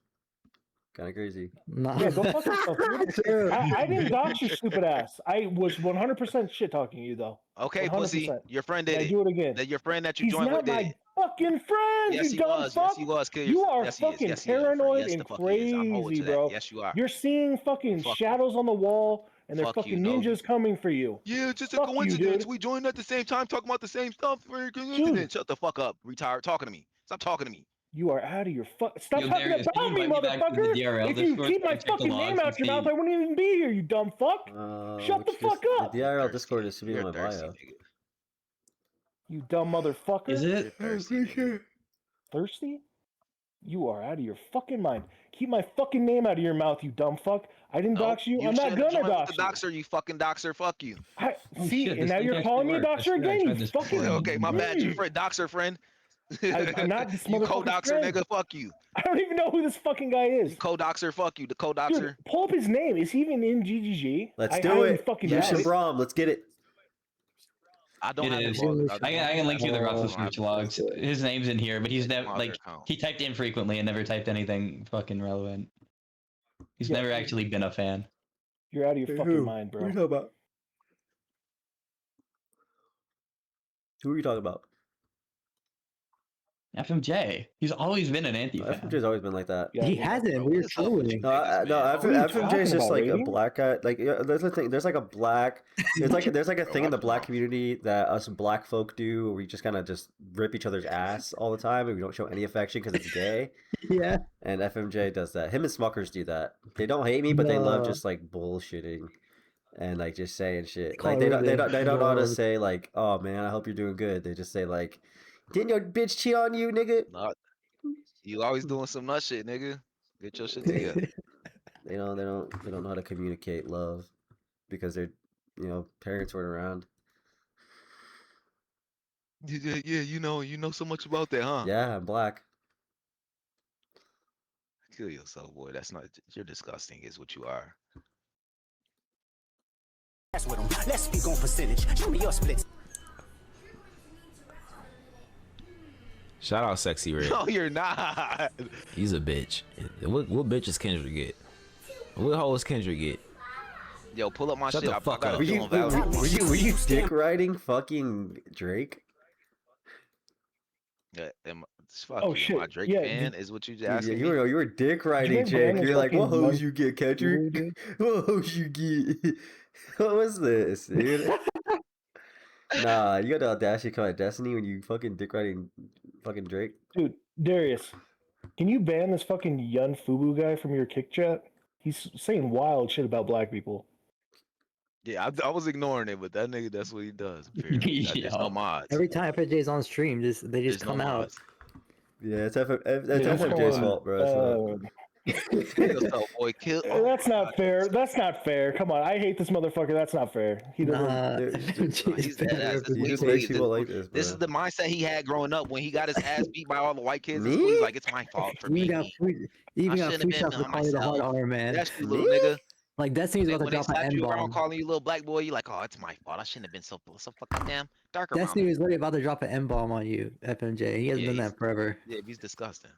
Kind of crazy. Nah. Yeah, go fuck yourself, dude. I didn't dox your stupid ass. I was 100% shit talking you, though. Okay, 100%. pussy. Your friend did Yeah, it. do it again. That your friend that you He's joined not with did my it. fucking friend, Yes, you he dumb was. fuck. Yes, he was. Kill You yourself. are Yes, he is. fucking Yes, he is, your friend. paranoid Yes, and the fuck he is. I'm holding crazy, to that. bro. Yes, you are. You're seeing fucking Fuck shadows on the wall, and there's Fuck you, fucking no. ninjas coming for you. Yeah, it's just a Fuck you, coincidence. dude. We joined at the same time talking about the same stuff. Dude. Shut the fuck up, retard. Talking to me. Stop talking to me. You are out of your Stop Yo, talking Darius, can about you me, invite me back to the motherfucker! DRL If you Discord keep so I my can check the fucking name logs out and your mouth, see? I wouldn't even be here, you dumb fuck! Shut the fuck up! The DRL Discord is to be in my thirsty, bio. You dumb motherfucker. Is it? Thirsty? You are out of your fucking mind. Keep my fucking name out of your mouth, you dumb fuck. I didn't dox you. I'm not gonna dox you. Doxer, you fucking doxer. Fuck you. See, and now you're calling me a doxer again, you fucking... Okay, my bad. You friend, doxer friend. I'm not this You motherfucker's co-doxer, friend. nigga. Fuck you. I don't even know who this fucking guy is. Co-doxer. Fuck you. The co-doxer. Dude, pull up his name. Is he even in GGG? Let's I do highly it. fucking You doubt it. Brom. Let's get it. I don't It have is. the log. I can link you the rough switch logs. His name's in here, but he's never like he typed infrequently and never typed anything fucking relevant. He's Yeah. never actually been a fan. You're out of your fucking mind, What are you bro. talking about? Who are you talking about? FMJ. He's always been an anti-fan. FMJ's always been like that. He hasn't. We're trolling. No, FMJ's just like a black guy. Like, there's the thing. There's like a black. There's like a thing in the black community that us black folk do, where we just kind of just rip each other's ass all the time, and we don't show any affection because it's gay. Yeah. And FMJ does that. Him and Smuckers do that. They don't hate me, but they love No. just like bullshitting, and like just saying shit. Call Like they don't everything know how to love. say like, "Oh man, I hope you're doing good." They just say like, "Didn't your bitch cheat on you, nigga?" Not, you always doing some nut shit, nigga. Get your shit together. They don't know how to communicate love because their parents weren't around. Yeah, you know so much about that, huh? Yeah, I'm black. Kill yourself, boy. That's not. You're disgusting, is what you are. With them. Let's speak on percentage. Show me your splits. Shout out Sexy Red. No, you're not. He's a bitch. What bitch is Kendrick get? What hoe is Kendrick get? Yo, pull up my Shut shit. the fuck I up. got a Were you dick riding fucking Drake? Yeah, fuck Oh, you. shit. Am I Drake Yeah, fan? did- Is what you Yeah, asking you me? were dick riding Did you Jake. ban You're like, what fucking hoes you get, Kendrick? dude? What hoes you get? What was this, dude? Nah, you got the audacity to call it Destiny when you fucking dick riding fucking Drake. Dude, Darius, can you ban this fucking Yun Fubu guy from your kick chat? He's saying wild shit about black people. Yeah, I was ignoring it, but that nigga, that's what he does. Apparently. There's no mods. Every time FMJ's on stream, they just There's come no out. mods. Yeah, it's FMJ's Come on, fault, bro. Kill yourself, boy. Kill. That's not fair. That's not fair. Come on, I hate this motherfucker. That's not fair. He doesn't. Nah, He's dead ass. He just makes people like this, bro. This is the mindset he had growing up when he got his ass beat by all the white kids in Me? school. He's like, it's my fault for You being got me. free, you even I got shouldn't free have shots been for calling you the hard myself. R, man. That's you, little nigga. Like Destiny's And about when to they drop an slap M you around bomb. calling you little black boy, you like, oh, it's my fault. I shouldn't have been so fucking damn dark around Destiny me. was literally about to drop an M bomb on you, FMJ. He hasn't done he's- that forever. Yeah, he's disgusting.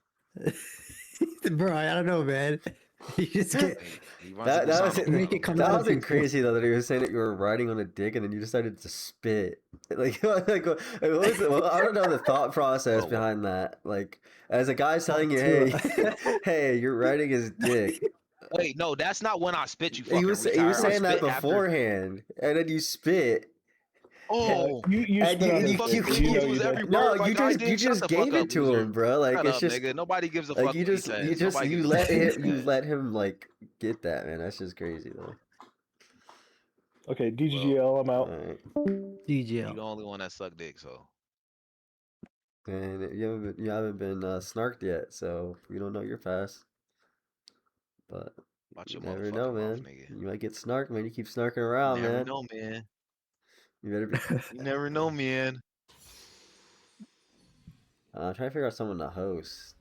Bro, I don't know, man. You just get He runs That a persona. that wasn't crazy though. That he was saying that you were riding on a dick and then you decided to spit. Like what was I don't know the thought process behind that. Like as a guy telling you, hey, hey, you're riding his dick. Wait, no, that's not when I spit. You fucking He was retard. I saying that spit after- beforehand, and then you spit. Oh, you And spit on his fucking face, you know lose you every did. no, word like I did. you Shut just the gave fuck it up, to loser. him, bro. Like Shut it's up, just nigga. Nobody gives a like fuck you what he just says. Nobody you gives a let fuck what he him you says. let him like get that, man. That's just crazy though. Okay, DGGL, I'm out. All right. You DGL. the only one that sucked dick, so. And you haven't been snarked yet, so we don't know your past. But Watch you your never motherfucking know, mouth, man. nigga. You might get snarked, man. You keep snarking around, You never man. know, man. You better be. You never know, man. I'm trying to figure out someone to host.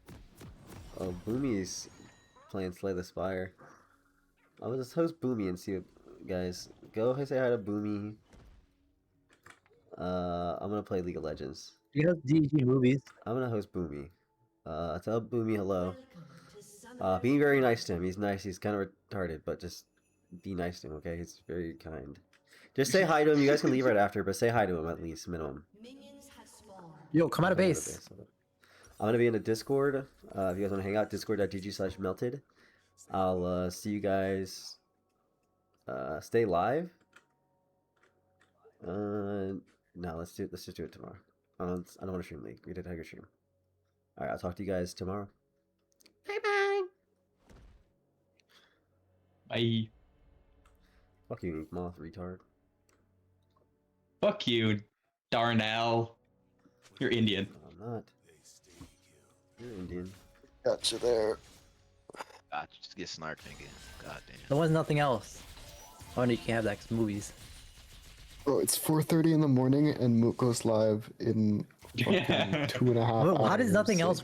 Oh, Boomy's playing Slay the Spire. I'll just host Boomy and see what guys. Go say hi to Boomy. I'm gonna play League of Legends. You know DG movies. I'm gonna host Boomy. Tell Boomy hello. Be very nice to him. He's nice. He's kind of retarded, but just be nice to him, okay? He's very kind. Just say hi to him. You guys can leave right after, but say hi to him at least, minimum. Yo, come out of base. I'm gonna be in the Discord. If you guys want to hang out, discord.gg/melted. I'll see you guys. Stay live. No, let's just do it tomorrow. I don't want to stream League. We did Tiger stream. All right, I'll talk to you guys tomorrow. Bye bye. Bye. Fuck you, Ink Moth, retard. Fuck you, Darnell. You're Indian. No, I'm not. You're Indian. Got you there. God, just get snarked, nigga. God damn. There was nothing else. Oh, no, you can't have that 'cause movies. Bro, it's 4:30 in the morning and Moot goes live in fucking 2.5 hours. How does nothing else